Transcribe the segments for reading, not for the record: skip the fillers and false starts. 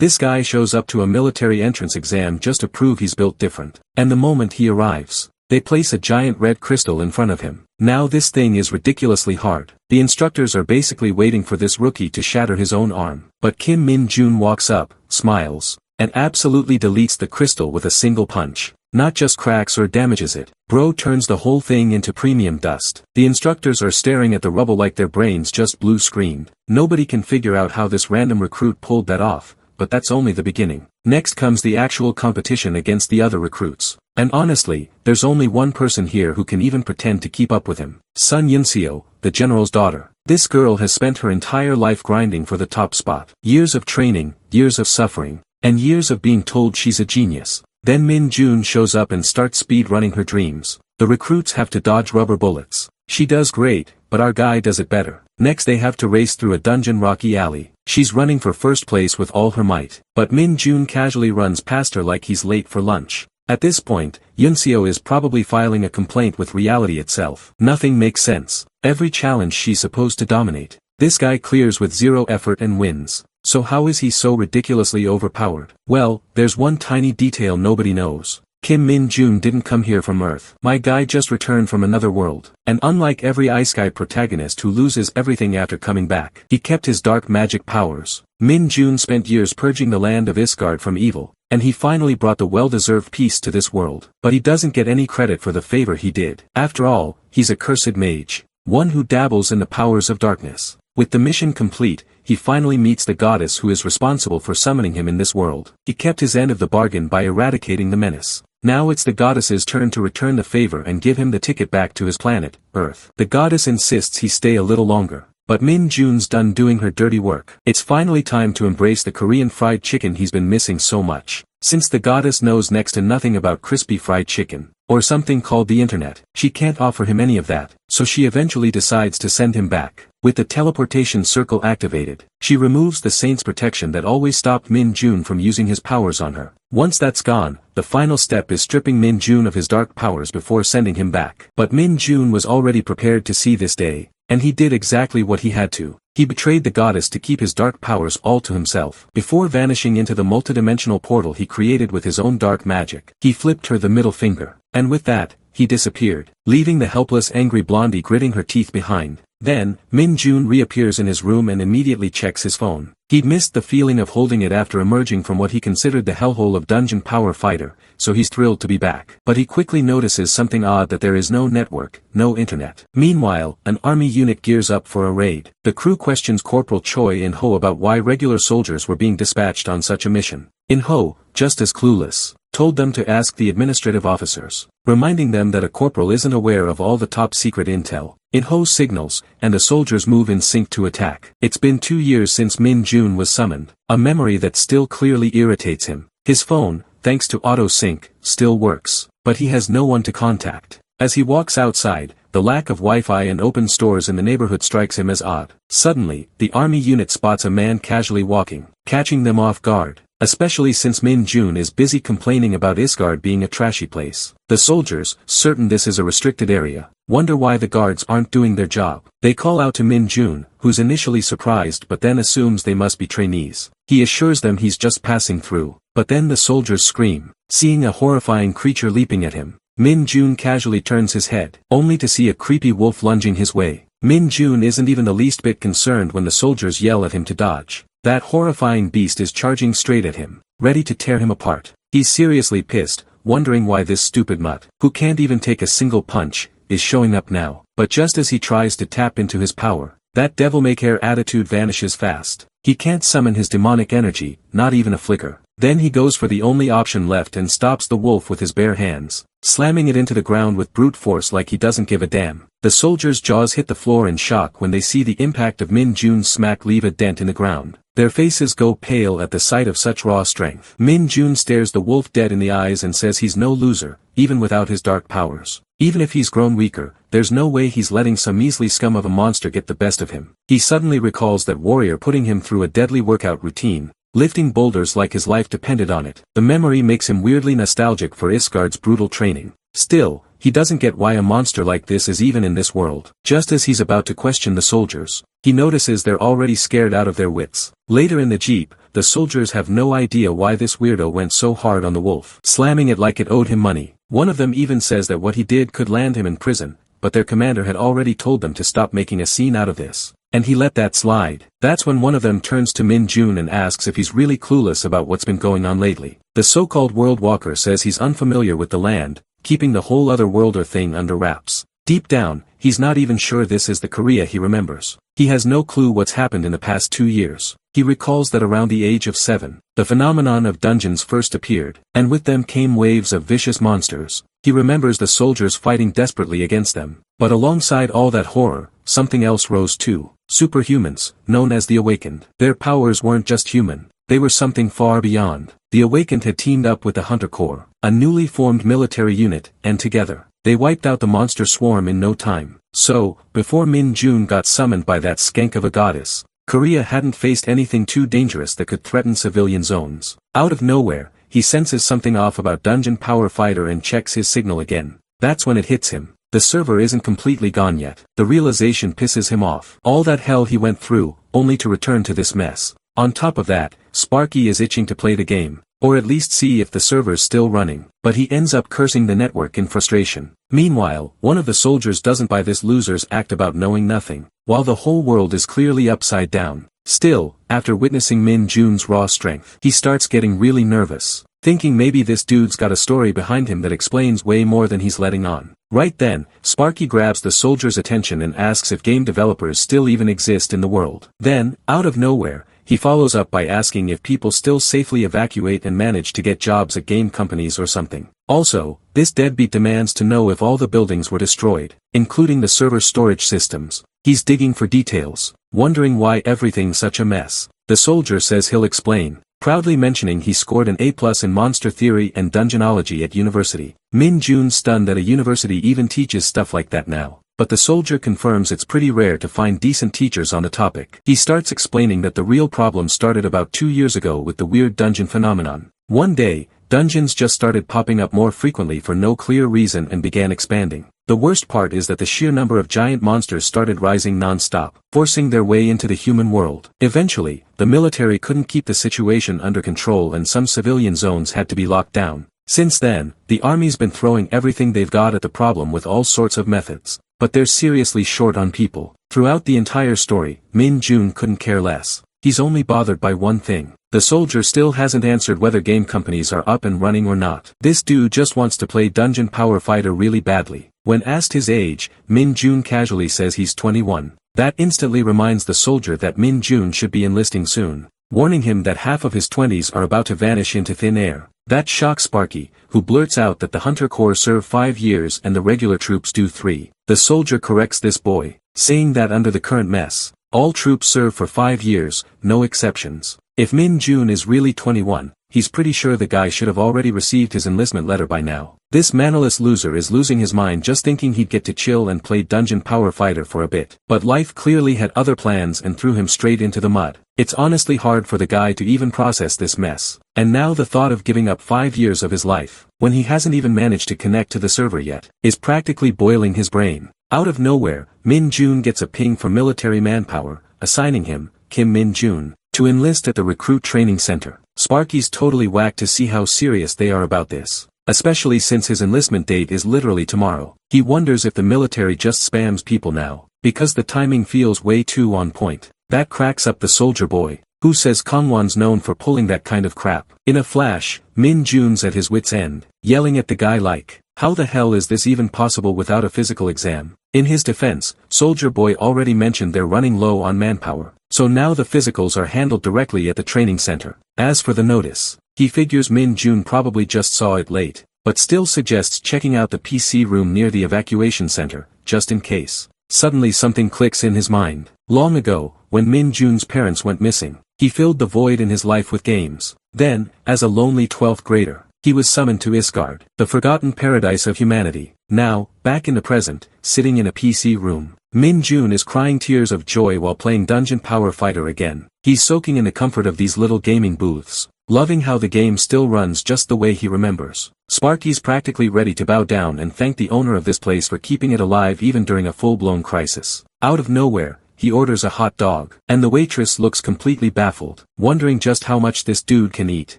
This guy shows up to a military entrance exam just to prove he's built different. And the moment he arrives, they place a giant red crystal in front of him. Now this thing is ridiculously hard. The instructors are basically waiting for this rookie to shatter his own arm. But Kim Min-jun walks up, smiles, and absolutely deletes the crystal with a single punch. Not just cracks or damages it. Bro turns the whole thing into premium dust. The instructors are staring at the rubble like their brains just blue screened. Nobody can figure out how this random recruit pulled that off, but that's only the beginning. Next comes the actual competition against the other recruits. And honestly, there's only one person here who can even pretend to keep up with him. Sun Yunseo, the general's daughter. This girl has spent her entire life grinding for the top spot. Years of training, years of suffering, and years of being told she's a genius. Then Min-jun shows up and starts speed-running her dreams. The recruits have to dodge rubber bullets. She does great, but our guy does it better. Next they have to race through a dungeon rocky alley. She's running for first place with all her might. But Min-jun casually runs past her like he's late for lunch. At this point, Yunseo is probably filing a complaint with reality itself. Nothing makes sense. Every challenge she's supposed to dominate. This guy clears with zero effort and wins. So how is he so ridiculously overpowered? Well, there's one tiny detail nobody knows. Kim Min-jun didn't come here from Earth. My guy just returned from another world. And unlike every Ice Guy protagonist who loses everything after coming back, he kept his dark magic powers. Min-jun spent years purging the land of Isgard from evil, and he finally brought the well-deserved peace to this world. But he doesn't get any credit for the favor he did. After all, he's a cursed mage. One who dabbles in the powers of darkness. With the mission complete, he finally meets the goddess who is responsible for summoning him in this world. He kept his end of the bargain by eradicating the menace. Now it's the goddess's turn to return the favor and give him the ticket back to his planet, Earth. The goddess insists he stay a little longer. But Min-jun's done doing her dirty work. It's finally time to embrace the Korean fried chicken he's been missing so much. Since the goddess knows next to nothing about crispy fried chicken, or something called the internet, she can't offer him any of that, so she eventually decides to send him back. With the teleportation circle activated, she removes the saint's protection that always stopped Min-jun from using his powers on her. Once that's gone, the final step is stripping Min-jun of his dark powers before sending him back. But Min-jun was already prepared to see this day, and he did exactly what he had to. He betrayed the goddess to keep his dark powers all to himself. Before vanishing into the multidimensional portal he created with his own dark magic, he flipped her the middle finger. And with that, he disappeared, leaving the helpless angry blondie gritting her teeth behind. Then, Min-jun reappears in his room and immediately checks his phone. He'd missed the feeling of holding it after emerging from what he considered the hellhole of Dungeon Power Fighter, so he's thrilled to be back. But he quickly notices something odd, that there is no network, no internet. Meanwhile, an army unit gears up for a raid. The crew questions Corporal Choi In Ho about why regular soldiers were being dispatched on such a mission. In Ho, just as clueless, told them to ask the administrative officers, reminding them that a corporal isn't aware of all the top-secret intel. In Ho signals, and the soldiers move in sync to attack. It's been 2 years since Min-jun was summoned, a memory that still clearly irritates him. His phone, thanks to auto-sync, still works, but he has no one to contact. As he walks outside, the lack of Wi-Fi and open stores in the neighborhood strikes him as odd. Suddenly, the army unit spots a man casually walking, catching them off guard. Especially since Min-jun is busy complaining about Isgard being a trashy place. The soldiers, certain this is a restricted area, wonder why the guards aren't doing their job. They call out to Min-jun, who's initially surprised but then assumes they must be trainees. He assures them he's just passing through, but then the soldiers scream, seeing a horrifying creature leaping at him. Min-jun casually turns his head, only to see a creepy wolf lunging his way. Min-jun isn't even the least bit concerned when the soldiers yell at him to dodge. That horrifying beast is charging straight at him, ready to tear him apart. He's seriously pissed, wondering why this stupid mutt, who can't even take a single punch, is showing up now. But just as he tries to tap into his power, that devil-may-care attitude vanishes fast. He can't summon his demonic energy, not even a flicker. Then he goes for the only option left and stops the wolf with his bare hands, slamming it into the ground with brute force like he doesn't give a damn. The soldiers' jaws hit the floor in shock when they see the impact of Min-jun's smack leave a dent in the ground. Their faces go pale at the sight of such raw strength. Min-jun stares the wolf dead in the eyes and says he's no loser, even without his dark powers. Even if he's grown weaker, there's no way he's letting some measly scum of a monster get the best of him. He suddenly recalls that warrior putting him through a deadly workout routine, lifting boulders like his life depended on it. The memory makes him weirdly nostalgic for Isgard's brutal training. Still, he doesn't get why a monster like this is even in this world. Just as he's about to question the soldiers, he notices they're already scared out of their wits. Later in the jeep, the soldiers have no idea why this weirdo went so hard on the wolf, slamming it like it owed him money. One of them even says that what he did could land him in prison, but their commander had already told them to stop making a scene out of this, and he let that slide. That's when one of them turns to Min Jun and asks if he's really clueless about what's been going on lately. The so-called world walker says he's unfamiliar with the land, keeping the whole other worlder thing under wraps. Deep down, he's not even sure this is the Korea he remembers. He has no clue what's happened in the past 2 years. He recalls that around the age of 7, the phenomenon of dungeons first appeared, and with them came waves of vicious monsters. He remembers the soldiers fighting desperately against them. But alongside all that horror, something else rose too. Superhumans, known as the Awakened. Their powers weren't just human, they were something far beyond. The Awakened had teamed up with the Hunter Corps, a newly formed military unit, and together, they wiped out the monster swarm in no time. So, before Min Jun got summoned by that skank of a goddess, Korea hadn't faced anything too dangerous that could threaten civilian zones. Out of nowhere, he senses something off about Dungeon Power Fighter and checks his signal again. That's when it hits him. The server isn't completely gone yet. The realization pisses him off. All that hell he went through, only to return to this mess. On top of that, Sparky is itching to play the game, or at least see if the server's still running, but he ends up cursing the network in frustration. Meanwhile, one of the soldiers doesn't buy this loser's act about knowing nothing, while the whole world is clearly upside down. Still, after witnessing Min Jun's raw strength, he starts getting really nervous, thinking maybe this dude's got a story behind him that explains way more than he's letting on. Right then, Sparky grabs the soldier's attention and asks if game developers still even exist in the world. Then, out of nowhere, he follows up by asking if people still safely evacuate and manage to get jobs at game companies or something. Also, this deadbeat demands to know if all the buildings were destroyed, including the server storage systems. He's digging for details, wondering why everything's such a mess. The soldier says he'll explain, proudly mentioning he scored an A+ in monster theory and dungeonology at university. Min Jun's stunned that a university even teaches stuff like that now. But the soldier confirms it's pretty rare to find decent teachers on the topic. He starts explaining that the real problem started about 2 years ago with the weird dungeon phenomenon. One day, dungeons just started popping up more frequently for no clear reason and began expanding. The worst part is that the sheer number of giant monsters started rising non-stop, forcing their way into the human world. Eventually, the military couldn't keep the situation under control and some civilian zones had to be locked down. Since then, the army's been throwing everything they've got at the problem with all sorts of methods. But they're seriously short on people. Throughout the entire story, Min Jun couldn't care less. He's only bothered by one thing. The soldier still hasn't answered whether game companies are up and running or not. This dude just wants to play Dungeon Power Fighter really badly. When asked his age, Min Jun casually says he's 21. That instantly reminds the soldier that Min Jun should be enlisting soon, warning him that half of his 20s are about to vanish into thin air. That shocks Sparky, who blurts out that the Hunter Corps serve 5 years and the regular troops do 3. The soldier corrects this boy, saying that under the current mess, all troops serve for 5 years, no exceptions. If Min Jun is really 21, he's pretty sure the guy should have already received his enlistment letter by now. This mannerless loser is losing his mind just thinking he'd get to chill and play Dungeon Power Fighter for a bit. But life clearly had other plans and threw him straight into the mud. It's honestly hard for the guy to even process this mess. And now the thought of giving up 5 years of his life, when he hasn't even managed to connect to the server yet, is practically boiling his brain. Out of nowhere, Min Jun gets a ping from military manpower, assigning him, Kim Min Jun, to enlist at the recruit training center. Sparky's totally whacked to see how serious they are about this, especially since his enlistment date is literally tomorrow. He wonders if the military just spams people now, because the timing feels way too on point. That cracks up the soldier boy, who says Kangwon's known for pulling that kind of crap. In a flash, Min Jun's at his wit's end, yelling at the guy like, how the hell is this even possible without a physical exam? In his defense, Soldier Boy already mentioned they're running low on manpower, so now the physicals are handled directly at the training center. As for the notice, he figures Min Jun probably just saw it late, but still suggests checking out the PC room near the evacuation center, just in case. Suddenly something clicks in his mind. Long ago, when Min Jun's parents went missing, he filled the void in his life with games. Then, as a lonely 12th grader, he was summoned to Isgard, the forgotten paradise of humanity. Now, back in the present, sitting in a PC room, Min Jun is crying tears of joy while playing Dungeon Power Fighter again. He's soaking in the comfort of these little gaming booths, loving how the game still runs just the way he remembers. Sparky's practically ready to bow down and thank the owner of this place for keeping it alive even during a full-blown crisis. Out of nowhere, he orders a hot dog, and the waitress looks completely baffled, wondering just how much this dude can eat.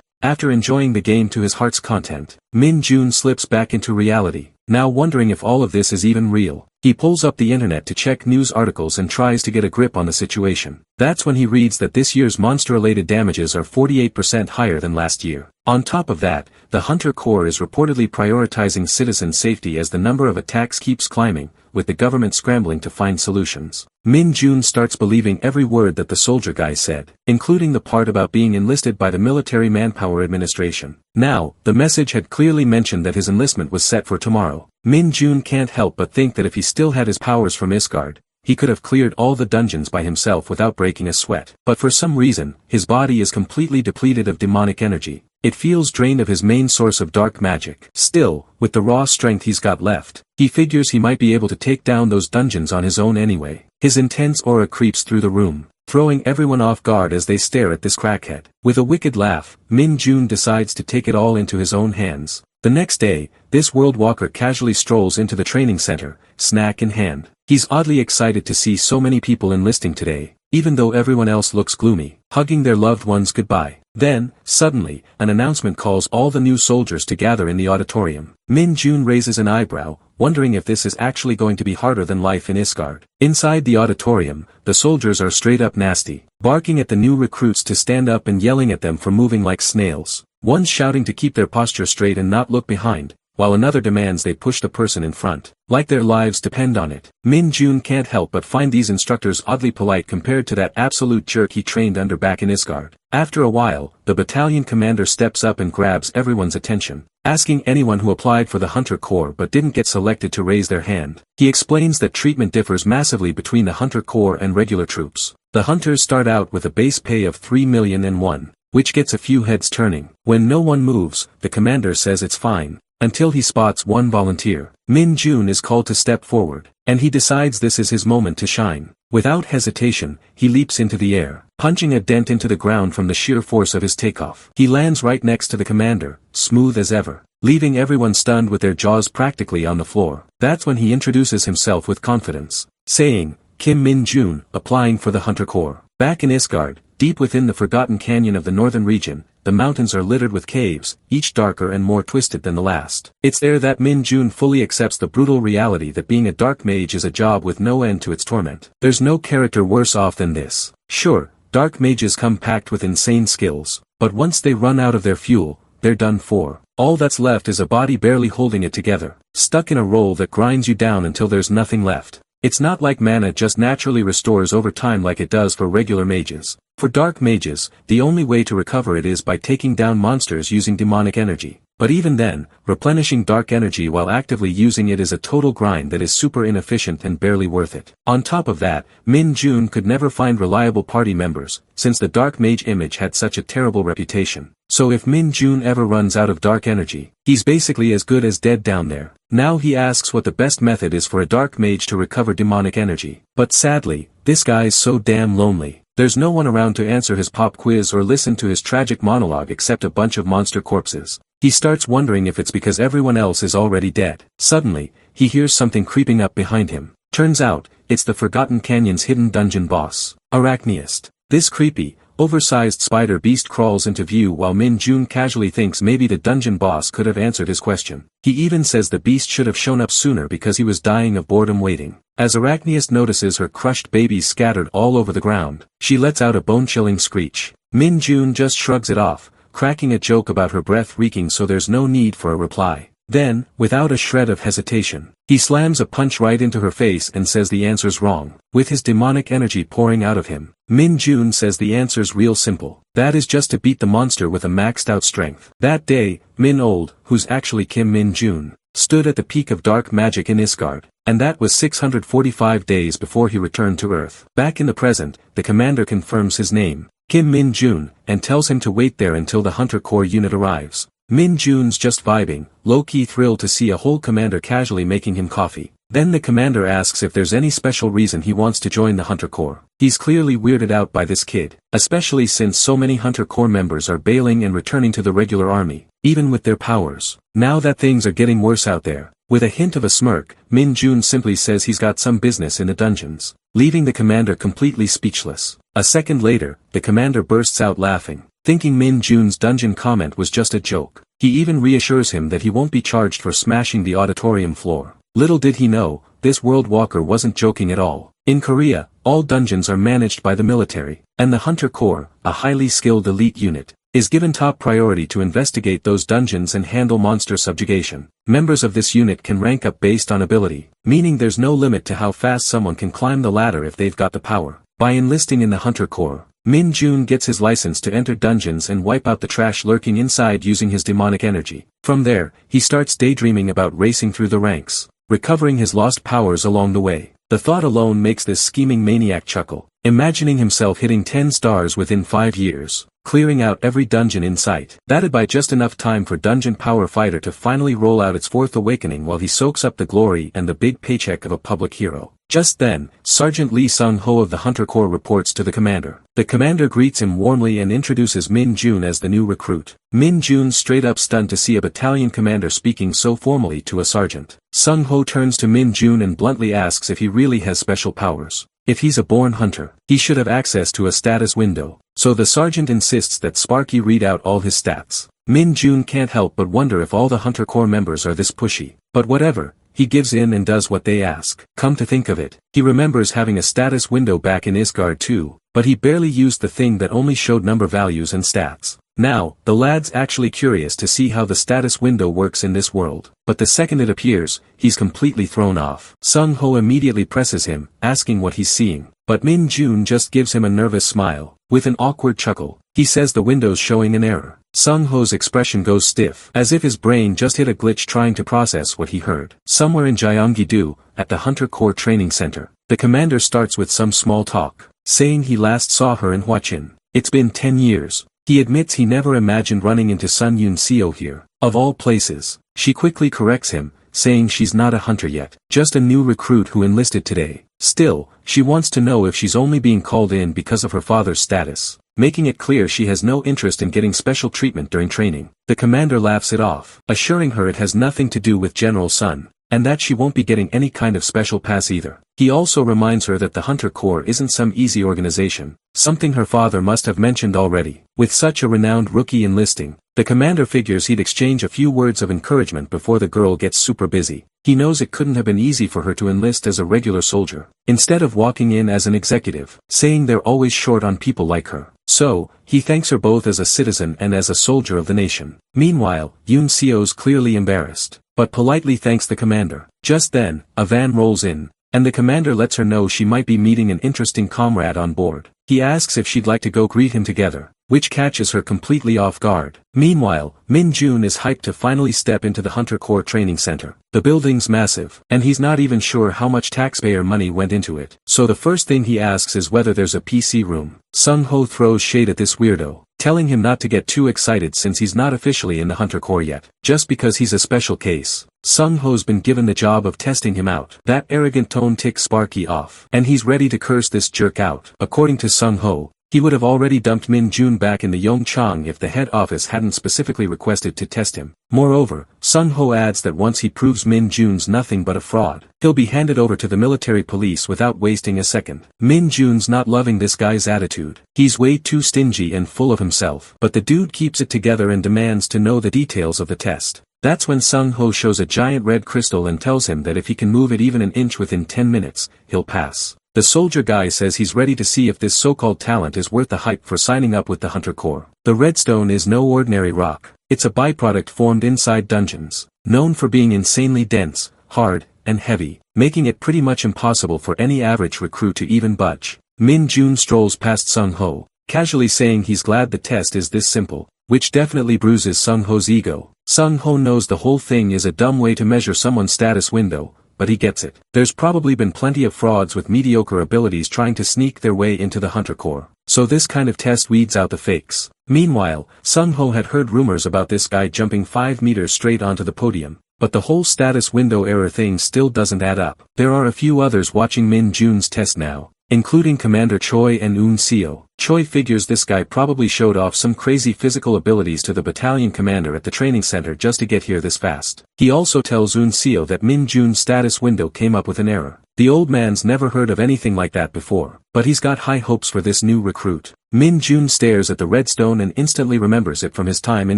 After enjoying the game to his heart's content, Min Jun slips back into reality, now wondering if all of this is even real. He pulls up the internet to check news articles and tries to get a grip on the situation. That's when he reads that this year's monster-related damages are 48% higher than last year. On top of that, the Hunter Corps is reportedly prioritizing citizen safety as the number of attacks keeps climbing, with the government scrambling to find solutions. Min Jun starts believing every word that the soldier guy said, including the part about being enlisted by the Military Manpower Administration. Now, the message had clearly mentioned that his enlistment was set for tomorrow. Min Jun can't help but think that if he still had his powers from Isgard, he could have cleared all the dungeons by himself without breaking a sweat. But for some reason, his body is completely depleted of demonic energy. It feels drained of his main source of dark magic. Still, with the raw strength he's got left, he figures he might be able to take down those dungeons on his own anyway. His intense aura creeps through the room, throwing everyone off guard as they stare at this crackhead. With a wicked laugh, Min Jun decides to take it all into his own hands. The next day, this world walker casually strolls into the training center, snack in hand. He's oddly excited to see so many people enlisting today, even though everyone else looks gloomy, hugging their loved ones goodbye. Then, suddenly, an announcement calls all the new soldiers to gather in the auditorium. Min Jun raises an eyebrow, wondering if this is actually going to be harder than life in Isgard. Inside the auditorium, the soldiers are straight up nasty, barking at the new recruits to stand up and yelling at them for moving like snails. One's shouting to keep their posture straight and not look behind, while another demands they push the person in front, like their lives depend on it. Min Jun can't help but find these instructors oddly polite compared to that absolute jerk he trained under back in Isgard. After a while, the battalion commander steps up and grabs everyone's attention, asking anyone who applied for the Hunter Corps but didn't get selected to raise their hand. He explains that treatment differs massively between the Hunter Corps and regular troops. The Hunters start out with a base pay of 3,000,001, which gets a few heads turning. When no one moves, the commander says it's fine, until he spots one volunteer. Min Jun is called to step forward, and he decides this is his moment to shine. Without hesitation, he leaps into the air, punching a dent into the ground from the sheer force of his takeoff. He lands right next to the commander, smooth as ever, leaving everyone stunned with their jaws practically on the floor. That's when he introduces himself with confidence, saying, "Kim Min Jun, applying for the Hunter Corps." Back in Isgard, deep within the forgotten canyon of the northern region, the mountains are littered with caves, each darker and more twisted than the last. It's there that Min Jun fully accepts the brutal reality that being a dark mage is a job with no end to its torment. There's no character worse off than this. Sure, dark mages come packed with insane skills, but once they run out of their fuel, they're done for. All that's left is a body barely holding it together, stuck in a role that grinds you down until there's nothing left. It's not like mana just naturally restores over time like it does for regular mages. For dark mages, the only way to recover it is by taking down monsters using demonic energy. But even then, replenishing dark energy while actively using it is a total grind that is super inefficient and barely worth it. On top of that, Min Jun could never find reliable party members, since the dark mage image had such a terrible reputation. So if Min Jun ever runs out of dark energy, he's basically as good as dead down there. Now he asks what the best method is for a dark mage to recover demonic energy. But sadly, this guy's so damn lonely. There's no one around to answer his pop quiz or listen to his tragic monologue except a bunch of monster corpses. He starts wondering if it's because everyone else is already dead. Suddenly, he hears something creeping up behind him. Turns out, it's the Forgotten Canyon's hidden dungeon boss, Arachneist. This creepy, oversized spider beast crawls into view while Min Jun casually thinks maybe the dungeon boss could have answered his question. He even says the beast should have shown up sooner because he was dying of boredom waiting. As Arachneist notices her crushed babies scattered all over the ground, she lets out a bone-chilling screech. Min Jun just shrugs it off, cracking a joke about her breath reeking so there's no need for a reply. Then, without a shred of hesitation, he slams a punch right into her face and says the answer's wrong. With his demonic energy pouring out of him, Min Jun says the answer's real simple. That is just to beat the monster with a maxed out strength. That day, Min Old, who's actually Kim Min Jun, stood at the peak of dark magic in Isgard, and that was 645 days before he returned to Earth. Back in the present, the commander confirms his name, Kim Min Jun, and tells him to wait there until the Hunter Corps unit arrives. Min Jun's just vibing, low-key thrilled to see a whole commander casually making him coffee. Then the commander asks if there's any special reason he wants to join the Hunter Corps. He's clearly weirded out by this kid, especially since so many Hunter Corps members are bailing and returning to the regular army, even with their powers. Now that things are getting worse out there, with a hint of a smirk, Min Jun simply says he's got some business in the dungeons, leaving the commander completely speechless. A second later, the commander bursts out laughing, thinking Min Jun's dungeon comment was just a joke. He even reassures him that he won't be charged for smashing the auditorium floor. Little did he know, this World Walker wasn't joking at all. In Korea, all dungeons are managed by the military, and the Hunter Corps, a highly skilled elite unit, is given top priority to investigate those dungeons and handle monster subjugation. Members of this unit can rank up based on ability, meaning there's no limit to how fast someone can climb the ladder if they've got the power. By enlisting in the Hunter Corps, Min Jun gets his license to enter dungeons and wipe out the trash lurking inside using his demonic energy. From there, he starts daydreaming about racing through the ranks, recovering his lost powers along the way. The thought alone makes this scheming maniac chuckle, imagining himself hitting 10 stars within 5 years, clearing out every dungeon in sight. That'd buy just enough time for Dungeon Power Fighter to finally roll out its fourth awakening while he soaks up the glory and the big paycheck of a public hero. Just then, Sergeant Lee Sung-ho of the Hunter Corps reports to the commander. The commander greets him warmly and introduces Min Jun as the new recruit. Min Jun's straight up stunned to see a battalion commander speaking so formally to a sergeant. Sung-ho turns to Min Jun and bluntly asks if he really has special powers. If he's a born hunter, he should have access to a status window, so the sergeant insists that Sparky read out all his stats. Min Jun can't help but wonder if all the Hunter Corps members are this pushy. But whatever, he gives in and does what they ask. Come to think of it, he remembers having a status window back in Isgard too, but he barely used the thing that only showed number values and stats. Now, the lad's actually curious to see how the status window works in this world, but the second it appears, he's completely thrown off. Sung-ho immediately presses him, asking what he's seeing, but Min Jun just gives him a nervous smile. With an awkward chuckle, he says the window's showing an error. Sung-ho's expression goes stiff, as if his brain just hit a glitch trying to process what he heard. Somewhere in Gyeonggi-do, at the Hunter Corps Training Center, the commander starts with some small talk, saying he last saw her in Hwachin. It's been 10 years. He admits he never imagined running into Sun Yun-seo here, of all places. She quickly corrects him, saying she's not a hunter yet, just a new recruit who enlisted today. Still, she wants to know if she's only being called in because of her father's status, making it clear she has no interest in getting special treatment during training. The commander laughs it off, assuring her it has nothing to do with General Sun, and that she won't be getting any kind of special pass either. He also reminds her that the Hunter Corps isn't some easy organization, something her father must have mentioned already. With such a renowned rookie enlisting, the commander figures he'd exchange a few words of encouragement before the girl gets super busy. He knows it couldn't have been easy for her to enlist as a regular soldier, instead of walking in as an executive, saying they're always short on people like her. So, he thanks her both as a citizen and as a soldier of the nation. Meanwhile, Yoon-seo's clearly embarrassed, but politely thanks the commander. Just then, a van rolls in, and the commander lets her know she might be meeting an interesting comrade on board. He asks if she'd like to go greet him together, which catches her completely off guard. Meanwhile, Min Jun is hyped to finally step into the Hunter Corps Training Center. The building's massive, and he's not even sure how much taxpayer money went into it. So the first thing he asks is whether there's a PC room. Sung-ho throws shade at this weirdo, telling him not to get too excited since he's not officially in the Hunter Corps yet, just because he's a special case. Sung-ho's been given the job of testing him out. That arrogant tone ticks Sparky off, and he's ready to curse this jerk out. According to Sung-ho, he would have already dumped Min Jun back in the Yongchang if the head office hadn't specifically requested to test him. Moreover, Sung-ho adds that once he proves Min Jun's nothing but a fraud, he'll be handed over to the military police without wasting a second. Min Jun's not loving this guy's attitude. He's way too stingy and full of himself. But the dude keeps it together and demands to know the details of the test. That's when Sung-ho shows a giant red crystal and tells him that if he can move it even an inch within 10 minutes, he'll pass. The soldier guy says he's ready to see if this so-called talent is worth the hype for signing up with the Hunter Corps. The redstone is no ordinary rock. It's a byproduct formed inside dungeons, known for being insanely dense, hard, and heavy, making it pretty much impossible for any average recruit to even budge. Min Jun strolls past Sung-ho, casually saying he's glad the test is this simple, which definitely bruises Sung-ho's ego. Sung-ho knows the whole thing is a dumb way to measure someone's status window, but he gets it. There's probably been plenty of frauds with mediocre abilities trying to sneak their way into the Hunter Corps, so this kind of test weeds out the fakes. Meanwhile, Sung-ho had heard rumors about this guy jumping 5 meters straight onto the podium, but the whole status window error thing still doesn't add up. There are a few others watching Min Jun's test now, including Commander Choi and Eun Seo. Choi figures this guy probably showed off some crazy physical abilities to the battalion commander at the training center just to get here this fast. He also tells Eun Seo that Min Jun's status window came up with an error. The old man's never heard of anything like that before, but he's got high hopes for this new recruit. Min Jun stares at the redstone and instantly remembers it from his time in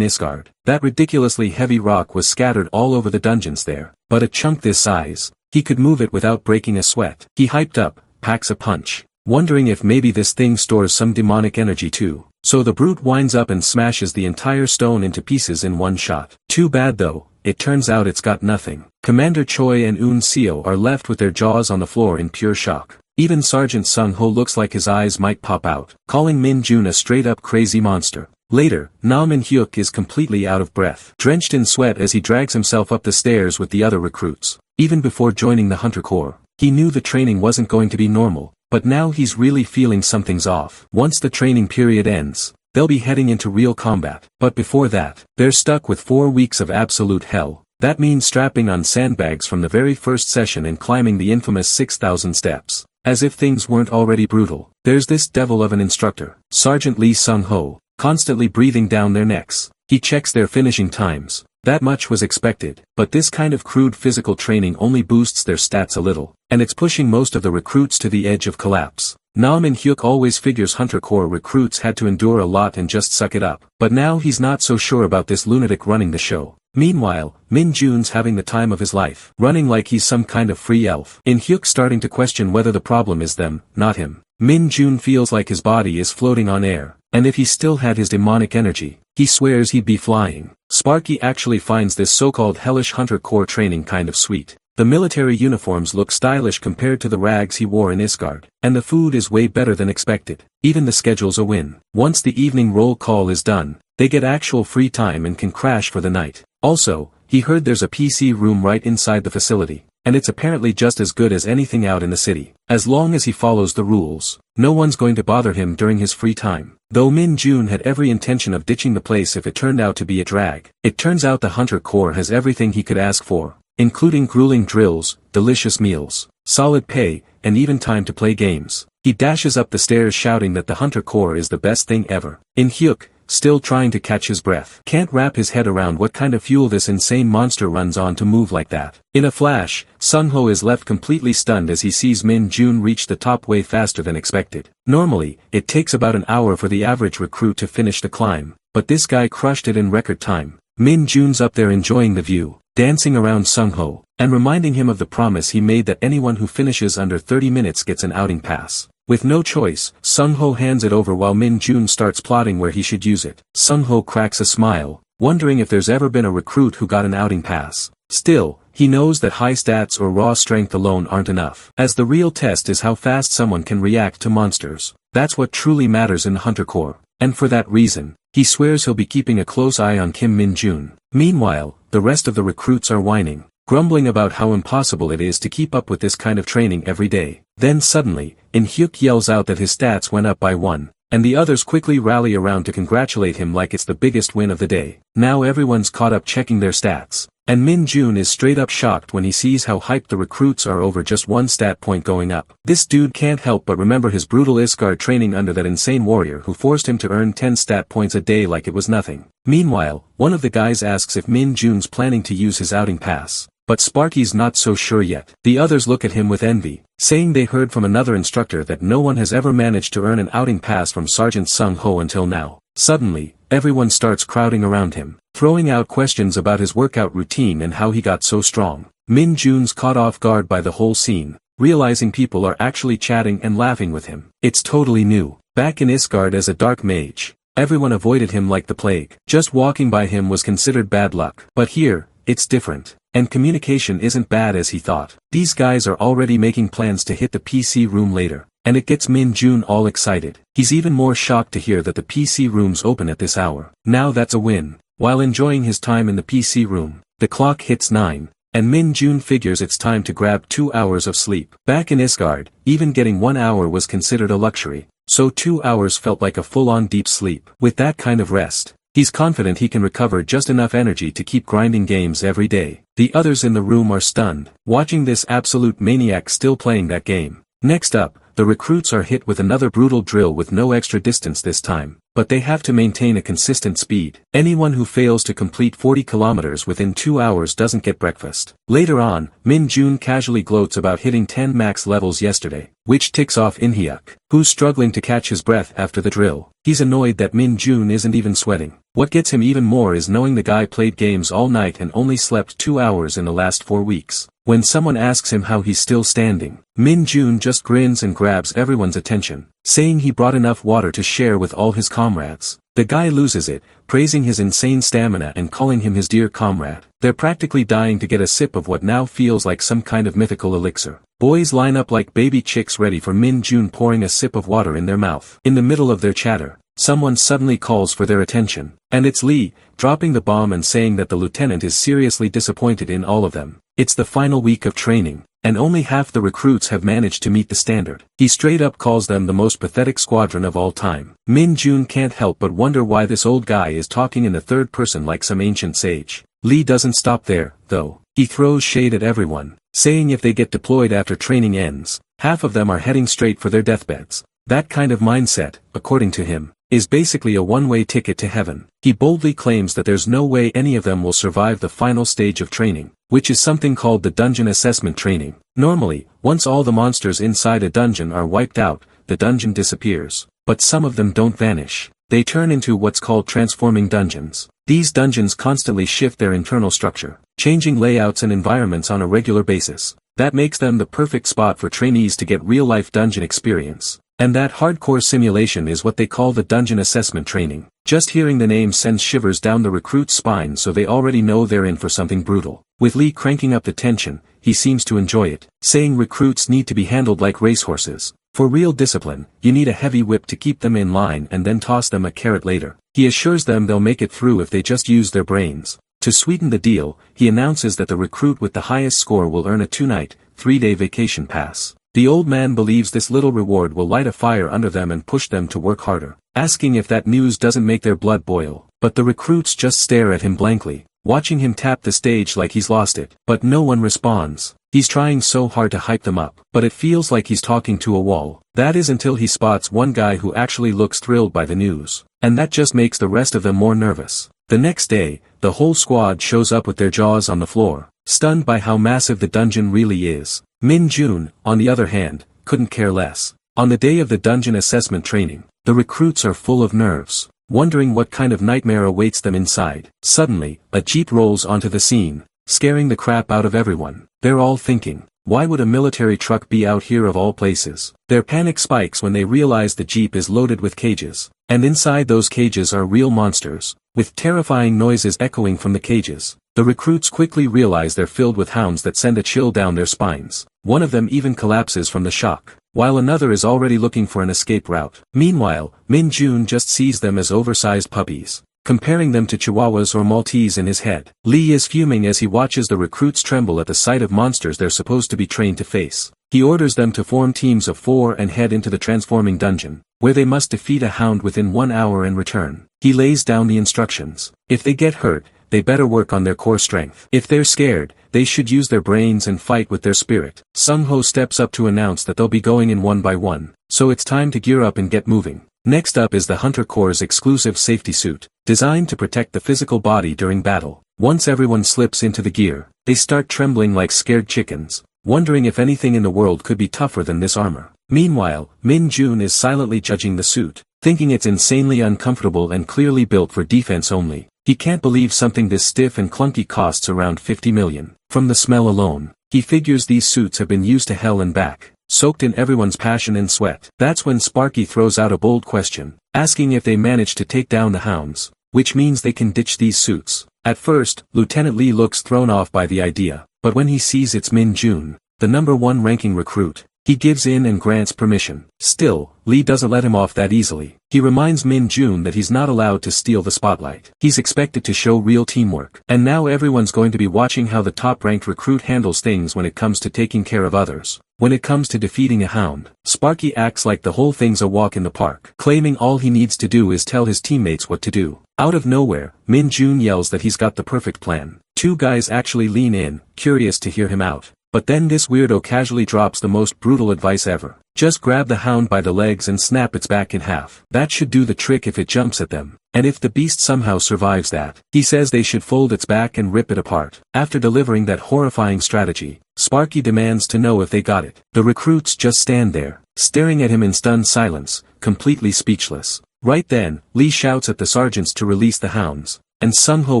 Isgard. That ridiculously heavy rock was scattered all over the dungeons there, but a chunk this size, he could move it without breaking a sweat. He hyped up, packs a punch, wondering if maybe this thing stores some demonic energy too. So the brute winds up and smashes the entire stone into pieces in one shot. Too bad though, it turns out it's got nothing. Commander Choi and Eun Seo are left with their jaws on the floor in pure shock. Even Sergeant Sung Ho looks like his eyes might pop out, calling Min Jun a straight-up crazy monster. Later, Nam In Hyuk is completely out of breath, drenched in sweat as he drags himself up the stairs with the other recruits. Even before joining the Hunter Corps, he knew the training wasn't going to be normal, but now he's really feeling something's off. Once the training period ends, they'll be heading into real combat. But before that, they're stuck with 4 weeks of absolute hell. That means strapping on sandbags from the very first session and climbing the infamous 6,000 steps. As if things weren't already brutal, there's this devil of an instructor, Sergeant Lee Sung-ho, constantly breathing down their necks. He checks their finishing times. That much was expected, but this kind of crude physical training only boosts their stats a little, and it's pushing most of the recruits to the edge of collapse. Nam In Hyuk always figures Hunter Corps recruits had to endure a lot and just suck it up, but now he's not so sure about this lunatic running the show. Meanwhile, Min Jun's having the time of his life, running like he's some kind of free elf. In Hyuk starting to question whether the problem is them, not him. Min Jun feels like his body is floating on air, and if he still had his demonic energy, he swears he'd be flying. Sparky actually finds this so-called hellish Hunter Corps training kind of sweet. The military uniforms look stylish compared to the rags he wore in Isgard, and the food is way better than expected. Even the schedule's a win. Once the evening roll call is done, they get actual free time and can crash for the night. Also, he heard there's a PC room right inside the facility, and it's apparently just as good as anything out in the city. As long as he follows the rules, no one's going to bother him during his free time. Though Min Jun had every intention of ditching the place if it turned out to be a drag, it turns out the Hunter Corps has everything he could ask for, including grueling drills, delicious meals, solid pay, and even time to play games. He dashes up the stairs shouting that the Hunter Corps is the best thing ever. In Hyuk, still trying to catch his breath, can't wrap his head around what kind of fuel this insane monster runs on to move like that. In a flash, Sung-ho is left completely stunned as he sees Min Jun reach the top way faster than expected. Normally, it takes about an hour for the average recruit to finish the climb, but this guy crushed it in record time. Min Jun's up there enjoying the view, dancing around Sung-ho, and reminding him of the promise he made that anyone who finishes under 30 minutes gets an outing pass. With no choice, Sung-ho hands it over while Min Jun starts plotting where he should use it. Sung-ho cracks a smile, wondering if there's ever been a recruit who got an outing pass. Still, he knows that high stats or raw strength alone aren't enough, as the real test is how fast someone can react to monsters. That's what truly matters in the Hunter Corps, and for that reason, he swears he'll be keeping a close eye on Kim Min Jun. Meanwhile, the rest of the recruits are whining, grumbling about how impossible it is to keep up with this kind of training every day. Then suddenly, In Hyuk yells out that his stats went up by 1, and the others quickly rally around to congratulate him like it's the biggest win of the day. Now everyone's caught up checking their stats, and Min Jun is straight up shocked when he sees how hyped the recruits are over just 1 stat point going up. This dude can't help but remember his brutal Isgard training under that insane warrior who forced him to earn 10 stat points a day like it was nothing. Meanwhile, one of the guys asks if Min Jun's planning to use his outing pass, but Sparky's not so sure yet. The others look at him with envy, saying they heard from another instructor that no one has ever managed to earn an outing pass from Sergeant Sung-ho until now. Suddenly, everyone starts crowding around him, throwing out questions about his workout routine and how he got so strong. Min Jun's caught off guard by the whole scene, realizing people are actually chatting and laughing with him. It's totally new. Back in Isgard as a dark mage, everyone avoided him like the plague. Just walking by him was considered bad luck. But here, it's different. And communication isn't bad as he thought. These guys are already making plans to hit the PC room later, and it gets Min Jun all excited. He's even more shocked to hear that the PC room's open at this hour. Now that's a win. While enjoying his time in the PC room, the clock hits 9, and Min Jun figures it's time to grab 2 hours of sleep. Back in Isgard, even getting 1 hour was considered a luxury, so 2 hours felt like a full-on deep sleep. With that kind of rest, He's confident he can recover just enough energy to keep grinding games every day. The others in the room are stunned, watching this absolute maniac still playing that game. Next up, the recruits are hit with another brutal drill with no extra distance this time, but they have to maintain a consistent speed. Anyone who fails to complete 40 kilometers within 2 hours doesn't get breakfast. Later on, Min Jun casually gloats about hitting 10 max levels yesterday, which ticks off In-hyuk, who's struggling to catch his breath after the drill. He's annoyed that Min Jun isn't even sweating. What gets him even more is knowing the guy played games all night and only slept 2 hours in the last 4 weeks. When someone asks him how he's still standing, Min Jun just grins and grabs everyone's attention, saying he brought enough water to share with all his comrades. The guy loses it, praising his insane stamina and calling him his dear comrade. They're practically dying to get a sip of what now feels like some kind of mythical elixir. Boys line up like baby chicks ready for Min Jun pouring a sip of water in their mouth. In the middle of their chatter, someone suddenly calls for their attention, and it's Lee, dropping the bomb and saying that the lieutenant is seriously disappointed in all of them. It's the final week of training, and only half the recruits have managed to meet the standard. He straight up calls them the most pathetic squadron of all time. Min Jun can't help but wonder why this old guy is talking in the third person like some ancient sage. Lee doesn't stop there, though. He throws shade at everyone, saying if they get deployed after training ends, half of them are heading straight for their deathbeds. That kind of mindset, according to him, is basically a one-way ticket to heaven. He boldly claims that there's no way any of them will survive the final stage of training, which is something called the dungeon assessment training. Normally, once all the monsters inside a dungeon are wiped out, the dungeon disappears. But some of them don't vanish. They turn into what's called transforming dungeons. These dungeons constantly shift their internal structure, changing layouts and environments on a regular basis. That makes them the perfect spot for trainees to get real-life dungeon experience. And that hardcore simulation is what they call the dungeon assessment training. Just hearing the name sends shivers down the recruit's spine, so they already know they're in for something brutal. With Lee cranking up the tension, he seems to enjoy it, saying recruits need to be handled like racehorses. For real discipline, you need a heavy whip to keep them in line and then toss them a carrot later. He assures them they'll make it through if they just use their brains. To sweeten the deal, he announces that the recruit with the highest score will earn a 2-night, 3-day vacation pass. The old man believes this little reward will light a fire under them and push them to work harder, asking if that news doesn't make their blood boil. But the recruits just stare at him blankly, watching him tap the stage like he's lost it. But no one responds. He's trying so hard to hype them up, but it feels like he's talking to a wall. That is until he spots one guy who actually looks thrilled by the news, and that just makes the rest of them more nervous. The next day, the whole squad shows up with their jaws on the floor, stunned by how massive the dungeon really is. Min Jun, on the other hand, couldn't care less. On the day of the dungeon assessment training, the recruits are full of nerves, wondering what kind of nightmare awaits them inside. Suddenly, a jeep rolls onto the scene, scaring the crap out of everyone. They're all thinking, why would a military truck be out here of all places? Their panic spikes when they realize the jeep is loaded with cages, and inside those cages are real monsters, with terrifying noises echoing from the cages. The recruits quickly realize they're filled with hounds that send a chill down their spines. One of them even collapses from the shock, while another is already looking for an escape route. Meanwhile, Min Jun just sees them as oversized puppies, comparing them to Chihuahuas or Maltese in his head. Lee is fuming as he watches the recruits tremble at the sight of monsters they're supposed to be trained to face. He orders them to form teams of 4 and head into the transforming dungeon, where they must defeat a hound within 1 hour and return. He lays down the instructions. If they get hurt, they better work on their core strength. If they're scared, they should use their brains and fight with their spirit. Sung Ho steps up to announce that they'll be going in 1 by 1, so it's time to gear up and get moving. Next up is the Hunter Corps' exclusive safety suit, designed to protect the physical body during battle. Once everyone slips into the gear, they start trembling like scared chickens, wondering if anything in the world could be tougher than this armor. Meanwhile, Min Jun is silently judging the suit, thinking it's insanely uncomfortable and clearly built for defense only. He can't believe something this stiff and clunky costs around 50 million. From the smell alone, he figures these suits have been used to hell and back, soaked in everyone's passion and sweat. That's when Sparky throws out a bold question, asking if they managed to take down the hounds, which means they can ditch these suits. At first, Lieutenant Lee looks thrown off by the idea, but when he sees it's Min Jun, the #1 ranking recruit, He gives in and grants permission. Still, Lee doesn't let him off that easily. He reminds Min-jun that he's not allowed to steal the spotlight. He's expected to show real teamwork. And now everyone's going to be watching how the top-ranked recruit handles things when it comes to taking care of others. When it comes to defeating a hound, Sparky acts like the whole thing's a walk in the park, claiming all he needs to do is tell his teammates what to do. Out of nowhere, Min-jun yells that he's got the perfect plan. Two guys actually lean in, curious to hear him out. But then this weirdo casually drops the most brutal advice ever. Just grab the hound by the legs and snap its back in half. That should do the trick if it jumps at them. And if the beast somehow survives that, he says they should fold its back and rip it apart. After delivering that horrifying strategy, Sparky demands to know if they got it. The recruits just stand there, staring at him in stunned silence, completely speechless. Right then, Lee shouts at the sergeants to release the hounds, and Sung-ho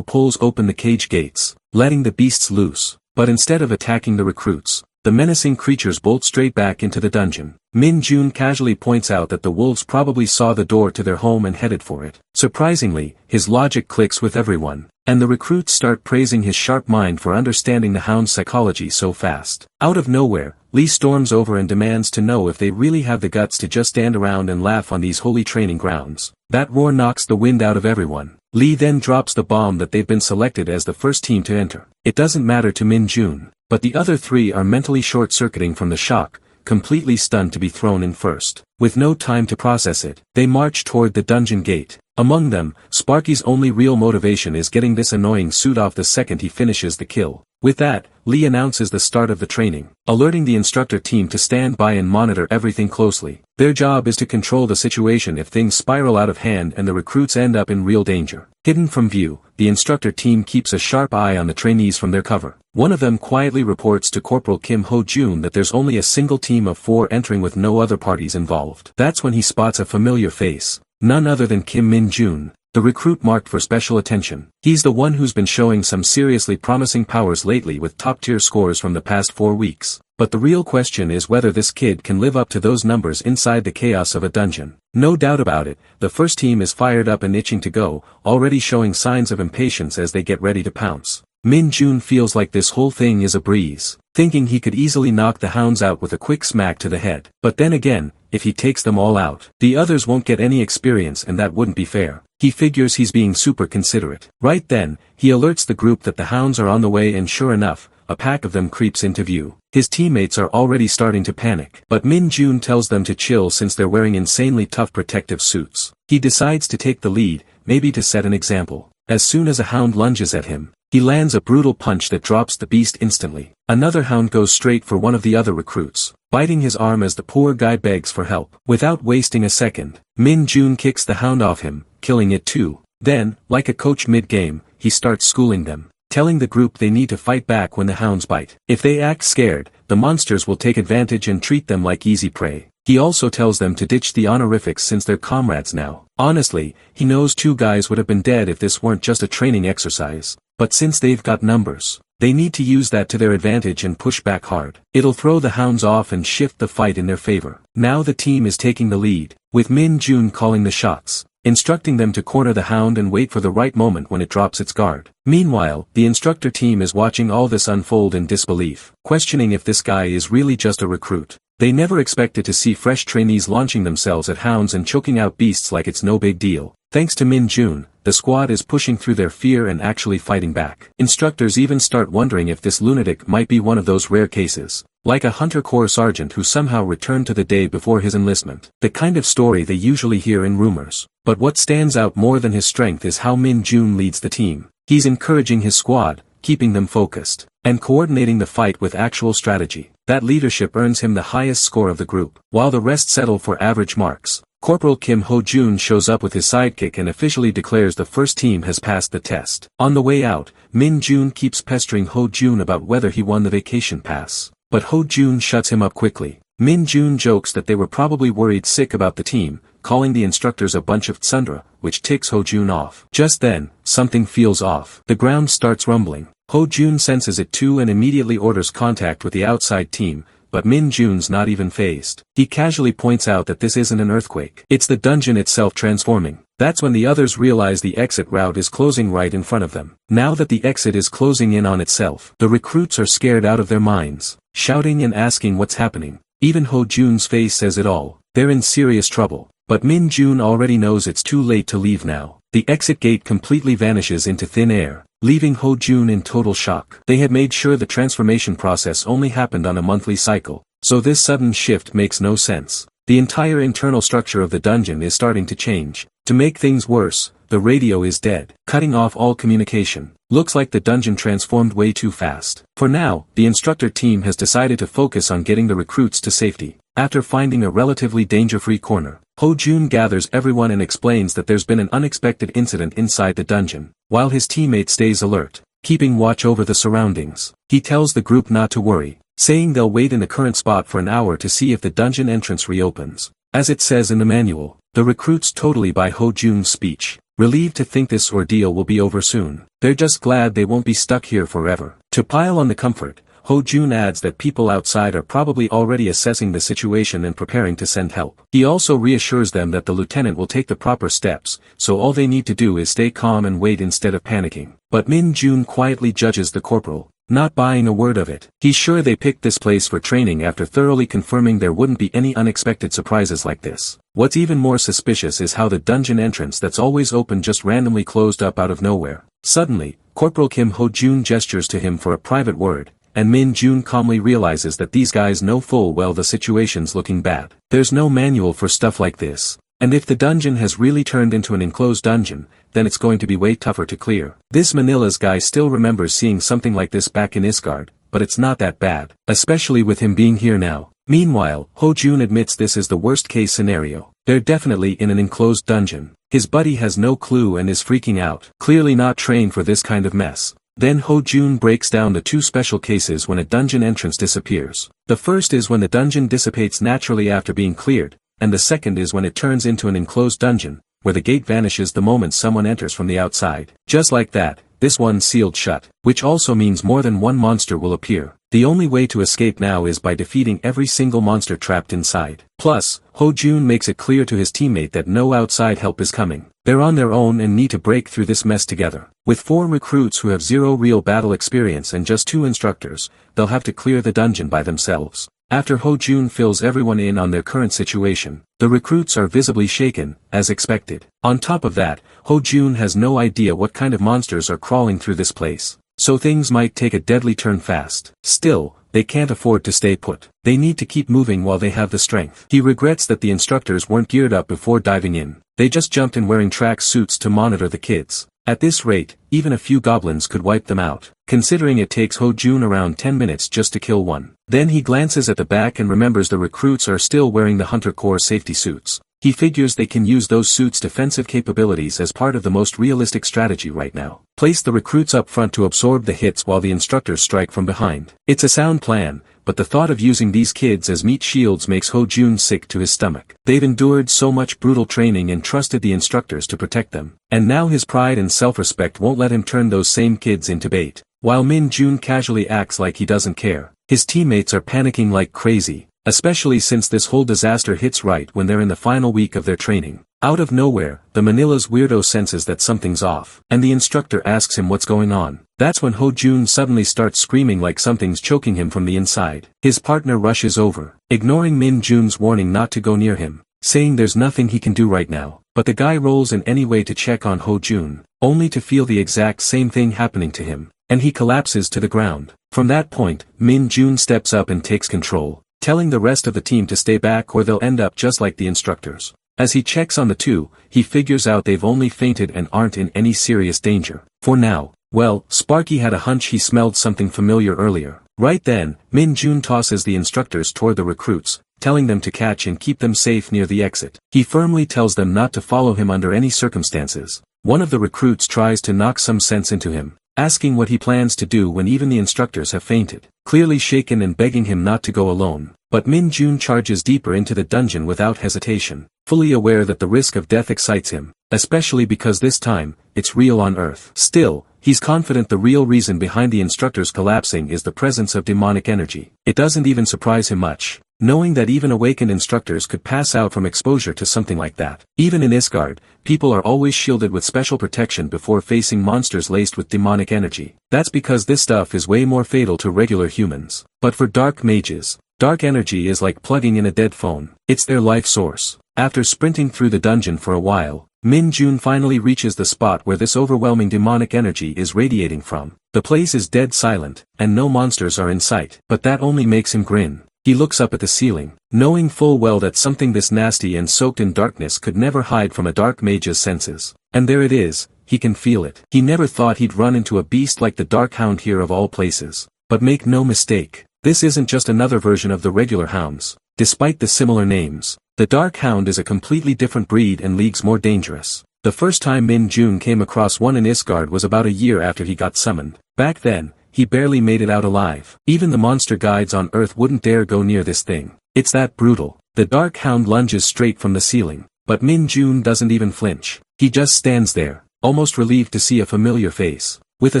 pulls open the cage gates, letting the beasts loose. But instead of attacking the recruits, the menacing creatures bolt straight back into the dungeon. Min-jun casually points out that the wolves probably saw the door to their home and headed for it. Surprisingly, his logic clicks with everyone, and the recruits start praising his sharp mind for understanding the hound's psychology so fast. Out of nowhere, Lee storms over and demands to know if they really have the guts to just stand around and laugh on these holy training grounds. That roar knocks the wind out of everyone. Lee then drops the bomb that they've been selected as the first team to enter. It doesn't matter to Min-jun, but the other three are mentally short-circuiting from the shock, completely stunned to be thrown in first. With no time to process it, they march toward the dungeon gate. Among them, Sparky's only real motivation is getting this annoying suit off the second he finishes the kill. With that, Lee announces the start of the training, alerting the instructor team to stand by and monitor everything closely. Their job is to control the situation if things spiral out of hand and the recruits end up in real danger. Hidden from view, the instructor team keeps a sharp eye on the trainees from their cover. One of them quietly reports to Corporal Kim Ho-jun that there's only a single team of 4 entering with no other parties involved. That's when he spots a familiar face, none other than Kim Min-jun, the recruit marked for special attention. He's the one who's been showing some seriously promising powers lately with top-tier scores from the past 4 weeks. But the real question is whether this kid can live up to those numbers inside the chaos of a dungeon. No doubt about it, the first team is fired up and itching to go, already showing signs of impatience as they get ready to pounce. Min-jun feels like this whole thing is a breeze, thinking he could easily knock the hounds out with a quick smack to the head. But then again, if he takes them all out, the others won't get any experience and that wouldn't be fair. He figures he's being super considerate. Right then, he alerts the group that the hounds are on the way and sure enough, a pack of them creeps into view. His teammates are already starting to panic, but Min-jun tells them to chill since they're wearing insanely tough protective suits. He decides to take the lead, maybe to set an example. As soon as a hound lunges at him, he lands a brutal punch that drops the beast instantly. Another hound goes straight for one of the other recruits, biting his arm as the poor guy begs for help. Without wasting a second, Min-jun kicks the hound off him, killing it too. Then, like a coach mid-game, he starts schooling them, telling the group they need to fight back when the hounds bite. If they act scared, the monsters will take advantage and treat them like easy prey. He also tells them to ditch the honorifics since they're comrades now. Honestly, he knows 2 guys would have been dead if this weren't just a training exercise. But since they've got numbers, they need to use that to their advantage and push back hard. It'll throw the hounds off and shift the fight in their favor. Now the team is taking the lead, with Min-jun calling the shots, instructing them to corner the hound and wait for the right moment when it drops its guard. Meanwhile, the instructor team is watching all this unfold in disbelief, questioning if this guy is really just a recruit. They never expected to see fresh trainees launching themselves at hounds and choking out beasts like it's no big deal. Thanks to Min-jun, the squad is pushing through their fear and actually fighting back. Instructors even start wondering if this lunatic might be one of those rare cases, like a Hunter Corps sergeant who somehow returned to the day before his enlistment. The kind of story they usually hear in rumors. But what stands out more than his strength is how Min-jun leads the team. He's encouraging his squad, keeping them focused, and coordinating the fight with actual strategy. That leadership earns him the highest score of the group. While the rest settle for average marks, Corporal Kim Ho-jun shows up with his sidekick and officially declares the first team has passed the test. On the way out, Min-jun keeps pestering Ho-jun about whether he won the vacation pass. But Ho-jun shuts him up quickly. Min-jun jokes that they were probably worried sick about the team, calling the instructors a bunch of tsundere, which ticks Ho-jun off. Just then, something feels off. The ground starts rumbling. Ho-jun senses it too and immediately orders contact with the outside team, but Min-jun's not even fazed. He casually points out that this isn't an earthquake. It's the dungeon itself transforming. That's when the others realize the exit route is closing right in front of them. Now that the exit is closing in on itself, the recruits are scared out of their minds, shouting and asking what's happening. Even Ho Jun's face says it all. They're in serious trouble. But Min Jun already knows it's too late to leave now. The exit gate completely vanishes into thin air, leaving Ho Jun in total shock. They had made sure the transformation process only happened on a monthly cycle, so this sudden shift makes no sense. The entire internal structure of the dungeon is starting to change. To make things worse, the radio is dead, cutting off all communication. Looks like the dungeon transformed way too fast. For now, the instructor team has decided to focus on getting the recruits to safety. After finding a relatively danger-free corner, Ho Jun gathers everyone and explains that there's been an unexpected incident inside the dungeon, while his teammate stays alert, keeping watch over the surroundings. He tells the group not to worry, saying they'll wait in the current spot for an hour to see if the dungeon entrance reopens. As it says in the manual, the recruits totally buy Ho Jun's speech, relieved to think this ordeal will be over soon. They're just glad they won't be stuck here forever. To pile on the comfort, Ho Jun adds that people outside are probably already assessing the situation and preparing to send help. He also reassures them that the lieutenant will take the proper steps, so all they need to do is stay calm and wait instead of panicking. But Min Jun quietly judges the corporal, not buying a word of it. He's sure they picked this place for training after thoroughly confirming there wouldn't be any unexpected surprises like this. What's even more suspicious is how the dungeon entrance that's always open just randomly closed up out of nowhere. Suddenly, Corporal Kim Ho Jun gestures to him for a private word, and Min Jun calmly realizes that these guys know full well the situation's looking bad. There's no manual for stuff like this, and if the dungeon has really turned into an enclosed dungeon, then it's going to be way tougher to clear. This Manila's guy still remembers seeing something like this back in Isgard, but it's not that bad, especially with him being here now. Meanwhile, Ho Jun admits this is the worst case scenario. They're definitely in an enclosed dungeon. His buddy has no clue and is freaking out, clearly not trained for this kind of mess. Then Ho Jun breaks down the two special cases when a dungeon entrance disappears. The first is when the dungeon dissipates naturally after being cleared, and the second is when it turns into an enclosed dungeon, where the gate vanishes the moment someone enters from the outside. Just like that, this one's sealed shut, which also means more than one monster will appear. The only way to escape now is by defeating every single monster trapped inside. Plus, Ho Jun makes it clear to his teammate that no outside help is coming. They're on their own and need to break through this mess together. With 4 recruits who have 0 real battle experience and just 2 instructors, they'll have to clear the dungeon by themselves. After Ho Jun fills everyone in on their current situation, the recruits are visibly shaken, as expected. On top of that, Ho Jun has no idea what kind of monsters are crawling through this place, so things might take a deadly turn fast. Still, they can't afford to stay put. They need to keep moving while they have the strength. He regrets that the instructors weren't geared up before diving in. They just jumped in wearing track suits to monitor the kids. At this rate, even a few goblins could wipe them out, considering it takes Ho Jun around 10 minutes just to kill one. Then he glances at the back and remembers the recruits are still wearing the Hunter Corps safety suits. He figures they can use those suits' defensive capabilities as part of the most realistic strategy right now. Place the recruits up front to absorb the hits while the instructors strike from behind. It's a sound plan, but the thought of using these kids as meat shields makes Ho Jun sick to his stomach. They've endured so much brutal training and trusted the instructors to protect them, and now his pride and self-respect won't let him turn those same kids into bait. While Min Jun casually acts like he doesn't care, his teammates are panicking like crazy, especially since this whole disaster hits right when they're in the final week of their training. Out of nowhere, the Manila's weirdo senses that something's off, and the instructor asks him what's going on. That's when Ho Jun suddenly starts screaming like something's choking him from the inside. His partner rushes over, ignoring Min Jun's warning not to go near him, saying there's nothing he can do right now. But the guy rolls in anyway to check on Ho Jun, only to feel the exact same thing happening to him, and he collapses to the ground. From that point, Min Jun steps up and takes control, telling the rest of the team to stay back or they'll end up just like the instructors. As he checks on the two, he figures out they've only fainted and aren't in any serious danger. For now. Well, Sparky had a hunch he smelled something familiar earlier. Right then, Min Jun tosses the instructors toward the recruits, telling them to catch and keep them safe near the exit. He firmly tells them not to follow him under any circumstances. One of the recruits tries to knock some sense into him, asking what he plans to do when even the instructors have fainted, clearly shaken and begging him not to go alone. But Min Jun charges deeper into the dungeon without hesitation, fully aware that the risk of death excites him, especially because this time, it's real on Earth. Still, he's confident the real reason behind the instructors collapsing is the presence of demonic energy. It doesn't even surprise him much, knowing that even awakened instructors could pass out from exposure to something like that. Even in Isgard, people are always shielded with special protection before facing monsters laced with demonic energy. That's because this stuff is way more fatal to regular humans. But for dark mages, Dark energy is like plugging in a dead phone. It's their life source. After sprinting through the dungeon for a while, Min Jun finally reaches the spot where this overwhelming demonic energy is radiating from. The place is dead silent, and no monsters are in sight. But that only makes him grin. He looks up at the ceiling, knowing full well that something this nasty and soaked in darkness could never hide from a dark mage's senses. And there it is, he can feel it. He never thought he'd run into a beast like the Dark Hound here of all places. But make no mistake, this isn't just another version of the regular hounds. Despite the similar names, the Dark Hound is a completely different breed and leagues more dangerous. The first time Min Jun came across one in Isgard was about a year after he got summoned. Back then, he barely made it out alive. Even the monster guides on Earth wouldn't dare go near this thing. It's that brutal. The Dark Hound lunges straight from the ceiling, but Min Jun doesn't even flinch. He just stands there, almost relieved to see a familiar face. With a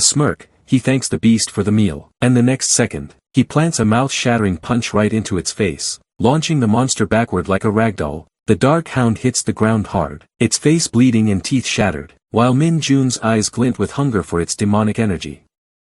smirk, he thanks the beast for the meal. And the next second, he plants a mouth-shattering punch right into its face, launching the monster backward like a ragdoll. The Dark Hound hits the ground hard, its face bleeding and teeth shattered, while Min Jun's eyes glint with hunger for its demonic energy.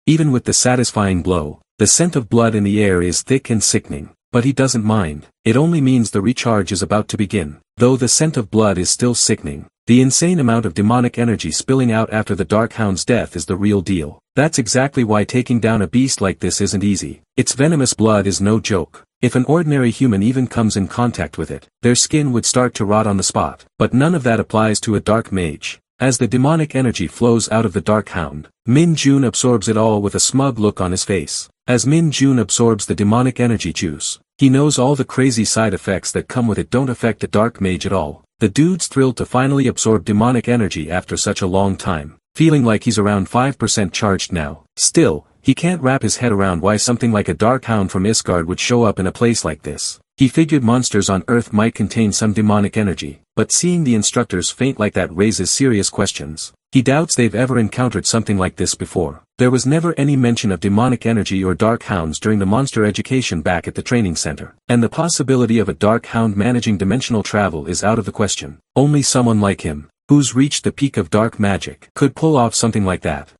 Even with the satisfying blow, the scent of blood in the air is thick and sickening, but he doesn't mind. It only means the recharge is about to begin. Though the scent of blood is still sickening, the insane amount of demonic energy spilling out after the Dark Hound's death is the real deal. That's exactly why taking down a beast like this isn't easy. Its venomous blood is no joke. If an ordinary human even comes in contact with it, their skin would start to rot on the spot. But none of that applies to a dark mage. As the demonic energy flows out of the Dark Hound, Min Jun absorbs it all with a smug look on his face. As Min Jun absorbs the demonic energy juice, he knows all the crazy side effects that come with it don't affect a dark mage at all. The dude's thrilled to finally absorb demonic energy after such a long time, feeling like he's around 5% charged now. Still, he can't wrap his head around why something like a Dark Hound from Isgard would show up in a place like this. He figured monsters on Earth might contain some demonic energy, but seeing the instructors faint like that raises serious questions. He doubts they've ever encountered something like this before. There was never any mention of demonic energy or Dark Hounds during the monster education back at the training center, and the possibility of a Dark Hound managing dimensional travel is out of the question. Only someone like him, who's reached the peak of dark magic, could pull off something like that.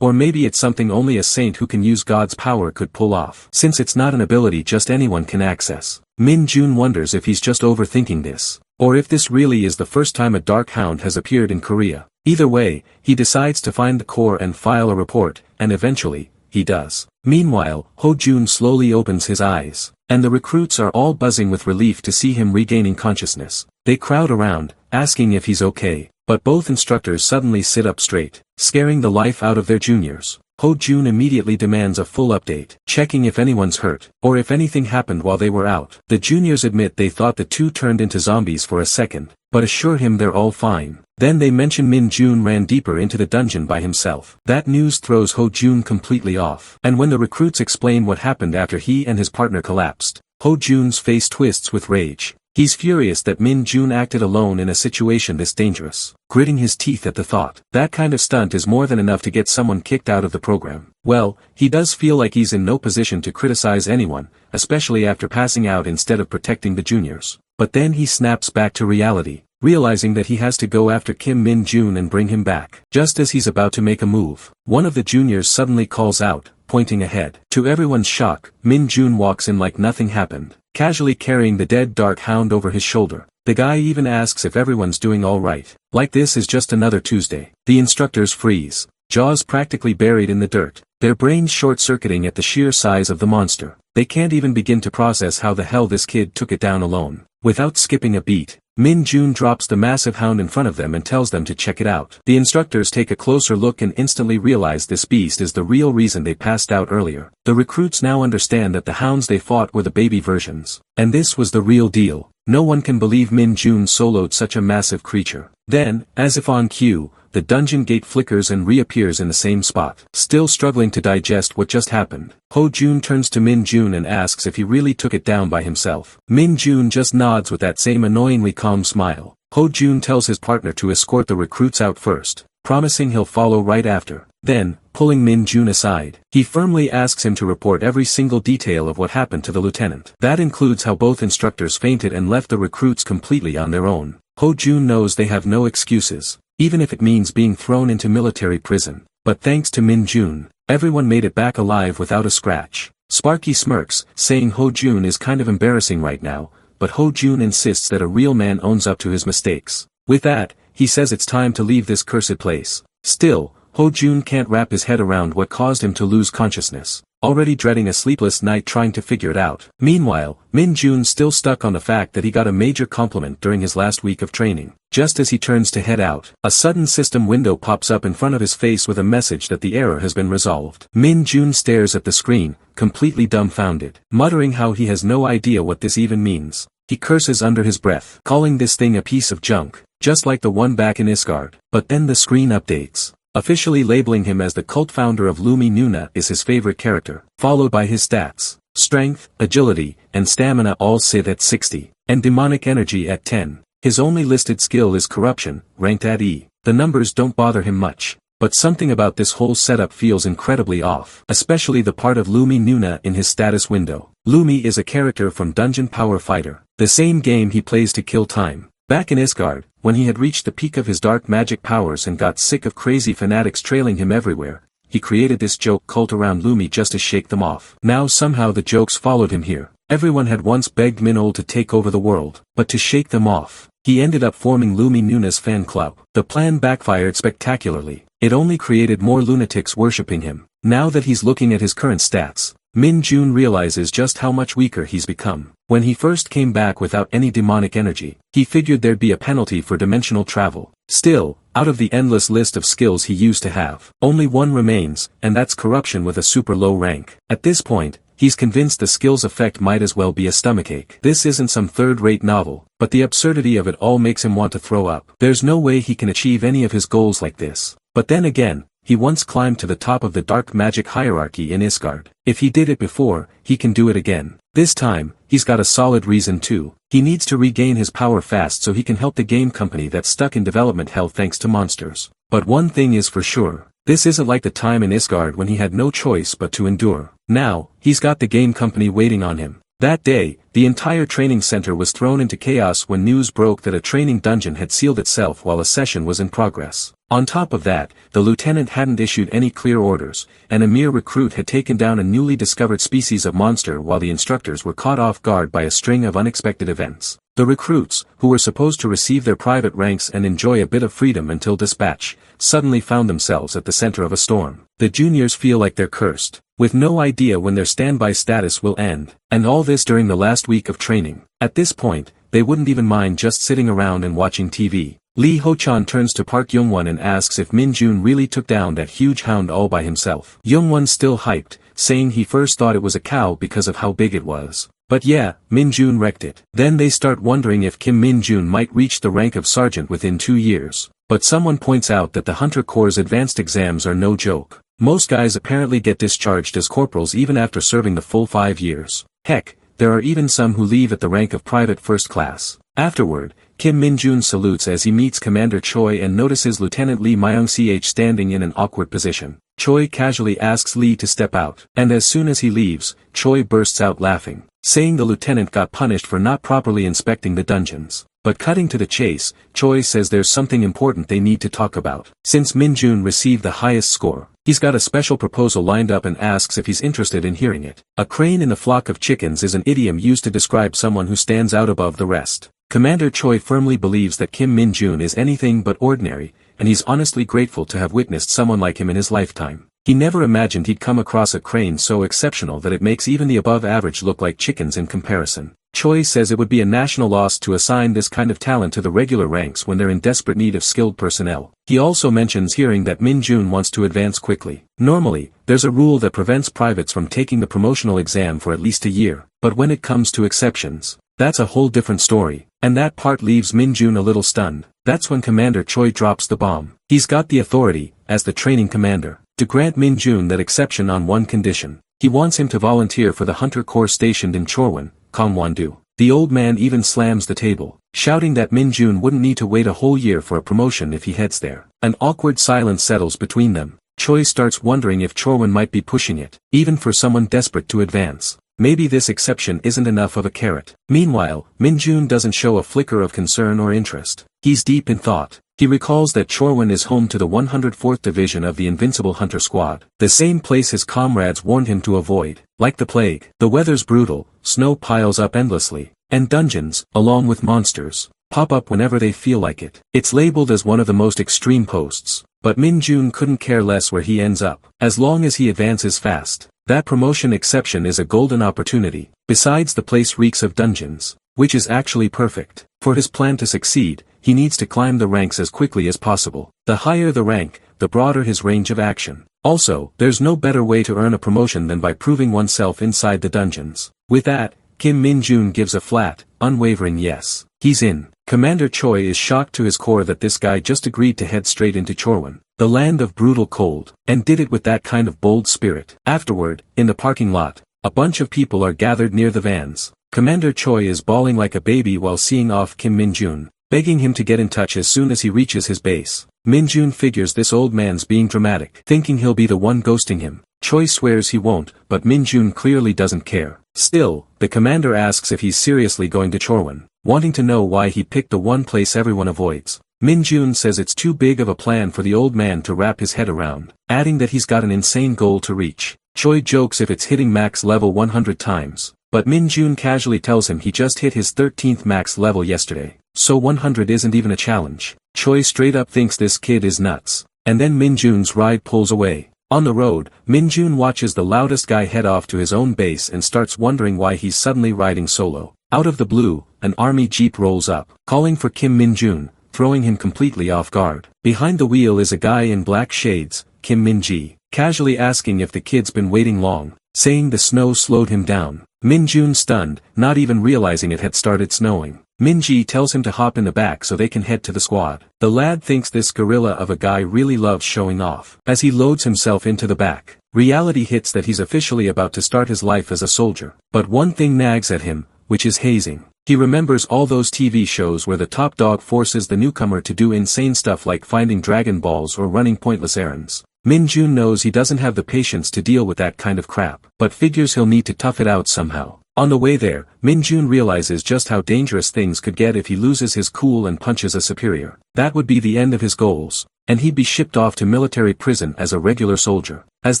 Or maybe it's something only a saint who can use God's power could pull off. Since it's not an ability just anyone can access, Min Jun wonders if he's just overthinking this, or if this really is the first time a Dark Hound has appeared in Korea. Either way, he decides to find the core and file a report, and eventually, he does. Meanwhile, Ho Jun slowly opens his eyes, and the recruits are all buzzing with relief to see him regaining consciousness. They crowd around, asking if he's okay, but both instructors suddenly sit up straight, scaring the life out of their juniors. Ho Jun immediately demands a full update, checking if anyone's hurt, or if anything happened while they were out. The juniors admit they thought the two turned into zombies for a second, but assure him they're all fine. Then they mention Min Jun ran deeper into the dungeon by himself. That news throws Ho Jun completely off. And when the recruits explain what happened after he and his partner collapsed, Ho Jun's face twists with rage. He's furious that Min Jun acted alone in a situation this dangerous, gritting his teeth at the thought. That kind of stunt is more than enough to get someone kicked out of the program. Well, he does feel like he's in no position to criticize anyone, especially after passing out instead of protecting the juniors. But then he snaps back to reality, realizing that he has to go after Kim Min Jun and bring him back. Just as he's about to make a move, one of the juniors suddenly calls out, pointing ahead. To everyone's shock, Min Jun walks in like nothing happened, casually carrying the dead Dark Hound over his shoulder. The guy even asks if everyone's doing alright, like this is just another Tuesday. The instructors freeze, jaws practically buried in the dirt, their brains short-circuiting at the sheer size of the monster. They can't even begin to process how the hell this kid took it down alone. Without skipping a beat, Min Jun drops the massive hound in front of them and tells them to check it out. The instructors take a closer look and instantly realize this beast is the real reason they passed out earlier. The recruits now understand that the hounds they fought were the baby versions, and this was the real deal. No one can believe Min Jun soloed such a massive creature. Then, as if on cue, the dungeon gate flickers and reappears in the same spot. Still struggling to digest what just happened, Ho Jun turns to Min Jun and asks if he really took it down by himself. Min Jun just nods with that same annoyingly calm smile. Ho Jun tells his partner to escort the recruits out first, promising he'll follow right after. Then, pulling Min Jun aside, he firmly asks him to report every single detail of what happened to the lieutenant. That includes how both instructors fainted and left the recruits completely on their own. Ho Jun knows they have no excuses, even if it means being thrown into military prison. But thanks to Min Jun, everyone made it back alive without a scratch. Sparky smirks, saying Ho Jun is kind of embarrassing right now, but Ho Jun insists that a real man owns up to his mistakes. With that, he says it's time to leave this cursed place. Still, Ho Jun can't wrap his head around what caused him to lose consciousness, already dreading a sleepless night trying to figure it out. Meanwhile, Min Jun's still stuck on the fact that he got a major compliment during his last week of training. Just as he turns to head out, a sudden system window pops up in front of his face with a message that the error has been resolved. Min Jun stares at the screen, completely dumbfounded, muttering how he has no idea what this even means. He curses under his breath, calling this thing a piece of junk, just like the one back in Isgard. But then the screen updates, officially labeling him as the cult founder of Lumi Nuna is his favorite character, followed by his stats. Strength, agility, and stamina all sit at 60, and demonic energy at 10. His only listed skill is corruption, ranked at E. The numbers don't bother him much, but something about this whole setup feels incredibly off, especially the part of Lumi Nuna in his status window. Lumi is a character from Dungeon Power Fighter, the same game he plays to kill time. Back in Isgard, when he had reached the peak of his dark magic powers and got sick of crazy fanatics trailing him everywhere, he created this joke cult around Lumi just to shake them off. Now somehow the jokes followed him here. Everyone had once begged Minol to take over the world, but to shake them off, he ended up forming Lumi Nuna's fan club. The plan backfired spectacularly. It only created more lunatics worshipping him. Now that he's looking at his current stats, Min Jun realizes just how much weaker he's become. When he first came back without any demonic energy, he figured there'd be a penalty for dimensional travel. Still, out of the endless list of skills he used to have, only one remains, and that's corruption with a super low rank. At this point, he's convinced the skill's effect might as well be a stomachache. This isn't some third-rate novel, but the absurdity of it all makes him want to throw up. There's no way he can achieve any of his goals like this. But then again, he once climbed to the top of the dark magic hierarchy in Isgard. If he did it before, he can do it again. This time, he's got a solid reason too. He needs to regain his power fast so he can help the game company that's stuck in development hell thanks to monsters. But one thing is for sure, this isn't like the time in Isgard when he had no choice but to endure. Now, he's got the game company waiting on him. That day, the entire training center was thrown into chaos when news broke that a training dungeon had sealed itself while a session was in progress. On top of that, the lieutenant hadn't issued any clear orders, and a mere recruit had taken down a newly discovered species of monster while the instructors were caught off guard by a string of unexpected events. The recruits, who were supposed to receive their private ranks and enjoy a bit of freedom until dispatch, suddenly found themselves at the center of a storm. The juniors feel like they're cursed, with no idea when their standby status will end, and all this during the last week of training. At this point, they wouldn't even mind just sitting around and watching TV. Lee Ho-chan turns to Park Young-won and asks if Min Jun really took down that huge hound all by himself. Young-won's still hyped, saying he first thought it was a cow because of how big it was. But yeah, Min Jun wrecked it. Then they start wondering if Kim Min Jun might reach the rank of sergeant within 2 years. But someone points out that the Hunter Corps' advanced exams are no joke. Most guys apparently get discharged as corporals even after serving the full 5 years. Heck, there are even some who leave at the rank of private first class. Afterward, Kim Min Jun salutes as he meets Commander Choi and notices Lieutenant Lee Myung-ch standing in an awkward position. Choi casually asks Lee to step out, and as soon as he leaves, Choi bursts out laughing, saying the lieutenant got punished for not properly inspecting the dungeons. But cutting to the chase, Choi says there's something important they need to talk about. Since Min Jun received the highest score, he's got a special proposal lined up and asks if he's interested in hearing it. A crane in a flock of chickens is an idiom used to describe someone who stands out above the rest. Commander Choi firmly believes that Kim Min Jun is anything but ordinary, and he's honestly grateful to have witnessed someone like him in his lifetime. He never imagined he'd come across a crane so exceptional that it makes even the above average look like chickens in comparison. Choi says it would be a national loss to assign this kind of talent to the regular ranks when they're in desperate need of skilled personnel. He also mentions hearing that Min Jun wants to advance quickly. Normally, there's a rule that prevents privates from taking the promotional exam for at least a year, but when it comes to exceptions, that's a whole different story, and that part leaves Min Jun a little stunned. That's when Commander Choi drops the bomb. He's got the authority, as the training commander, to grant Min Jun that exception on one condition. He wants him to volunteer for the Hunter Corps stationed in Chorwon, Gangwon-do. The old man even slams the table, shouting that Min Jun wouldn't need to wait a whole year for a promotion if he heads there. An awkward silence settles between them. Choi starts wondering if Chorwon might be pushing it, even for someone desperate to advance. Maybe this exception isn't enough of a carrot. Meanwhile, Min Jun doesn't show a flicker of concern or interest. He's deep in thought. He recalls that Chorwon is home to the 104th Division of the Invincible Hunter Squad, the same place his comrades warned him to avoid. Like the plague, the weather's brutal, snow piles up endlessly, and dungeons, along with monsters, pop up whenever they feel like it. It's labeled as one of the most extreme posts, but Min Jun couldn't care less where he ends up, as long as he advances fast. That promotion exception is a golden opportunity. Besides, the place reeks of dungeons, which is actually perfect. For his plan to succeed, he needs to climb the ranks as quickly as possible. The higher the rank, the broader his range of action. Also, there's no better way to earn a promotion than by proving oneself inside the dungeons. With that, Kim Min Jun gives a flat, unwavering yes. He's in. Commander Choi is shocked to his core that this guy just agreed to head straight into Chorwon, the land of brutal cold, and did it with that kind of bold spirit. Afterward, in the parking lot, a bunch of people are gathered near the vans. Commander Choi is bawling like a baby while seeing off Kim Min Jun, begging him to get in touch as soon as he reaches his base. Min Jun figures this old man's being dramatic, thinking he'll be the one ghosting him. Choi swears he won't, but Min Jun clearly doesn't care. Still, the commander asks if he's seriously going to Chorwon, wanting to know why he picked the one place everyone avoids. Min Jun says it's too big of a plan for the old man to wrap his head around, adding that he's got an insane goal to reach. Choi jokes if it's hitting max level 100 times, but Min Jun casually tells him he just hit his 13th max level yesterday, so 100 isn't even a challenge. Choi straight up thinks this kid is nuts, and then Min Jun's ride pulls away. On the road, Min Jun watches the loudest guy head off to his own base and starts wondering why he's suddenly riding solo. Out of the blue, an army jeep rolls up, calling for Kim Min Jun, throwing him completely off guard. Behind the wheel is a guy in black shades, Kim Min Ji, casually asking if the kid's been waiting long, saying the snow slowed him down. Min Jun stunned, not even realizing it had started snowing. Min Ji tells him to hop in the back so they can head to the squad. The lad thinks this gorilla of a guy really loves showing off. As he loads himself into the back, reality hits that he's officially about to start his life as a soldier. But one thing nags at him, which is hazing. He remembers all those TV shows where the top dog forces the newcomer to do insane stuff like finding Dragon Balls or running pointless errands. Min Jun knows he doesn't have the patience to deal with that kind of crap, but figures he'll need to tough it out somehow. On the way there, Min Jun realizes just how dangerous things could get if he loses his cool and punches a superior. That would be the end of his goals, and he'd be shipped off to military prison as a regular soldier. As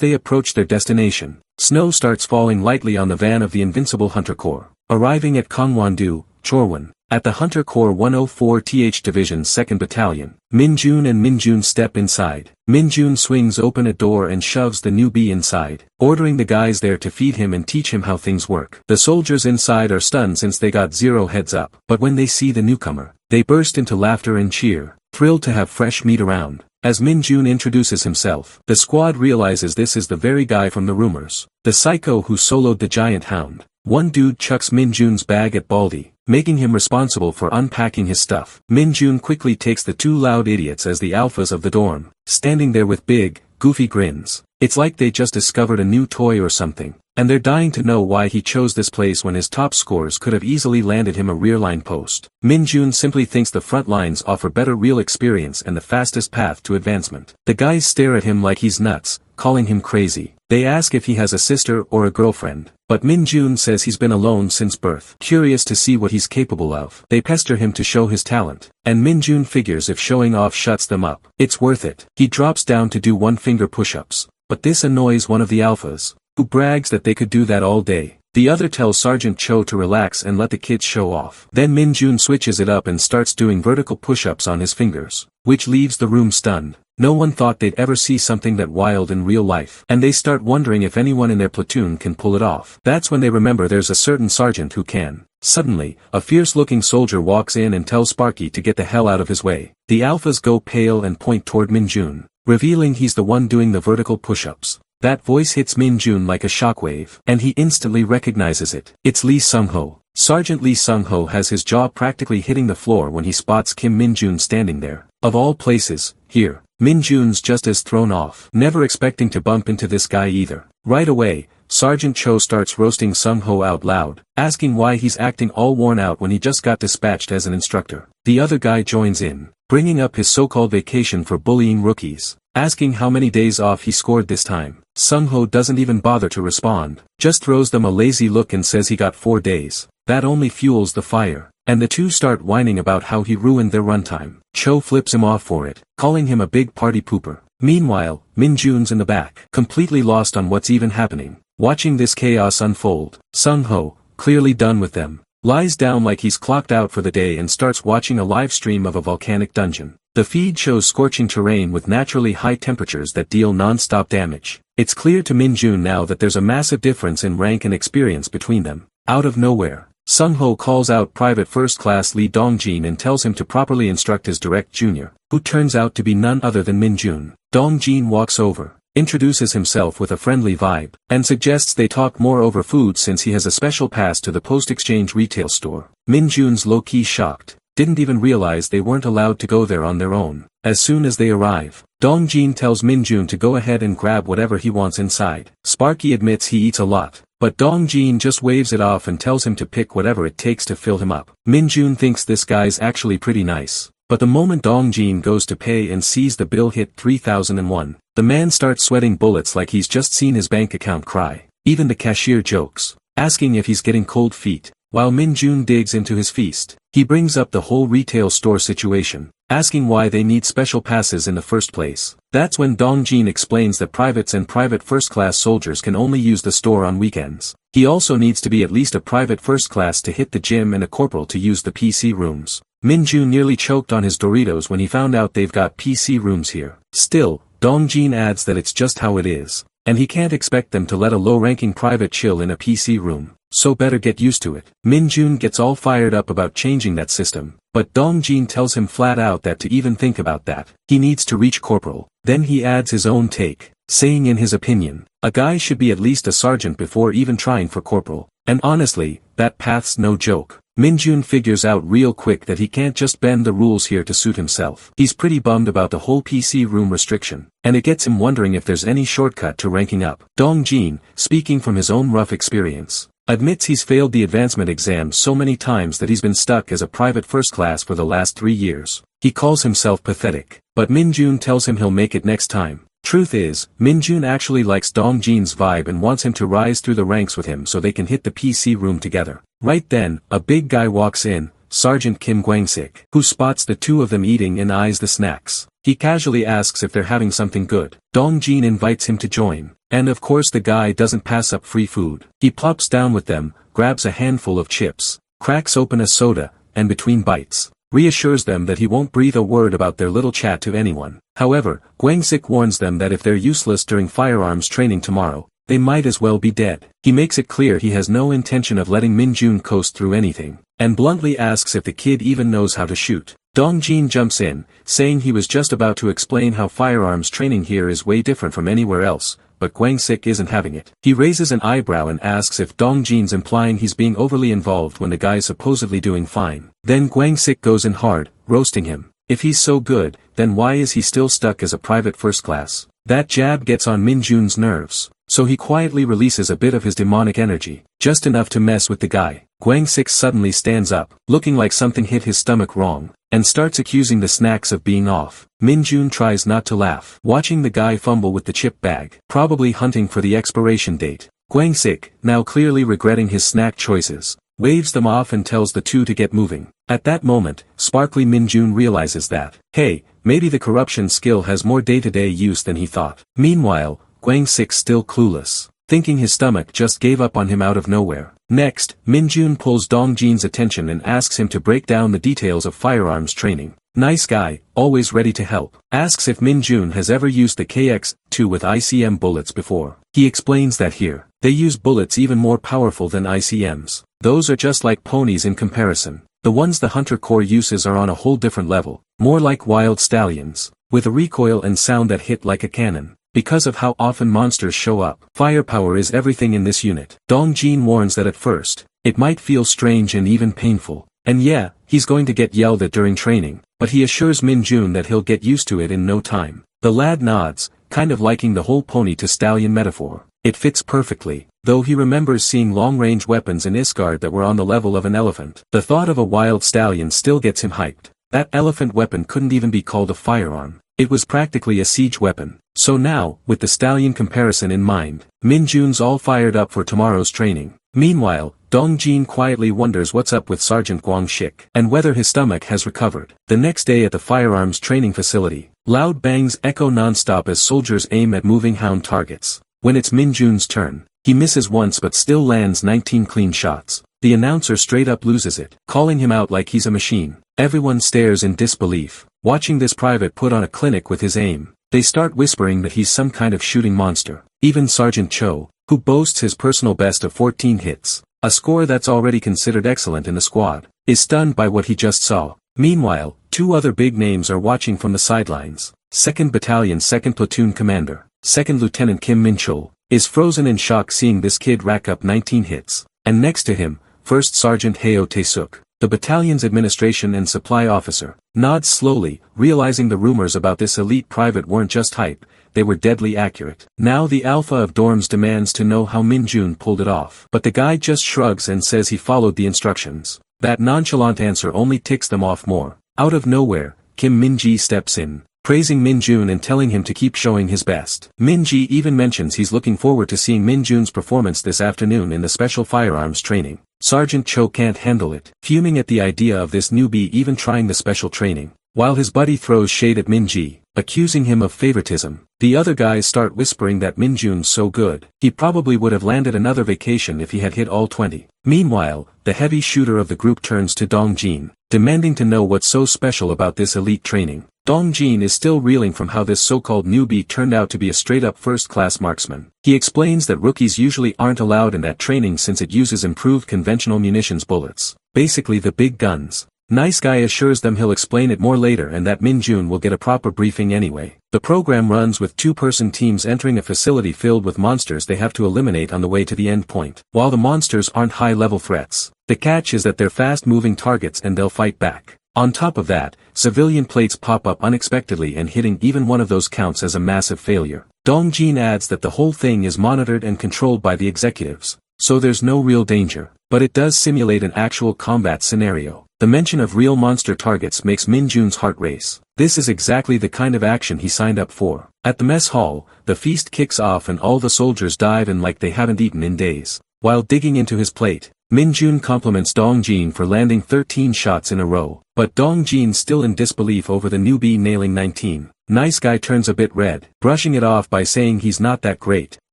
they approach their destination, snow starts falling lightly on the van of the Invincible Hunter Corps. Arriving at Gangwon-do, Chorwon, at the Hunter Corps 104th Division's 2nd Battalion, Min Jun and Min Jun step inside. Min Jun swings open a door and shoves the newbie inside, ordering the guys there to feed him and teach him how things work. The soldiers inside are stunned since they got zero heads up, but when they see the newcomer, they burst into laughter and cheer, thrilled to have fresh meat around. As Min Jun introduces himself, the squad realizes this is the very guy from the rumors, the psycho who soloed the giant hound. One dude chucks Min Jun's bag at Baldy, making him responsible for unpacking his stuff. Min Jun quickly takes the two loud idiots as the alphas of the dorm, standing there with big, goofy grins. It's like they just discovered a new toy or something, and they're dying to know why he chose this place when his top scores could have easily landed him a rear line post. Min Jun simply thinks the front lines offer better real experience and the fastest path to advancement. The guys stare at him like he's nuts, calling him crazy. They ask if he has a sister or a girlfriend, but Min Jun says he's been alone since birth. Curious to see what he's capable of, they pester him to show his talent, and Min Jun figures if showing off shuts them up, it's worth it. He drops down to do one-finger push-ups, but this annoys one of the alphas, who brags that they could do that all day. The other tells Sergeant Cho to relax and let the kids show off. Then Min Jun switches it up and starts doing vertical push-ups on his fingers, which leaves the room stunned. No one thought they'd ever see something that wild in real life, and they start wondering if anyone in their platoon can pull it off. That's when they remember there's a certain sergeant who can. Suddenly, a fierce-looking soldier walks in and tells Sparky to get the hell out of his way. The alphas go pale and point toward Min Jun, revealing he's the one doing the vertical push-ups. That voice hits Min Jun like a shockwave, and he instantly recognizes it. It's Lee Sung-ho. Sergeant Lee Sung-ho has his jaw practically hitting the floor when he spots Kim Min Jun standing there. Of all places, here. Min Jun's just as thrown off, never expecting to bump into this guy either. Right away, Sergeant Cho starts roasting Sung-ho out loud, asking why he's acting all worn out when he just got dispatched as an instructor. The other guy joins in, bringing up his so-called vacation for bullying rookies, asking how many days off he scored this time. Sung-ho doesn't even bother to respond, just throws them a lazy look and says he got 4 days. That only fuels the fire. and the two start whining about how he ruined their runtime. Cho flips him off for it, calling him a big party pooper. Meanwhile, Min-jun's in the back, completely lost on what's even happening. Watching this chaos unfold, Sung-ho, clearly done with them, lies down like he's clocked out for the day and starts watching a live stream of a volcanic dungeon. The feed shows scorching terrain with naturally high temperatures that deal non-stop damage. It's clear to Min-jun now that there's a massive difference in rank and experience between them. Out of nowhere, Sung-ho calls out Private First Class Lee Dong-jin and tells him to properly instruct his direct junior, who turns out to be none other than Min-jun. Dong-jin walks over, introduces himself with a friendly vibe, and suggests they talk more over food since he has a special pass to the post-exchange retail store. Min-jun's low-key shocked, didn't even realize they weren't allowed to go there on their own. As soon as they arrive, Dong-jin tells Min-jun to go ahead and grab whatever he wants inside. Sparky admits he eats a lot, but Dong-jin just waves it off and tells him to pick whatever it takes to fill him up. Min-jun thinks this guy's actually pretty nice, but the moment Dong-jin goes to pay and sees the bill hit 3,001, the man starts sweating bullets like he's just seen his bank account cry. Even the cashier jokes, asking if he's getting cold feet. While Min-jun digs into his feast, he brings up the whole retail store situation, asking why they need special passes in the first place. That's when Dong-jin explains that privates and private first-class soldiers can only use the store on weekends. He also needs to be at least a private first class to hit the gym and a corporal to use the PC rooms. Min-jun nearly choked on his Doritos when he found out they've got PC rooms here. Still, Dong-jin adds that it's just how it is, and he can't expect them to let a low-ranking private chill in a PC room. So better get used to it. Min-jun gets all fired up about changing that system, but Dong-jin tells him flat out that to even think about that, he needs to reach corporal. Then he adds his own take, saying in his opinion, a guy should be at least a sergeant before even trying for corporal. And honestly, that path's no joke. Min-jun figures out real quick that he can't just bend the rules here to suit himself. He's pretty bummed about the whole PC room restriction, and it gets him wondering if there's any shortcut to ranking up. Dong-jin, speaking from his own rough experience, admits he's failed the advancement exam so many times that he's been stuck as a private first class for the last 3 years. He calls himself pathetic, but Min-jun tells him he'll make it next time. Truth is, Min-jun actually likes Dong-jin's vibe and wants him to rise through the ranks with him so they can hit the PC room together. Right then, a big guy walks in, Sergeant Kim Gwang-sik, who spots the two of them eating and eyes the snacks. He casually asks if they're having something good. Dong-jin invites him to join, and of course the guy doesn't pass up free food. He plops down with them, grabs a handful of chips, cracks open a soda, and between bites, reassures them that he won't breathe a word about their little chat to anyone. However, Gwang-sik warns them that if they're useless during firearms training tomorrow, they might as well be dead. He makes it clear he has no intention of letting Min-jun coast through anything, and bluntly asks if the kid even knows how to shoot. Dong-jin jumps in, saying he was just about to explain how firearms training here is way different from anywhere else, but Gwang-sik isn't having it. He raises an eyebrow and asks if Dong-jin's implying he's being overly involved when the guy's supposedly doing fine. Then Gwang-sik goes in hard, roasting him. If he's so good, then why is he still stuck as a private first class? That jab gets on Min-jun's nerves, so he quietly releases a bit of his demonic energy, just enough to mess with the guy. Gwang-sik suddenly stands up, looking like something hit his stomach wrong, and starts accusing the snacks of being off. Min-jun tries not to laugh, watching the guy fumble with the chip bag, probably hunting for the expiration date. Gwang-sik, now clearly regretting his snack choices, waves them off and tells the two to get moving. At that moment, sparkly Min-jun realizes that, hey, maybe the corruption skill has more day-to-day use than he thought. Meanwhile, Gwang-sik's still clueless, thinking his stomach just gave up on him out of nowhere. Next, Min-jun pulls Dong-jin's attention and asks him to break down the details of firearms training. Nice guy, always ready to help. Asks if Min-jun has ever used the KX-2 with ICM bullets before. He explains that here, they use bullets even more powerful than ICMs. Those are just like ponies in comparison. The ones the Hunter Corps uses are on a whole different level, more like wild stallions, with a recoil and sound that hit like a cannon. Because of how often monsters show up, firepower is everything in this unit. Dong-jin warns that at first, it might feel strange and even painful, and yeah, he's going to get yelled at during training, but he assures Min-jun that he'll get used to it in no time. The lad nods, kind of liking the whole pony to stallion metaphor. It fits perfectly, though he remembers seeing long-range weapons in Isgard that were on the level of an elephant. The thought of a wild stallion still gets him hyped. That elephant weapon couldn't even be called a firearm. It was practically a siege weapon. So now, with the stallion comparison in mind, Min-jun's all fired up for tomorrow's training. Meanwhile, Dong Jin quietly wonders what's up with Sergeant Guang Shik, and whether his stomach has recovered. The next day at the firearms training facility, loud bangs echo non-stop as soldiers aim at moving hound targets. When it's Min Jun's turn, he misses once but still lands 19 clean shots. The announcer straight up loses it, calling him out like he's a machine. Everyone stares in disbelief, watching this private put on a clinic with his aim. They start whispering that he's some kind of shooting monster. Even Sergeant Cho, who boasts his personal best of 14 hits, a score that's already considered excellent in the squad, is stunned by what he just saw. Meanwhile, two other big names are watching from the sidelines. 2nd Battalion 2nd Platoon Commander, 2nd Lieutenant Kim Min-chul, is frozen in shock seeing this kid rack up 19 hits. And next to him, 1st Sergeant Heo Tae-suk, the battalion's administration and supply officer, nods slowly, realizing the rumors about this elite private weren't just hype, they were deadly accurate. Now the alpha of dorms demands to know how Min Jun pulled it off. But the guy just shrugs and says he followed the instructions. That nonchalant answer only ticks them off more. Out of nowhere, Kim Min-ji steps in, praising Min Jun and telling him to keep showing his best. Min-ji even mentions he's looking forward to seeing Min Jun's performance this afternoon in the special firearms training. Sergeant Cho can't handle it, fuming at the idea of this newbie even trying the special training, while his buddy throws shade at Min-ji, accusing him of favoritism. The other guys start whispering that Min Jun's so good, he probably would have landed another vacation if he had hit all 20. Meanwhile, the heavy shooter of the group turns to Dong Jin, demanding to know what's so special about this elite training. Dong Jin is still reeling from how this so-called newbie turned out to be a straight-up first-class marksman. He explains that rookies usually aren't allowed in that training since it uses improved conventional munitions bullets, basically the big guns. Nice guy assures them he'll explain it more later and that Min Jun will get a proper briefing anyway. The program runs with two-person teams entering a facility filled with monsters they have to eliminate on the way to the end point. While the monsters aren't high-level threats, the catch is that they're fast-moving targets and they'll fight back. On top of that, civilian plates pop up unexpectedly and hitting even one of those counts as a massive failure. Dong Jin adds that the whole thing is monitored and controlled by the executives, so there's no real danger, but it does simulate an actual combat scenario. The mention of real monster targets makes Min Jun's heart race. This is exactly the kind of action he signed up for. At the mess hall, the feast kicks off and all the soldiers dive in like they haven't eaten in days. While digging into his plate, Min Jun compliments Dong Jin for landing 13 shots in a row, but Dong Jin's still in disbelief over the newbie nailing 19. Nice guy turns a bit red, brushing it off by saying he's not that great,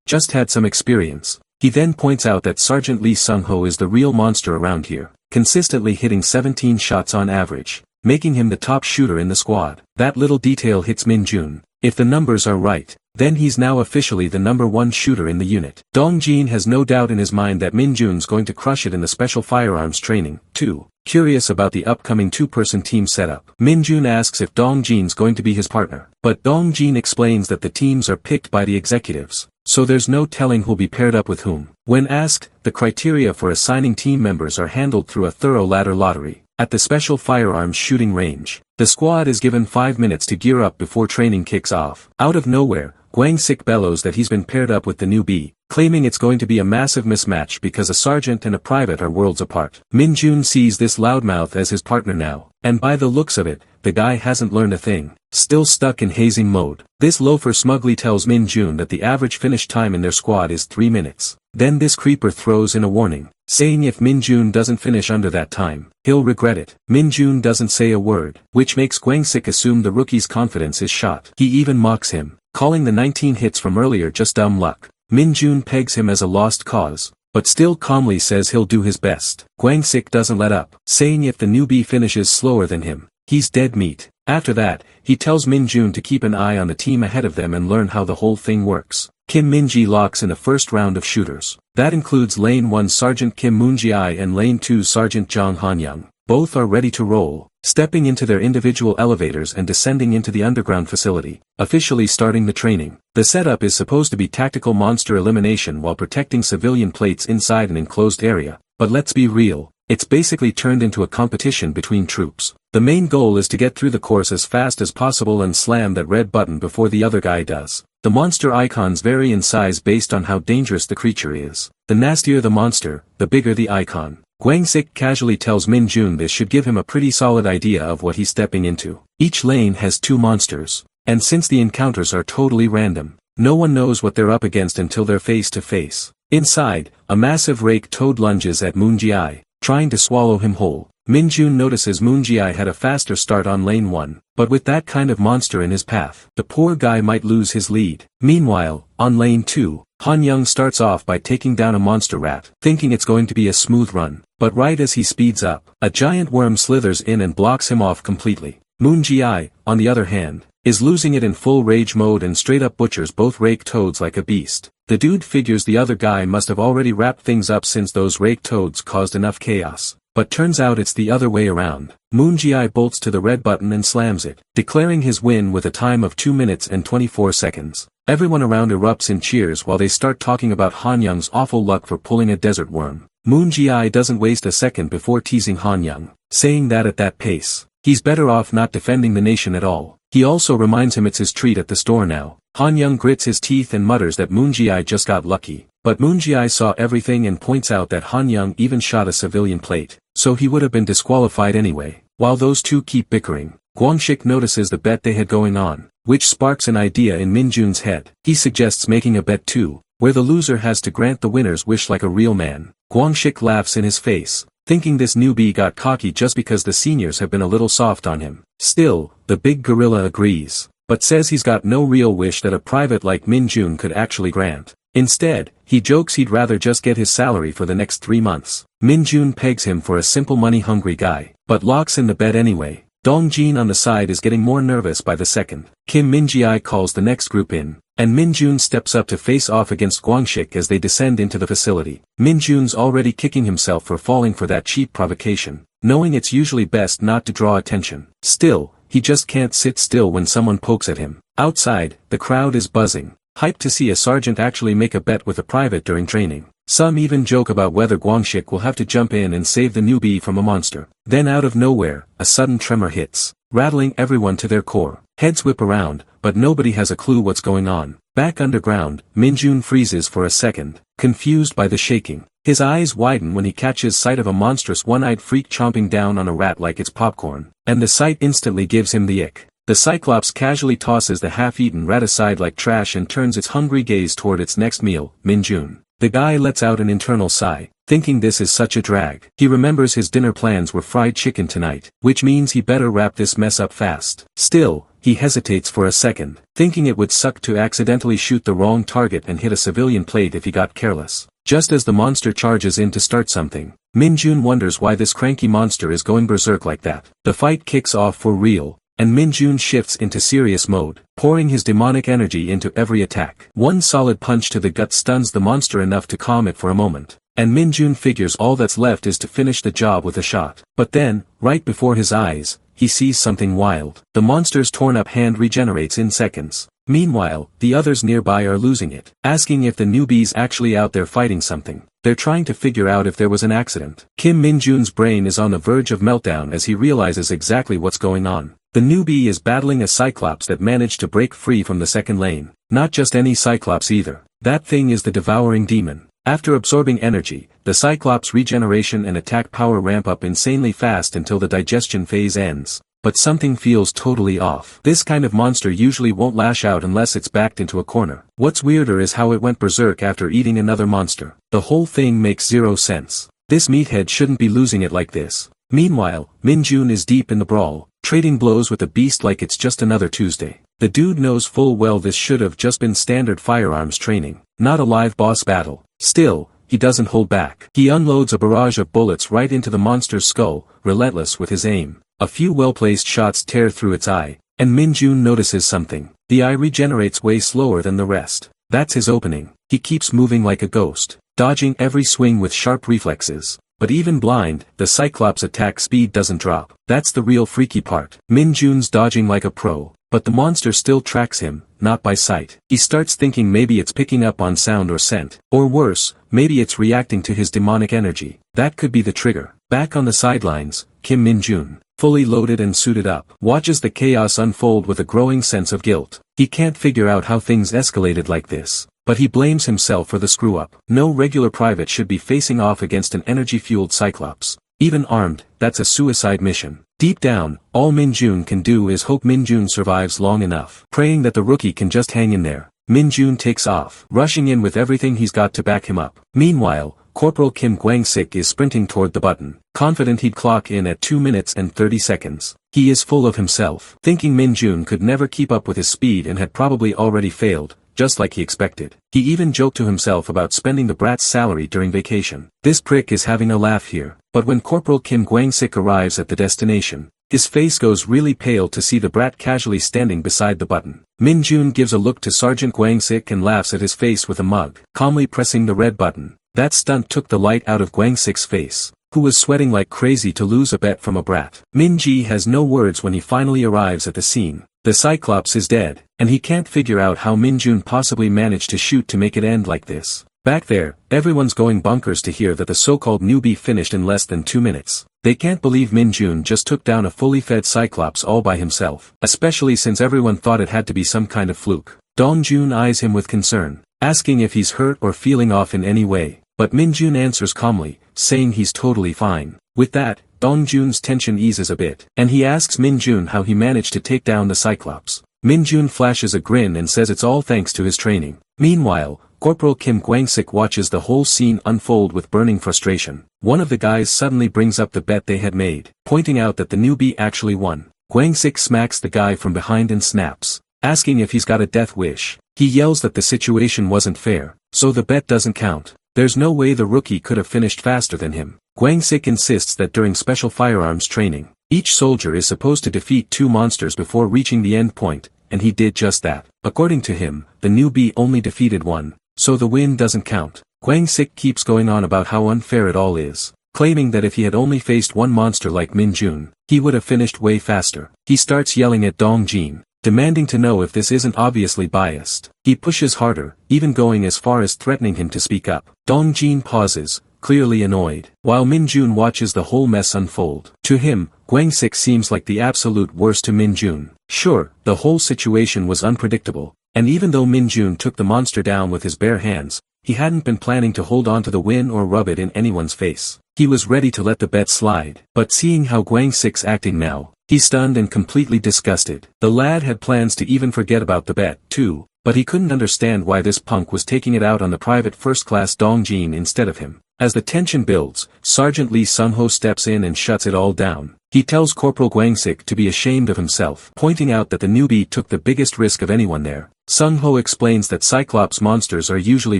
just had some experience. He then points out that Sergeant Lee Sung-ho is the real monster around here, consistently hitting 17 shots on average, making him the top shooter in the squad. That little detail hits Min Jun. If the numbers are right, then he's now officially the #1 shooter in the unit. Dong Jin has no doubt in his mind that Min Jun's going to crush it in the special firearms training, too. Curious about the upcoming two-person team setup, Min Jun asks if Dong Jin's going to be his partner, but Dong Jin explains that the teams are picked by the executives, so there's no telling who'll be paired up with whom. When asked, the criteria for assigning team members are handled through a thorough ladder lottery. At the special firearms shooting range, the squad is given 5 minutes to gear up before training kicks off. Out of nowhere, Guang Sik bellows that he's been paired up with the newbie, claiming it's going to be a massive mismatch because a sergeant and a private are worlds apart. Min Jun sees this loudmouth as his partner now, and by the looks of it, the guy hasn't learned a thing, still stuck in hazing mode. This loafer smugly tells Min Jun that the average finish time in their squad is 3 minutes. Then this creeper throws in a warning, saying if Min Jun doesn't finish under that time, he'll regret it. Min Jun doesn't say a word, which makes Guang Sik assume the rookie's confidence is shot. He even mocks him, calling the 19 hits from earlier just dumb luck. Min Jun pegs him as a lost cause, but still calmly says he'll do his best. Guang Sik doesn't let up, saying if the newbie finishes slower than him, he's dead meat. After that, he tells Min Jun to keep an eye on the team ahead of them and learn how the whole thing works. Kim Min-ji locks in the first round of shooters. That includes Lane 1 Sergeant Kim Moon-ji and Lane 2 Sergeant Jang Han-young. Both are ready to roll, stepping into their individual elevators and descending into the underground facility, officially starting the training. The setup is supposed to be tactical monster elimination while protecting civilian plates inside an enclosed area, but let's be real, it's basically turned into a competition between troops. The main goal is to get through the course as fast as possible and slam that red button before the other guy does. The monster icons vary in size based on how dangerous the creature is. The nastier the monster, the bigger the icon. Guang Sik casually tells Min Jun this should give him a pretty solid idea of what he's stepping into. Each lane has 2 monsters, and since the encounters are totally random, no one knows what they're up against until they're face to face. Inside, a massive rake toad lunges at Moon Ji-ai, trying to swallow him whole. Min Jun notices Moon Ji-ai had a faster start on lane 1, but with that kind of monster in his path, the poor guy might lose his lead. Meanwhile, on lane 2, Han Young starts off by taking down a monster rat, thinking it's going to be a smooth run, but right as he speeds up, a giant worm slithers in and blocks him off completely. Moon Ji-ai, on the other hand, is losing it in full rage mode and straight up butchers both rake toads like a beast. The dude figures the other guy must have already wrapped things up since those rake toads caused enough chaos. But turns out it's the other way around. Moon Ji-ai bolts to the red button and slams it, declaring his win with a time of 2 minutes and 24 seconds. Everyone around erupts in cheers while they start talking about Han Young's awful luck for pulling a desert worm. Moon Ji-ai doesn't waste a second before teasing Han Young, saying that at that pace, he's better off not defending the nation at all. He also reminds him it's his treat at the store now. Han Young grits his teeth and mutters that Moon Ji-ai just got lucky. But Moon Ji-ai saw everything and points out that Han Young even shot a civilian plate, so he would have been disqualified anyway. While those two keep bickering, Guangxik notices the bet they had going on, which sparks an idea in Min Jun's head. He suggests making a bet too, where the loser has to grant the winner's wish like a real man. Guangxik laughs in his face, thinking this newbie got cocky just because the seniors have been a little soft on him. Still, the big gorilla agrees, but says he's got no real wish that a private like Min Jun could actually grant. Instead, he jokes he'd rather just get his salary for the next 3 months. Min Jun pegs him for a simple money-hungry guy, but locks in the bet anyway. Dong Jin on the side is getting more nervous by the second. Kim Min Ji-ai calls the next group in, and Min Jun steps up to face off against Guangxik as they descend into the facility. Min Jun's already kicking himself for falling for that cheap provocation, knowing it's usually best not to draw attention. Still, he just can't sit still when someone pokes at him. Outside, the crowd is buzzing, hyped to see a sergeant actually make a bet with a private during training. Some even joke about whether Guangxik will have to jump in and save the newbie from a monster. Then out of nowhere, a sudden tremor hits, rattling everyone to their core. Heads whip around, but nobody has a clue what's going on. Back underground, Min Jun freezes for a second, confused by the shaking. His eyes widen when he catches sight of a monstrous one-eyed freak chomping down on a rat like it's popcorn, and the sight instantly gives him the ick. The Cyclops casually tosses the half-eaten rat aside like trash and turns its hungry gaze toward its next meal, Min Jun. The guy lets out an internal sigh, thinking this is such a drag. He remembers his dinner plans were fried chicken tonight, which means he better wrap this mess up fast. Still, he hesitates for a second, thinking it would suck to accidentally shoot the wrong target and hit a civilian plate if he got careless. Just as the monster charges in to start something, Min Jun wonders why this cranky monster is going berserk like that. The fight kicks off for real, and Min Jun shifts into serious mode, pouring his demonic energy into every attack. One solid punch to the gut stuns the monster enough to calm it for a moment, and Min Jun figures all that's left is to finish the job with a shot. But then, right before his eyes, he sees something wild. The monster's torn-up hand regenerates in seconds. Meanwhile, the others nearby are losing it, asking if the newbie's actually out there fighting something. They're trying to figure out if there was an accident. Kim Min Jun's brain is on the verge of meltdown as he realizes exactly what's going on. The newbie is battling a Cyclops that managed to break free from the second lane. Not just any Cyclops either. That thing is the devouring demon. After absorbing energy, the Cyclops' regeneration and attack power ramp up insanely fast until the digestion phase ends. But something feels totally off. This kind of monster usually won't lash out unless it's backed into a corner. What's weirder is how it went berserk after eating another monster. The whole thing makes zero sense. This meathead shouldn't be losing it like this. Meanwhile, Min Jun is deep in the brawl, trading blows with the beast like it's just another Tuesday. The dude knows full well this should have just been standard firearms training, not a live boss battle. Still, he doesn't hold back. He unloads a barrage of bullets right into the monster's skull, relentless with his aim. A few well-placed shots tear through its eye, and Min Jun notices something. The eye regenerates way slower than the rest. That's his opening. He keeps moving like a ghost, dodging every swing with sharp reflexes. But even blind, the Cyclops' attack speed doesn't drop. That's the real freaky part. Min Jun's dodging like a pro, but the monster still tracks him, not by sight. He starts thinking maybe it's picking up on sound or scent. Or worse, maybe it's reacting to his demonic energy. That could be the trigger. Back on the sidelines, Kim Min Jun, fully loaded and suited up, watches the chaos unfold with a growing sense of guilt. He can't figure out how things escalated like this, but he blames himself for the screw-up. No regular private should be facing off against an energy-fueled Cyclops. Even armed, that's a suicide mission. Deep down, all Min Jun can do is hope Min Jun survives long enough, praying that the rookie can just hang in there. Min-jun takes off, rushing in with everything he's got to back him up. Meanwhile, Corporal Kim Kwang-sik is sprinting toward the button, confident he'd clock in at 2 minutes and 30 seconds. He is full of himself, thinking Min-jun could never keep up with his speed and had probably already failed, just like he expected. He even joked to himself about spending the brat's salary during vacation. This prick is having a laugh here, but when Corporal Kim Kwang-sik arrives at the destination, his face goes really pale to see the brat casually standing beside the button. Min-jun gives a look to Sergeant Kwang-sik and laughs at his face with a mug, calmly pressing the red button. That stunt took the light out of Kwang-sik's face, who was sweating like crazy to lose a bet from a brat. Min-ji has no words when he finally arrives at the scene. The Cyclops is dead, and he can't figure out how Min-jun possibly managed to shoot to make it end like this. Back there, everyone's going bonkers to hear that the so-called newbie finished in less than 2 minutes. They can't believe Min-jun just took down a fully fed Cyclops all by himself, especially since everyone thought it had to be some kind of fluke. Dong-jun eyes him with concern, asking if he's hurt or feeling off in any way, but Min-jun answers calmly, saying he's totally fine. With that, Dong-jun's tension eases a bit, and he asks Min-jun how he managed to take down the Cyclops. Min-jun flashes a grin and says it's all thanks to his training. Meanwhile, Corporal Kim Kwang-sik watches the whole scene unfold with burning frustration. One of the guys suddenly brings up the bet they had made, pointing out that the newbie actually won. Kwang-sik smacks the guy from behind and snaps, asking if he's got a death wish. He yells that the situation wasn't fair, so the bet doesn't count. There's no way the rookie could have finished faster than him. Kwang-sik insists that during special firearms training, each soldier is supposed to defeat 2 monsters before reaching the end point, and he did just that. According to him, the newbie only defeated 1, so the win doesn't count. Kwang-sik keeps going on about how unfair it all is, claiming that if he had only faced 1 monster like Min-jun, he would have finished way faster. He starts yelling at Dong-jin, demanding to know if this isn't obviously biased. He pushes harder, even going as far as threatening him to speak up. Dong-jin pauses, clearly annoyed, while Min-jun watches the whole mess unfold. To him, Kwang-sik seems like the absolute worst to Min-jun. Sure, the whole situation was unpredictable, and even though Min-jun took the monster down with his bare hands, he hadn't been planning to hold on to the win or rub it in anyone's face. He was ready to let the bet slide, but seeing how Kwang-sik's acting now, he's stunned and completely disgusted. The lad had plans to even forget about the bet, too, but he couldn't understand why this punk was taking it out on the private first-class Dong-jin instead of him. As the tension builds, Sergeant Lee Sung-ho steps in and shuts it all down. He tells Corporal Kwang-sik to be ashamed of himself, pointing out that the newbie took the biggest risk of anyone there. Sung-ho explains that Cyclops monsters are usually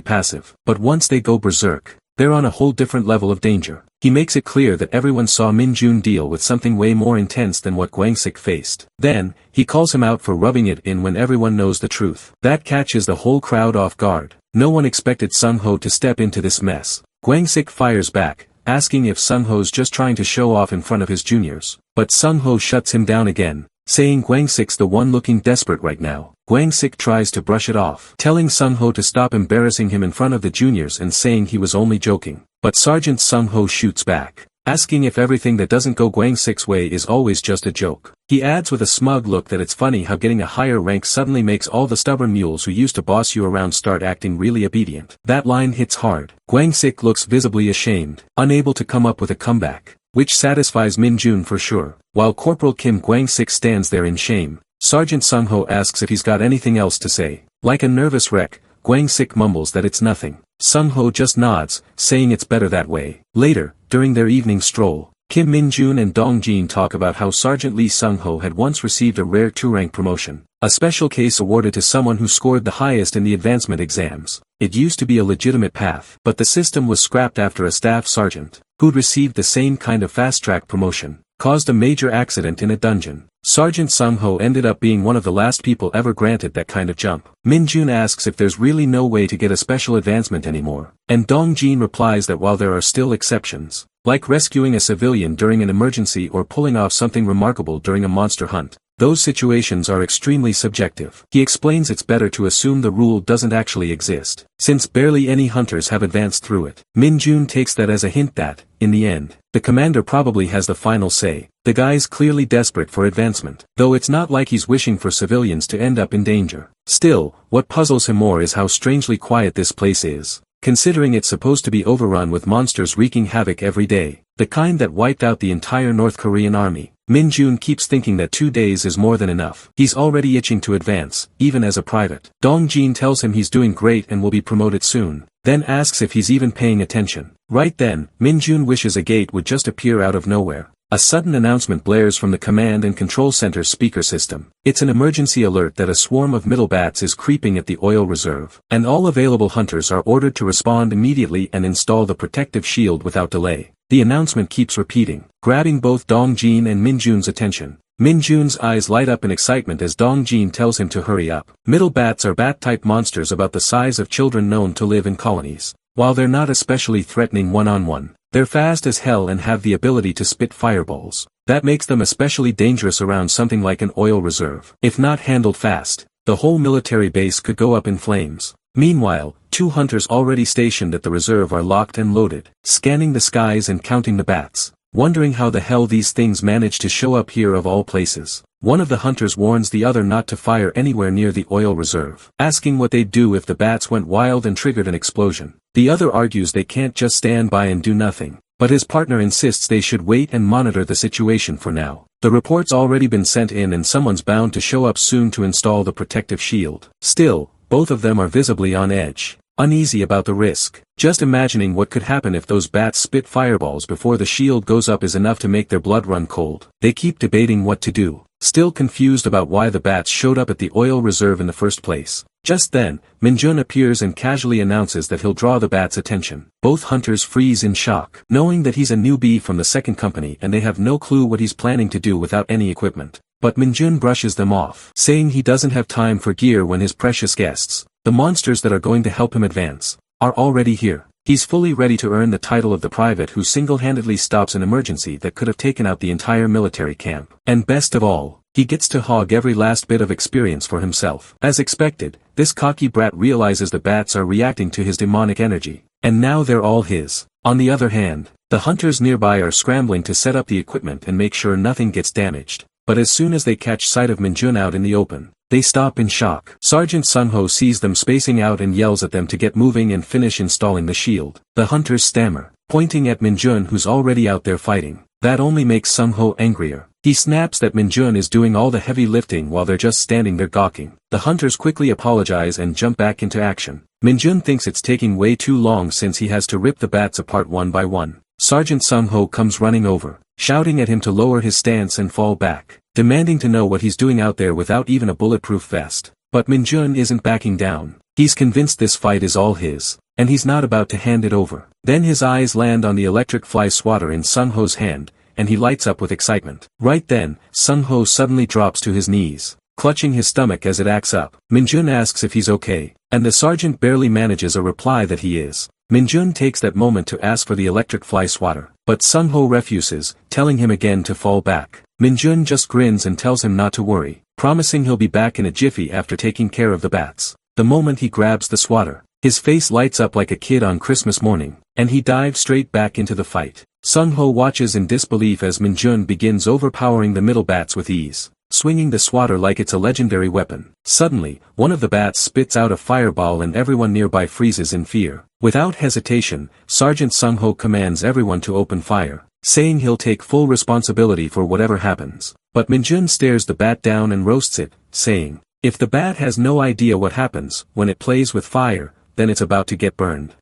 passive, but once they go berserk, they're on a whole different level of danger. He makes it clear that everyone saw Min-jun deal with something way more intense than what Kwang-sik faced. Then, he calls him out for rubbing it in when everyone knows the truth. That catches the whole crowd off guard. No one expected Sung-ho to step into this mess. Kwang-sik fires back, asking if Sung-ho's just trying to show off in front of his juniors. But Sung-ho shuts him down again, saying Kwang-sik's the one looking desperate right now. Kwang-sik tries to brush it off, telling Sung-ho to stop embarrassing him in front of the juniors and saying he was only joking. But Sergeant Sung-ho shoots back, asking if everything that doesn't go Kwang-sik's way is always just a joke. He adds with a smug look that it's funny how getting a higher rank suddenly makes all the stubborn mules who used to boss you around start acting really obedient. That line hits hard. Kwang-sik looks visibly ashamed, unable to come up with a comeback, which satisfies Min-jun for sure. While Corporal Kim Kwang-sik stands there in shame, Sergeant Sung-ho asks if he's got anything else to say. Like a nervous wreck, Kwang-sik mumbles that it's nothing. Sung-ho just nods, saying it's better that way. Later, during their evening stroll, Kim Min-jun and Dong-jin talk about how Sergeant Lee Sung-ho had once received a rare 2-rank promotion, a special case awarded to someone who scored the highest in the advancement exams. It used to be a legitimate path, but the system was scrapped after a staff sergeant, who'd received the same kind of fast-track promotion, caused a major accident in a dungeon. Sergeant Sung-ho ended up being one of the last people ever granted that kind of jump. Min-jun asks if there's really no way to get a special advancement anymore, and Dong-jin replies that while there are still exceptions, like rescuing a civilian during an emergency or pulling off something remarkable during a monster hunt, those situations are extremely subjective. He explains it's better to assume the rule doesn't actually exist, since barely any hunters have advanced through it. Min-jun takes that as a hint that, in the end, the commander probably has the final say. The guy's clearly desperate for advancement, though it's not like he's wishing for civilians to end up in danger. Still, what puzzles him more is how strangely quiet this place is, considering it's supposed to be overrun with monsters wreaking havoc every day, the kind that wiped out the entire North Korean army. Min Jun keeps thinking that 2 days is more than enough. He's already itching to advance, even as a private. Dong Jin tells him he's doing great and will be promoted soon, then asks if he's even paying attention. Right then, Min Jun wishes a gate would just appear out of nowhere. A sudden announcement blares from the command and control center's speaker system. It's an emergency alert that a swarm of middle bats is creeping at the oil reserve, and all available hunters are ordered to respond immediately and install the protective shield without delay. The announcement keeps repeating, grabbing both Dong Jin and Min Jun's attention. Min Jun's eyes light up in excitement as Dong Jin tells him to hurry up. Middle bats are bat-type monsters about the size of children known to live in colonies. While they're not especially threatening one-on-one, they're fast as hell and have the ability to spit fireballs. That makes them especially dangerous around something like an oil reserve. If not handled fast, the whole military base could go up in flames. Meanwhile, 2 hunters already stationed at the reserve are locked and loaded, scanning the skies and counting the bats, wondering how the hell these things manage to show up here of all places. One of the hunters warns the other not to fire anywhere near the oil reserve, asking what they'd do if the bats went wild and triggered an explosion. The other argues they can't just stand by and do nothing, but his partner insists they should wait and monitor the situation for now. The report's already been sent in and someone's bound to show up soon to install the protective shield. Still, both of them are visibly on edge, uneasy about the risk. Just imagining what could happen if those bats spit fireballs before the shield goes up is enough to make their blood run cold. They keep debating what to do, still confused about why the bats showed up at the oil reserve in the first place. Just then, Min Jun appears and casually announces that he'll draw the bats' attention. Both hunters freeze in shock, knowing that he's a newbie from the second company and they have no clue what he's planning to do without any equipment. But Min Jun brushes them off, saying he doesn't have time for gear when his precious guests, the monsters that are going to help him advance, are already here. He's fully ready to earn the title of the private who single-handedly stops an emergency that could have taken out the entire military camp. And best of all, he gets to hog every last bit of experience for himself. As expected, this cocky brat realizes the bats are reacting to his demonic energy, and now they're all his. On the other hand, the hunters nearby are scrambling to set up the equipment and make sure nothing gets damaged. But as soon as they catch sight of Min Jun out in the open, they stop in shock. Sergeant Sun Ho sees them spacing out and yells at them to get moving and finish installing the shield. The hunters stammer, pointing at Min Jun who's already out there fighting. That only makes Sun Ho angrier. He snaps that Min Jun is doing all the heavy lifting while they're just standing there gawking. The hunters quickly apologize and jump back into action. Min Jun thinks it's taking way too long since he has to rip the bats apart one by one. Sergeant Sun Ho comes running over, shouting at him to lower his stance and fall back, demanding to know what he's doing out there without even a bulletproof vest. But Min Jun isn't backing down. He's convinced this fight is all his, and he's not about to hand it over. Then his eyes land on the electric fly swatter in Sun Ho's hand, and he lights up with excitement. Right then, Sun Ho suddenly drops to his knees, clutching his stomach as it acts up. Min Jun asks if he's okay, and the sergeant barely manages a reply that he is. Min Jun takes that moment to ask for the electric fly swatter, but Sun Ho refuses, telling him again to fall back. Min Jun just grins and tells him not to worry, promising he'll be back in a jiffy after taking care of the bats. The moment he grabs the swatter, his face lights up like a kid on Christmas morning, and he dives straight back into the fight. Sun Ho watches in disbelief as Min Jun begins overpowering the middle bats with ease, swinging the swatter like it's a legendary weapon. Suddenly, one of the bats spits out a fireball and everyone nearby freezes in fear. Without hesitation, Sergeant Sun Ho commands everyone to open fire, saying he'll take full responsibility for whatever happens. But Min Jun stares the bat down and roasts it, saying, if the bat has no idea what happens when it plays with fire, then it's about to get burned.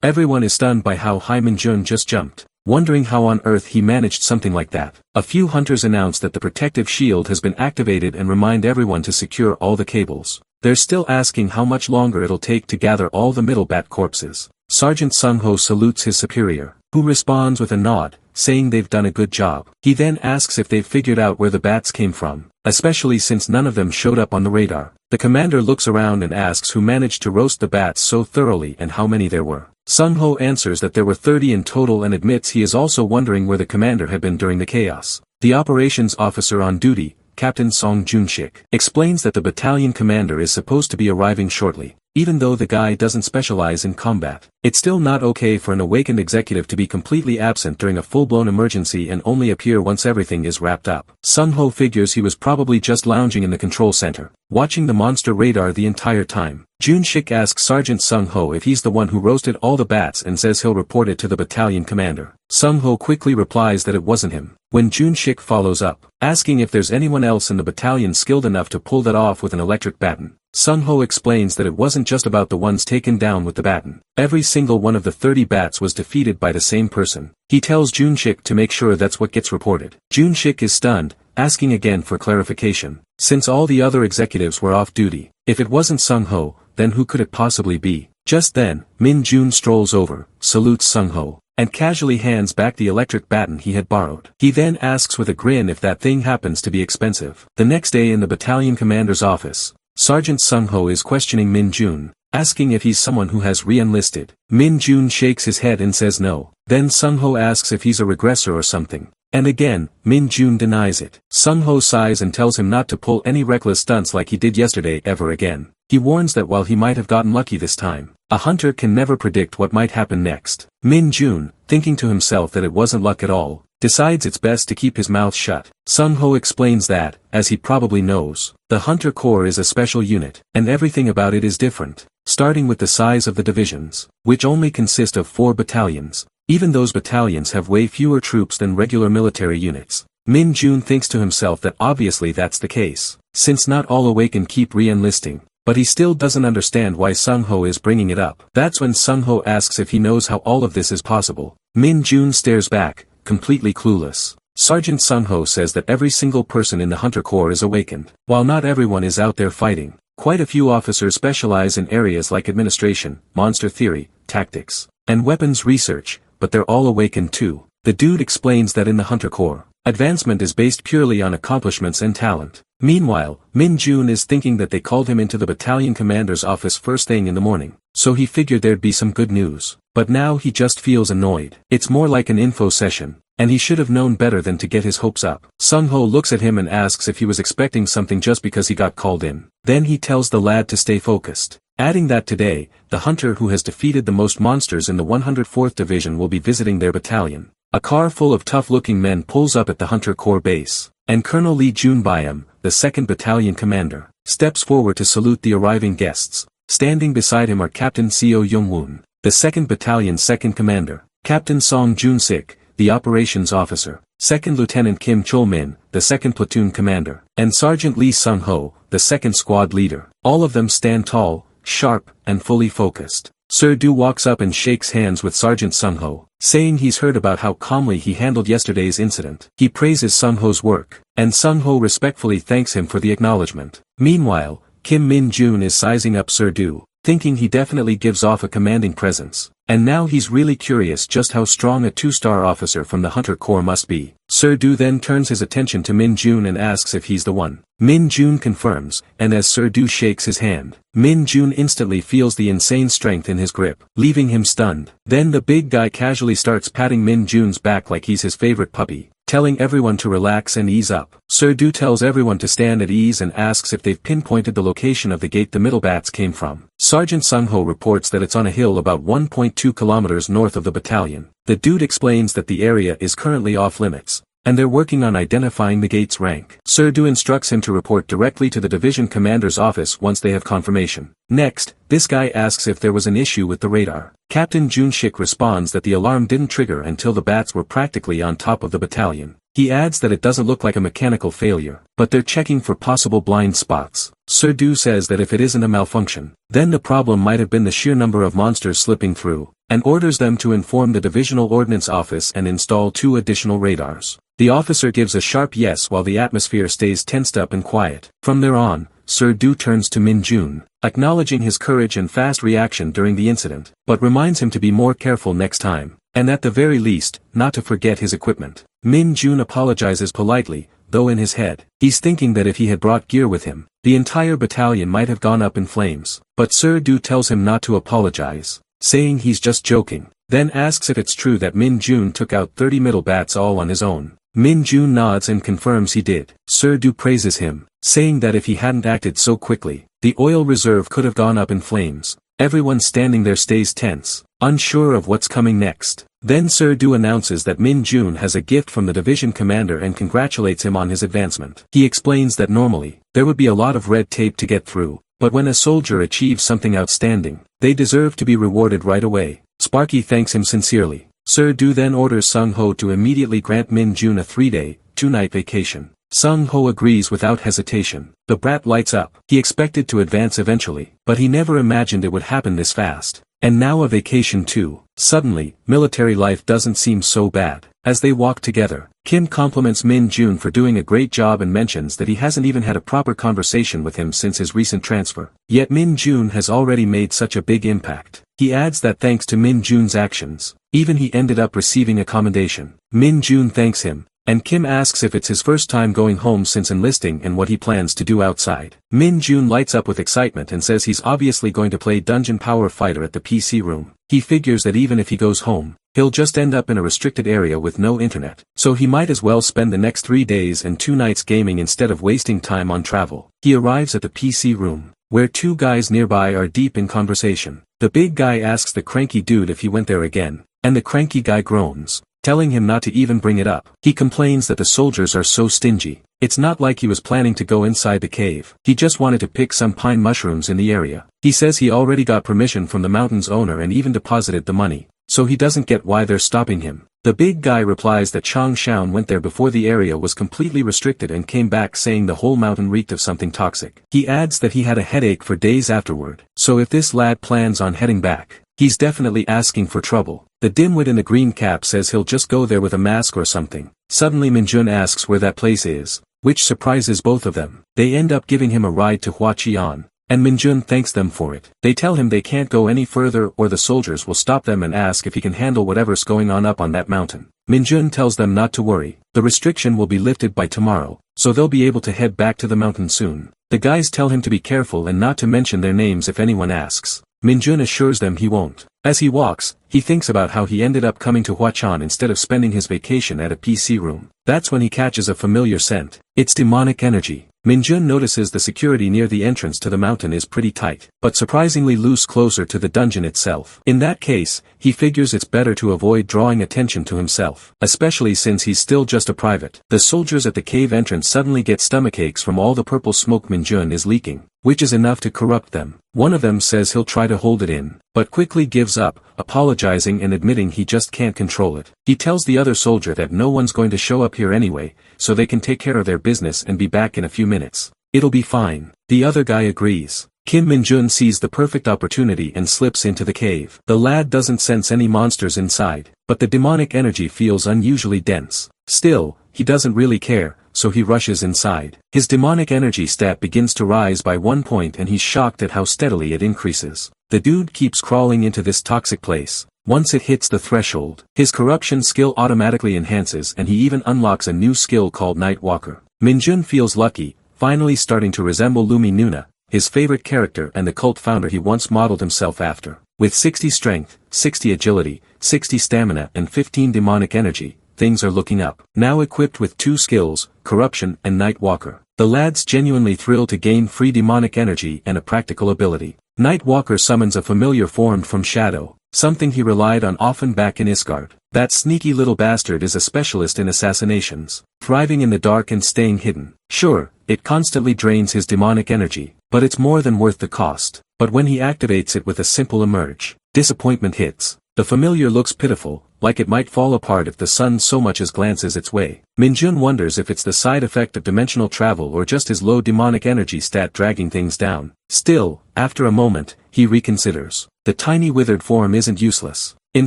Everyone is stunned by how high Min Jun just jumped, wondering how on earth he managed something like that. A few hunters announce that the protective shield has been activated and remind everyone to secure all the cables. They're still asking how much longer it'll take to gather all the middle bat corpses. Sergeant Sun Ho salutes his superior, who responds with a nod, saying they've done a good job. He then asks if they've figured out where the bats came from, especially since none of them showed up on the radar. The commander looks around and asks who managed to roast the bats so thoroughly and how many there were. Sun Ho answers that there were 30 in total and admits he is also wondering where the commander had been during the chaos. The operations officer on duty, Captain Song Junshik, explains that the battalion commander is supposed to be arriving shortly. even though the guy doesn't specialize in combat. It's still not okay for an awakened executive to be completely absent during a full-blown emergency and only appear once everything is wrapped up. Sung-ho figures he was probably just lounging in the control center, watching the monster radar the entire time. Jun-shik asks Sergeant Sung-ho if he's the one who roasted all the bats and says he'll report it to the battalion commander. Sung-ho quickly replies that it wasn't him. When Jun-shik follows up, asking if there's anyone else in the battalion skilled enough to pull that off with an electric baton, Sung-ho explains that it wasn't just about the ones taken down with the baton. Every single one of the 30 bats was defeated by the same person. He tells Jun-shik to make sure that's what gets reported. Jun-shik is stunned, asking again for clarification. Since all the other executives were off duty, if it wasn't Sung-ho, then who could it possibly be? Just then, Min-jun strolls over, salutes Sung-ho, and casually hands back the electric baton he had borrowed. He then asks with a grin if that thing happens to be expensive. The next day in the battalion commander's office, Sergeant Sung-ho is questioning Min-jun, asking if he's someone who has re-enlisted. Min-jun shakes his head and says no. Then Sung-ho asks if he's a regressor or something. And again, Min-jun denies it. Sung-ho sighs and tells him not to pull any reckless stunts like he did yesterday ever again. He warns that while he might have gotten lucky this time, a hunter can never predict what might happen next. Min-jun, thinking to himself that it wasn't luck at all, decides it's best to keep his mouth shut. Sung-ho explains that, as he probably knows, the Hunter Corps is a special unit, and everything about it is different, starting with the size of the divisions, which only consist of 4 battalions. Even those battalions have way fewer troops than regular military units. Min-jun thinks to himself that obviously that's the case, since not all awakened keep re-enlisting. But he still doesn't understand why Sung-ho is bringing it up. That's when Sung-ho asks if he knows how all of this is possible. Min-jun stares back, completely clueless. Sergeant Sung-ho says that every single person in the Hunter Corps is awakened. While not everyone is out there fighting, quite a few officers specialize in areas like administration, monster theory, tactics, and weapons research, but they're all awakened too. The dude explains that in the Hunter Corps, advancement is based purely on accomplishments and talent. Meanwhile, Min-jun is thinking that they called him into the battalion commander's office first thing in the morning, so he figured there'd be some good news. But now he just feels annoyed. It's more like an info session, and he should have known better than to get his hopes up. Sung-ho looks at him and asks if he was expecting something just because he got called in. Then he tells the lad to stay focused, adding that today, the hunter who has defeated the most monsters in the 104th Division will be visiting their battalion. A car full of tough-looking men pulls up at the Hunter Corps base, and Colonel Lee Junbayam, the 2nd Battalion commander, steps forward to salute the arriving guests. Standing beside him are Captain Seo Young-woon, the 2nd Battalion's 2nd commander, Captain Song Jun-sik, the operations officer, 2nd Lieutenant Kim Chol-min, the 2nd platoon commander, and Sergeant Lee Sung-ho, the 2nd squad leader. All of them stand tall, sharp, and fully focused. Sir Du walks up and shakes hands with Sergeant Sung-ho, saying he's heard about how calmly he handled yesterday's incident. He praises Sung-ho's work, and Sung-ho respectfully thanks him for the acknowledgement. Meanwhile, Kim Min-jun is sizing up Sir Du, thinking he definitely gives off a commanding presence, and now he's really curious just how strong a 2-star officer from the Hunter Corps must be. Sir Du then turns his attention to Min-jun and asks if he's the one. Min-jun confirms, and as Sir Du shakes his hand, Min-jun instantly feels the insane strength in his grip, leaving him stunned. Then the big guy casually starts patting Min-jun's back like he's his favorite puppy, telling everyone to relax and ease up. Sir Du tells everyone to stand at ease and asks if they've pinpointed the location of the gate the middle bats came from. Sergeant Sung-ho reports that it's on a hill about 1.2 kilometers north of the battalion. The dude explains that the area is currently off limits, and they're working on identifying the gate's rank. Sir Du instructs him to report directly to the division commander's office once they have confirmation. Next, this guy asks if there was an issue with the radar. Captain Jun-shik responds that the alarm didn't trigger until the bats were practically on top of the battalion. He adds that it doesn't look like a mechanical failure, but they're checking for possible blind spots. Sir Du says that if it isn't a malfunction, then the problem might have been the sheer number of monsters slipping through, and orders them to inform the Divisional Ordnance Office and install 2 additional radars. The officer gives a sharp yes while the atmosphere stays tensed up and quiet. From there on, Sir Du turns to Min-jun, acknowledging his courage and fast reaction during the incident, but reminds him to be more careful next time, and at the very least, not to forget his equipment. Min-jun apologizes politely, though in his head, he's thinking that if he had brought gear with him, the entire battalion might have gone up in flames. But Sir Du tells him not to apologize, saying he's just joking, then asks if it's true that Min-jun took out 30 middle bats all on his own. Min-jun nods and confirms he did. Sir Du praises him, saying that if he hadn't acted so quickly, the oil reserve could have gone up in flames. Everyone standing there stays tense, unsure of what's coming next. Then Sir Du announces that Min-jun has a gift from the division commander and congratulates him on his advancement. He explains that normally, there would be a lot of red tape to get through, but when a soldier achieves something outstanding, they deserve to be rewarded right away. Sparky thanks him sincerely. Sir Du then orders Sung-ho to immediately grant Min-jun a 3-day, 2-night vacation. Sung-ho agrees without hesitation. The brat lights up. He expected to advance eventually, but he never imagined it would happen this fast. And now a vacation too. Suddenly, military life doesn't seem so bad. As they walk together, Kim compliments Min-jun for doing a great job and mentions that he hasn't even had a proper conversation with him since his recent transfer. Yet Min-jun has already made such a big impact. He adds that thanks to Min-jun's actions, even he ended up receiving a commendation. Min-jun thanks him, and Kim asks if it's his first time going home since enlisting and what he plans to do outside. Min-jun lights up with excitement and says he's obviously going to play Dungeon Power Fighter at the PC room. He figures that even if he goes home, he'll just end up in a restricted area with no internet, so he might as well spend the next 3 days and 2 nights gaming instead of wasting time on travel. He arrives at the PC room, where 2 guys nearby are deep in conversation. The big guy asks the cranky dude if he went there again, and the cranky guy groans, telling him not to even bring it up. He complains that the soldiers are so stingy. It's not like he was planning to go inside the cave. He just wanted to pick some pine mushrooms in the area. He says he already got permission from the mountain's owner and even deposited the money, so he doesn't get why they're stopping him. The big guy replies that Chang Shaun went there before the area was completely restricted and came back saying the whole mountain reeked of something toxic. He adds that he had a headache for days afterward, so if this lad plans on heading back, he's definitely asking for trouble. The dimwit in the green cap says he'll just go there with a mask or something. Suddenly Min-jun asks where that place is, which surprises both of them. They end up giving him a ride to Huaqian, and Min-jun thanks them for it. They tell him they can't go any further or the soldiers will stop them and ask if he can handle whatever's going on up on that mountain. Min-jun tells them not to worry, the restriction will be lifted by tomorrow, so they'll be able to head back to the mountain soon. The guys tell him to be careful and not to mention their names if anyone asks. Min-jun assures them he won't. As he walks, he thinks about how he ended up coming to Huachan instead of spending his vacation at a PC room. That's when he catches a familiar scent. It's demonic energy. Min-jun notices the security near the entrance to the mountain is pretty tight, but surprisingly loose closer to the dungeon itself. In that case, he figures it's better to avoid drawing attention to himself, especially since he's still just a private. The soldiers at the cave entrance suddenly get stomachaches from all the purple smoke Min-jun is leaking, which is enough to corrupt them. One of them says he'll try to hold it in, but quickly gives up, apologizing and admitting he just can't control it. He tells the other soldier that no one's going to show up here anyway, so they can take care of their business and be back in a few minutes. It'll be fine. The other guy agrees. Kim Min-jun sees the perfect opportunity and slips into the cave. The lad doesn't sense any monsters inside, but the demonic energy feels unusually dense. Still, he doesn't really care, so he rushes inside. His demonic energy stat begins to rise by 1 point and he's shocked at how steadily it increases. The dude keeps crawling into this toxic place. Once it hits the threshold, his corruption skill automatically enhances and he even unlocks a new skill called Nightwalker. Min-jun feels lucky, finally starting to resemble Lumi Nuna, his favorite character and the cult founder he once modeled himself after. With 60 strength, 60 agility, 60 stamina and 15 demonic energy, things are looking up. Now equipped with 2 skills, Corruption and Nightwalker, the lad's genuinely thrilled to gain free demonic energy and a practical ability. Nightwalker summons a familiar formed from shadow, something he relied on often back in Isgard. That sneaky little bastard is a specialist in assassinations, thriving in the dark and staying hidden. Sure, it constantly drains his demonic energy, but it's more than worth the cost. But when he activates it with a simple emerge, disappointment hits. The familiar looks pitiful, like it might fall apart if the sun so much as glances its way. Min-jun wonders if it's the side effect of dimensional travel or just his low demonic energy stat dragging things down. Still, after a moment, he reconsiders. The tiny withered form isn't useless. In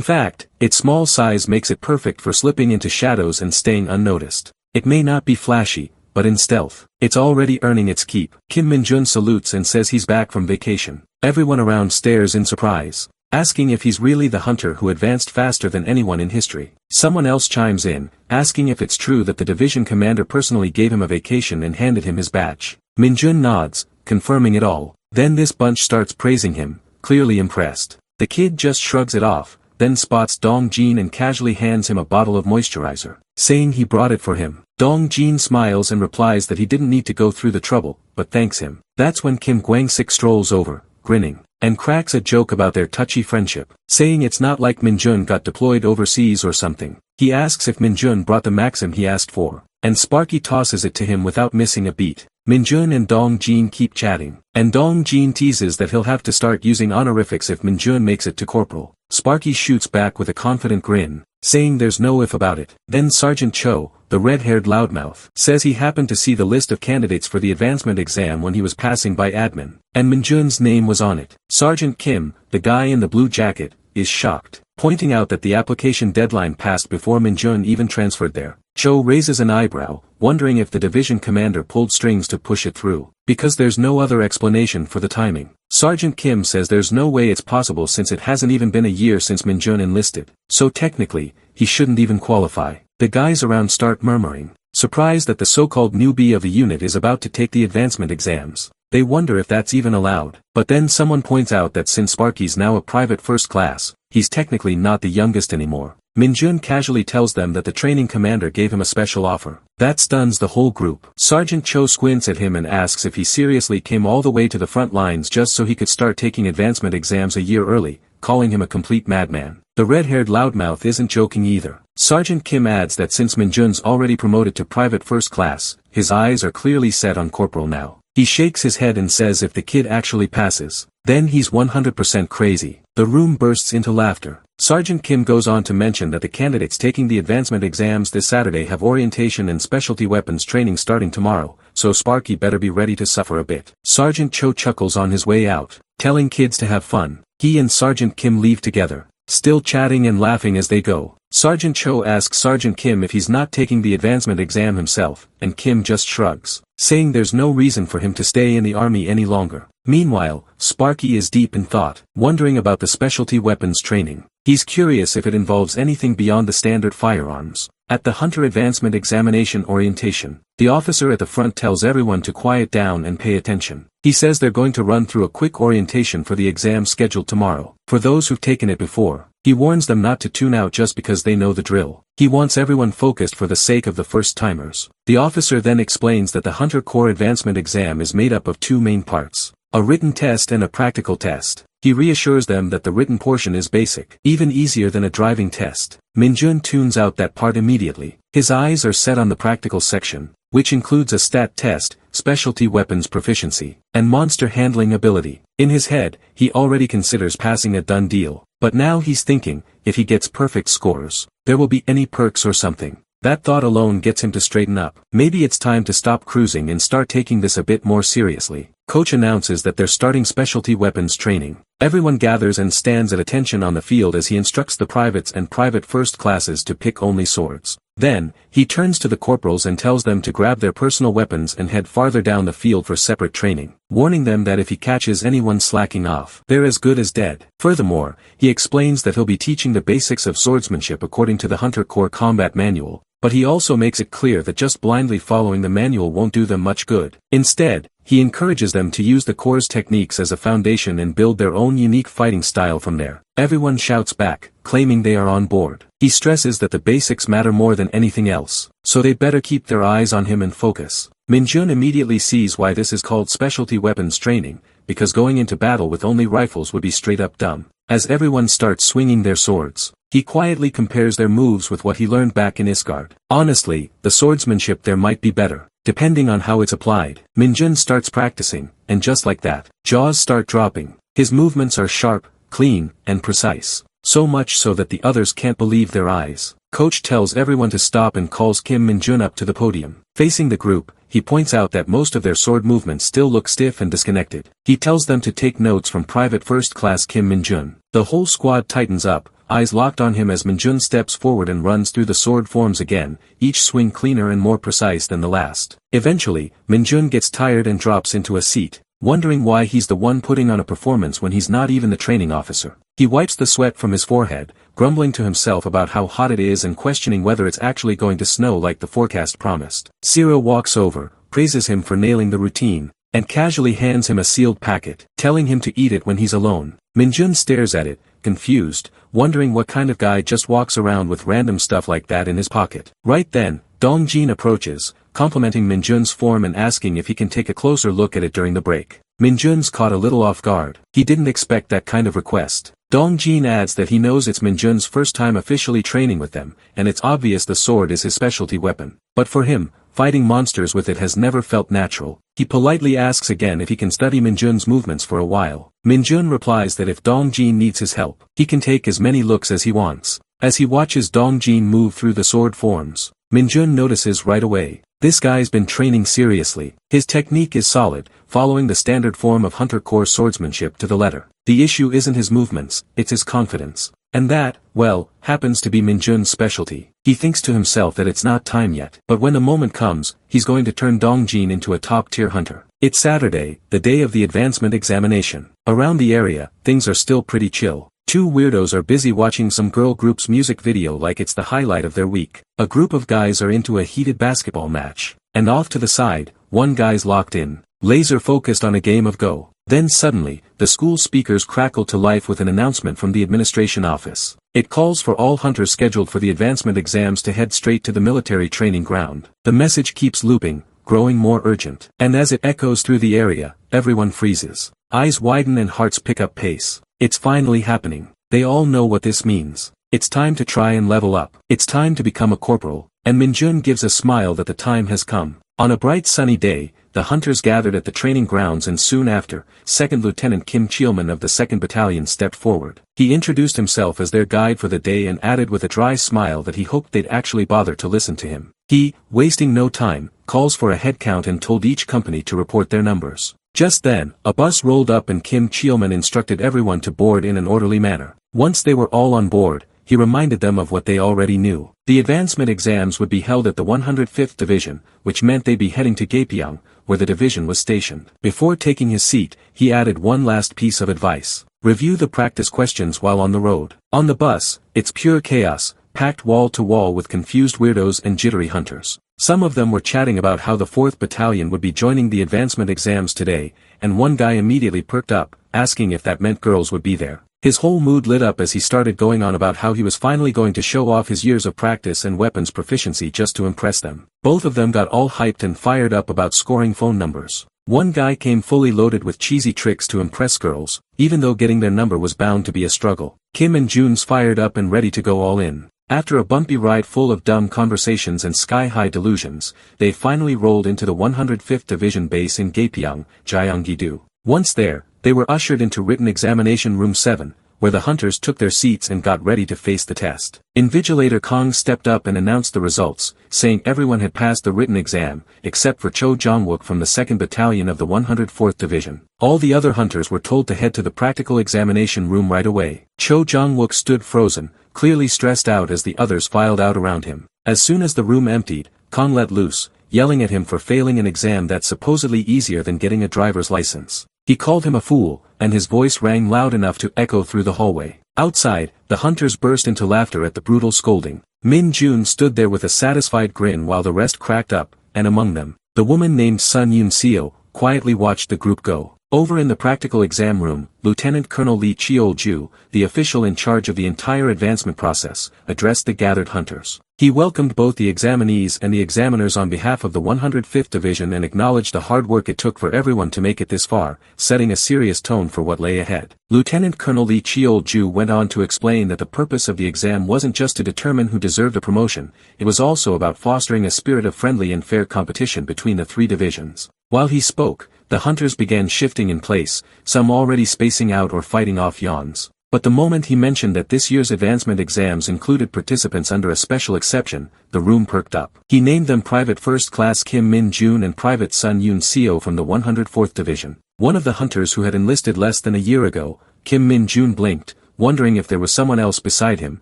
fact, its small size makes it perfect for slipping into shadows and staying unnoticed. It may not be flashy, but in stealth, it's already earning its keep. Kim Min-jun salutes and says he's back from vacation. Everyone around stares in surprise, asking if he's really the hunter who advanced faster than anyone in history. Someone else chimes in, asking if it's true that the division commander personally gave him a vacation and handed him his badge. Min-jun nods, confirming it all. Then this bunch starts praising him, clearly impressed. The kid just shrugs it off, then spots Dong Jin and casually hands him a bottle of moisturizer, saying he brought it for him. Dong Jin smiles and replies that he didn't need to go through the trouble, but thanks him. That's when Kim Kwang-sik strolls over, grinning, and cracks a joke about their touchy friendship, saying it's not like Min-jun got deployed overseas or something. He asks if Min-jun brought the Maxim he asked for, and Sparky tosses it to him without missing a beat. Min-jun and Dong Jin keep chatting, and Dong Jin teases that he'll have to start using honorifics if Min-jun makes it to corporal. Sparky shoots back with a confident grin, saying there's no if about it. Then Sergeant Cho, the red-haired loudmouth, says he happened to see the list of candidates for the advancement exam when he was passing by admin, and Min-jun's name was on it. Sergeant Kim, the guy in the blue jacket, is shocked, pointing out that the application deadline passed before Min-jun even transferred there. Cho raises an eyebrow, wondering if the division commander pulled strings to push it through, because there's no other explanation for the timing. Sergeant Kim says there's no way it's possible since it hasn't even been a year since Min-jun enlisted, so technically, he shouldn't even qualify. The guys around start murmuring, surprised that the so-called newbie of a unit is about to take the advancement exams. They wonder if that's even allowed, but then someone points out that since Sparky's now a private first class, he's technically not the youngest anymore. Min-jun casually tells them that the training commander gave him a special offer. That stuns the whole group. Sergeant Cho squints at him and asks if he seriously came all the way to the front lines just so he could start taking advancement exams a year early, calling him a complete madman. The red-haired loudmouth isn't joking either. Sergeant Kim adds that since Min-jun's already promoted to private first class, his eyes are clearly set on corporal now. He shakes his head and says if the kid actually passes, then he's 100% crazy. The room bursts into laughter. Sergeant Kim goes on to mention that the candidates taking the advancement exams this Saturday have orientation and specialty weapons training starting tomorrow, so Sparky better be ready to suffer a bit. Sergeant Cho chuckles on his way out, telling kids to have fun. He and Sergeant Kim leave together, still chatting and laughing as they go. Sergeant Cho asks Sergeant Kim if he's not taking the advancement exam himself, and Kim just shrugs, saying there's no reason for him to stay in the army any longer. Meanwhile, Sparky is deep in thought, wondering about the specialty weapons training. He's curious if it involves anything beyond the standard firearms. At the Hunter Advancement Examination orientation, the officer at the front tells everyone to quiet down and pay attention. He says they're going to run through a quick orientation for the exam scheduled tomorrow. For those who've taken it before, he warns them not to tune out just because they know the drill. He wants everyone focused for the sake of the first-timers. The officer then explains that the Hunter Corps Advancement exam is made up of two main parts, a written test and a practical test. He reassures them that the written portion is basic, even easier than a driving test. Min-jun tunes out that part immediately. His eyes are set on the practical section, which includes a stat test, specialty weapons proficiency, and monster handling ability. In his head, he already considers passing a done deal, but now he's thinking, if he gets perfect scores, there will be any perks or something. That thought alone gets him to straighten up. Maybe it's time to stop cruising and start taking this a bit more seriously. Coach announces that they're starting specialty weapons training. Everyone gathers and stands at attention on the field as he instructs the privates and private first classes to pick only swords. Then, he turns to the corporals and tells them to grab their personal weapons and head farther down the field for separate training, warning them that if he catches anyone slacking off, they're as good as dead. Furthermore, he explains that he'll be teaching the basics of swordsmanship according to the Hunter Corps Combat Manual, but he also makes it clear that just blindly following the manual won't do them much good. Instead, he encourages them to use the Corps' techniques as a foundation and build their own unique fighting style from there. Everyone shouts back, claiming they are on board. He stresses that the basics matter more than anything else, so they better keep their eyes on him and focus. Min-jun immediately sees why this is called specialty weapons training, because going into battle with only rifles would be straight up dumb. As everyone starts swinging their swords, he quietly compares their moves with what he learned back in Isgard. Honestly, the swordsmanship there might be better, depending on how it's applied. Min-jun starts practicing, and just like that, jaws start dropping. His movements are sharp, clean, and precise. So much so that the others can't believe their eyes. Coach tells everyone to stop and calls Kim Min-jun up to the podium. Facing the group, he points out that most of their sword movements still look stiff and disconnected. He tells them to take notes from Private First Class Kim Min-jun. The whole squad tightens up, eyes locked on him as Min-jun steps forward and runs through the sword forms again, each swing cleaner and more precise than the last. Eventually, Min-jun gets tired and drops into a seat, wondering why he's the one putting on a performance when he's not even the training officer. He wipes the sweat from his forehead, grumbling to himself about how hot it is and questioning whether it's actually going to snow like the forecast promised. Zero walks over, praises him for nailing the routine, and casually hands him a sealed packet, telling him to eat it when he's alone. Min-jun stares at it, confused, wondering what kind of guy just walks around with random stuff like that in his pocket. Right then, Dongjin approaches, complimenting Minjun's form and asking if he can take a closer look at it during the break. Minjun's caught a little off guard. He didn't expect that kind of request. Dongjin adds that he knows it's Minjun's first time officially training with them, and it's obvious the sword is his specialty weapon. But for him, fighting monsters with it has never felt natural. He politely asks again if he can study Minjun's movements for a while. Minjun replies that if Dongjin needs his help, he can take as many looks as he wants. As he watches Dongjin move through the sword forms, Minjun notices right away. This guy's been training seriously. His technique is solid, following the standard form of hunter core swordsmanship to the letter. The issue isn't his movements, it's his confidence. And that, well, happens to be Minjun's specialty. He thinks to himself that it's not time yet, but when the moment comes, he's going to turn Dongjin into a top-tier hunter. It's Saturday, the day of the advancement examination. Around the area, things are still pretty chill. Two weirdos are busy watching some girl group's music video like it's the highlight of their week. A group of guys are into a heated basketball match. And off to the side, one guy's locked in, laser-focused on a game of Go. Then suddenly, the school speakers crackle to life with an announcement from the administration office. It calls for all hunters scheduled for the advancement exams to head straight to the military training ground. The message keeps looping, growing more urgent. And as it echoes through the area, everyone freezes. Eyes widen and hearts pick up pace. It's finally happening. They all know what this means. It's time to try and level up. It's time to become a corporal. And Minjun gives a smile that the time has come. On a bright sunny day, the hunters gathered at the training grounds, and soon after, 2nd Lieutenant Kim Cheilman of the 2nd Battalion stepped forward. He introduced himself as their guide for the day and added with a dry smile that he hoped they'd actually bother to listen to him. He, wasting no time, calls for a head count and told each company to report their numbers. Just then, a bus rolled up and Kim Cheilman instructed everyone to board in an orderly manner. Once they were all on board, he reminded them of what they already knew. The advancement exams would be held at the 105th Division, which meant they'd be heading to Gapyeong, where the division was stationed. Before taking his seat, he added one last piece of advice. Review the practice questions while on the road. On the bus, it's pure chaos, packed wall to wall with confused weirdos and jittery hunters. Some of them were chatting about how the 4th Battalion would be joining the advancement exams today, and one guy immediately perked up, asking if that meant girls would be there. His whole mood lit up as he started going on about how he was finally going to show off his years of practice and weapons proficiency just to impress them. Both of them got all hyped and fired up about scoring phone numbers. One guy came fully loaded with cheesy tricks to impress girls, even though getting their number was bound to be a struggle. Kim and Jun's fired up and ready to go all in. After a bumpy ride full of dumb conversations and sky-high delusions, they finally rolled into the 105th Division base in Gapyeong, Gyeonggi-do. Once there, they were ushered into written examination room 7, where the hunters took their seats and got ready to face the test. Invigilator Kong stepped up and announced the results, saying everyone had passed the written exam, except for Cho Jong-wook from the 2nd Battalion of the 104th Division. All the other hunters were told to head to the practical examination room right away. Cho Jong-wook stood frozen, clearly stressed out as the others filed out around him. As soon as the room emptied, Kong let loose, yelling at him for failing an exam that's supposedly easier than getting a driver's license. He called him a fool, and his voice rang loud enough to echo through the hallway. Outside, the hunters burst into laughter at the brutal scolding. Min Jun stood there with a satisfied grin while the rest cracked up, and among them, the woman named Sun Yun Seo, quietly watched the group go. Over in the practical exam room, Lieutenant Colonel Lee Cheol-ju, the official in charge of the entire advancement process, addressed the gathered hunters. He welcomed both the examinees and the examiners on behalf of the 105th Division and acknowledged the hard work it took for everyone to make it this far, setting a serious tone for what lay ahead. Lieutenant Colonel Lee Cheol-ju went on to explain that the purpose of the exam wasn't just to determine who deserved a promotion, it was also about fostering a spirit of friendly and fair competition between the three divisions. While he spoke, the hunters began shifting in place, some already spacing out or fighting off yawns. But the moment he mentioned that this year's advancement exams included participants under a special exception, the room perked up. He named them Private First Class Kim Min-jun and Private Sun Yun Seo from the 104th Division. One of the hunters who had enlisted less than a year ago, Kim Min-jun blinked, wondering if there was someone else beside him,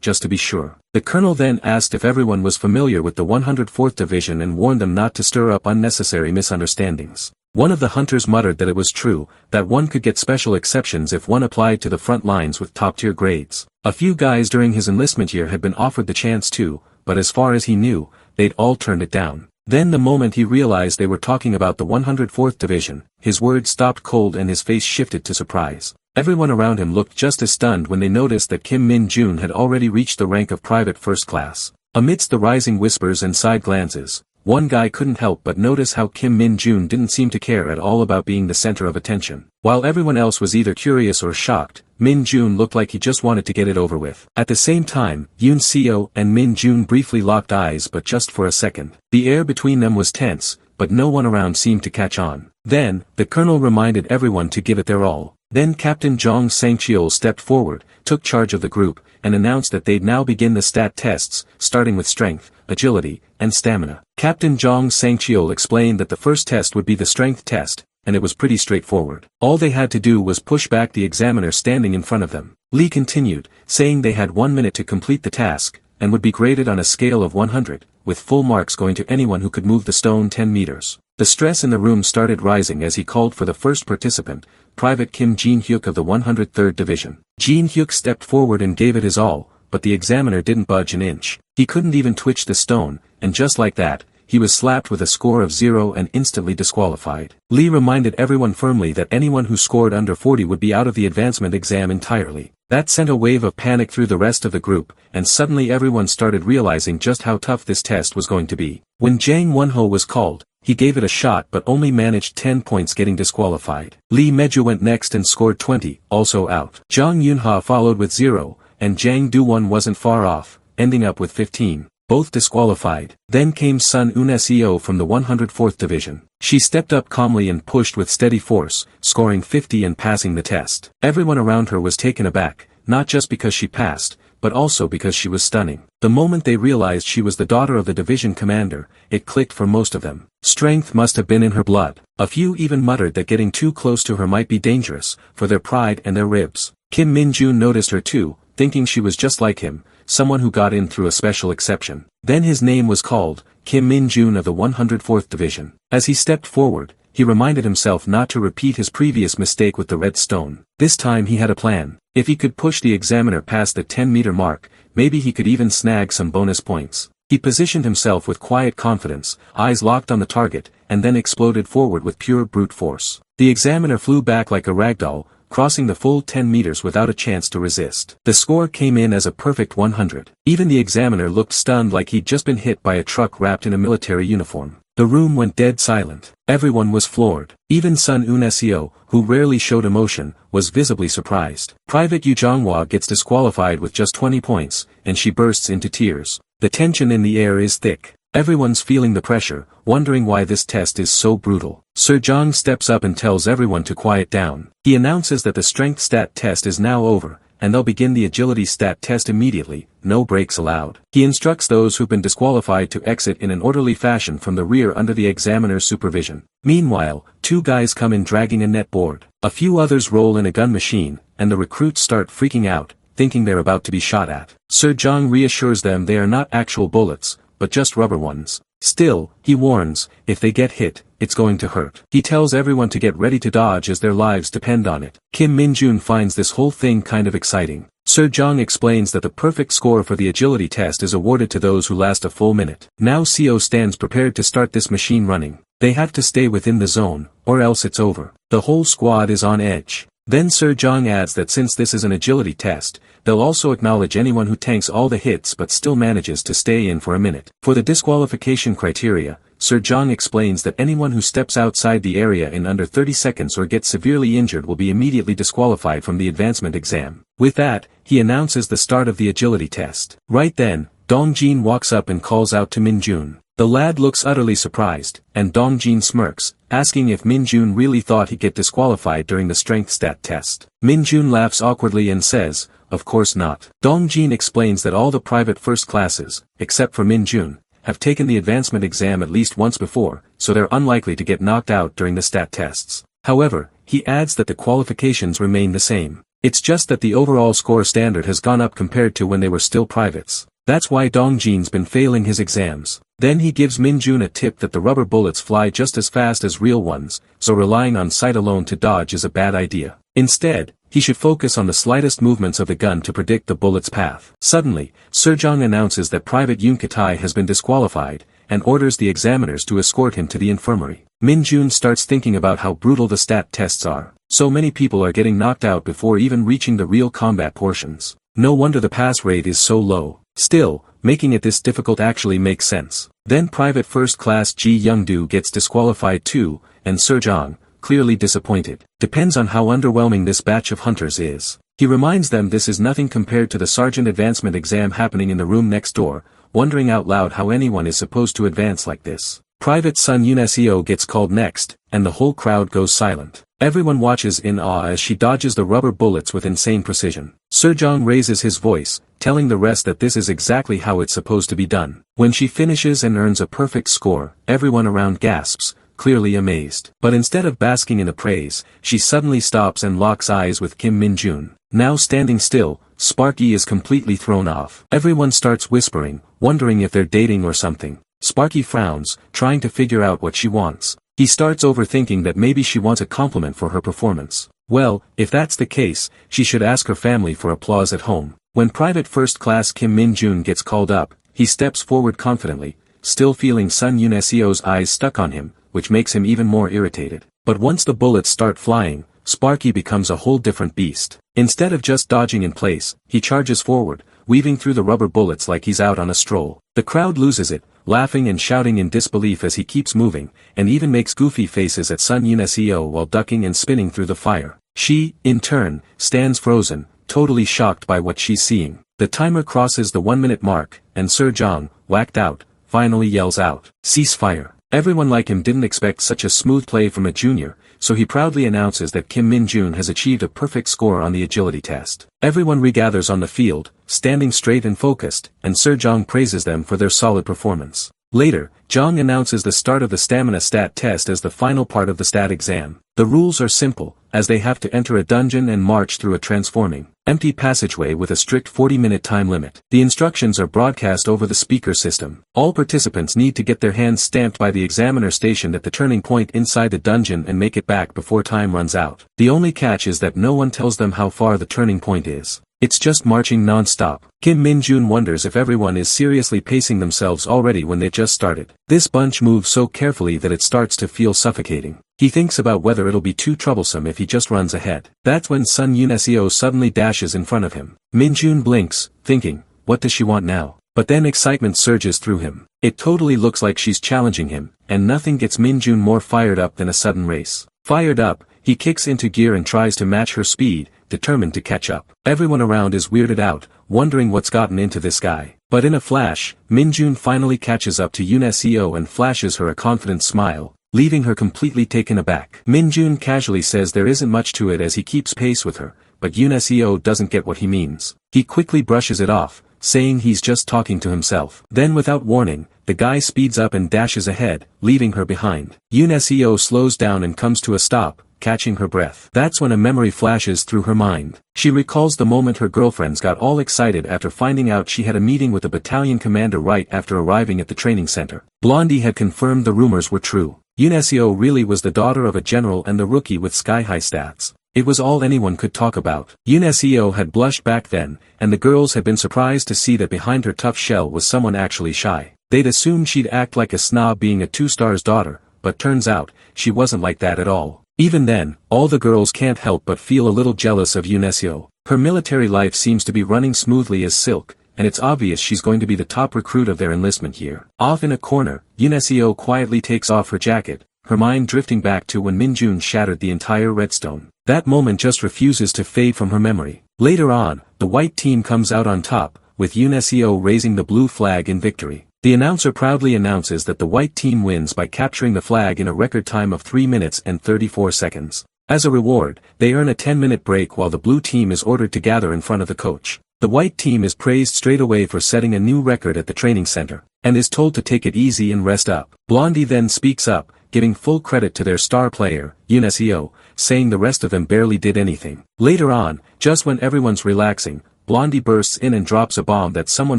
just to be sure. The colonel then asked if everyone was familiar with the 104th Division and warned them not to stir up unnecessary misunderstandings. One of the hunters muttered that it was true, that one could get special exceptions if one applied to the front lines with top-tier grades. A few guys during his enlistment year had been offered the chance too, but as far as he knew, they'd all turned it down. Then the moment he realized they were talking about the 104th Division, his words stopped cold and his face shifted to surprise. Everyone around him looked just as stunned when they noticed that Kim Min-jun had already reached the rank of private first class. Amidst the rising whispers and side glances, one guy couldn't help but notice how Kim Min-jun didn't seem to care at all about being the center of attention. While everyone else was either curious or shocked, Min-jun looked like he just wanted to get it over with. At the same time, Yoon Seo and Min-jun briefly locked eyes, but just for a second. The air between them was tense, but no one around seemed to catch on. Then, the colonel reminded everyone to give it their all. Then Captain Jong Sang-cheol stepped forward, took charge of the group, and announced that they'd now begin the stat tests, starting with strength, agility, and stamina. Captain Jong Sang-cheol explained that the first test would be the strength test, and it was pretty straightforward. All they had to do was push back the examiner standing in front of them. Lee continued, saying they had 1 minute to complete the task, and would be graded on a scale of 100, with full marks going to anyone who could move the stone 10 meters. The stress in the room started rising as he called for the first participant, Private Kim Jin-hyuk of the 103rd Division. Jin-hyuk stepped forward and gave it his all, but the examiner didn't budge an inch. He couldn't even twitch the stone, and just like that, he was slapped with a score of 0 and instantly disqualified. Lee reminded everyone firmly that anyone who scored under 40 would be out of the advancement exam entirely. That sent a wave of panic through the rest of the group, and suddenly everyone started realizing just how tough this test was going to be. When Jang Won-ho was called, he gave it a shot but only managed 10 points, getting disqualified. Lee Meju went next and scored 20, also out. Jang Yoon-ha followed with 0, and Jang Do-won wasn't far off, ending up with 15. Both disqualified. Then came Sun Un-seo from the 104th Division. She stepped up calmly and pushed with steady force, scoring 50 and passing the test. Everyone around her was taken aback, not just because she passed, but also because she was stunning. The moment they realized she was the daughter of the division commander, it clicked for most of them. Strength must have been in her blood. A few even muttered that getting too close to her might be dangerous, for their pride and their ribs. Kim Min-jun noticed her too, thinking she was just like him, someone who got in through a special exception. Then his name was called, Kim Min-jun of the 104th Division. As he stepped forward, he reminded himself not to repeat his previous mistake with the red stone. This time he had a plan. If he could push the examiner past the 10-meter mark, maybe he could even snag some bonus points. He positioned himself with quiet confidence, eyes locked on the target, and then exploded forward with pure brute force. The examiner flew back like a ragdoll, crossing the full 10 meters without a chance to resist. The score came in as a perfect 100. Even the examiner looked stunned, like he'd just been hit by a truck wrapped in a military uniform. The room went dead silent. Everyone was floored. Even Sun Un-seo, who rarely showed emotion, was visibly surprised. Private Yu Jonghwa gets disqualified with just 20 points, and she bursts into tears. The tension in the air is thick. Everyone's feeling the pressure, wondering why this test is so brutal. Sir Jong steps up and tells everyone to quiet down. He announces that the strength stat test is now over, and they'll begin the agility stat test immediately, no breaks allowed. He instructs those who've been disqualified to exit in an orderly fashion from the rear under the examiner's supervision. Meanwhile, 2 guys come in dragging a net board. A few others roll in a gun machine, and the recruits start freaking out, thinking they're about to be shot at. Sir Jong reassures them they are not actual bullets, but just rubber ones. Still, he warns, if they get hit, it's going to hurt. He tells everyone to get ready to dodge as their lives depend on it. Kim Min-jun finds this whole thing kind of exciting. Sir Jong explains that the perfect score for the agility test is awarded to those who last a full minute. Now Seo stands prepared to start this machine running. They have to stay within the zone, or else it's over. The whole squad is on edge. Then Sir Jong adds that since this is an agility test, they'll also acknowledge anyone who tanks all the hits but still manages to stay in for a minute. For the disqualification criteria, Sir Jong explains that anyone who steps outside the area in under 30 seconds or gets severely injured will be immediately disqualified from the advancement exam. With that, he announces the start of the agility test. Right then, Dong Jin walks up and calls out to Min-jun. The lad looks utterly surprised, and Dong Jin smirks, asking if Min-jun really thought he'd get disqualified during the strength stat test. Min-jun laughs awkwardly and says, of course not. Dong Jin explains that all the private first classes, except for Min-jun, have taken the advancement exam at least once before, so they're unlikely to get knocked out during the stat tests. However, he adds that the qualifications remain the same. It's just that the overall score standard has gone up compared to when they were still privates. That's why Dong Jin's been failing his exams. Then he gives Min-jun a tip that the rubber bullets fly just as fast as real ones, so relying on sight alone to dodge is a bad idea. Instead, he should focus on the slightest movements of the gun to predict the bullet's path. Suddenly, Sir Jong announces that Private Yoon Katai has been disqualified, and orders the examiners to escort him to the infirmary. Min-jun starts thinking about how brutal the stat tests are. So many people are getting knocked out before even reaching the real combat portions. No wonder the pass rate is so low. Still, making it this difficult actually makes sense. Then Private First Class Ji Young-do gets disqualified too, and Seo-jong, clearly disappointed. Depends on how underwhelming this batch of hunters is. He reminds them this is nothing compared to the sergeant advancement exam happening in the room next door, wondering out loud how anyone is supposed to advance like this. Private Sun Yoon-seo gets called next, and the whole crowd goes silent. Everyone watches in awe as she dodges the rubber bullets with insane precision. Seo-jong raises his voice, telling the rest that this is exactly how it's supposed to be done. When she finishes and earns a perfect score, everyone around gasps, clearly amazed. But instead of basking in the praise, she suddenly stops and locks eyes with Kim Min-jun. Now standing still, Sparky is completely thrown off. Everyone starts whispering, wondering if they're dating or something. Sparky frowns, trying to figure out what she wants. He starts overthinking that maybe she wants a compliment for her performance. Well, if that's the case, she should ask her family for applause at home. When Private First Class Kim Min-jun gets called up, he steps forward confidently, still feeling Sun Yoon-seo's eyes stuck on him, which makes him even more irritated. But once the bullets start flying, Sparky becomes a whole different beast. Instead of just dodging in place, he charges forward, weaving through the rubber bullets like he's out on a stroll. The crowd loses it, laughing and shouting in disbelief as he keeps moving, and even makes goofy faces at Sun Yoon-seo while ducking and spinning through the fire. She, in turn, stands frozen, totally shocked by what she's seeing. The timer crosses the 1-minute mark, and Seo-jong, whacked out, finally yells out, "Ceasefire." Everyone like him didn't expect such a smooth play from a junior, so he proudly announces that Kim Min-jun has achieved a perfect score on the agility test. Everyone regathers on the field, standing straight and focused, and Seo-jong praises them for their solid performance. Later, Jong announces the start of the stamina stat test as the final part of the stat exam. The rules are simple, as they have to enter a dungeon and march through a transforming, empty passageway with a strict 40-minute time limit. The instructions are broadcast over the speaker system. All participants need to get their hands stamped by the examiner stationed at the turning point inside the dungeon and make it back before time runs out. The only catch is that no one tells them how far the turning point is. It's just marching non-stop. Kim Min-jun wonders if everyone is seriously pacing themselves already when they just started. This bunch moves so carefully that it starts to feel suffocating. He thinks about whether it'll be too troublesome if he just runs ahead. That's when Sun Yoon-seo suddenly dashes in front of him. Min-jun blinks, thinking, what does she want now? But then excitement surges through him. It totally looks like she's challenging him, and nothing gets Min-jun more fired up than a sudden race. Fired up, he kicks into gear and tries to match her speed, determined to catch up. Everyone around is weirded out, wondering what's gotten into this guy. But in a flash, Min-jun finally catches up to Yoon-seo and flashes her a confident smile, leaving her completely taken aback. Min-jun casually says there isn't much to it as he keeps pace with her, but Yoon-seo doesn't get what he means. He quickly brushes it off, saying he's just talking to himself. Then without warning, the guy speeds up and dashes ahead, leaving her behind. Yoon-seo slows down and comes to a stop, catching her breath. That's when a memory flashes through her mind. She recalls the moment her girlfriends got all excited after finding out she had a meeting with the battalion commander right after arriving at the training center. Blondie had confirmed the rumors were true. Yoon-seo really was the daughter of a general and the rookie with sky-high stats. It was all anyone could talk about. Yoon-seo had blushed back then, and the girls had been surprised to see that behind her tough shell was someone actually shy. They'd assumed she'd act like a snob being a two-star's daughter, but turns out, she wasn't like that at all. Even then, all the girls can't help but feel a little jealous of Yoon-seo. Her military life seems to be running smoothly as silk, and it's obvious she's going to be the top recruit of their enlistment year. Off in a corner, Yoon-seo quietly takes off her jacket, her mind drifting back to when Min-jun shattered the entire redstone. That moment just refuses to fade from her memory. Later on, the white team comes out on top, with Yoon-seo raising the blue flag in victory. The announcer proudly announces that the white team wins by capturing the flag in a record time of 3 minutes and 34 seconds. As a reward, they earn a 10-minute break while the blue team is ordered to gather in front of the coach. The white team is praised straight away for setting a new record at the training center, and is told to take it easy and rest up. Blondie then speaks up, giving full credit to their star player, Yoon-seo, saying the rest of them barely did anything. Later on, just when everyone's relaxing, Blondie bursts in and drops a bomb that someone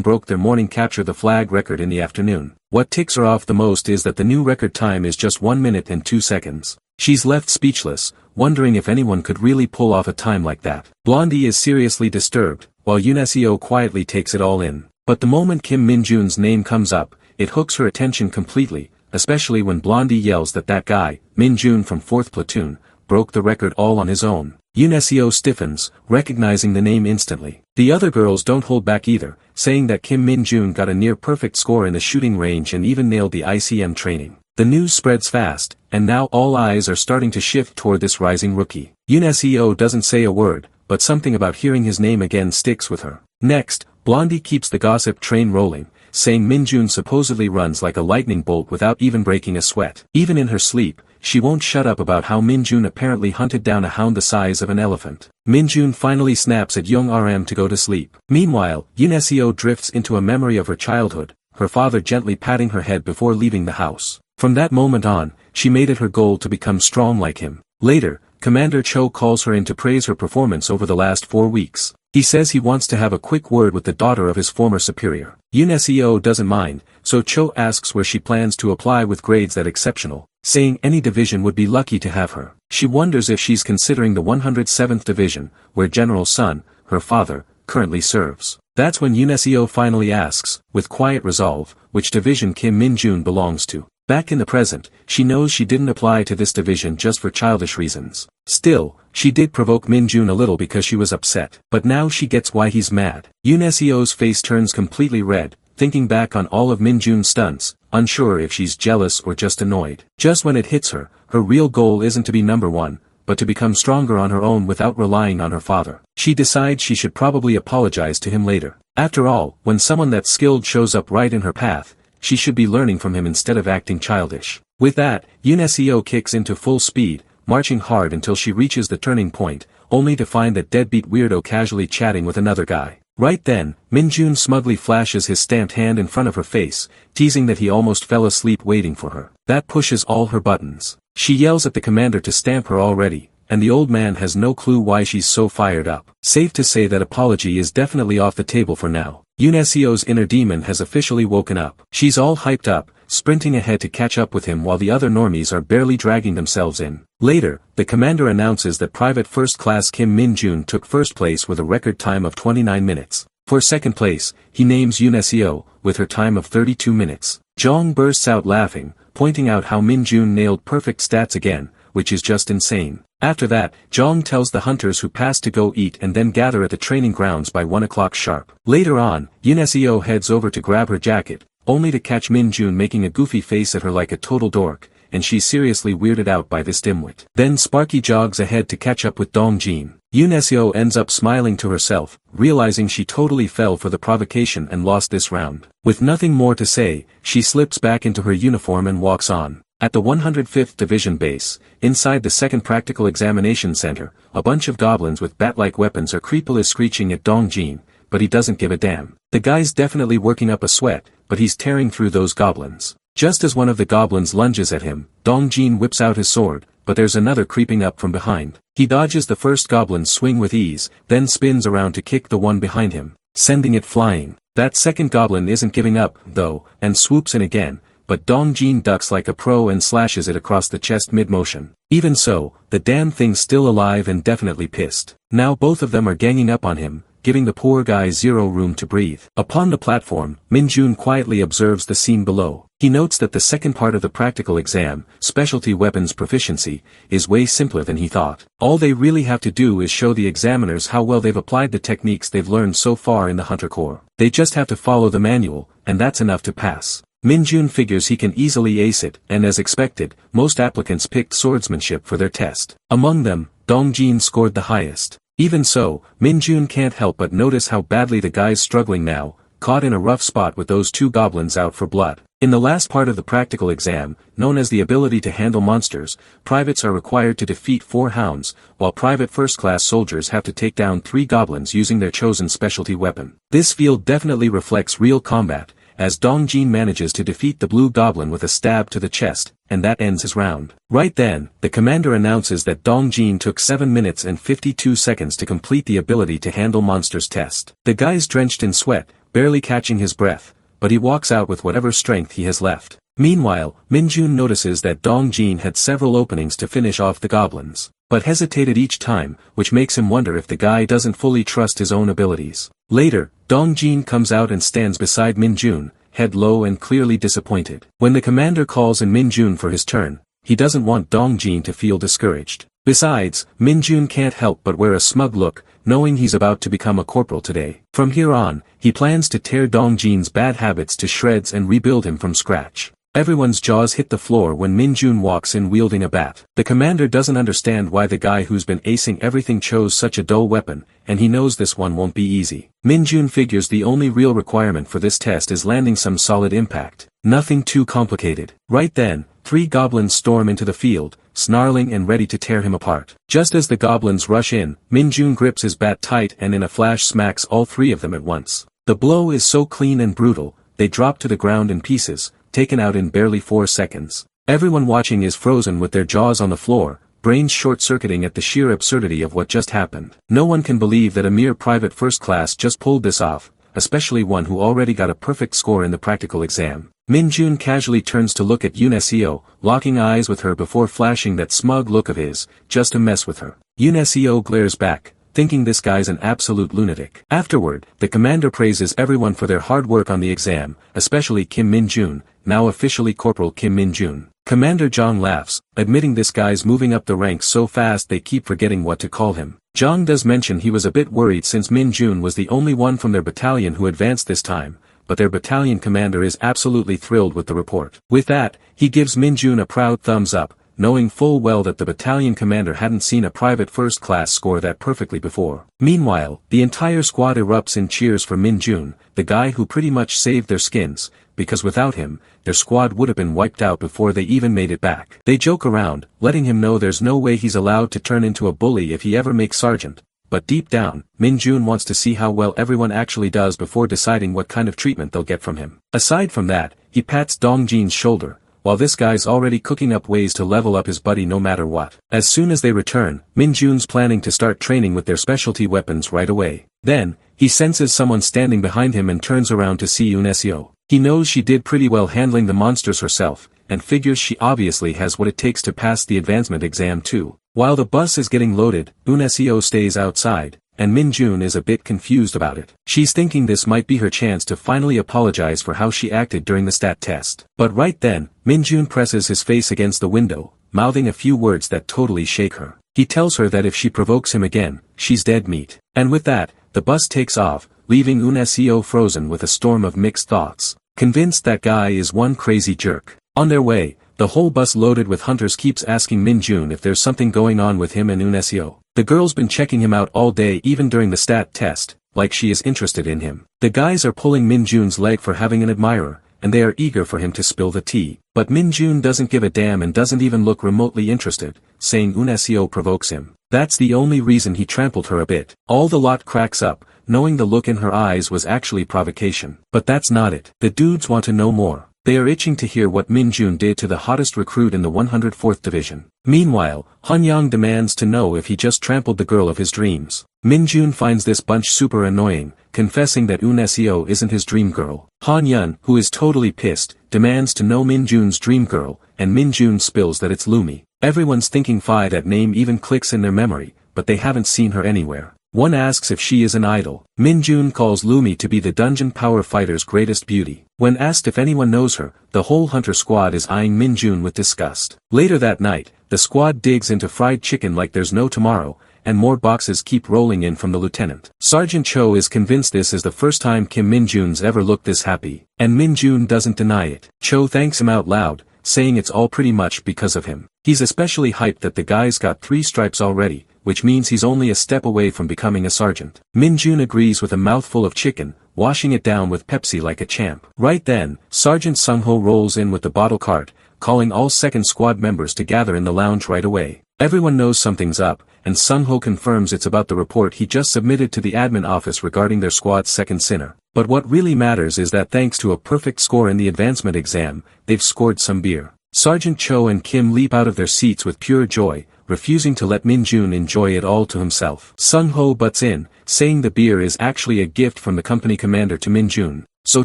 broke their morning capture the flag record in the afternoon. What ticks her off the most is that the new record time is just 1 minute and 2 seconds. She's left speechless, wondering if anyone could really pull off a time like that. Blondie is seriously disturbed, while Yoon-seo quietly takes it all in. But the moment Kim Min-jun's name comes up, it hooks her attention completely, especially when Blondie yells that guy, Min-jun from 4th Platoon, broke the record all on his own. Yoon stiffens, recognizing the name instantly. The other girls don't hold back either, saying that Kim Min-jun got a near-perfect score in the shooting range and even nailed the ICM training. The news spreads fast, and now all eyes are starting to shift toward this rising rookie. Yoon doesn't say a word, but something about hearing his name again sticks with her. Next, Blondie keeps the gossip train rolling, saying Min-jun supposedly runs like a lightning bolt without even breaking a sweat. Even in her sleep, she won't shut up about how Min-jun apparently hunted down a hound the size of an elephant. Min-jun finally snaps at Young RM to go to sleep. Meanwhile, Yoon drifts into a memory of her childhood, her father gently patting her head before leaving the house. From that moment on, she made it her goal to become strong like him. Later, Commander Cho calls her in to praise her performance over the last 4 weeks. He says he wants to have a quick word with the daughter of his former superior. Yoon doesn't mind, so Cho asks where she plans to apply with grades that exceptional, saying any division would be lucky to have her. She wonders if she's considering the 107th Division, where General Sun, her father, currently serves. That's when Yoon finally asks, with quiet resolve, which division Kim Min-jun belongs to. Back in the present, she knows she didn't apply to this division just for childish reasons. Still, she did provoke Min-jun a little because she was upset. But now she gets why he's mad. Yoon face turns completely red, thinking back on all of Min-jun's stunts, unsure if she's jealous or just annoyed. Just when it hits her, her real goal isn't to be number one, but to become stronger on her own without relying on her father. She decides she should probably apologize to him later. After all, when someone that's skilled shows up right in her path, she should be learning from him instead of acting childish. With that, Yoon kicks into full speed, marching hard until she reaches the turning point, only to find that deadbeat weirdo casually chatting with another guy. Right then, Min-jun smugly flashes his stamped hand in front of her face, teasing that he almost fell asleep waiting for her. That pushes all her buttons. She yells at the commander to stamp her already, and the old man has no clue why she's so fired up. Safe to say that apology is definitely off the table for now. Yoon inner demon has officially woken up. She's all hyped up, sprinting ahead to catch up with him while the other normies are barely dragging themselves in. Later, the commander announces that Private First Class Kim Min-jun took first place with a record time of 29 minutes. For second place, he names Yoon with her time of 32 minutes. Jong bursts out laughing, pointing out how Min-jun nailed perfect stats again, which is just insane. After that, Jong tells the hunters who pass to go eat and then gather at the training grounds by 1 o'clock sharp. Later on, Yoon heads over to grab her jacket, only to catch Min-jun making a goofy face at her like a total dork, and she's seriously weirded out by this dimwit. Then Sparky jogs ahead to catch up with Dongjin. Yoon ends up smiling to herself, realizing she totally fell for the provocation and lost this round. With nothing more to say, she slips back into her uniform and walks on. At the 105th Division base, inside the second practical examination center, a bunch of goblins with bat-like weapons are creepily screeching at Dongjin, but he doesn't give a damn. The guy's definitely working up a sweat, but he's tearing through those goblins. Just as one of the goblins lunges at him, Dongjin whips out his sword, but there's another creeping up from behind. He dodges the first goblin's swing with ease, then spins around to kick the one behind him, sending it flying. That second goblin isn't giving up, though, and swoops in again, but Dongjin ducks like a pro and slashes it across the chest mid-motion. Even so, the damn thing's still alive and definitely pissed. Now both of them are ganging up on him, giving the poor guy zero room to breathe. Upon the platform, Min-jun quietly observes the scene below. He notes that the second part of the practical exam, specialty weapons proficiency, is way simpler than he thought. All they really have to do is show the examiners how well they've applied the techniques they've learned so far in the Hunter Corps. They just have to follow the manual, and that's enough to pass. Min-jun figures he can easily ace it, and as expected, most applicants picked swordsmanship for their test. Among them, Dongjin scored the highest. Even so, Min-jun can't help but notice how badly the guy's struggling now, caught in a rough spot with those two goblins out for blood. In the last part of the practical exam, known as the ability to handle monsters, privates are required to defeat 4 hounds, while private first-class soldiers have to take down 3 goblins using their chosen specialty weapon. This field definitely reflects real combat, as Dongjin manages to defeat the blue goblin with a stab to the chest, and that ends his round. Right then, the commander announces that Dongjin took 7 minutes and 52 seconds to complete the ability to handle monsters test. The guy's drenched in sweat, barely catching his breath, but he walks out with whatever strength he has left. Meanwhile, Min-jun notices that Dongjin had several openings to finish off the goblins, but hesitated each time, which makes him wonder if the guy doesn't fully trust his own abilities. Later, Dongjin comes out and stands beside Min-jun, head low and clearly disappointed. When the commander calls in Min-jun for his turn, he doesn't want Dongjin to feel discouraged. Besides, Min-jun can't help but wear a smug look, knowing he's about to become a corporal today. From here on, he plans to tear Dong-jin's bad habits to shreds and rebuild him from scratch. Everyone's jaws hit the floor when Min-jun walks in wielding a bat. The commander doesn't understand why the guy who's been acing everything chose such a dull weapon, and he knows this one won't be easy. Min-jun figures the only real requirement for this test is landing some solid impact. Nothing too complicated. Right then, 3 goblins storm into the field, snarling and ready to tear him apart. Just as the goblins rush in, Min-jun grips his bat tight and in a flash smacks all 3 of them at once. The blow is so clean and brutal, they drop to the ground in pieces, taken out in barely 4 seconds. Everyone watching is frozen with their jaws on the floor, brains short-circuiting at the sheer absurdity of what just happened. No one can believe that a mere private first class just pulled this off, especially one who already got a perfect score in the practical exam. Min-jun casually turns to look at Yoon-seo, locking eyes with her before flashing that smug look of his, just to mess with her. Yoon-seo glares back, thinking this guy's an absolute lunatic. Afterward, the commander praises everyone for their hard work on the exam, especially Kim Min-jun, now officially Corporal Kim Min-jun. Commander Jong laughs, admitting this guy's moving up the ranks so fast they keep forgetting what to call him. Jong does mention he was a bit worried since Min-jun was the only one from their battalion who advanced this time, but their battalion commander is absolutely thrilled with the report. With that, he gives Min-jun a proud thumbs up, knowing full well that the battalion commander hadn't seen a private first-class score that perfectly before. Meanwhile, the entire squad erupts in cheers for Min-jun, the guy who pretty much saved their skins, because without him, their squad would have been wiped out before they even made it back. They joke around, letting him know there's no way he's allowed to turn into a bully if he ever makes sergeant, but deep down, Min-jun wants to see how well everyone actually does before deciding what kind of treatment they'll get from him. Aside from that, he pats Dong-jin's shoulder, while this guy's already cooking up ways to level up his buddy no matter what. As soon as they return, Min-jun's planning to start training with their specialty weapons right away. Then, he senses someone standing behind him and turns around to see Yoon-seo. He knows she did pretty well handling the monsters herself, and figures she obviously has what it takes to pass the advancement exam too. While the bus is getting loaded, Yoon-seo stays outside, and Min-jun is a bit confused about it. She's thinking this might be her chance to finally apologize for how she acted during the stat test. But right then, Min-jun presses his face against the window, mouthing a few words that totally shake her. He tells her that if she provokes him again, she's dead meat. And with that, the bus takes off, leaving Yoon-seo frozen with a storm of mixed thoughts, convinced that guy is one crazy jerk. On their way, the whole bus loaded with hunters keeps asking Min-jun if there's something going on with him and Yoon-seo. The girl's been checking him out all day even during the stat test, like she is interested in him. The guys are pulling Min-jun's leg for having an admirer, and they are eager for him to spill the tea. But Min-jun doesn't give a damn and doesn't even look remotely interested, saying Yoon-seo provokes him. That's the only reason he trampled her a bit. All the lot cracks up, knowing the look in her eyes was actually provocation. But that's not it. The dudes want to know more. They are itching to hear what Min-jun did to the hottest recruit in the 104th Division. Meanwhile, Han-yang demands to know if he just trampled the girl of his dreams. Min-jun finds this bunch super annoying, confessing that Yoon-seo isn't his dream girl. Han-yeon, who is totally pissed, demands to know Min-jun's dream girl, and Min-jun spills that it's Lumi. Everyone's thinking that name even clicks in their memory, but they haven't seen her anywhere. One asks if she is an idol. Min-jun calls Lumi to be the dungeon power fighter's greatest beauty. When asked if anyone knows her, the whole hunter squad is eyeing Min-jun with disgust. Later that night, the squad digs into fried chicken like there's no tomorrow, and more boxes keep rolling in from the lieutenant. Sergeant Cho is convinced this is the first time Kim Min-jun's ever looked this happy, and Min-jun doesn't deny it. Cho thanks him out loud, saying it's all pretty much because of him. He's especially hyped that the guy's got 3 stripes already, which means he's only a step away from becoming a sergeant. Min-jun agrees with a mouthful of chicken, washing it down with Pepsi like a champ. Right then, Sergeant Sung-ho rolls in with the bottle cart, calling all second squad members to gather in the lounge right away. Everyone knows something's up, and Sung-ho confirms it's about the report he just submitted to the admin office regarding their squad's second sinner. But what really matters is that thanks to a perfect score in the advancement exam, they've scored some beer. Sergeant Cho and Kim leap out of their seats with pure joy, refusing to let Min-jun enjoy it all to himself. Sung-ho butts in, saying the beer is actually a gift from the company commander to Min-jun, so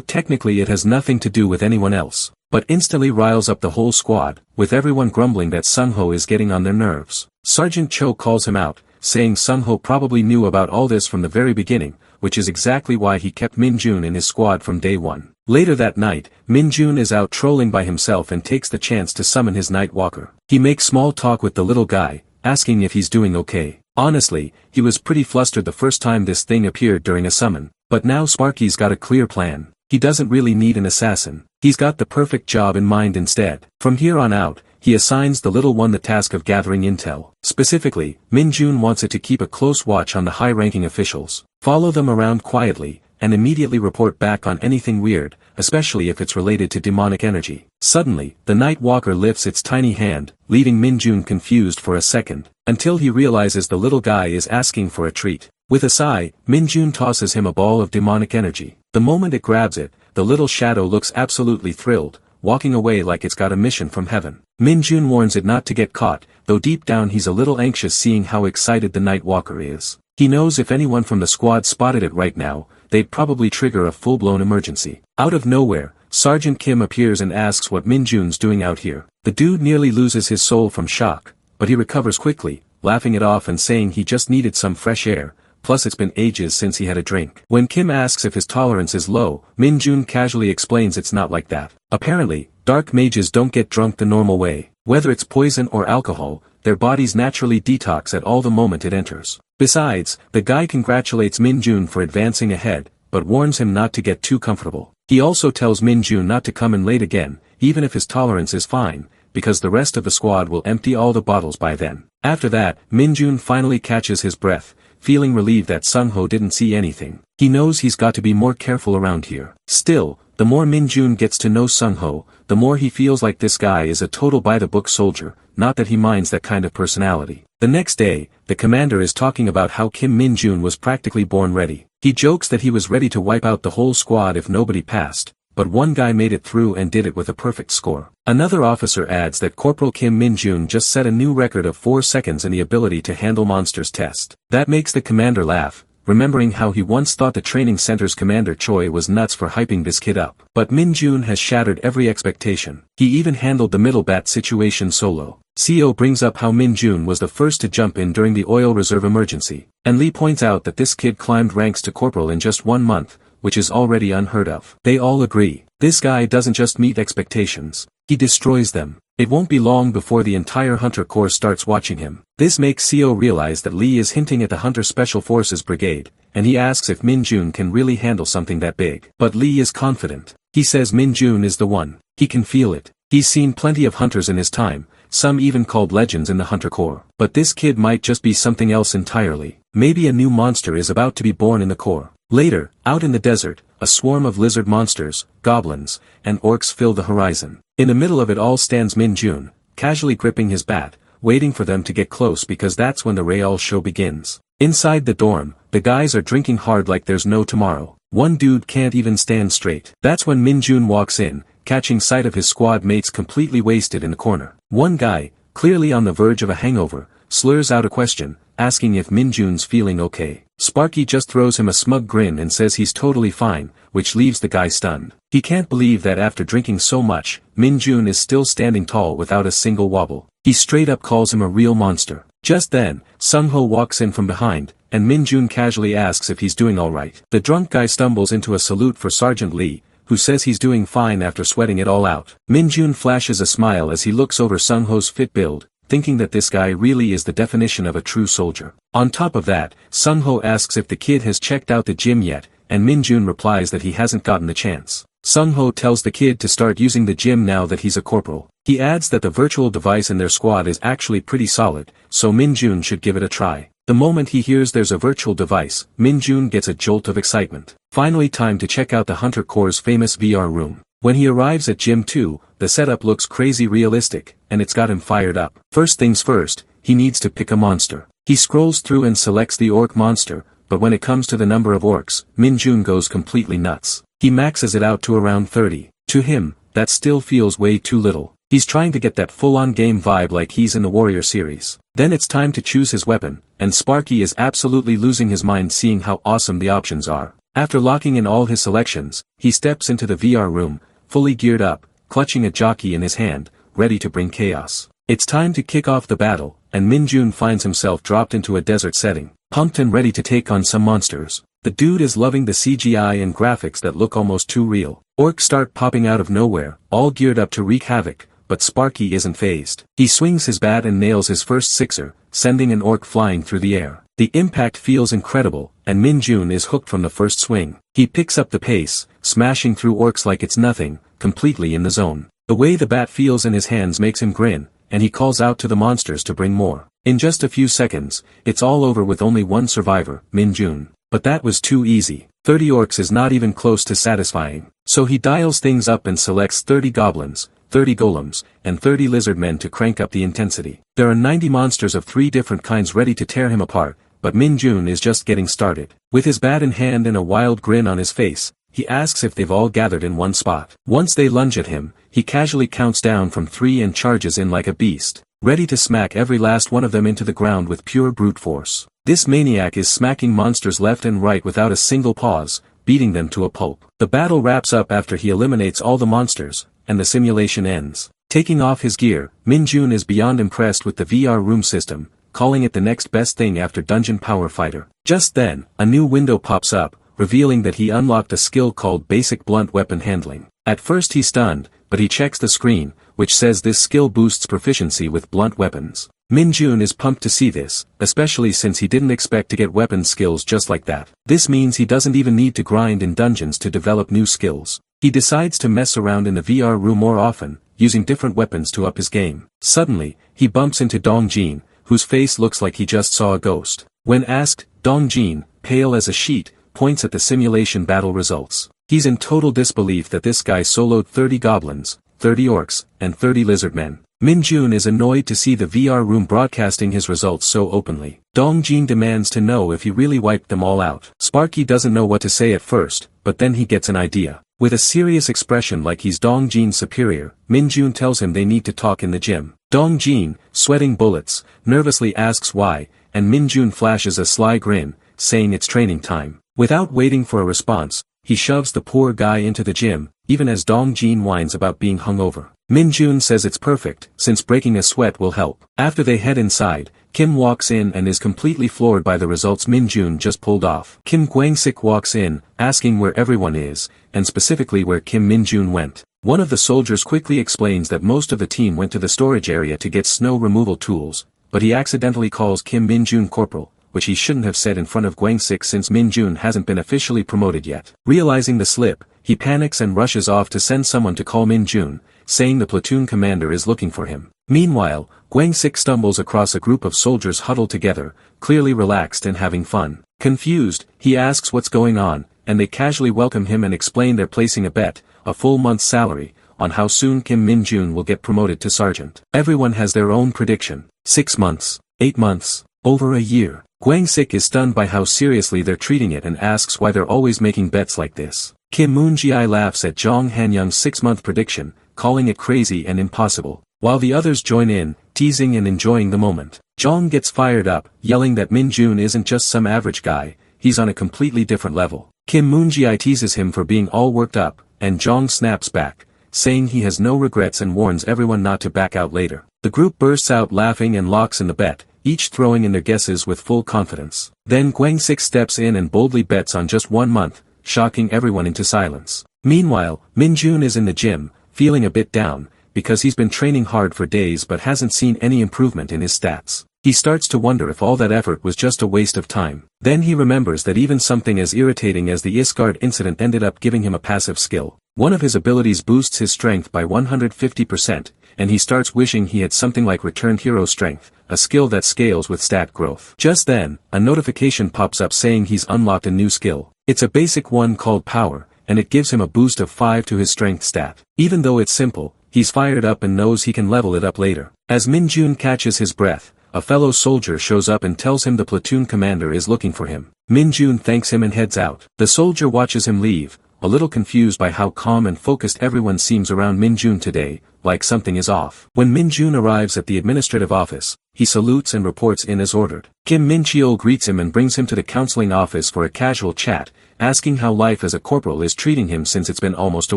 technically it has nothing to do with anyone else, but instantly riles up the whole squad, with everyone grumbling that Sung-ho is getting on their nerves. Sergeant Cho calls him out, saying Sung-ho probably knew about all this from the very beginning, which is exactly why he kept Min-jun in his squad from day one. Later that night, Min-jun is out trolling by himself and takes the chance to summon his night walker. He makes small talk with the little guy, asking if he's doing okay. Honestly, he was pretty flustered the first time this thing appeared during a summon, but now Sparky's got a clear plan. He doesn't really need an assassin. He's got the perfect job in mind instead. From here on out, he assigns the little one the task of gathering intel. Specifically, Min Jun wants it to keep a close watch on the high-ranking officials, follow them around quietly, and immediately report back on anything weird, especially if it's related to demonic energy. Suddenly, the Night Walker lifts its tiny hand, leaving Min Jun confused for a second, until he realizes the little guy is asking for a treat. With a sigh, Min Jun tosses him a ball of demonic energy. The moment it grabs it, the little shadow looks absolutely thrilled, walking away like it's got a mission from heaven. Min Jun warns it not to get caught, though deep down he's a little anxious seeing how excited the Night Walker is. He knows if anyone from the squad spotted it right now, they'd probably trigger a full-blown emergency. Out of nowhere, Sergeant Kim appears and asks what Min Jun's doing out here. The dude nearly loses his soul from shock, but he recovers quickly, laughing it off and saying he just needed some fresh air, plus it's been ages since he had a drink. When Kim asks if his tolerance is low, Min Jun casually explains it's not like that. Apparently, dark mages don't get drunk the normal way. Whether it's poison or alcohol, their bodies naturally detox at all the moment it enters. Besides, the guy congratulates Min Jun for advancing ahead, but warns him not to get too comfortable. He also tells Min Jun not to come in late again, even if his tolerance is fine, because the rest of the squad will empty all the bottles by then. After that, Min Jun finally catches his breath, feeling relieved that Sung-ho didn't see anything. He knows he's got to be more careful around here. Still, the more Min Jun gets to know Sung-ho, the more he feels like this guy is a total by-the-book soldier, not that he minds that kind of personality. The next day, the commander is talking about how Kim Min Jun was practically born ready. He jokes that he was ready to wipe out the whole squad if nobody passed, but one guy made it through and did it with a perfect score. Another officer adds that Corporal Kim Min Jun just set a new record of 4 seconds in the ability to handle monsters test. That makes the commander laugh, remembering how he once thought the training center's Commander Choi was nuts for hyping this kid up. But Min Jun has shattered every expectation. He even handled the middle bat situation solo. CO brings up how Min Jun was the first to jump in during the oil reserve emergency, and Lee points out that this kid climbed ranks to corporal in just 1 month, which is already unheard of. They all agree. This guy doesn't just meet expectations, he destroys them. It won't be long before the entire Hunter Corps starts watching him. This makes CO realize that Lee is hinting at the Hunter Special Forces Brigade, and he asks if Min Jun can really handle something that big. But Lee is confident. He says Min Jun is the one. He can feel it. He's seen plenty of hunters in his time, some even called legends in the Hunter Corps. But this kid might just be something else entirely. Maybe a new monster is about to be born in the Corps. Later, out in the desert, a swarm of lizard monsters, goblins, and orcs fill the horizon. In the middle of it all stands Min Jun, casually gripping his bat, waiting for them to get close because that's when the Real show begins. Inside the dorm, the guys are drinking hard like there's no tomorrow. One dude can't even stand straight. That's when Min Jun walks in, catching sight of his squad mates completely wasted in the corner. One guy, clearly on the verge of a hangover, slurs out a question, asking if Min Jun's feeling okay. Sparky just throws him a smug grin and says he's totally fine, which leaves the guy stunned. He can't believe that after drinking so much, Min Jun is still standing tall without a single wobble. He straight up calls him a real monster. Just then, Sung-ho walks in from behind, and Min Jun casually asks if he's doing alright. The drunk guy stumbles into a salute for Sergeant Lee, who says he's doing fine after sweating it all out. Min Jun flashes a smile as he looks over Sung-ho's fit build, thinking that this guy really is the definition of a true soldier. On top of that, Sung-ho asks if the kid has checked out the gym yet, and Min Jun replies that he hasn't gotten the chance. Sung-ho tells the kid to start using the gym now that he's a corporal. He adds that the virtual device in their squad is actually pretty solid, so Min Jun should give it a try. The moment he hears there's a virtual device, Min Jun gets a jolt of excitement. Finally time to check out the Hunter Corps' famous VR room. When he arrives at Gym 2, the setup looks crazy realistic, and it's got him fired up. First things first, he needs to pick a monster. He scrolls through and selects the orc monster, but when it comes to the number of orcs, Min Jun goes completely nuts. He maxes it out to around 30. To him, that still feels way too little. He's trying to get that full-on game vibe like he's in the Warrior series. Then it's time to choose his weapon, and Sparky is absolutely losing his mind seeing how awesome the options are. After locking in all his selections, he steps into the VR room, fully geared up, clutching a jockey in his hand, ready to bring chaos. It's time to kick off the battle, and Min Jun finds himself dropped into a desert setting, pumped and ready to take on some monsters. The dude is loving the CGI and graphics that look almost too real. Orcs start popping out of nowhere, all geared up to wreak havoc, but Sparky isn't fazed. He swings his bat and nails his first sixer, sending an orc flying through the air. The impact feels incredible, and Min-jun is hooked from the first swing. He picks up the pace, smashing through orcs like it's nothing, completely in the zone. The way the bat feels in his hands makes him grin, and he calls out to the monsters to bring more. In just a few seconds, it's all over with only one survivor, Min-jun. But that was too easy. 30 orcs is not even close to satisfying. So he dials things up and selects 30 goblins, 30 golems, and 30 lizard men to crank up the intensity. There are 90 monsters of 3 different kinds ready to tear him apart, but Min-jun is just getting started. With his bat in hand and a wild grin on his face, he asks if they've all gathered in one spot. Once they lunge at him, he casually counts down from 3 and charges in like a beast, ready to smack every last one of them into the ground with pure brute force. This maniac is smacking monsters left and right without a single pause, beating them to a pulp. The battle wraps up after he eliminates all the monsters, and the simulation ends. Taking off his gear, Min-jun is beyond impressed with the VR room system, calling it the next best thing after Dungeon Power Fighter. Just then, a new window pops up, revealing that he unlocked a skill called Basic Blunt Weapon Handling. At first he's stunned, but he checks the screen, which says this skill boosts proficiency with blunt weapons. Min-jun is pumped to see this, especially since he didn't expect to get weapon skills just like that. This means he doesn't even need to grind in dungeons to develop new skills. He decides to mess around in the VR room more often, using different weapons to up his game. Suddenly, he bumps into Dongjin, whose face looks like he just saw a ghost. When asked, Dongjin, pale as a sheet, points at the simulation battle results. He's in total disbelief that this guy soloed 30 goblins, 30 orcs, and 30 lizard men. Min-jun is annoyed to see the VR room broadcasting his results so openly. Dongjin demands to know if he really wiped them all out. Sparky doesn't know what to say at first, but then he gets an idea. With a serious expression like he's Dongjin's superior, Min-jun tells him they need to talk in the gym. Dongjin, sweating bullets, nervously asks why, and Min-jun flashes a sly grin, saying it's training time. Without waiting for a response, he shoves the poor guy into the gym, even as Dongjin whines about being hungover. Min-jun says it's perfect, since breaking a sweat will help. After they head inside, Kim walks in and is completely floored by the results Min-jun just pulled off. Kim Gwang-sik walks in, asking where everyone is, and specifically where Kim Min-jun went. One of the soldiers quickly explains that most of the team went to the storage area to get snow removal tools, but he accidentally calls Kim Min-jun corporal, which he shouldn't have said in front of Gwang-sik since Min-jun hasn't been officially promoted yet. Realizing the slip, he panics and rushes off to send someone to call Min-jun, saying the platoon commander is looking for him. Meanwhile, Gwang-sik stumbles across a group of soldiers huddled together, clearly relaxed and having fun. Confused, he asks what's going on, and they casually welcome him and explain they're placing a bet, a full month's salary, on how soon Kim Min-jun will get promoted to sergeant. Everyone has their own prediction. 6 months, 8 months, over a year. Gwang-sik is stunned by how seriously they're treating it and asks why they're always making bets like this. Kim Moon-ji laughs at Jong Han-young's 6-month prediction, calling it crazy and impossible, while the others join in, teasing and enjoying the moment. Jong gets fired up, yelling that Min-jun isn't just some average guy, he's on a completely different level. Kim Moon-ji teases him for being all worked up, and Jong snaps back, saying he has no regrets and warns everyone not to back out later. The group bursts out laughing and locks in the bet, each throwing in their guesses with full confidence. Then Gwang-sik steps in and boldly bets on just 1 month, shocking everyone into silence. Meanwhile, Min-jun is in the gym, feeling a bit down, because he's been training hard for days but hasn't seen any improvement in his stats. He starts to wonder if all that effort was just a waste of time. Then he remembers that even something as irritating as the Isgard incident ended up giving him a passive skill. One of his abilities boosts his strength by 150%, and he starts wishing he had something like Returned Hero Strength, a skill that scales with stat growth. Just then, a notification pops up saying he's unlocked a new skill. It's a basic one called Power, and it gives him a boost of 5 to his strength stat. Even though it's simple, he's fired up and knows he can level it up later. As Min-jun catches his breath, a fellow soldier shows up and tells him the platoon commander is looking for him. Min-jun thanks him and heads out. The soldier watches him leave, a little confused by how calm and focused everyone seems around Min-jun today, like something is off. When Min-jun arrives at the administrative office, he salutes and reports in as ordered. Kim Min-cheol greets him and brings him to the counseling office for a casual chat, asking how life as a corporal is treating him since it's been almost a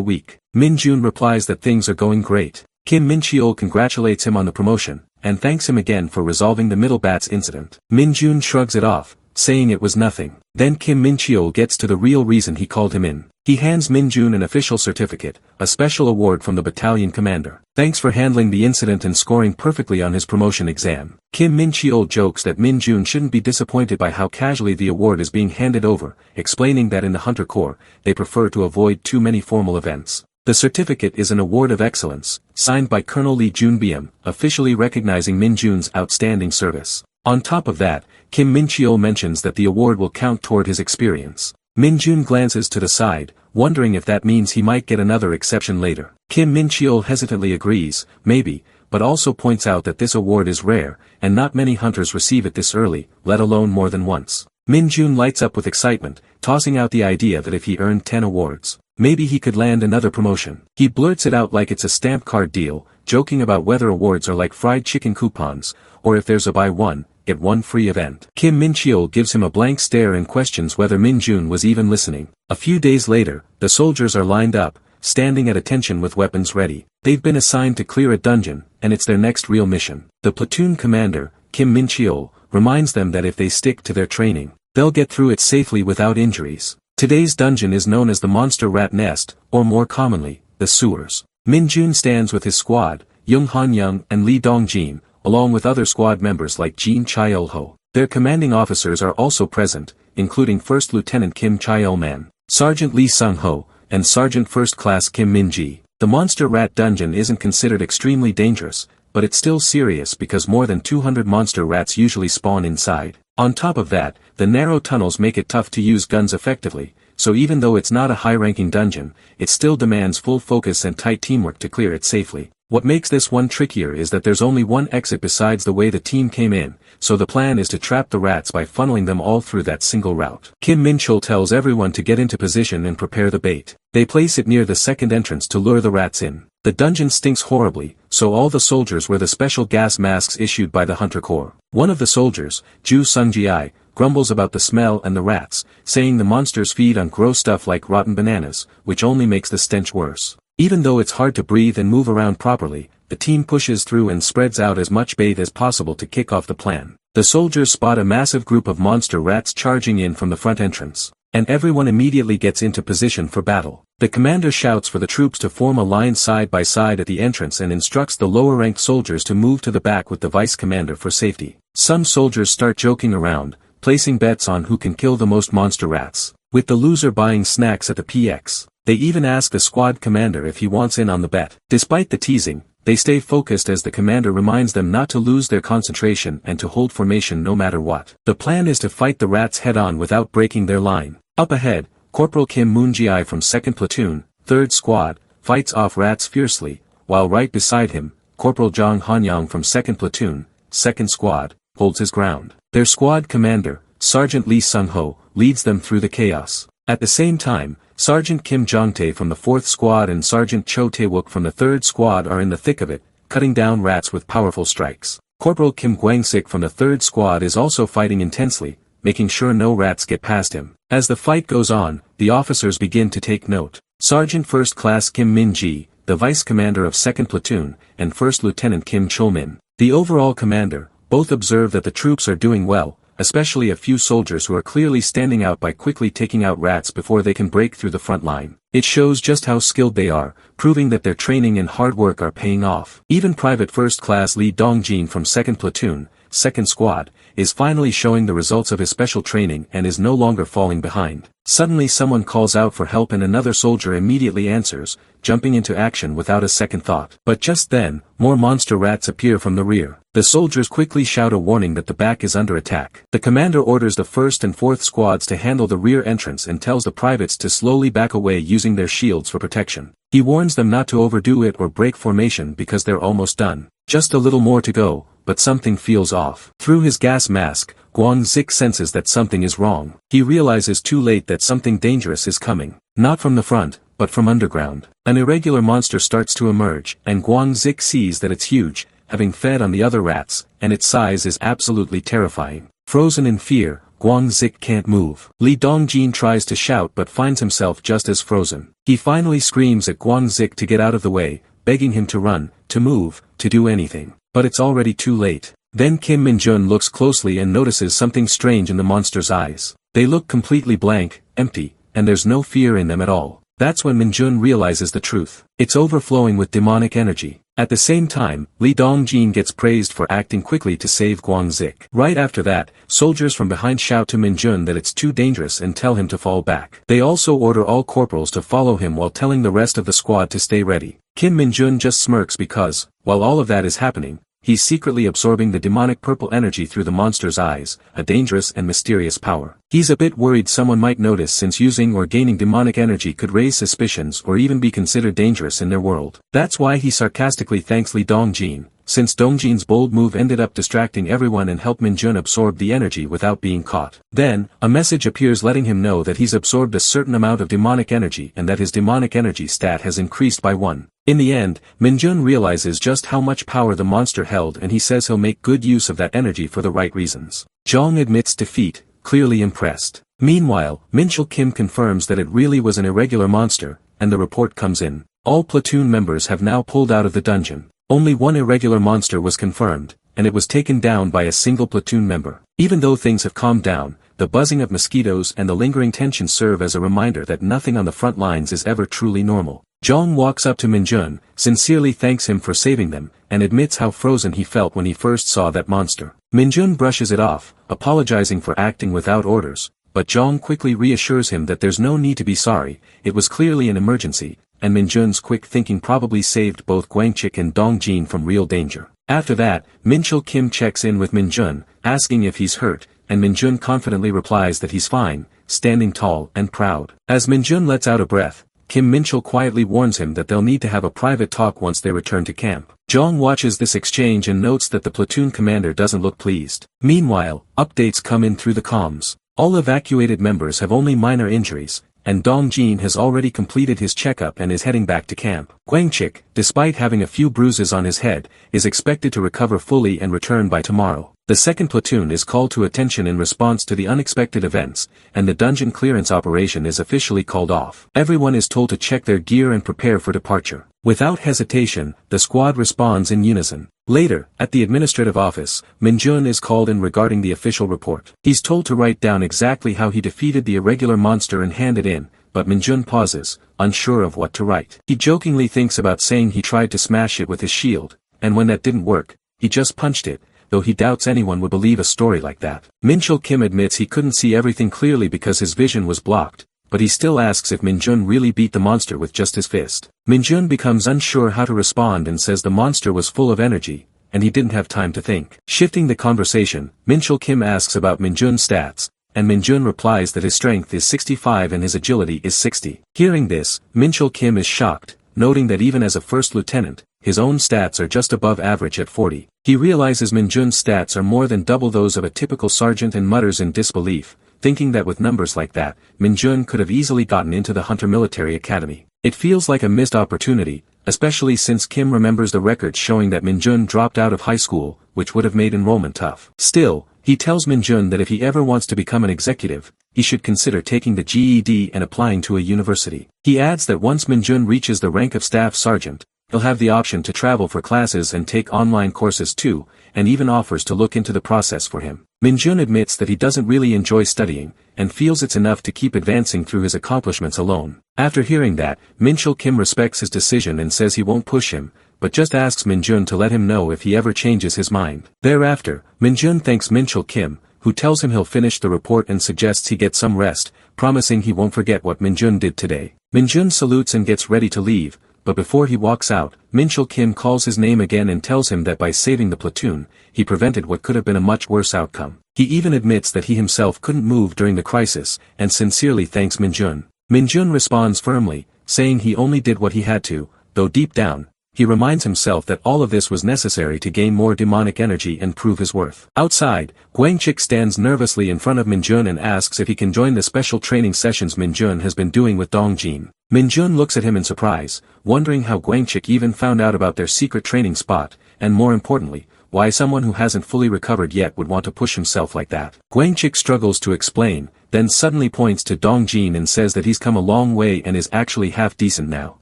week. Min-jun replies that things are going great. Kim Min-cheol congratulates him on the promotion, and thanks him again for resolving the middle bats incident. Min-jun shrugs it off, saying it was nothing. Then Kim Min-cheol gets to the real reason he called him in. He hands Minjun an official certificate, a special award from the battalion commander. Thanks for handling the incident and scoring perfectly on his promotion exam. Kim Min-cheol jokes that Minjun shouldn't be disappointed by how casually the award is being handed over, explaining that in the Hunter Corps, they prefer to avoid too many formal events. The certificate is an award of excellence, signed by Colonel Lee Junbiam, officially recognizing Minjun's outstanding service. On top of that, Kim Min-cheol mentions that the award will count toward his experience. Minjun glances to the side, wondering if that means he might get another exception later. Kim Min-cheol hesitantly agrees, maybe, but also points out that this award is rare, and not many hunters receive it this early, let alone more than once. Minjun lights up with excitement, tossing out the idea that if he earned 10 awards, maybe he could land another promotion. He blurts it out like it's a stamp card deal, joking about whether awards are like fried chicken coupons, or if there's a buy one, get one free event. Kim Min-cheol gives him a blank stare and questions whether Minjun was even listening. A few days later, the soldiers are lined up, standing at attention with weapons ready. They've been assigned to clear a dungeon, and it's their next real mission. The platoon commander, Kim Min-cheol, reminds them that if they stick to their training, they'll get through it safely without injuries. Today's dungeon is known as the Monster Rat Nest, or more commonly, the sewers. Minjun stands with his squad, Jung Han-young and Lee Dong-jin, along with other squad members like Jin Chaeol-ho. Their commanding officers are also present, including First Lieutenant Kim Chaeol-man, Sergeant Lee Sung-ho, and Sergeant First Class Kim Min-ji. The Monster Rat Dungeon isn't considered extremely dangerous, but it's still serious because more than 200 monster rats usually spawn inside. On top of that, the narrow tunnels make it tough to use guns effectively, so even though it's not a high-ranking dungeon, it still demands full focus and tight teamwork to clear it safely. What makes this one trickier is that there's only one exit besides the way the team came in, so the plan is to trap the rats by funneling them all through that single route. Kim Min-cheol tells everyone to get into position and prepare the bait. They place it near the second entrance to lure the rats in. The dungeon stinks horribly, so all the soldiers wear the special gas masks issued by the Hunter Corps. One of the soldiers, Ju Sung-ji, grumbles about the smell and the rats, saying the monsters feed on gross stuff like rotten bananas, which only makes the stench worse. Even though it's hard to breathe and move around properly, the team pushes through and spreads out as much bait as possible to kick off the plan. The soldiers spot a massive group of monster rats charging in from the front entrance, and everyone immediately gets into position for battle. The commander shouts for the troops to form a line side by side at the entrance and instructs the lower-ranked soldiers to move to the back with the vice commander for safety. Some soldiers start joking around, placing bets on who can kill the most monster rats, with the loser buying snacks at the PX. They even ask the squad commander if he wants in on the bet. Despite the teasing, they stay focused as the commander reminds them not to lose their concentration and to hold formation no matter what. The plan is to fight the rats head-on without breaking their line. Up ahead, Corporal Kim Moon-ji from 2nd Platoon, 3rd Squad, fights off rats fiercely, while right beside him, Corporal Jang Han-young from 2nd Platoon, 2nd Squad, holds his ground. Their squad commander, Sergeant Lee Sung-ho, leads them through the chaos. At the same time, Sergeant Kim Jong-tae from the 4th Squad and Sergeant Cho Tae-wook from the 3rd Squad are in the thick of it, cutting down rats with powerful strikes. Corporal Kim Gwang-sik from the 3rd Squad is also fighting intensely, making sure no rats get past him. As the fight goes on, the officers begin to take note. Sergeant First Class Kim Min-ji, the Vice Commander of 2nd Platoon, and First Lieutenant Kim Chol-min, the overall commander, both observe that the troops are doing well, especially a few soldiers who are clearly standing out by quickly taking out rats before they can break through the front line. It shows just how skilled they are, proving that their training and hard work are paying off. Even Private First Class Lee Dong-jin from 2nd Platoon, 2nd Squad, is finally showing the results of his special training and is no longer falling behind. Suddenly someone calls out for help and another soldier immediately answers, jumping into action without a second thought. But just then, more monster rats appear from the rear. The soldiers quickly shout a warning that the back is under attack. The commander orders the 1st and 4th squads to handle the rear entrance and tells the privates to slowly back away using their shields for protection. He warns them not to overdo it or break formation because they're almost done. Just a little more to go, but something feels off. Through his gas mask, Gwang-sik senses that something is wrong. He realizes too late that something dangerous is coming. Not from the front, but from underground. An irregular monster starts to emerge, and Gwang-sik sees that it's huge, having fed on the other rats, and its size is absolutely terrifying. Frozen in fear, Gwang-sik can't move. Lee Dong-jin tries to shout but finds himself just as frozen. He finally screams at Gwang-sik to get out of the way, begging him to run, to move, to do anything. But it's already too late. Then Kim Min-jun looks closely and notices something strange in the monster's eyes. They look completely blank, empty, and there's no fear in them at all. That's when Minjun realizes the truth. It's overflowing with demonic energy. At the same time, Li Dongjin gets praised for acting quickly to save Guangzik. Right after that, soldiers from behind shout to Minjun that it's too dangerous and tell him to fall back. They also order all corporals to follow him while telling the rest of the squad to stay ready. Kim Minjun just smirks because, while all of that is happening, he's secretly absorbing the demonic purple energy through the monster's eyes, a dangerous and mysterious power. He's a bit worried someone might notice since using or gaining demonic energy could raise suspicions or even be considered dangerous in their world. That's why he sarcastically thanks Li Dongjin, since Dongjin's bold move ended up distracting everyone and helped Minjun absorb the energy without being caught. Then, a message appears letting him know that he's absorbed a certain amount of demonic energy and that his demonic energy stat has increased by 1. In the end, Minjun realizes just how much power the monster held and he says he'll make good use of that energy for the right reasons. Zhang admits defeat, clearly impressed. Meanwhile, Minchul Kim confirms that it really was an irregular monster, and the report comes in. All platoon members have now pulled out of the dungeon. Only one irregular monster was confirmed, and it was taken down by a single platoon member. Even though things have calmed down, the buzzing of mosquitoes and the lingering tension serve as a reminder that nothing on the front lines is ever truly normal. Zhang walks up to Minjun, sincerely thanks him for saving them, and admits how frozen he felt when he first saw that monster. Minjun brushes it off, apologizing for acting without orders, but Zhang quickly reassures him that there's no need to be sorry, it was clearly an emergency, and Minjun's quick thinking probably saved both Guangchik and Dongjin from real danger. After that, Minchul Kim checks in with Minjun, asking if he's hurt, and Minjun confidently replies that he's fine, standing tall and proud. As Minjun lets out a breath, Kim Minchul quietly warns him that they'll need to have a private talk once they return to camp. Zhang watches this exchange and notes that the platoon commander doesn't look pleased. Meanwhile, updates come in through the comms. All evacuated members have only minor injuries, and Dongjin has already completed his checkup and is heading back to camp. Guangchik, despite having a few bruises on his head, is expected to recover fully and return by tomorrow. The second platoon is called to attention in response to the unexpected events, and the dungeon clearance operation is officially called off. Everyone is told to check their gear and prepare for departure. Without hesitation, the squad responds in unison. Later, at the administrative office, Minjun is called in regarding the official report. He's told to write down exactly how he defeated the irregular monster and hand it in, but Minjun pauses, unsure of what to write. He jokingly thinks about saying he tried to smash it with his shield, and when that didn't work, he just punched it, though he doubts anyone would believe a story like that. Minchul Kim admits he couldn't see everything clearly because his vision was blocked, but he still asks if Minjun really beat the monster with just his fist. Minjun becomes unsure how to respond and says the monster was full of energy, and he didn't have time to think. Shifting the conversation, Minchul Kim asks about Minjun's stats, and Minjun replies that his strength is 65 and his agility is 60. Hearing this, Minchul Kim is shocked, noting that even as a first lieutenant, his own stats are just above average at 40. He realizes Minjun's stats are more than double those of a typical sergeant and mutters in disbelief, thinking that with numbers like that, Minjun could have easily gotten into the Hunter Military Academy. It feels like a missed opportunity, especially since Kim remembers the records showing that Minjun dropped out of high school, which would have made enrollment tough. Still, he tells Minjun that if he ever wants to become an executive, he should consider taking the GED and applying to a university. He adds that once Minjun reaches the rank of staff sergeant, he'll have the option to travel for classes and take online courses too, and even offers to look into the process for him. Minjun admits that he doesn't really enjoy studying, and feels it's enough to keep advancing through his accomplishments alone. After hearing that, Minchul Kim respects his decision and says he won't push him, but just asks Minjun to let him know if he ever changes his mind. Thereafter, Minjun thanks Minchul Kim, who tells him he'll finish the report and suggests he get some rest, promising he won't forget what Minjun did today. Minjun salutes and gets ready to leave, but before he walks out, Minchul Kim calls his name again and tells him that by saving the platoon, he prevented what could have been a much worse outcome. He even admits that he himself couldn't move during the crisis, and sincerely thanks Minjun. Minjun responds firmly, saying he only did what he had to, though deep down, he reminds himself that all of this was necessary to gain more demonic energy and prove his worth. Outside, Guangchik stands nervously in front of Minjun and asks if he can join the special training sessions Minjun has been doing with Dongjin. Minjun looks at him in surprise, wondering how Guangchik even found out about their secret training spot, and more importantly, why someone who hasn't fully recovered yet would want to push himself like that. Guangchik struggles to explain, then suddenly points to Dongjin and says that he's come a long way and is actually half decent now.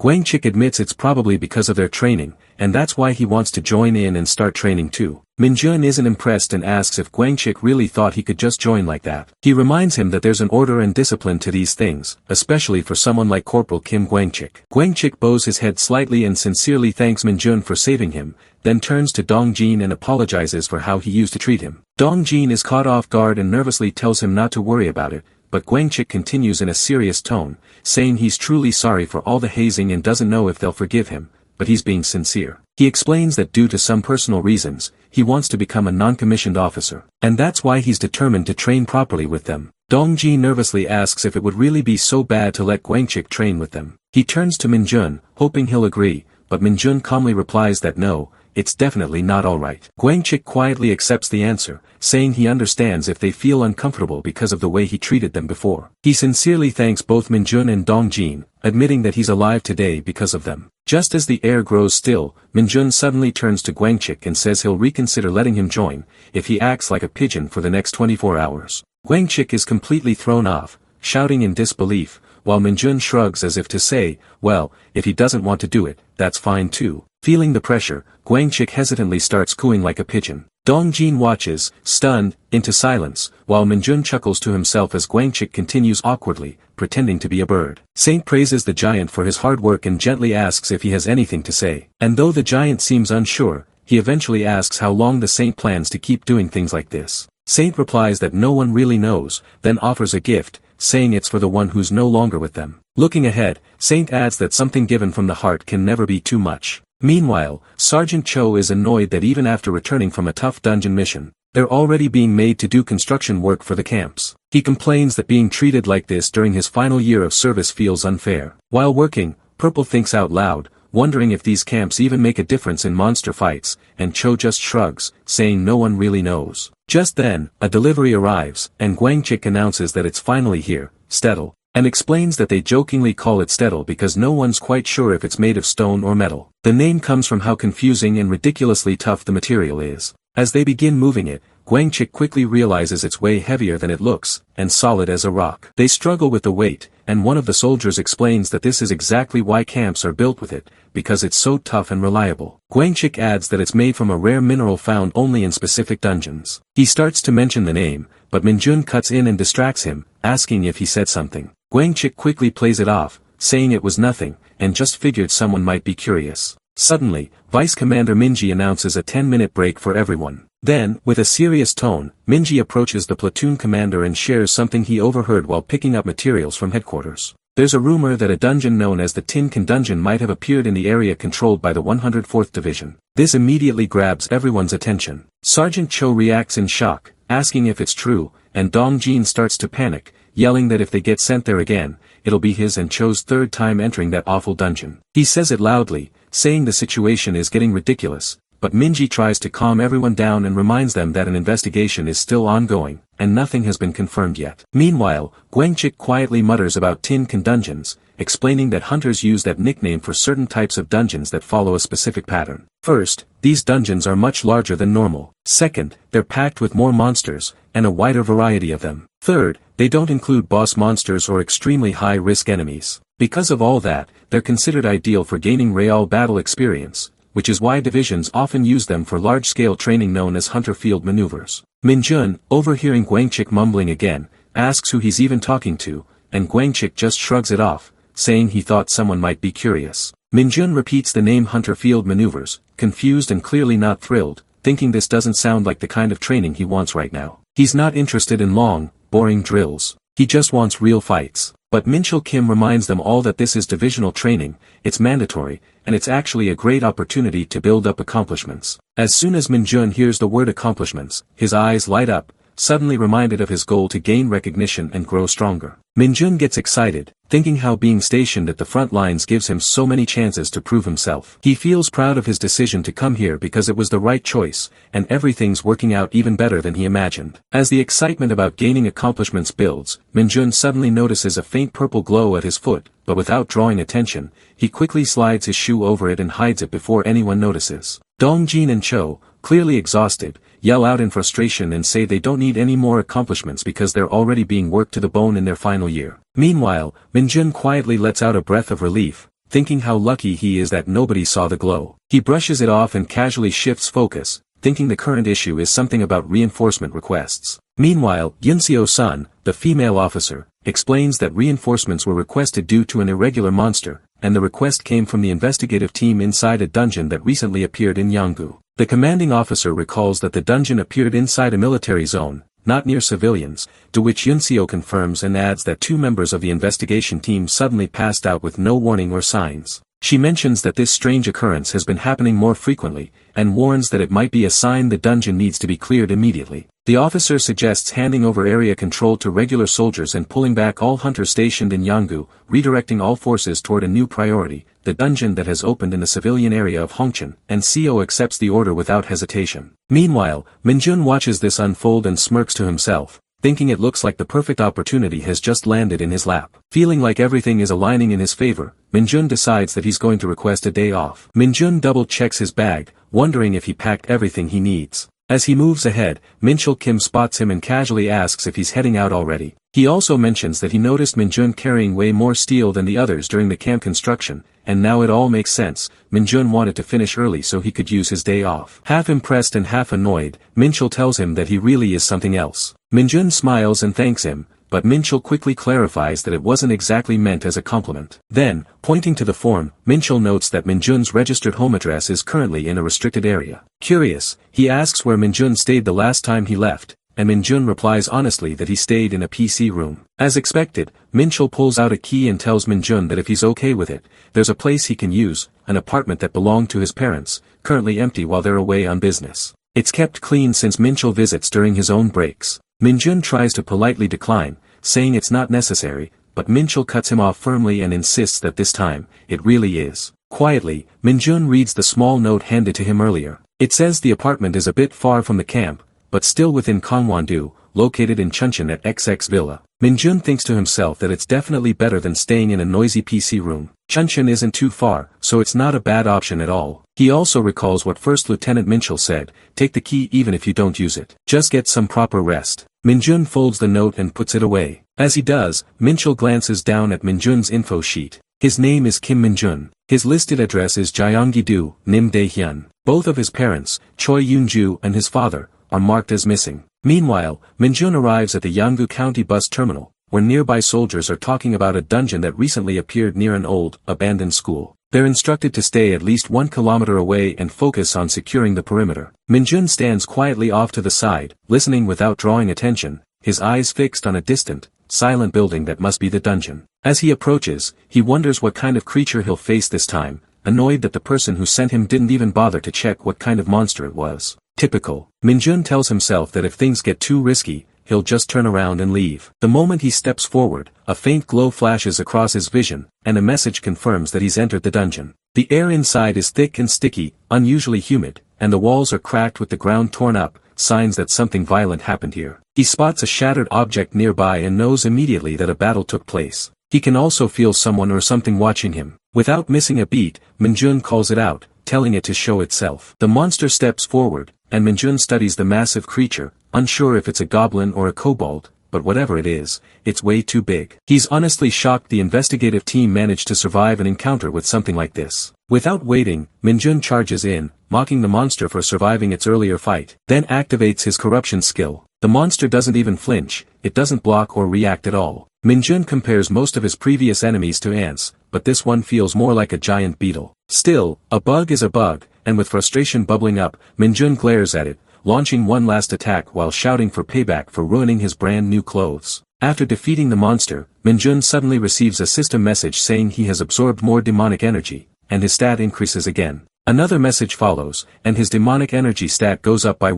Guangchik admits it's probably because of their training, and that's why he wants to join in and start training too. Minjun isn't impressed and asks if Guangchik really thought he could just join like that. He reminds him that there's an order and discipline to these things, especially for someone like Corporal Kim Guangchik. Guangchik bows his head slightly and sincerely thanks Minjun for saving him, then turns to Dongjin and apologizes for how he used to treat him. Dongjin is caught off guard and nervously tells him not to worry about it, but Guangchik continues in a serious tone, saying he's truly sorry for all the hazing and doesn't know if they'll forgive him, but he's being sincere. He explains that due to some personal reasons, he wants to become a non-commissioned officer, and that's why he's determined to train properly with them. Dongjin nervously asks if it would really be so bad to let Guangchik train with them. He turns to Minjun, hoping he'll agree, but Minjun calmly replies that no, it's definitely not alright. Guangchik quietly accepts the answer, saying he understands if they feel uncomfortable because of the way he treated them before. He sincerely thanks both Minjun and Dongjin, admitting that he's alive today because of them. Just as the air grows still, Minjun suddenly turns to Guangchik and says he'll reconsider letting him join, if he acts like a pigeon for the next 24 hours. Guangchik is completely thrown off, shouting in disbelief, while Minjun shrugs as if to say, well, if he doesn't want to do it, that's fine too. Feeling the pressure, Guangchik hesitantly starts cooing like a pigeon. Dongjin watches, stunned, into silence, while Minjun chuckles to himself as Guangchik continues awkwardly, pretending to be a bird. Saint praises the giant for his hard work and gently asks if he has anything to say. And though the giant seems unsure, he eventually asks how long the saint plans to keep doing things like this. Saint replies that no one really knows, then offers a gift, saying it's for the one who's no longer with them. Looking ahead, Saint adds that something given from the heart can never be too much. Meanwhile, Sergeant Cho is annoyed that even after returning from a tough dungeon mission, they're already being made to do construction work for the camps. He complains that being treated like this during his final year of service feels unfair. While working, Purple thinks out loud, wondering if these camps even make a difference in monster fights, and Cho just shrugs, saying no one really knows. Just then, a delivery arrives, and Guangchik announces that it's finally here, Stettel, and explains that they jokingly call it Stettel because no one's quite sure if it's made of stone or metal. The name comes from how confusing and ridiculously tough the material is. As they begin moving it, Guangchik quickly realizes it's way heavier than it looks, and solid as a rock. They struggle with the weight, and one of the soldiers explains that this is exactly why camps are built with it, because it's so tough and reliable. Guangchik adds that it's made from a rare mineral found only in specific dungeons. He starts to mention the name, but Minjun cuts in and distracts him, asking if he said something. Guangchik quickly plays it off, saying it was nothing, and just figured someone might be curious. Suddenly, Vice Commander Minji announces a 10-minute break for everyone. Then, with a serious tone, Minji approaches the platoon commander and shares something he overheard while picking up materials from headquarters. There's a rumor that a dungeon known as the Tin Can Dungeon might have appeared in the area controlled by the 104th Division. This immediately grabs everyone's attention. Sergeant Cho reacts in shock, asking if it's true, and Dongjin starts to panic, yelling that if they get sent there again, it'll be his and Cho's third time entering that awful dungeon. He says it loudly, saying the situation is getting ridiculous, but Minji tries to calm everyone down and reminds them that an investigation is still ongoing, and nothing has been confirmed yet. Meanwhile, Guangchik quietly mutters about Tin Can dungeons, explaining that hunters use that nickname for certain types of dungeons that follow a specific pattern. First, these dungeons are much larger than normal. Second, they're packed with more monsters, and a wider variety of them. Third, they don't include boss monsters or extremely high-risk enemies. Because of all that, they're considered ideal for gaining real battle experience, which is why divisions often use them for large-scale training known as hunter field maneuvers. Minjun, overhearing Guangchik mumbling again, asks who he's even talking to, and Guangchik just shrugs it off, saying he thought someone might be curious. Minjun repeats the name hunter field maneuvers, confused and clearly not thrilled, thinking this doesn't sound like the kind of training he wants right now. He's not interested in long, boring drills. He just wants real fights. But Minchul Kim reminds them all that this is divisional training, it's mandatory, and it's actually a great opportunity to build up accomplishments. As soon as Minjun hears the word accomplishments, his eyes light up, suddenly reminded of his goal to gain recognition and grow stronger. Minjun gets excited, thinking how being stationed at the front lines gives him so many chances to prove himself. He feels proud of his decision to come here because it was the right choice, and everything's working out even better than he imagined. As the excitement about gaining accomplishments builds, Minjun suddenly notices a faint purple glow at his foot, but without drawing attention, he quickly slides his shoe over it and hides it before anyone notices. Dongjin and Cho, clearly exhausted, yell out in frustration and say they don't need any more accomplishments because they're already being worked to the bone in their final year. Meanwhile, Minjun quietly lets out a breath of relief, thinking how lucky he is that nobody saw the glow. He brushes it off and casually shifts focus, thinking the current issue is something about reinforcement requests. Meanwhile, Yunseo-sun, the female officer, explains that reinforcements were requested due to an irregular monster, and the request came from the investigative team inside a dungeon that recently appeared in Yanggu. The commanding officer recalls that the dungeon appeared inside a military zone, not near civilians, to which Yunseo confirms and adds that 2 members of the investigation team suddenly passed out with no warning or signs. She mentions that this strange occurrence has been happening more frequently, and warns that it might be a sign the dungeon needs to be cleared immediately. The officer suggests handing over area control to regular soldiers and pulling back all hunters stationed in Yanggu, redirecting all forces toward a new priority, the dungeon that has opened in the civilian area of Hongchen, and Seo accepts the order without hesitation. Meanwhile, Minjun watches this unfold and smirks to himself, thinking it looks like the perfect opportunity has just landed in his lap. Feeling like everything is aligning in his favor, Minjun decides that he's going to request a day off. Minjun double-checks his bag, wondering if he packed everything he needs. As he moves ahead, Minchul Kim spots him and casually asks if he's heading out already. He also mentions that he noticed Minjun carrying way more steel than the others during the camp construction, and now it all makes sense. Minjun wanted to finish early so he could use his day off. Half impressed and half annoyed, Minchul tells him that he really is something else. Minjun smiles and thanks him, but Minchul quickly clarifies that it wasn't exactly meant as a compliment. Then, pointing to the form, Minchul notes that Minjun's registered home address is currently in a restricted area. Curious, he asks where Minjun stayed the last time he left, and Minjun replies honestly that he stayed in a PC room. As expected, Minchul pulls out a key and tells Minjun that if he's okay with it, there's a place he can use, an apartment that belonged to his parents, currently empty while they're away on business. It's kept clean since Minchul visits during his own breaks. Minjun tries to politely decline, saying it's not necessary, but Minchul cuts him off firmly and insists that this time, it really is. Quietly, Minjun reads the small note handed to him earlier. It says the apartment is a bit far from the camp, but still within Gangwon-do, located in Chuncheon at XX Villa. Minjun thinks to himself that it's definitely better than staying in a noisy PC room. Chuncheon isn't too far, so it's not a bad option at all. He also recalls what First Lieutenant Minchul said, take the key even if you don't use it. Just get some proper rest. Minjun folds the note and puts it away. As he does, Minchul glances down at Minjun's info sheet. His name is Kim Minjun. His listed address is Gyeonggi-do, Nim-dae-hyun. Both of his parents, Choi Yoon-ju and his father, are marked as missing. Meanwhile, Minjun arrives at the Yanggu County bus terminal, where nearby soldiers are talking about a dungeon that recently appeared near an old, abandoned school. They're instructed to stay at least 1 kilometer away and focus on securing the perimeter. Minjun stands quietly off to the side, listening without drawing attention, his eyes fixed on a distant, silent building that must be the dungeon. As he approaches, he wonders what kind of creature he'll face this time, annoyed that the person who sent him didn't even bother to check what kind of monster it was. Typical. Minjun tells himself that if things get too risky, he'll just turn around and leave. The moment he steps forward, a faint glow flashes across his vision, and a message confirms that he's entered the dungeon. The air inside is thick and sticky, unusually humid, and the walls are cracked with the ground torn up, signs that something violent happened here. He spots a shattered object nearby and knows immediately that a battle took place. He can also feel someone or something watching him. Without missing a beat, Minjun calls it out, telling it to show itself. The monster steps forward, and Minjun studies the massive creature, unsure if it's a goblin or a kobold, but whatever it is, it's way too big. He's honestly shocked the investigative team managed to survive an encounter with something like this. Without waiting, Minjun charges in, mocking the monster for surviving its earlier fight, then activates his corruption skill. The monster doesn't even flinch, it doesn't block or react at all. Minjun compares most of his previous enemies to ants, but this one feels more like a giant beetle. Still, a bug is a bug, and with frustration bubbling up, Minjun glares at it, launching one last attack while shouting for payback for ruining his brand new clothes. After defeating the monster, Minjun suddenly receives a system message saying he has absorbed more demonic energy, and his stat increases again. Another message follows, and his demonic energy stat goes up by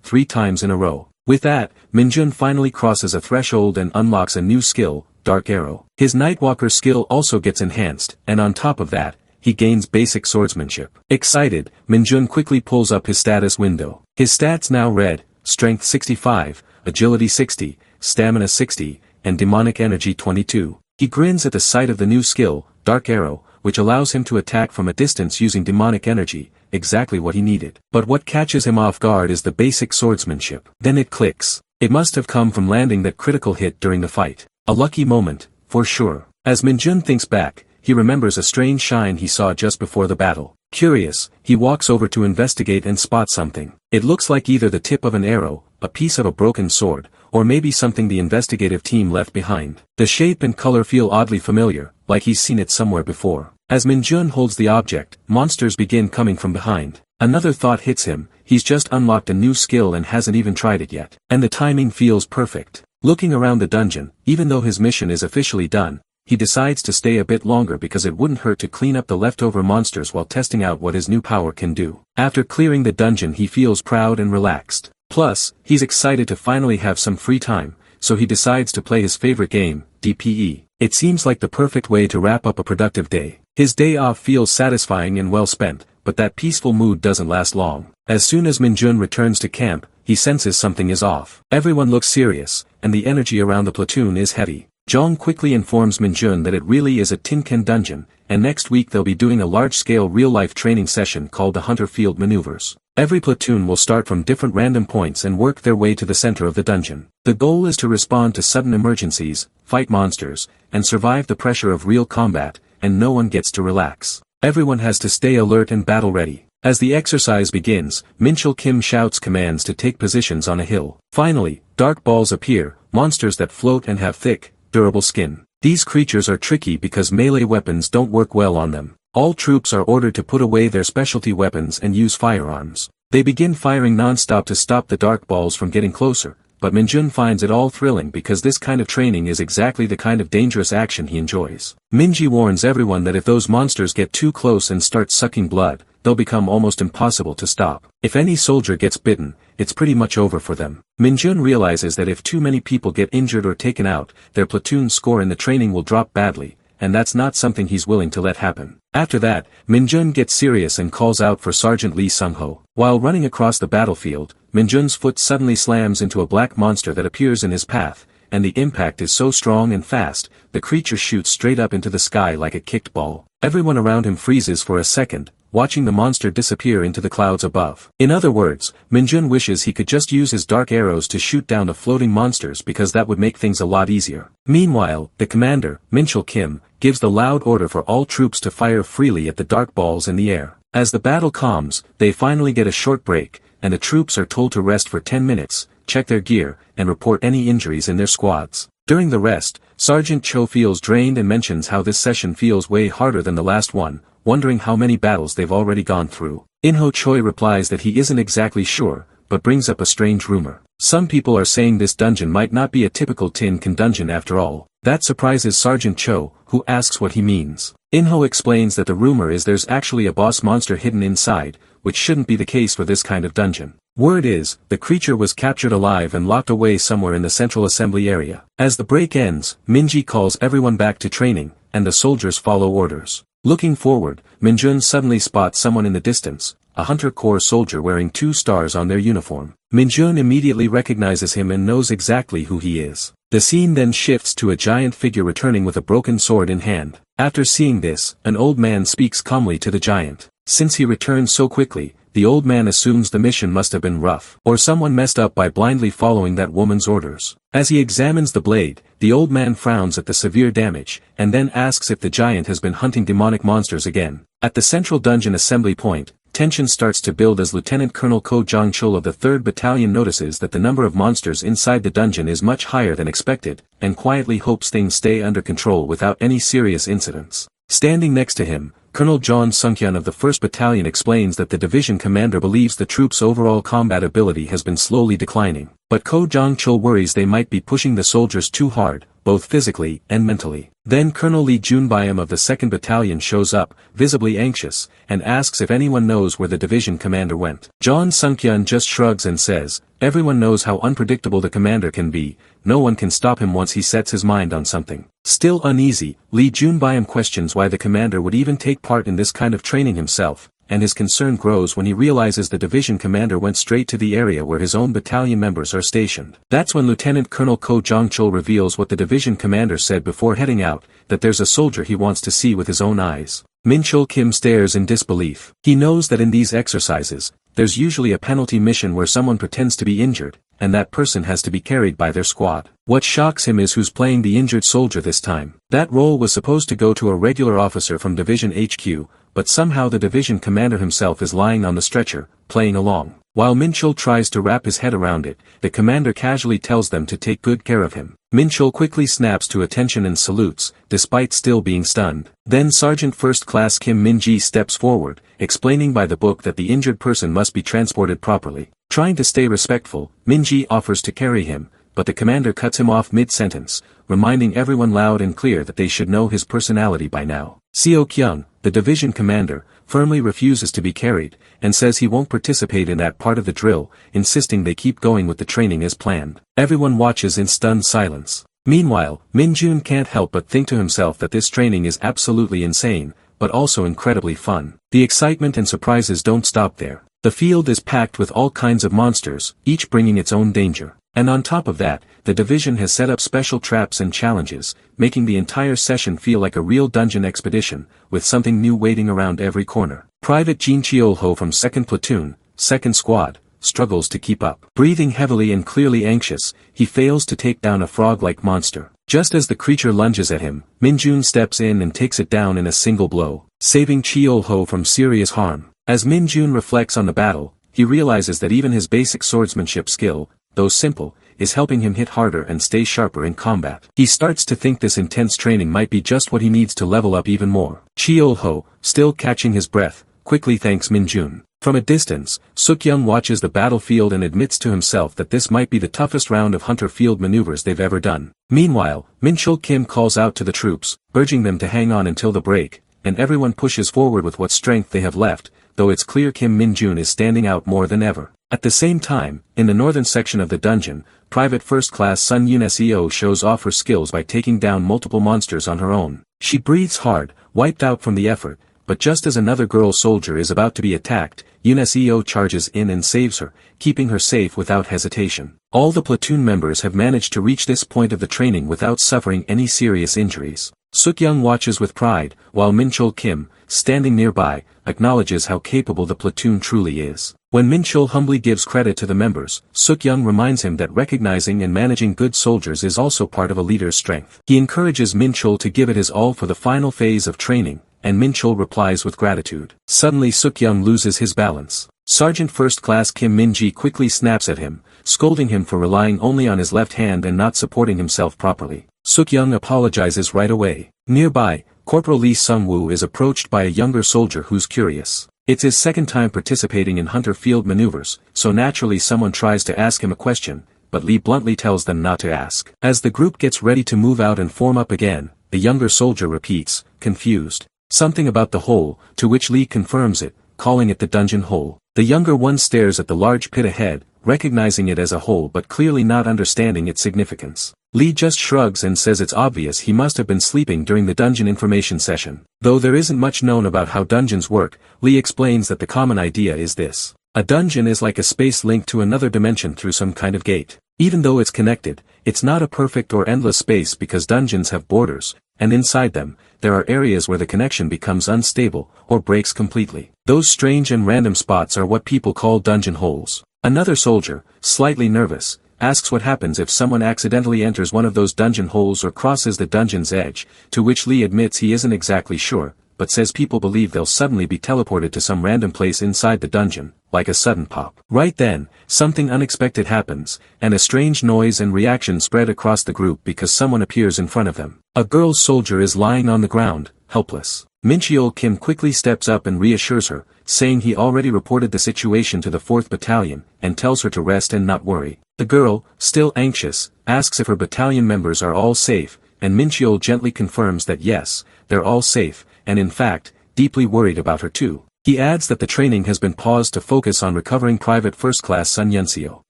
3 times in a row. With that, Minjun finally crosses a threshold and unlocks a new skill, Dark Arrow. His Nightwalker skill also gets enhanced, and on top of that, he gains basic swordsmanship. Excited, Minjun quickly pulls up his status window. His stats now read, Strength 65, Agility 60, Stamina 60, and Demonic Energy 22. He grins at the sight of the new skill, Dark Arrow, which allows him to attack from a distance using demonic energy, exactly what he needed. But what catches him off guard is the basic swordsmanship. Then it clicks. It must have come from landing that critical hit during the fight. A lucky moment, for sure. As Minjun thinks back, he remembers a strange shine he saw just before the battle. Curious, he walks over to investigate and spots something. It looks like either the tip of an arrow, a piece of a broken sword, or maybe something the investigative team left behind. The shape and color feel oddly familiar, like he's seen it somewhere before. As Minjun holds the object, monsters begin coming from behind. Another thought hits him, he's just unlocked a new skill and hasn't even tried it yet. And the timing feels perfect. Looking around the dungeon, even though his mission is officially done, he decides to stay a bit longer because it wouldn't hurt to clean up the leftover monsters while testing out what his new power can do. After clearing the dungeon he feels proud and relaxed. Plus, he's excited to finally have some free time, so he decides to play his favorite game, DPE. It seems like the perfect way to wrap up a productive day. His day off feels satisfying and well spent, but that peaceful mood doesn't last long. As soon as Minjun returns to camp, he senses something is off. Everyone looks serious, and the energy around the platoon is heavy. Zhang quickly informs Minjun that it really is a Tinken dungeon, and next week they'll be doing a large-scale real-life training session called the Hunter Field Maneuvers. Every platoon will start from different random points and work their way to the center of the dungeon. The goal is to respond to sudden emergencies, fight monsters, and survive the pressure of real combat, and no one gets to relax. Everyone has to stay alert and battle-ready. As the exercise begins, Minchul Kim shouts commands to take positions on a hill. Finally, dark balls appear, monsters that float and have thick, durable skin. These creatures are tricky because melee weapons don't work well on them. All troops are ordered to put away their specialty weapons and use firearms. They begin firing non-stop to stop the dark balls from getting closer, but Minjun finds it all thrilling because this kind of training is exactly the kind of dangerous action he enjoys. Minji warns everyone that if those monsters get too close and start sucking blood, they'll become almost impossible to stop. If any soldier gets bitten, it's pretty much over for them. Minjun realizes that if too many people get injured or taken out, their platoon's score in the training will drop badly, and that's not something he's willing to let happen. After that, Minjun gets serious and calls out for Sergeant Lee Sung-ho. While running across the battlefield, Minjun's foot suddenly slams into a black monster that appears in his path, and the impact is so strong and fast, the creature shoots straight up into the sky like a kicked ball. Everyone around him freezes for a second, watching the monster disappear into the clouds above. In other words, Minjun wishes he could just use his dark arrows to shoot down the floating monsters because that would make things a lot easier. Meanwhile, the commander, Minchul Kim, gives the loud order for all troops to fire freely at the dark balls in the air. As the battle calms, they finally get a short break, and the troops are told to rest for 10 minutes, check their gear, and report any injuries in their squads. During the rest, Sergeant Cho feels drained and mentions how this session feels way harder than the last one, wondering how many battles they've already gone through. Inho Choi replies that he isn't exactly sure, but brings up a strange rumor. Some people are saying this dungeon might not be a typical Tinken dungeon after all. That surprises Sergeant Cho, who asks what he means. Inho explains that the rumor is there's actually a boss monster hidden inside, which shouldn't be the case for this kind of dungeon. Word is, the creature was captured alive and locked away somewhere in the central assembly area. As the break ends, Minji calls everyone back to training, and the soldiers follow orders. Looking forward, Minjun suddenly spots someone in the distance, a Hunter Corps soldier wearing 2 stars on their uniform. Minjun immediately recognizes him and knows exactly who he is. The scene then shifts to a giant figure returning with a broken sword in hand. After seeing this, an old man speaks calmly to the giant. Since he returned so quickly, the old man assumes the mission must have been rough, or someone messed up by blindly following that woman's orders. As he examines the blade, the old man frowns at the severe damage, and then asks if the giant has been hunting demonic monsters again. At the central dungeon assembly point, tension starts to build as Lieutenant Colonel Ko Jong-chul of the 3rd Battalion notices that the number of monsters inside the dungeon is much higher than expected, and quietly hopes things stay under control without any serious incidents. Standing next to him, Colonel John Sunghyun of the 1st Battalion explains that the division commander believes the troops' overall combat ability has been slowly declining, but Ko Jong-chul worries they might be pushing the soldiers too hard, both physically and mentally. Then Colonel Lee Junbayam of the 2nd Battalion shows up, visibly anxious, and asks if anyone knows where the division commander went. John Sunghyun just shrugs and says, everyone knows how unpredictable the commander can be, no one can stop him once he sets his mind on something. Still uneasy, Lee Junbayam questions why the commander would even take part in this kind of training himself, and his concern grows when he realizes the division commander went straight to the area where his own battalion members are stationed. That's when Lieutenant Colonel Ko Jong-chul reveals what the division commander said before heading out, that there's a soldier he wants to see with his own eyes. Minchul Kim stares in disbelief. He knows that in these exercises, there's usually a penalty mission where someone pretends to be injured, and that person has to be carried by their squad. What shocks him is who's playing the injured soldier this time. That role was supposed to go to a regular officer from Division HQ, but somehow the division commander himself is lying on the stretcher, playing along. While Minchul tries to wrap his head around it, the commander casually tells them to take good care of him. Minchul quickly snaps to attention and salutes, despite still being stunned. Then Sergeant First Class Kim Min-ji steps forward, explaining by the book that the injured person must be transported properly. Trying to stay respectful, Min-ji offers to carry him, but the commander cuts him off mid-sentence, reminding everyone loud and clear that they should know his personality by now. Seo Kyung, the division commander, firmly refuses to be carried, and says he won't participate in that part of the drill, insisting they keep going with the training as planned. Everyone watches in stunned silence. Meanwhile, Min-jun can't help but think to himself that this training is absolutely insane, but also incredibly fun. The excitement and surprises don't stop there. The field is packed with all kinds of monsters, each bringing its own danger. And on top of that, the division has set up special traps and challenges, making the entire session feel like a real dungeon expedition, with something new waiting around every corner. Private Jin Cheolho from 2nd Platoon, 2nd Squad, struggles to keep up. Breathing heavily and clearly anxious, he fails to take down a frog-like monster. Just as the creature lunges at him, Min-jun steps in and takes it down in a single blow, saving Cheolho from serious harm. As Min-jun reflects on the battle, he realizes that even his basic swordsmanship skill, though simple, is helping him hit harder and stay sharper in combat. He starts to think this intense training might be just what he needs to level up even more. Cheolho, still catching his breath, quickly thanks Min-jun. From a distance, Suk-young watches the battlefield and admits to himself that this might be the toughest round of hunter field maneuvers they've ever done. Meanwhile, Minchul Kim calls out to the troops, urging them to hang on until the break, and everyone pushes forward with what strength they have left, though it's clear Kim Min-jun is standing out more than ever. At the same time, in the northern section of the dungeon, Private First Class Sun Yun Seo shows off her skills by taking down multiple monsters on her own. She breathes hard, wiped out from the effort, but just as another girl soldier is about to be attacked, Yun Seo charges in and saves her, keeping her safe without hesitation. All the platoon members have managed to reach this point of the training without suffering any serious injuries. Suk-young watches with pride, while Minchul Kim, standing nearby, acknowledges how capable the platoon truly is. When Minchul humbly gives credit to the members, Suk-young reminds him that recognizing and managing good soldiers is also part of a leader's strength. He encourages Minchul to give it his all for the final phase of training, and Minchul replies with gratitude. Suddenly Suk-young loses his balance. Sergeant First Class Kim Min-ji quickly snaps at him, scolding him for relying only on his left hand and not supporting himself properly. Suk-young apologizes right away. Nearby, Corporal Lee Sung-woo is approached by a younger soldier who's curious. It's his second time participating in hunter field maneuvers, so naturally someone tries to ask him a question, but Lee bluntly tells them not to ask. As the group gets ready to move out and form up again, the younger soldier repeats, confused, something about the hole, to which Lee confirms it, calling it the dungeon hole. The younger one stares at the large pit ahead, recognizing it as a hole but clearly not understanding its significance. Lee just shrugs and says it's obvious he must have been sleeping during the dungeon information session. Though there isn't much known about how dungeons work, Lee explains that the common idea is this. A dungeon is like a space linked to another dimension through some kind of gate. Even though it's connected, it's not a perfect or endless space because dungeons have borders, and inside them, there are areas where the connection becomes unstable, or breaks completely. Those strange and random spots are what people call dungeon holes. Another soldier, slightly nervous, asks what happens if someone accidentally enters one of those dungeon holes or crosses the dungeon's edge, to which Lee admits he isn't exactly sure, but says people believe they'll suddenly be teleported to some random place inside the dungeon, like a sudden pop. Right then, something unexpected happens, and a strange noise and reaction spread across the group because someone appears in front of them. A girl soldier is lying on the ground, helpless. Mincheol Kim quickly steps up and reassures her, saying he already reported the situation to the 4th Battalion, and tells her to rest and not worry. The girl, still anxious, asks if her battalion members are all safe, and Mincheol gently confirms that yes, they're all safe, and in fact, deeply worried about her too. He adds that the training has been paused to focus on recovering Private First Class Sun Yunseo.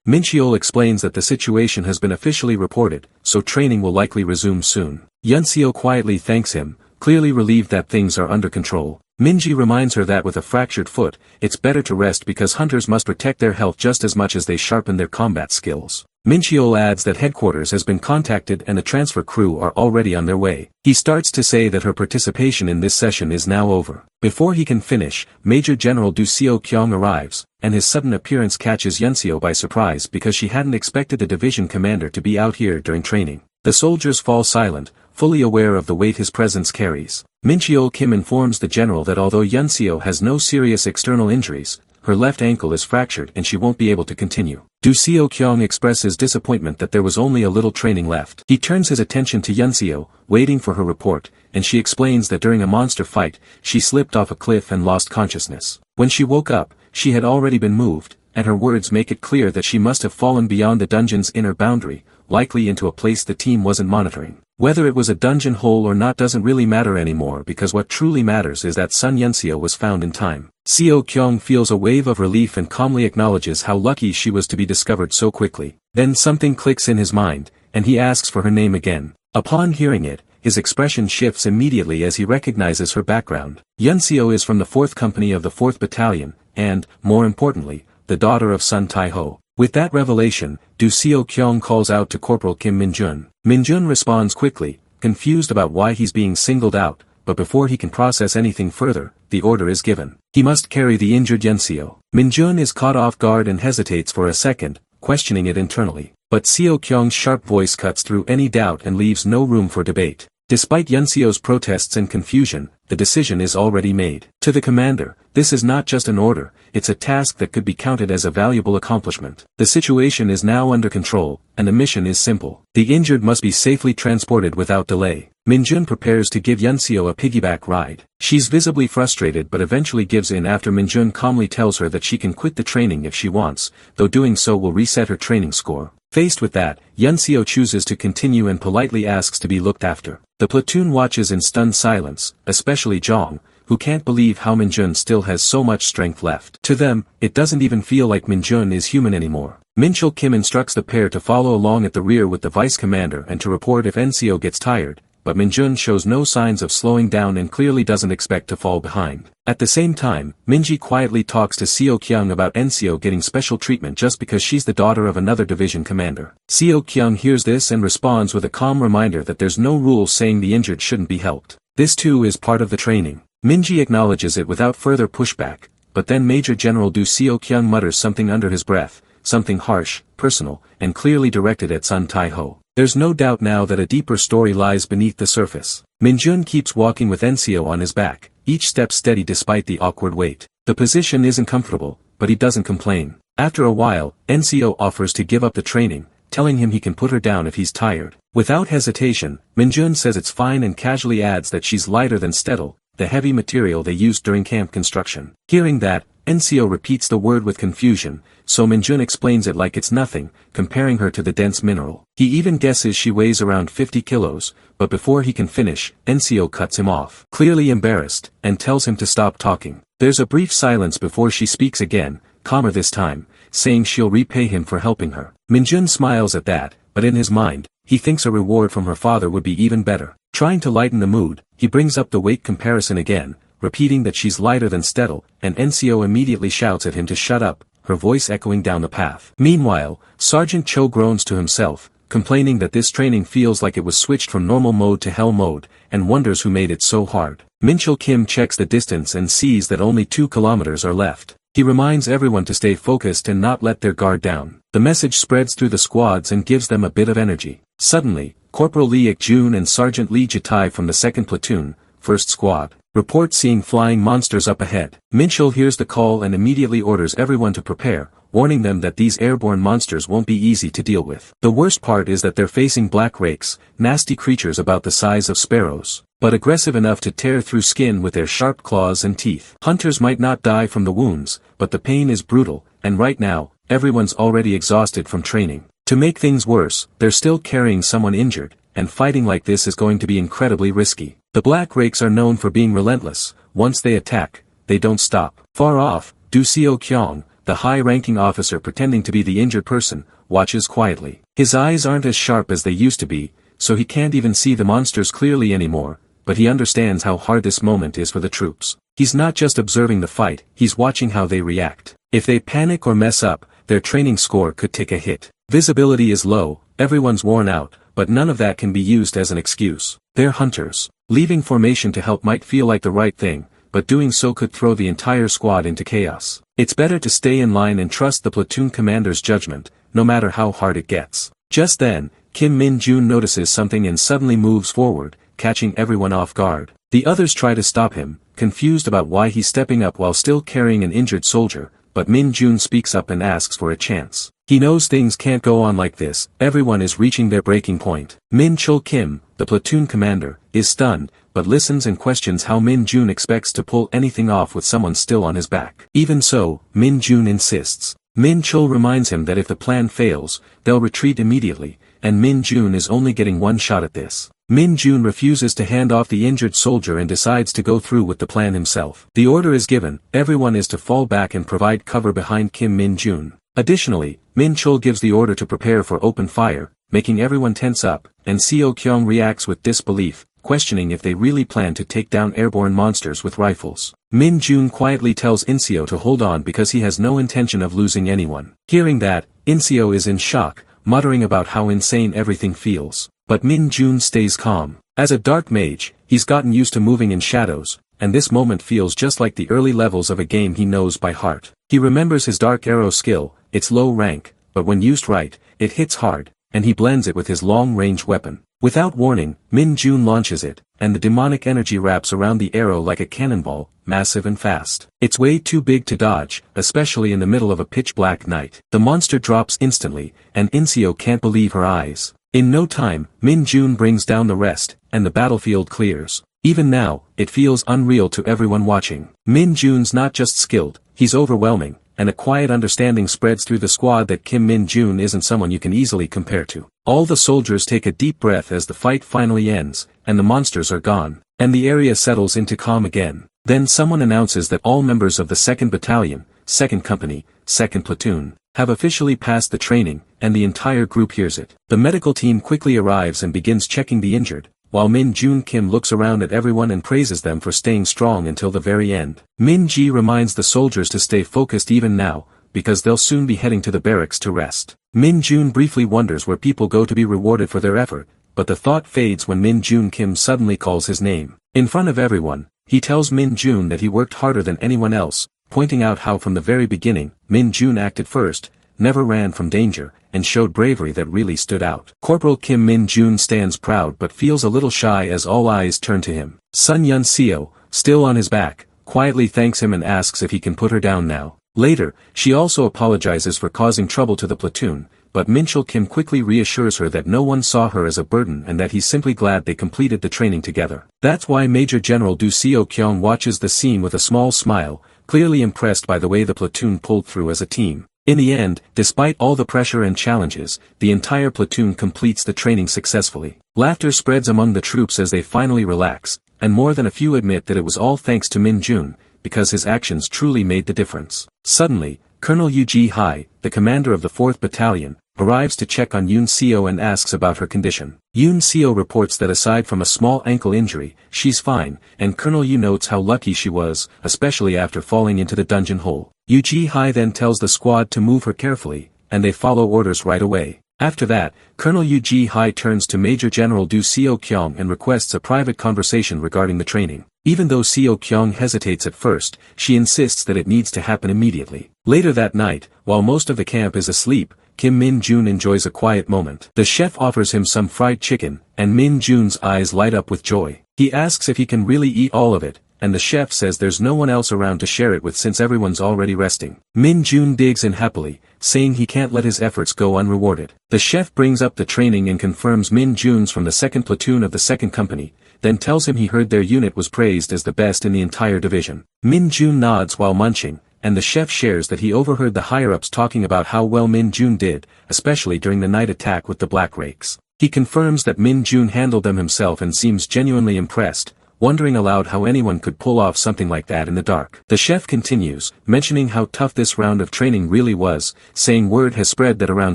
Mincheol explains that the situation has been officially reported, so training will likely resume soon. Yunseo quietly thanks him, clearly relieved that things are under control. Minji reminds her that with a fractured foot, it's better to rest because hunters must protect their health just as much as they sharpen their combat skills. Mincheol adds that headquarters has been contacted and the transfer crew are already on their way. He starts to say that her participation in this session is now over. Before he can finish, Major General Du Seo-kyung arrives, and his sudden appearance catches Yunseo by surprise because she hadn't expected the division commander to be out here during training. The soldiers fall silent, fully aware of the weight his presence carries. Mincheol Kim informs the general that although Yunseo has no serious external injuries, her left ankle is fractured and she won't be able to continue. Du Seo-kyung expresses disappointment that there was only a little training left. He turns his attention to Yunseo, waiting for her report, and she explains that during a monster fight, she slipped off a cliff and lost consciousness. When she woke up, she had already been moved, and her words make it clear that she must have fallen beyond the dungeon's inner boundary, likely into a place the team wasn't monitoring. Whether it was a dungeon hole or not doesn't really matter anymore because what truly matters is that Sun Yunseo was found in time. Seo-kyung feels a wave of relief and calmly acknowledges how lucky she was to be discovered so quickly. Then something clicks in his mind, and he asks for her name again. Upon hearing it, his expression shifts immediately as he recognizes her background. Yunseo is from the 4th Company of the 4th Battalion, and, more importantly, the daughter of Sun Tai-ho. With that revelation, Du Seo-kyung calls out to Corporal Kim Min-jun. Min-jun responds quickly, confused about why he's being singled out, but before he can process anything further, the order is given. He must carry the injured Yunseo. Min-jun is caught off guard and hesitates for a second, questioning it internally. But Seo-kyung's sharp voice cuts through any doubt and leaves no room for debate. Despite Yunseo's protests and confusion, the decision is already made. To the commander, this is not just an order, it's a task that could be counted as a valuable accomplishment. The situation is now under control, and the mission is simple. The injured must be safely transported without delay. Min-jun prepares to give Yunseo a piggyback ride. She's visibly frustrated but eventually gives in after Min-jun calmly tells her that she can quit the training if she wants, though doing so will reset her training score. Faced with that, Yunseo chooses to continue and politely asks to be looked after. The platoon watches in stunned silence, especially Jong, who can't believe how Min-jun still has so much strength left. To them, it doesn't even feel like Min-jun is human anymore. Mincheol Kim instructs the pair to follow along at the rear with the vice commander and to report if Nseo gets tired, but Min-jun shows no signs of slowing down and clearly doesn't expect to fall behind. At the same time, Minji quietly talks to Seo-kyung about Nseo getting special treatment just because she's the daughter of another division commander. Seo-kyung hears this and responds with a calm reminder that there's no rule saying the injured shouldn't be helped. This too is part of the training. Minji acknowledges it without further pushback, but then Major General Du Seo-kyung mutters something under his breath, something harsh, personal, and clearly directed at Sun Tai-ho. There's no doubt now that a deeper story lies beneath the surface. Min-jun keeps walking with Nseo on his back, each step steady despite the awkward weight. The position isn't comfortable, but he doesn't complain. After a while, Nseo offers to give up the training, telling him he can put her down if he's tired. Without hesitation, Min-jun says it's fine and casually adds that she's lighter than Stettel, the heavy material they used during camp construction. Hearing that, Nseo repeats the word with confusion, so Min-jun explains it like it's nothing, comparing her to the dense mineral. He even guesses she weighs around 50 kilos, but before he can finish, Nseo cuts him off, clearly embarrassed, and tells him to stop talking. There's a brief silence before she speaks again, calmer this time, saying she'll repay him for helping her. Min-jun smiles at that, but in his mind, he thinks a reward from her father would be even better. Trying to lighten the mood, he brings up the weight comparison again, repeating that she's lighter than Stettel, and Nseo immediately shouts at him to shut up, her voice echoing down the path. Meanwhile, Sergeant Cho groans to himself, complaining that this training feels like it was switched from normal mode to hell mode, and wonders who made it so hard. Mincheol Kim checks the distance and sees that only 2 kilometers are left. He reminds everyone to stay focused and not let their guard down. The message spreads through the squads and gives them a bit of energy. Suddenly, Corporal Lee Ik-jun and Sergeant Lee Jitai from the 2nd Platoon, 1st Squad, report seeing flying monsters up ahead. Mincheol hears the call and immediately orders everyone to prepare, warning them that these airborne monsters won't be easy to deal with. The worst part is that they're facing black rakes, nasty creatures about the size of sparrows, but aggressive enough to tear through skin with their sharp claws and teeth. Hunters might not die from the wounds, but the pain is brutal, and right now, everyone's already exhausted from training. To make things worse, they're still carrying someone injured, and fighting like this is going to be incredibly risky. The black rakes are known for being relentless. Once they attack, they don't stop. Far off, Du Seo-kyung, the high-ranking officer pretending to be the injured person, watches quietly. His eyes aren't as sharp as they used to be, so he can't even see the monsters clearly anymore, but he understands how hard this moment is for the troops. He's not just observing the fight, he's watching how they react. If they panic or mess up, their training score could take a hit. Visibility is low, everyone's worn out, but none of that can be used as an excuse. They're hunters. Leaving formation to help might feel like the right thing, but doing so could throw the entire squad into chaos. It's better to stay in line and trust the platoon commander's judgment, no matter how hard it gets. Just then, Kim Min-jun notices something and suddenly moves forward, catching everyone off guard. The others try to stop him, confused about why he's stepping up while still carrying an injured soldier, but Min-jun speaks up and asks for a chance. He knows things can't go on like this, everyone is reaching their breaking point. Min-chul Kim, the platoon commander, is stunned, but listens and questions how Min-jun expects to pull anything off with someone still on his back. Even so, Min-jun insists. Min-chul reminds him that if the plan fails, they'll retreat immediately, and Min-jun is only getting one shot at this. Min-jun refuses to hand off the injured soldier and decides to go through with the plan himself. The order is given, everyone is to fall back and provide cover behind Kim Min-jun. Additionally, Min-chul gives the order to prepare for open fire, making everyone tense up, and Seo Kyung reacts with disbelief, questioning if they really plan to take down airborne monsters with rifles. Min-jun quietly tells In-seo to hold on because he has no intention of losing anyone. Hearing that, In-seo is in shock, muttering about how insane everything feels. But Min-jun stays calm. As a dark mage, he's gotten used to moving in shadows, and this moment feels just like the early levels of a game he knows by heart. He remembers his dark arrow skill, its low rank, but when used right, it hits hard, and he blends it with his long-range weapon. Without warning, Min-jun launches it, and the demonic energy wraps around the arrow like a cannonball, massive and fast. It's way too big to dodge, especially in the middle of a pitch-black night. The monster drops instantly, and In-seo can't believe her eyes. In no time, Min-jun brings down the rest, and the battlefield clears. Even now, it feels unreal to everyone watching. Min-jun's not just skilled, he's overwhelming, and a quiet understanding spreads through the squad that Kim Min-jun isn't someone you can easily compare to. All the soldiers take a deep breath as the fight finally ends, and the monsters are gone, and the area settles into calm again. Then someone announces that all members of the 2nd Battalion, 2nd Company, 2nd Platoon, have officially passed the training, and the entire group hears it. The medical team quickly arrives and begins checking the injured, while Min-jun Kim looks around at everyone and praises them for staying strong until the very end. Min-ji reminds the soldiers to stay focused even now, because they'll soon be heading to the barracks to rest. Min-jun briefly wonders where people go to be rewarded for their effort, but the thought fades when Min-jun Kim suddenly calls his name. In front of everyone, he tells Min-jun that he worked harder than anyone else, pointing out how from the very beginning, Min-jun acted first, never ran from danger, and showed bravery that really stood out. Corporal Kim Min-jun stands proud but feels a little shy as all eyes turn to him. Sun Yun-seo, still on his back, quietly thanks him and asks if he can put her down now. Later, she also apologizes for causing trouble to the platoon, but Min-chul Kim quickly reassures her that no one saw her as a burden and that he's simply glad they completed the training together. That's why Major General Do Seo Kyung watches the scene with a small smile, clearly impressed by the way the platoon pulled through as a team. In the end, despite all the pressure and challenges, the entire platoon completes the training successfully. Laughter spreads among the troops as they finally relax, and more than a few admit that it was all thanks to Min-jun, because his actions truly made the difference. Suddenly, Colonel Yu Ji-hai, the commander of the 4th Battalion, arrives to check on Yoon-seo and asks about her condition. Yoon-seo reports that aside from a small ankle injury, she's fine, and Colonel Yu notes how lucky she was, especially after falling into the dungeon hole. Yu Ji-hai then tells the squad to move her carefully, and they follow orders right away. After that, Colonel Yu Ji-hai turns to Major General Do Seo Kyung and requests a private conversation regarding the training. Even though Seo Kyung hesitates at first, she insists that it needs to happen immediately. Later that night, while most of the camp is asleep, Kim Min-jun enjoys a quiet moment. The chef offers him some fried chicken, and Min-jun's eyes light up with joy. He asks if he can really eat all of it, and the chef says there's no one else around to share it with since everyone's already resting. Min-jun digs in happily, saying he can't let his efforts go unrewarded. The chef brings up the training and confirms Min-jun's from the 2nd Platoon of the 2nd Company, then tells him he heard their unit was praised as the best in the entire division. Min-jun nods while munching, and the chef shares that he overheard the higher-ups talking about how well Min-jun did, especially during the night attack with the Black Rakes. He confirms that Min-jun handled them himself and seems genuinely impressed, wondering aloud how anyone could pull off something like that in the dark. The chef continues, mentioning how tough this round of training really was, saying word has spread that around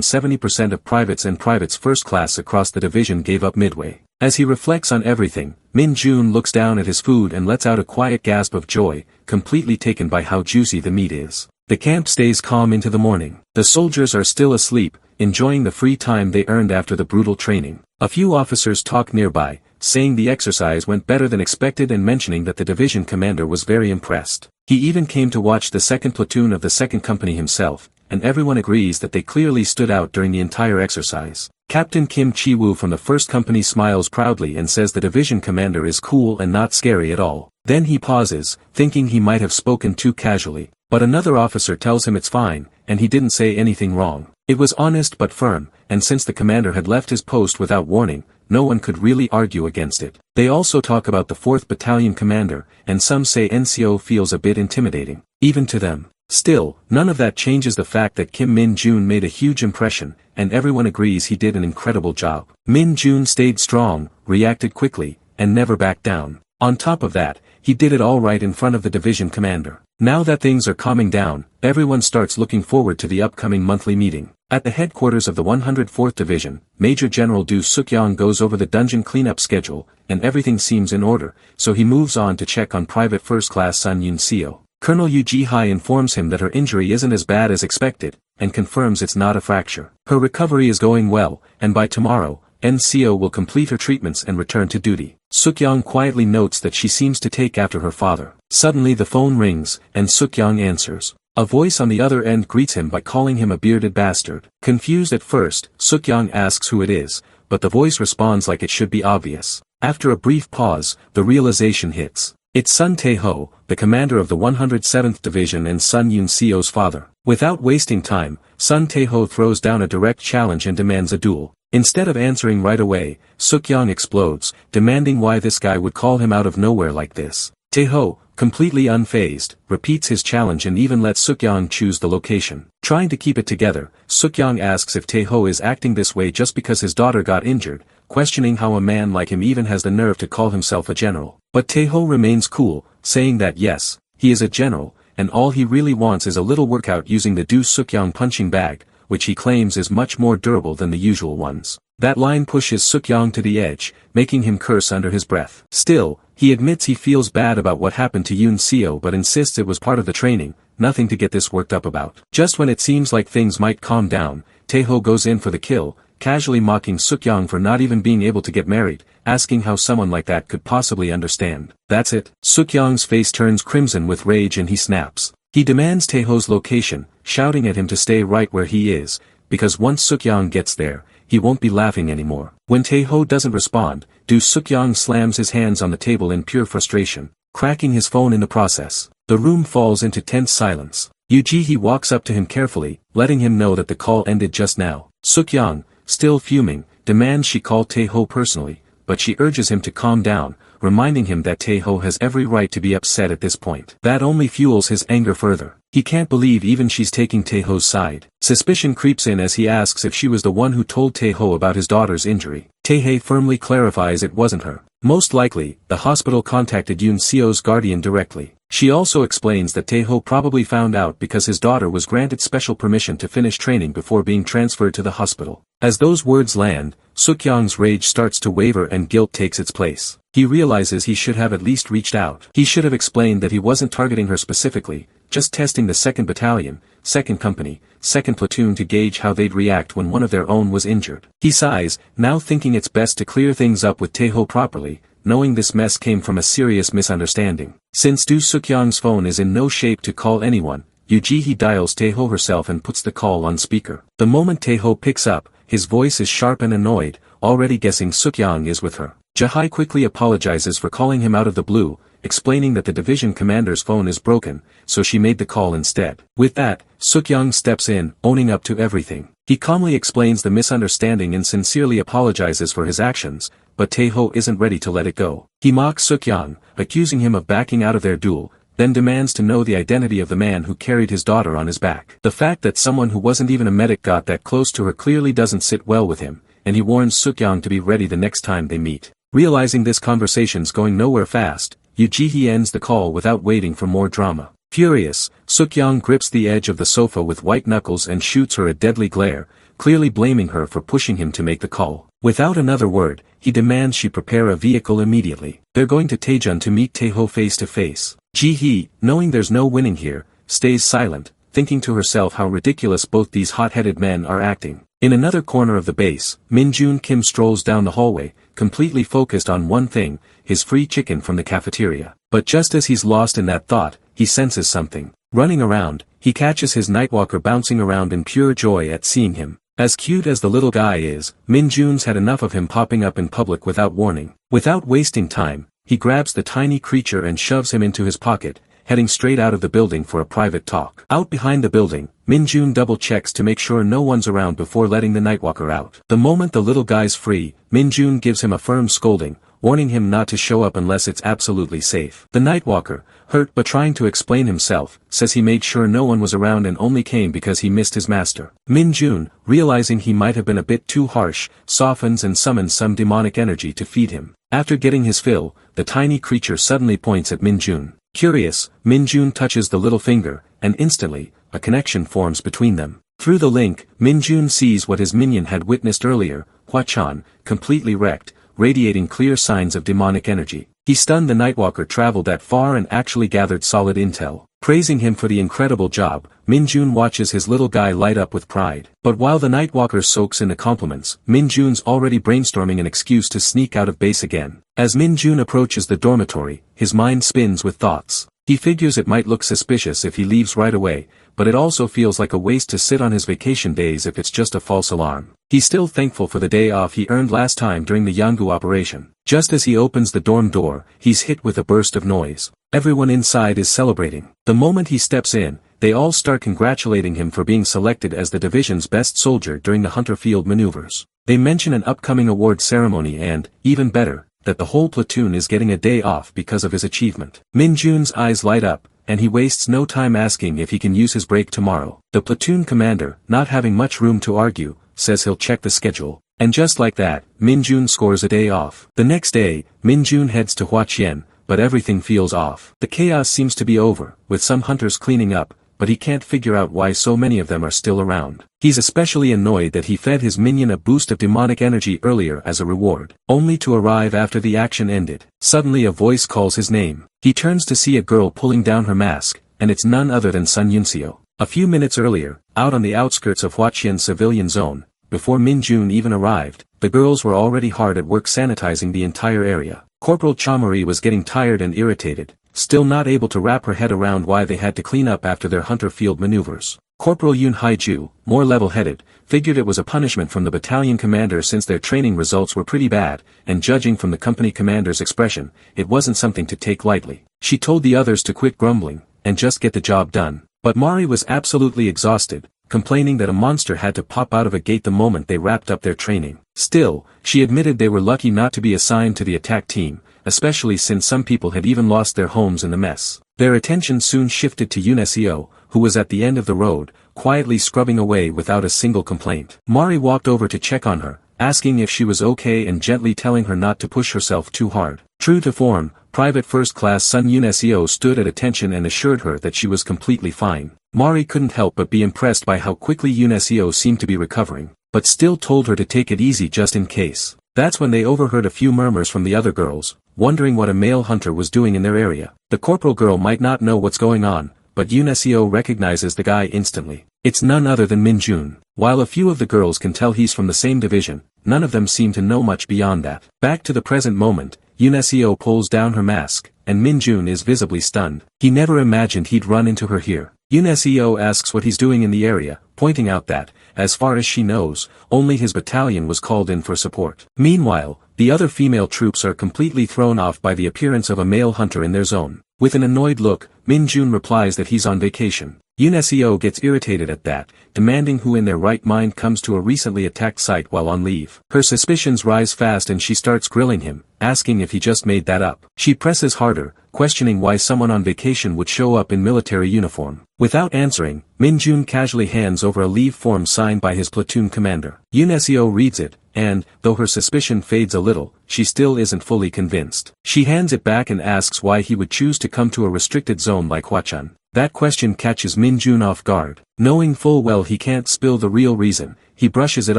70% of privates and privates first class across the division gave up midway. As he reflects on everything, Min-jun looks down at his food and lets out a quiet gasp of joy, completely taken by how juicy the meat is. The camp stays calm into the morning. The soldiers are still asleep, enjoying the free time they earned after the brutal training. A few officers talk nearby, saying the exercise went better than expected and mentioning that the division commander was very impressed. He even came to watch the second platoon of the second company himself, and everyone agrees that they clearly stood out during the entire exercise. Captain Kim Chi-woo from the first company smiles proudly and says the division commander is cool and not scary at all. Then he pauses, thinking he might have spoken too casually, but another officer tells him it's fine, and he didn't say anything wrong. It was honest but firm, and since the commander had left his post without warning, no one could really argue against it. They also talk about the 4th Battalion commander, and some say NCO feels a bit intimidating, even to them. Still, none of that changes the fact that Kim Min-jun made a huge impression, and everyone agrees he did an incredible job. Min-jun stayed strong, reacted quickly, and never backed down. On top of that, he did it all right in front of the division commander. Now that things are calming down, everyone starts looking forward to the upcoming monthly meeting. At the headquarters of the 104th Division, Major General Du Suk-young goes over the dungeon cleanup schedule, and everything seems in order, so he moves on to check on Private First Class Sun Yun-seo. Colonel Yu Ji-hai informs him that her injury isn't as bad as expected, and confirms it's not a fracture. Her recovery is going well, and by tomorrow, NCO will complete her treatments and return to duty. Suk-young quietly notes that she seems to take after her father. Suddenly the phone rings, and Suk-young answers. A voice on the other end greets him by calling him a bearded bastard. Confused at first, Suk-young asks who it is, but the voice responds like it should be obvious. After a brief pause, the realization hits. It's Sun Tae-ho, the commander of the 107th Division and Sun Yun-seo's father. Without wasting time, Sun Tae-ho throws down a direct challenge and demands a duel. Instead of answering right away, Suk-young explodes, demanding why this guy would call him out of nowhere like this. Tae-ho, completely unfazed, repeats his challenge and even lets Suk-young choose the location. Trying to keep it together, Suk-young asks if Tae-ho is acting this way just because his daughter got injured, questioning how a man like him even has the nerve to call himself a general. But Tae-ho remains cool, saying that yes, he is a general, and all he really wants is a little workout using the Du Suk-young punching bag, which he claims is much more durable than the usual ones. That line pushes Suk-young to the edge, making him curse under his breath. Still, he admits he feels bad about what happened to Yun-seo but insists it was part of the training, nothing to get this worked up about. Just when it seems like things might calm down, Tae-ho goes in for the kill, casually mocking Suk-young for not even being able to get married, asking how someone like that could possibly understand. That's it. Suk-young's face turns crimson with rage and he snaps. He demands Tae-ho's location, shouting at him to stay right where he is, because once Suk-young gets there, he won't be laughing anymore. When Tae-ho doesn't respond, Du Suk-young slams his hands on the table in pure frustration, cracking his phone in the process. The room falls into tense silence. Yu Ji-hee walks up to him carefully, letting him know that the call ended just now. Suk-young, still fuming, demands she call Tae-ho personally, but she urges him to calm down, reminding him that Tae-ho has every right to be upset at this point. That only fuels his anger further. He can't believe even she's taking Tae-ho's side. Suspicion creeps in as he asks if she was the one who told Tae-ho about his daughter's injury. Tae-ho firmly clarifies it wasn't her. Most likely, the hospital contacted Yun-seo's guardian directly. She also explains that Tae-ho probably found out because his daughter was granted special permission to finish training before being transferred to the hospital. As those words land, Suk-young's rage starts to waver and guilt takes its place. He realizes he should have at least reached out. He should have explained that he wasn't targeting her specifically, just testing the 2nd Battalion, 2nd Company, 2nd Platoon to gauge how they'd react when one of their own was injured. He sighs, now thinking it's best to clear things up with Tae-ho properly, knowing this mess came from a serious misunderstanding. Since Du Suk-young's phone is in no shape to call anyone, Yu Ji-hee dials Tae-ho herself and puts the call on speaker. The moment Tae-ho picks up, his voice is sharp and annoyed, already guessing Suk-young is with her. Ji-hee quickly apologizes for calling him out of the blue, explaining that the division commander's phone is broken, so she made the call instead. With that, Suk-young steps in, owning up to everything. He calmly explains the misunderstanding and sincerely apologizes for his actions, but Tae-ho isn't ready to let it go. He mocks Suk-young, accusing him of backing out of their duel, then demands to know the identity of the man who carried his daughter on his back. The fact that someone who wasn't even a medic got that close to her clearly doesn't sit well with him, and he warns Suk-young to be ready the next time they meet. Realizing this conversation's going nowhere fast, Yu Ji-hee ends the call without waiting for more drama. Furious, Suk-young grips the edge of the sofa with white knuckles and shoots her a deadly glare, clearly blaming her for pushing him to make the call. Without another word, he demands she prepare a vehicle immediately. They're going to Taejun to meet Tae-ho face to face. Ji-hee, knowing there's no winning here, stays silent, thinking to herself how ridiculous both these hot-headed men are acting. In another corner of the base, Min-jun Kim strolls down the hallway, completely focused on one thing, his free chicken from the cafeteria. But just as he's lost in that thought, he senses something. Running around, he catches his Nightwalker bouncing around in pure joy at seeing him. As cute as the little guy is, Min-jun's had enough of him popping up in public without warning. Without wasting time, he grabs the tiny creature and shoves him into his pocket, heading straight out of the building for a private talk. Out behind the building, Min-jun double-checks to make sure no one's around before letting the Nightwalker out. The moment the little guy's free, Min-jun gives him a firm scolding, warning him not to show up unless it's absolutely safe. The Nightwalker, hurt but trying to explain himself, says he made sure no one was around and only came because he missed his master. Min-jun, realizing he might have been a bit too harsh, softens and summons some demonic energy to feed him. After getting his fill, the tiny creature suddenly points at Min-jun. Curious, Min-jun touches the little finger, and instantly, a connection forms between them. Through the link, Min-jun sees what his minion had witnessed earlier, Hwa-chan, completely wrecked, radiating clear signs of demonic energy. He stunned the Nightwalker traveled that far and actually gathered solid intel. Praising him for the incredible job, Min-jun watches his little guy light up with pride. But while the Nightwalker soaks in the compliments, Min-jun's already brainstorming an excuse to sneak out of base again. As Min-jun approaches the dormitory, his mind spins with thoughts. He figures it might look suspicious if he leaves right away, but it also feels like a waste to sit on his vacation days if it's just a false alarm. He's still thankful for the day off he earned last time during the Yanggu operation. Just as he opens the dorm door, he's hit with a burst of noise. Everyone inside is celebrating. The moment he steps in, they all start congratulating him for being selected as the division's best soldier during the Hunter Field maneuvers. They mention an upcoming award ceremony and, even better, that the whole platoon is getting a day off because of his achievement. Min-jun's eyes light up, and he wastes no time asking if he can use his break tomorrow. The platoon commander, not having much room to argue, says he'll check the schedule. And just like that, Min-jun scores a day off. The next day, Min-jun heads to Huachien, but everything feels off. The chaos seems to be over, with some hunters cleaning up, but he can't figure out why so many of them are still around. He's especially annoyed that he fed his minion a boost of demonic energy earlier as a reward, only to arrive after the action ended. Suddenly a voice calls his name. He turns to see a girl pulling down her mask, and it's none other than Sun Yunseo. A few minutes earlier, out on the outskirts of Huaqian's civilian zone, before Min-jun even arrived, the girls were already hard at work sanitizing the entire area. Corporal Chamari was getting tired and irritated, still not able to wrap her head around why they had to clean up after their Hunter Field maneuvers. Corporal Yoon Haiju, more level-headed, figured it was a punishment from the battalion commander since their training results were pretty bad, and judging from the company commander's expression, it wasn't something to take lightly. She told the others to quit grumbling, and just get the job done. But Mari was absolutely exhausted, complaining that a monster had to pop out of a gate the moment they wrapped up their training. Still, she admitted they were lucky not to be assigned to the attack team, especially since some people had even lost their homes in the mess. Their attention soon shifted to Yunesio, who was at the end of the road, quietly scrubbing away without a single complaint. Mari walked over to check on her, asking if she was okay and gently telling her not to push herself too hard. True to form, Private First Class Sun Yunesio stood at attention and assured her that she was completely fine. Mari couldn't help but be impressed by how quickly Yunesio seemed to be recovering, but still told her to take it easy just in case. That's when they overheard a few murmurs from the other girls, wondering what a male hunter was doing in their area. The corporal girl might not know what's going on, but Yunesio recognizes the guy instantly. It's none other than Min-jun. While a few of the girls can tell he's from the same division, none of them seem to know much beyond that. Back to the present moment, Yunesio pulls down her mask, and Min-jun is visibly stunned. He never imagined he'd run into her here. Yunesio asks what he's doing in the area, pointing out that, as far as she knows, only his battalion was called in for support. Meanwhile, the other female troops are completely thrown off by the appearance of a male hunter in their zone. With an annoyed look, Min-jun replies that he's on vacation. Yunesio gets irritated at that, demanding who in their right mind comes to a recently attacked site while on leave. Her suspicions rise fast and she starts grilling him, asking if he just made that up. She presses harder, questioning why someone on vacation would show up in military uniform. Without answering, Min-jun casually hands over a leave form signed by his platoon commander. Yunesio reads it, and, though her suspicion fades a little, she still isn't fully convinced. She hands it back and asks why he would choose to come to a restricted zone like Huachan. That question catches Min-jun off guard. Knowing full well he can't spill the real reason, he brushes it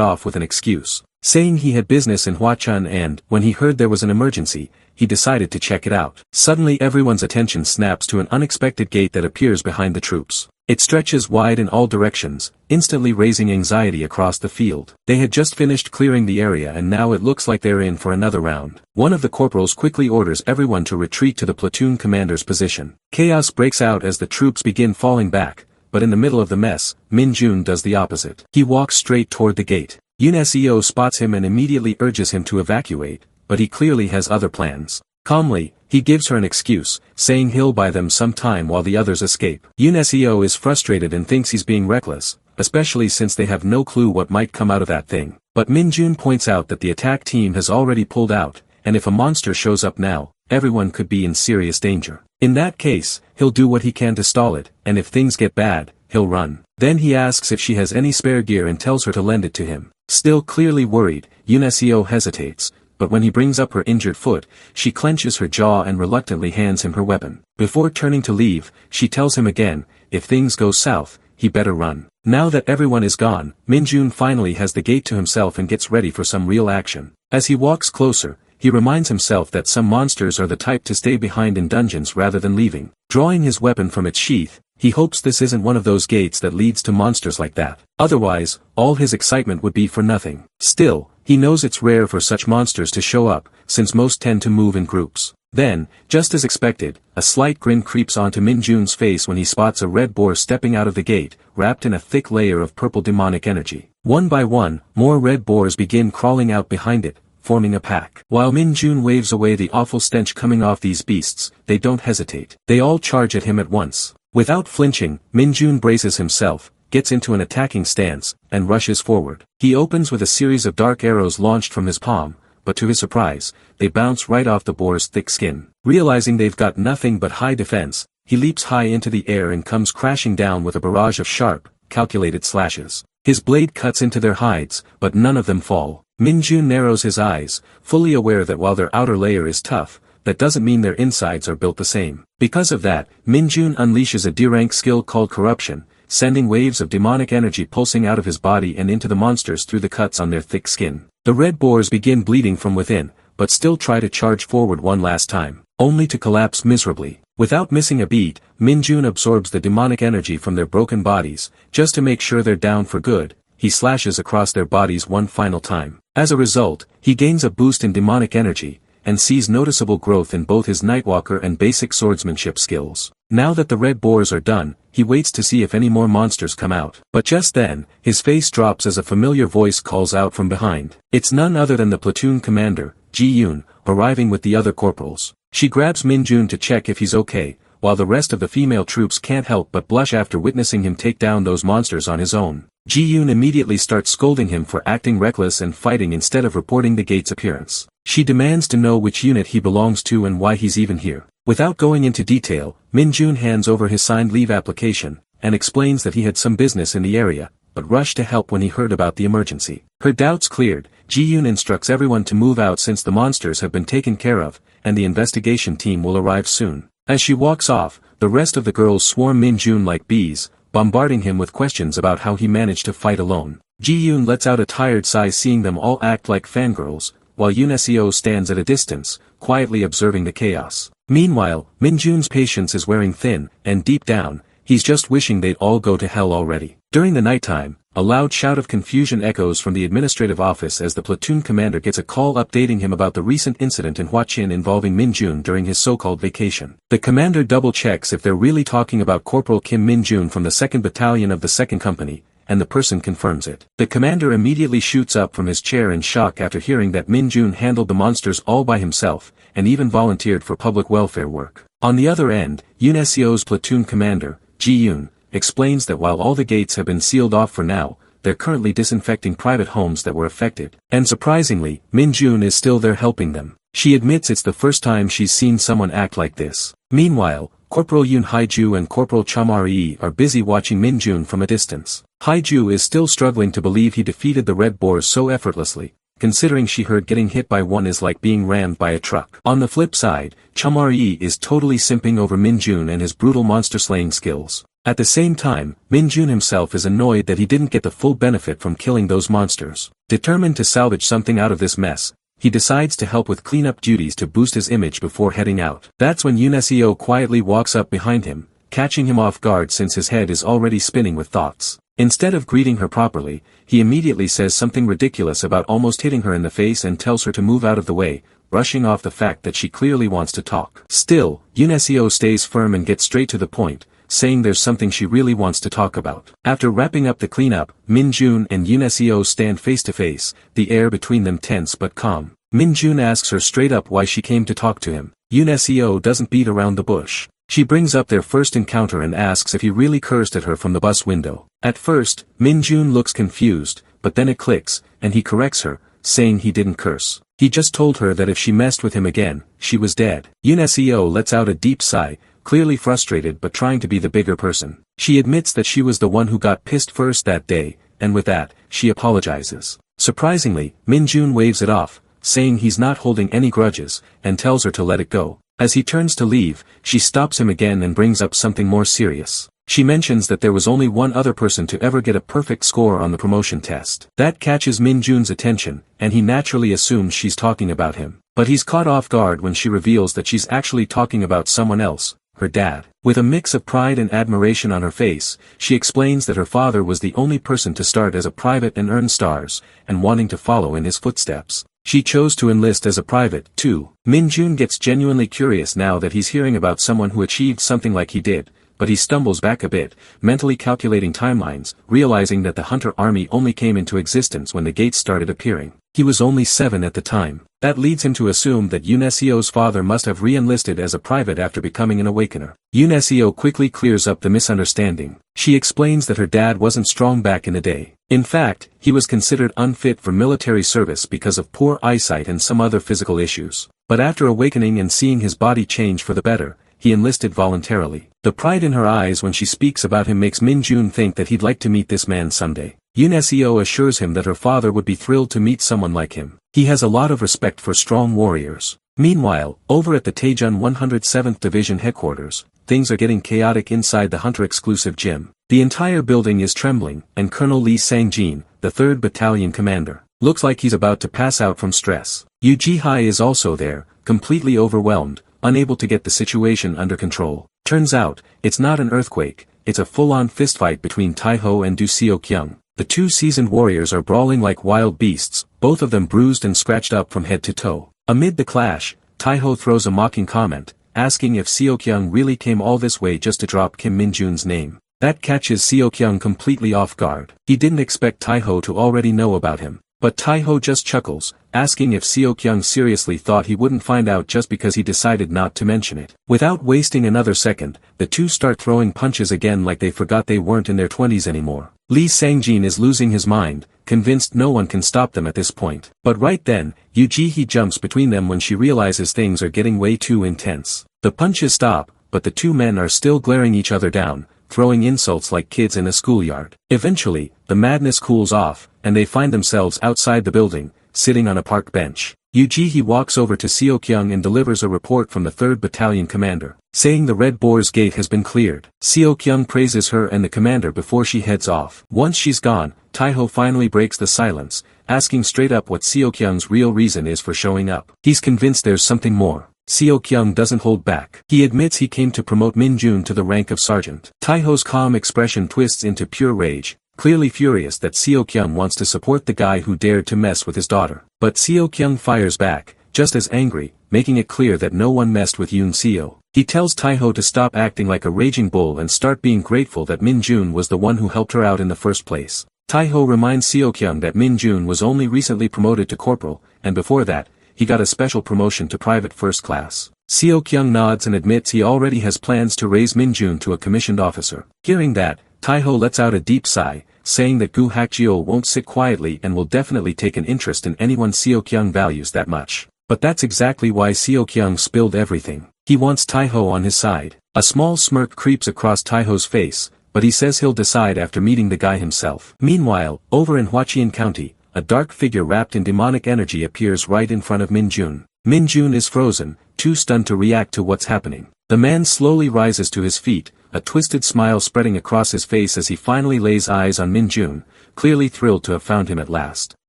off with an excuse, saying he had business in Huachan and, when he heard there was an emergency, he decided to check it out. Suddenly everyone's attention snaps to an unexpected gate that appears behind the troops. It stretches wide in all directions, instantly raising anxiety across the field. They had just finished clearing the area and now it looks like they're in for another round. One of the corporals quickly orders everyone to retreat to the platoon commander's position. Chaos breaks out as the troops begin falling back, but in the middle of the mess, Min-jun does the opposite. He walks straight toward the gate. Yoon Seo spots him and immediately urges him to evacuate, but he clearly has other plans. Calmly, he gives her an excuse, saying he'll buy them some time while the others escape. Yoon Seo is frustrated and thinks he's being reckless, especially since they have no clue what might come out of that thing. But Min-jun points out that the attack team has already pulled out, and if a monster shows up now, everyone could be in serious danger. In that case, he'll do what he can to stall it, and if things get bad, he'll run. Then he asks if she has any spare gear and tells her to lend it to him. Still clearly worried, Yoon Seo hesitates, but when he brings up her injured foot, she clenches her jaw and reluctantly hands him her weapon. Before turning to leave, she tells him again, if things go south, he better run. Now that everyone is gone, Min-jun finally has the gate to himself and gets ready for some real action. As he walks closer, he reminds himself that some monsters are the type to stay behind in dungeons rather than leaving. Drawing his weapon from its sheath, he hopes this isn't one of those gates that leads to monsters like that. Otherwise, all his excitement would be for nothing. Still, he knows it's rare for such monsters to show up, since most tend to move in groups. Then, just as expected, a slight grin creeps onto Min-jun's face when he spots a red boar stepping out of the gate, wrapped in a thick layer of purple demonic energy. One by one, more red boars begin crawling out behind it, forming a pack. While Min-jun waves away the awful stench coming off these beasts, they don't hesitate. They all charge at him at once. Without flinching, Min-jun braces himself, gets into an attacking stance, and rushes forward. He opens with a series of dark arrows launched from his palm, but to his surprise, they bounce right off the boar's thick skin. Realizing they've got nothing but high defense, he leaps high into the air and comes crashing down with a barrage of sharp, calculated slashes. His blade cuts into their hides, but none of them fall. Min-jun narrows his eyes, fully aware that while their outer layer is tough, that doesn't mean their insides are built the same. Because of that, Min-jun unleashes a D-rank skill called Corruption, sending waves of demonic energy pulsing out of his body and into the monsters through the cuts on their thick skin. The red boars begin bleeding from within, but still try to charge forward one last time, only to collapse miserably. Without missing a beat, Min-jun absorbs the demonic energy from their broken bodies, just to make sure they're down for good. He slashes across their bodies one final time. As a result, he gains a boost in demonic energy, and sees noticeable growth in both his Nightwalker and basic swordsmanship skills. Now that the red boars are done, he waits to see if any more monsters come out. But just then, his face drops as a familiar voice calls out from behind. It's none other than the platoon commander, Ji-yoon, arriving with the other corporals. She grabs Min-jun to check if he's okay, while the rest of the female troops can't help but blush after witnessing him take down those monsters on his own. Ji-yoon immediately starts scolding him for acting reckless and fighting instead of reporting the gate's appearance. She demands to know which unit he belongs to and why he's even here. Without going into detail, Min-jun hands over his signed leave application, and explains that he had some business in the area, but rushed to help when he heard about the emergency. Her doubts cleared, Ji-yoon instructs everyone to move out since the monsters have been taken care of, and the investigation team will arrive soon. As she walks off, the rest of the girls swarm Min-jun like bees, bombarding him with questions about how he managed to fight alone. Ji-yoon lets out a tired sigh seeing them all act like fangirls, while Yoon Seo stands at a distance, quietly observing the chaos. Meanwhile, Min-jun's patience is wearing thin, and deep down, he's just wishing they'd all go to hell already. During the nighttime, a loud shout of confusion echoes from the administrative office as the platoon commander gets a call updating him about the recent incident in Huachin involving Min-jun during his so-called vacation. The commander double-checks if they're really talking about Corporal Kim Min-jun from the 2nd Battalion of the 2nd Company, and the person confirms it. The commander immediately shoots up from his chair in shock after hearing that Min-jun handled the monsters all by himself, and even volunteered for public welfare work. On the other end, Yoon Seo's platoon commander, Ji-yoon, explains that while all the gates have been sealed off for now, they're currently disinfecting private homes that were affected. And surprisingly, Min-jun is still there helping them. She admits it's the first time she's seen someone act like this. Meanwhile, Corporal Yoon Haiju and Corporal Chamari are busy watching Min-jun from a distance. Haiju is still struggling to believe he defeated the red boars so effortlessly, considering she heard getting hit by one is like being rammed by a truck. On the flip side, Chamari is totally simping over Min-jun and his brutal monster-slaying skills. At the same time, Min-jun himself is annoyed that he didn't get the full benefit from killing those monsters. Determined to salvage something out of this mess, he decides to help with cleanup duties to boost his image before heading out. That's when Yoon Seo quietly walks up behind him, catching him off guard since his head is already spinning with thoughts. Instead of greeting her properly, he immediately says something ridiculous about almost hitting her in the face and tells her to move out of the way, brushing off the fact that she clearly wants to talk. Still, Yoon stays firm and gets straight to the point, saying there's something she really wants to talk about. After wrapping up the cleanup, Min-jun and Yoon stand face to face, the air between them tense but calm. Min-jun asks her straight up why she came to talk to him. Yoon doesn't beat around the bush. She brings up their first encounter and asks if he really cursed at her from the bus window. At first, Min-jun looks confused, but then it clicks, and he corrects her, saying he didn't curse. He just told her that if she messed with him again, she was dead. Yoon lets out a deep sigh, clearly frustrated but trying to be the bigger person. She admits that she was the one who got pissed first that day, and with that, she apologizes. Surprisingly, Min-jun waves it off, saying he's not holding any grudges, and tells her to let it go. As he turns to leave, she stops him again and brings up something more serious. She mentions that there was only one other person to ever get a perfect score on the promotion test. That catches Min-jun's attention, and he naturally assumes she's talking about him. But he's caught off guard when she reveals that she's actually talking about someone else, her dad. With a mix of pride and admiration on her face, she explains that her father was the only person to start as a private and earn stars, and wanting to follow in his footsteps. She chose to enlist as a private, too. Min-jun gets genuinely curious now that he's hearing about someone who achieved something like he did, but he stumbles back a bit, mentally calculating timelines, realizing that the Hunter Army only came into existence when the gates started appearing. He was only 7 at the time. That leads him to assume that Yoon's father must have re-enlisted as a private after becoming an awakener. Yoon quickly clears up the misunderstanding. She explains that her dad wasn't strong back in the day. In fact, he was considered unfit for military service because of poor eyesight and some other physical issues. But after awakening and seeing his body change for the better, he enlisted voluntarily. The pride in her eyes when she speaks about him makes Min-jun think that he'd like to meet this man someday. Yoon assures him that her father would be thrilled to meet someone like him. He has a lot of respect for strong warriors. Meanwhile, over at the Taejun 107th Division headquarters, things are getting chaotic inside the Hunter-exclusive gym. The entire building is trembling, and Colonel Lee Sang-jin, the 3rd Battalion commander, looks like he's about to pass out from stress. Yoo Ji-hae is also there, completely overwhelmed, unable to get the situation under control. Turns out, it's not an earthquake, it's a full-on fistfight between Taeho and Do Seo-kyung. The two seasoned warriors are brawling like wild beasts, both of them bruised and scratched up from head to toe. Amid the clash, Taeho throws a mocking comment, asking if Seo-kyung really came all this way just to drop Kim Min-jun's name. That catches Seo-kyung completely off guard. He didn't expect Taeho to already know about him. But Taeho just chuckles, asking if Seo-kyung seriously thought he wouldn't find out just because he decided not to mention it. Without wasting another second, the two start throwing punches again like they forgot they weren't in their 20s anymore. Lee Sang-jin is losing his mind, convinced no one can stop them at this point. But right then, Yoo Ji-hae jumps between them when she realizes things are getting way too intense. The punches stop, but the two men are still glaring each other down, throwing insults like kids in a schoolyard. Eventually, the madness cools off, and they find themselves outside the building, sitting on a park bench. Yoo Ji-hae walks over to Seo-kyung and delivers a report from the 3rd Battalion commander, saying the Red Boar's gate has been cleared. Seo-kyung praises her and the commander before she heads off. Once she's gone, Taeho finally breaks the silence, asking straight up what Seo-kyung's real reason is for showing up. He's convinced there's something more. Seo-kyung doesn't hold back. He admits he came to promote Min-jun to the rank of sergeant. Taeho's calm expression twists into pure rage, clearly furious that Seo-kyung wants to support the guy who dared to mess with his daughter. But Seo-kyung fires back, just as angry, making it clear that no one messed with Yoon-seo. He tells Taeho to stop acting like a raging bull and start being grateful that Min-jun was the one who helped her out in the first place. Taeho reminds Seo-kyung that Min-jun was only recently promoted to corporal, and before that, he got a special promotion to private first class. Seo-kyung nods and admits he already has plans to raise Min-jun to a commissioned officer. Hearing that, Taeho lets out a deep sigh, saying that Gu Hakjeo won't sit quietly and will definitely take an interest in anyone Seo-kyung values that much. But that's exactly why Seo-kyung spilled everything. He wants Taeho on his side. A small smirk creeps across Taeho's face, but he says he'll decide after meeting the guy himself. Meanwhile, over in Hwacheon County, a dark figure wrapped in demonic energy appears right in front of Min-jun. Min-jun is frozen, too stunned to react to what's happening. The man slowly rises to his feet, a twisted smile spreading across his face as he finally lays eyes on Min-jun, clearly thrilled to have found him at last.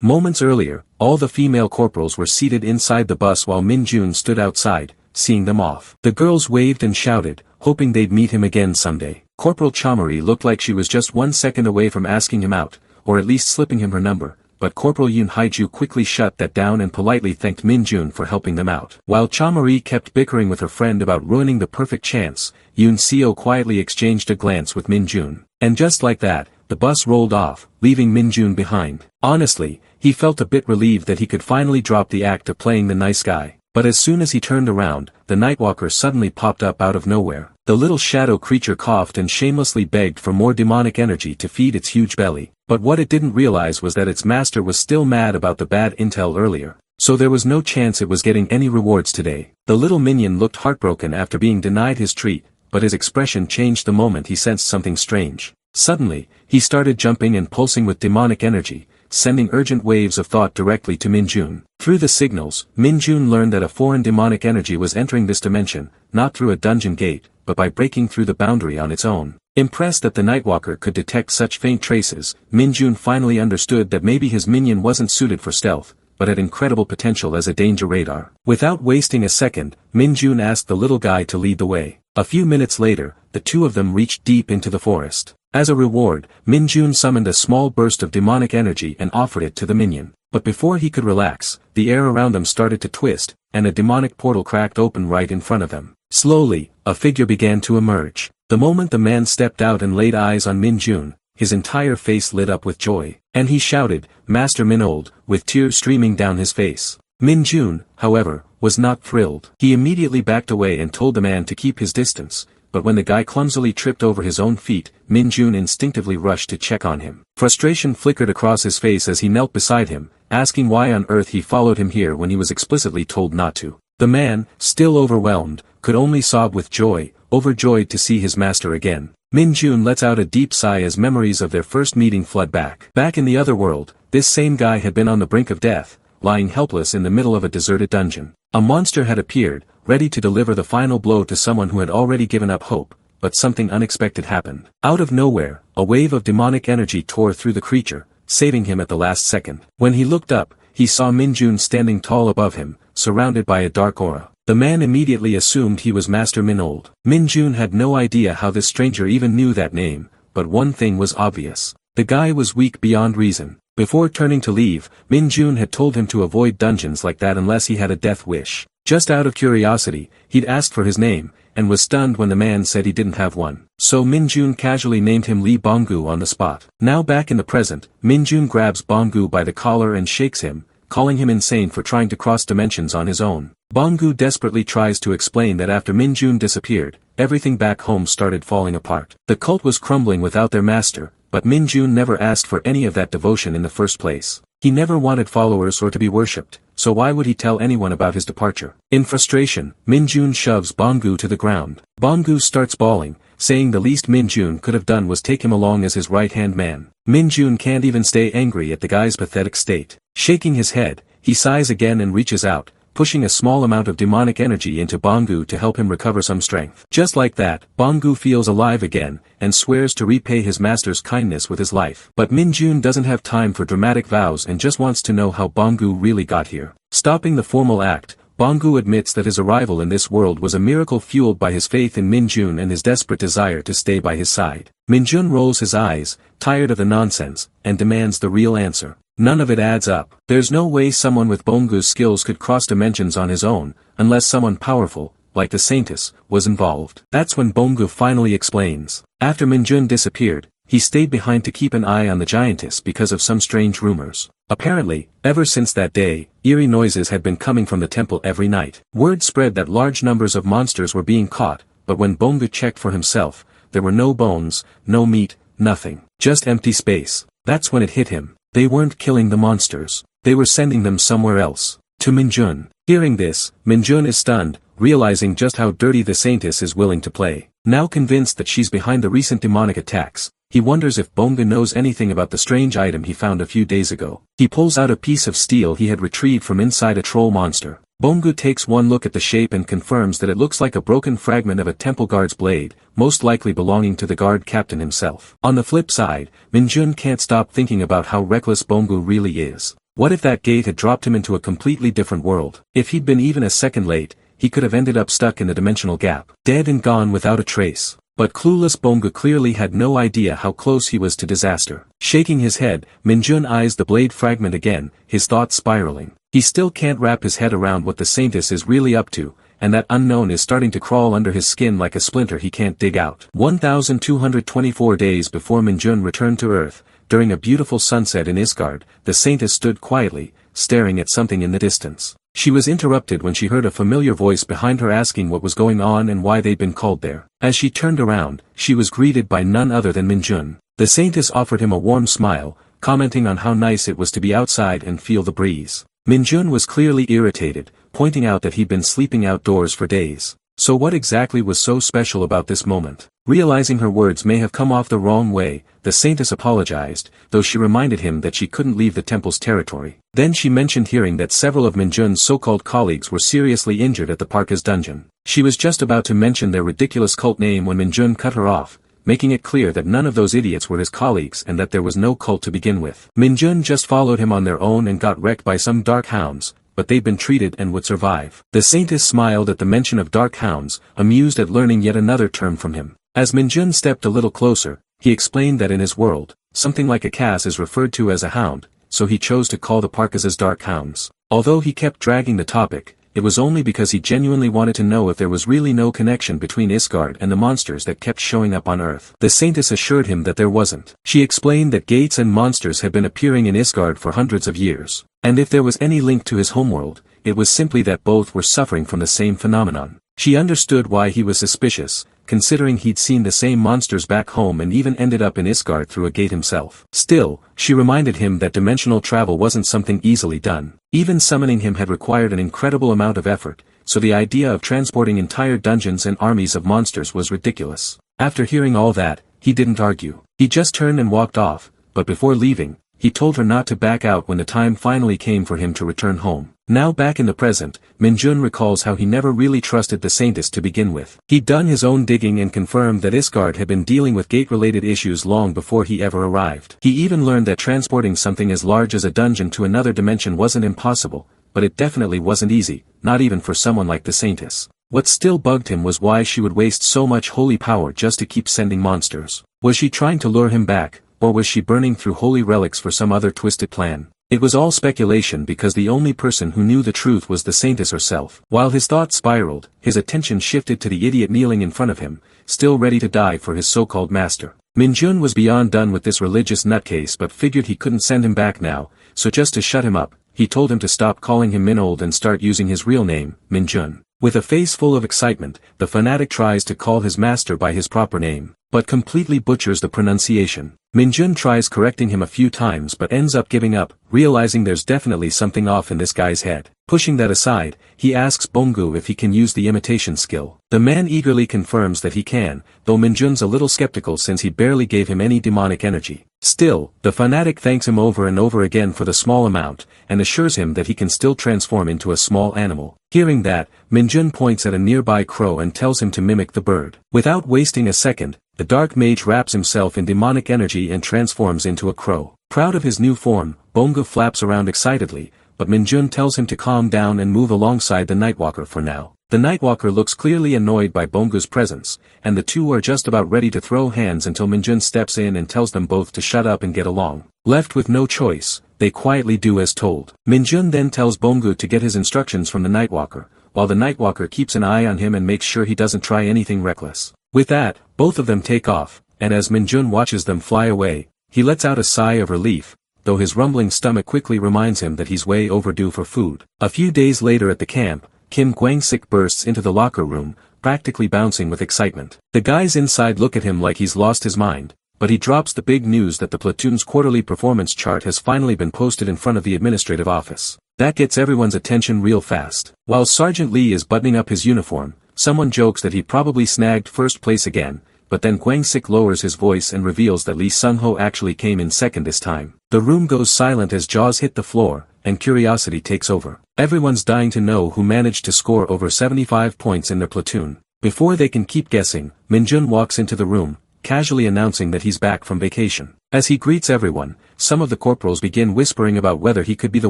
Moments earlier, all the female corporals were seated inside the bus while Min-jun stood outside, seeing them off. The girls waved and shouted, hoping they'd meet him again someday. Corporal Chamari looked like she was just 1 second away from asking him out, or at least slipping him her number, but Corporal Yoon Haiju quickly shut that down and politely thanked Min Jun for helping them out. While Chamari kept bickering with her friend about ruining the perfect chance, Yoon Seo quietly exchanged a glance with Min Jun. And just like that, the bus rolled off, leaving Min Jun behind. Honestly, he felt a bit relieved that he could finally drop the act of playing the nice guy. But as soon as he turned around, the Nightwalker suddenly popped up out of nowhere. The little shadow creature coughed and shamelessly begged for more demonic energy to feed its huge belly. But what it didn't realize was that its master was still mad about the bad intel earlier. So there was no chance it was getting any rewards today. The little minion looked heartbroken after being denied his treat, but his expression changed the moment he sensed something strange. Suddenly, he started jumping and pulsing with demonic energy, sending urgent waves of thought directly to Min Jun. Through the signals, Min Jun learned that a foreign demonic energy was entering this dimension, not through a dungeon gate, but by breaking through the boundary on its own. Impressed that the Nightwalker could detect such faint traces, Min Jun finally understood that maybe his minion wasn't suited for stealth, but had incredible potential as a danger radar. Without wasting a second, Min Jun asked the little guy to lead the way. A few minutes later, the two of them reached deep into the forest. As a reward, Min Jun summoned a small burst of demonic energy and offered it to the minion. But before he could relax, the air around them started to twist, and a demonic portal cracked open right in front of them. Slowly, a figure began to emerge. The moment the man stepped out and laid eyes on Min Jun, his entire face lit up with joy. And he shouted, "Master Minold," with tears streaming down his face. Min Jun, however, was not thrilled. He immediately backed away and told the man to keep his distance. But when the guy clumsily tripped over his own feet, Min Jun instinctively rushed to check on him. Frustration flickered across his face as he knelt beside him, asking why on earth he followed him here when he was explicitly told not to. The man, still overwhelmed, could only sob with joy, overjoyed to see his master again. Min Jun lets out a deep sigh as memories of their first meeting flood back. Back in the other world, this same guy had been on the brink of death, lying helpless in the middle of a deserted dungeon. A monster had appeared, ready to deliver the final blow to someone who had already given up hope, but something unexpected happened. Out of nowhere, a wave of demonic energy tore through the creature, saving him at the last second. When he looked up, he saw Min Jun standing tall above him, surrounded by a dark aura. The man immediately assumed he was Master Minold. Min Jun had no idea how this stranger even knew that name, but one thing was obvious. The guy was weak beyond reason. Before turning to leave, Min Jun had told him to avoid dungeons like that unless he had a death wish. Just out of curiosity, he'd asked for his name, and was stunned when the man said he didn't have one. So Min Jun casually named him Lee Bonggu on the spot. Now back in the present, Min Jun grabs Bonggu by the collar and shakes him, calling him insane for trying to cross dimensions on his own. Bonggu desperately tries to explain that after Min Jun disappeared, everything back home started falling apart. The cult was crumbling without their master, but Min Jun never asked for any of that devotion in the first place. He never wanted followers or to be worshipped, so why would he tell anyone about his departure? In frustration, Min Jun shoves Bonggu to the ground. Bonggu starts bawling, saying the least Min Jun could have done was take him along as his right-hand man. Min Jun can't even stay angry at the guy's pathetic state. Shaking his head, he sighs again and reaches out, pushing a small amount of demonic energy into Bonggu to help him recover some strength. Just like that, Bonggu feels alive again, and swears to repay his master's kindness with his life. But Min Jun doesn't have time for dramatic vows and just wants to know how Bonggu really got here. Stopping the formal act, Bonggu admits that his arrival in this world was a miracle fueled by his faith in Min Jun and his desperate desire to stay by his side. Min Jun rolls his eyes, tired of the nonsense, and demands the real answer. None of it adds up. There's no way someone with Bonggu's skills could cross dimensions on his own, unless someone powerful, like the Saintess, was involved. That's when Bonggu finally explains. After Min Jun disappeared, he stayed behind to keep an eye on the giantess because of some strange rumors. Apparently, ever since that day, eerie noises had been coming from the temple every night. Word spread that large numbers of monsters were being caught, but when Bonggu checked for himself, there were no bones, no meat, nothing. Just empty space. That's when it hit him. They weren't killing the monsters. They were sending them somewhere else. To Min Jun. Hearing this, Min Jun is stunned, realizing just how dirty the Saintess is willing to play. Now convinced that she's behind the recent demonic attacks, he wonders if Bonggu knows anything about the strange item he found a few days ago. He pulls out a piece of steel he had retrieved from inside a troll monster. Bonggu takes one look at the shape and confirms that it looks like a broken fragment of a temple guard's blade, most likely belonging to the guard captain himself. On the flip side, Min Jun can't stop thinking about how reckless Bonggu really is. What if that gate had dropped him into a completely different world? If he'd been even a second late, he could have ended up stuck in the dimensional gap, dead and gone without a trace. But clueless Bonga clearly had no idea how close he was to disaster. Shaking his head, Minjun eyes the blade fragment again, his thoughts spiraling. He still can't wrap his head around what the Saintess is really up to, and that unknown is starting to crawl under his skin like a splinter he can't dig out. 1,224 days before Minjun returned to Earth, during a beautiful sunset in Isgard, the Saintess stood quietly, staring at something in the distance. She was interrupted when she heard a familiar voice behind her asking what was going on and why they'd been called there. As she turned around, she was greeted by none other than Minjun. The Saintess offered him a warm smile, commenting on how nice it was to be outside and feel the breeze. Minjun was clearly irritated, pointing out that he'd been sleeping outdoors for days. So what exactly was so special about this moment? Realizing her words may have come off the wrong way, the Saintess apologized, though she reminded him that she couldn't leave the temple's territory. Then she mentioned hearing that several of Minjun's so-called colleagues were seriously injured at the Parka's dungeon. She was just about to mention their ridiculous cult name when Minjun cut her off, making it clear that none of those idiots were his colleagues and that there was no cult to begin with. Minjun just followed him on their own and got wrecked by some dark hounds, but they'd been treated and would survive. The Saintess smiled at the mention of dark hounds, amused at learning yet another term from him. As Minjun stepped a little closer, he explained that in his world, something like a cass is referred to as a hound, so he chose to call the Parkas as dark hounds. Although he kept dragging the topic, it was only because he genuinely wanted to know if there was really no connection between Isgard and the monsters that kept showing up on Earth. The Saintess assured him that there wasn't. She explained that gates and monsters had been appearing in Isgard for hundreds of years, and if there was any link to his homeworld, it was simply that both were suffering from the same phenomenon. She understood why he was suspicious, considering he'd seen the same monsters back home and even ended up in Isgard through a gate himself. Still, she reminded him that dimensional travel wasn't something easily done. Even summoning him had required an incredible amount of effort, so the idea of transporting entire dungeons and armies of monsters was ridiculous. After hearing all that, he didn't argue. He just turned and walked off, but before leaving, he told her not to back out when the time finally came for him to return home. Now back in the present, Minjun recalls how he never really trusted the Saintess to begin with. He'd done his own digging and confirmed that Isgard had been dealing with gate-related issues long before he ever arrived. He even learned that transporting something as large as a dungeon to another dimension wasn't impossible, but it definitely wasn't easy, not even for someone like the Saintess. What still bugged him was why she would waste so much holy power just to keep sending monsters. Was she trying to lure him back, or was she burning through holy relics for some other twisted plan? It was all speculation because the only person who knew the truth was the Saintess herself. While his thoughts spiraled, his attention shifted to the idiot kneeling in front of him, still ready to die for his so-called master. Minjun was beyond done with this religious nutcase but figured he couldn't send him back now, so just to shut him up, he told him to stop calling him Minold and start using his real name, Minjun. With a face full of excitement, the fanatic tries to call his master by his proper name, but completely butchers the pronunciation. Minjun tries correcting him a few times but ends up giving up, realizing there's definitely something off in this guy's head. Pushing that aside, he asks Bongu if he can use the imitation skill. The man eagerly confirms that he can, though Minjun's a little skeptical since he barely gave him any demonic energy. Still, the fanatic thanks him over and over again for the small amount, and assures him that he can still transform into a small animal. Hearing that, Minjun points at a nearby crow and tells him to mimic the bird. Without wasting a second, the dark mage wraps himself in demonic energy and transforms into a crow. Proud of his new form, Bonga flaps around excitedly, but Minjun tells him to calm down and move alongside the Nightwalker for now. The Nightwalker looks clearly annoyed by Bonga's presence, and the two are just about ready to throw hands until Minjun steps in and tells them both to shut up and get along. Left with no choice, they quietly do as told. Minjun then tells Bongu to get his instructions from the Nightwalker, while the Nightwalker keeps an eye on him and makes sure he doesn't try anything reckless. With that, both of them take off, and as Minjun watches them fly away, he lets out a sigh of relief, though his rumbling stomach quickly reminds him that he's way overdue for food. A few days later at the camp, Kim Kwang-sik bursts into the locker room, practically bouncing with excitement. The guys inside look at him like he's lost his mind, but he drops the big news that the platoon's quarterly performance chart has finally been posted in front of the administrative office. That gets everyone's attention real fast. While Sergeant Lee is buttoning up his uniform, someone jokes that he probably snagged first place again, but then Kwang-sik lowers his voice and reveals that Lee Sung-ho actually came in second this time. The room goes silent as jaws hit the floor, and curiosity takes over. Everyone's dying to know who managed to score over 75 points in their platoon. Before they can keep guessing, Minjun walks into the room, casually announcing that he's back from vacation. As he greets everyone, some of the corporals begin whispering about whether he could be the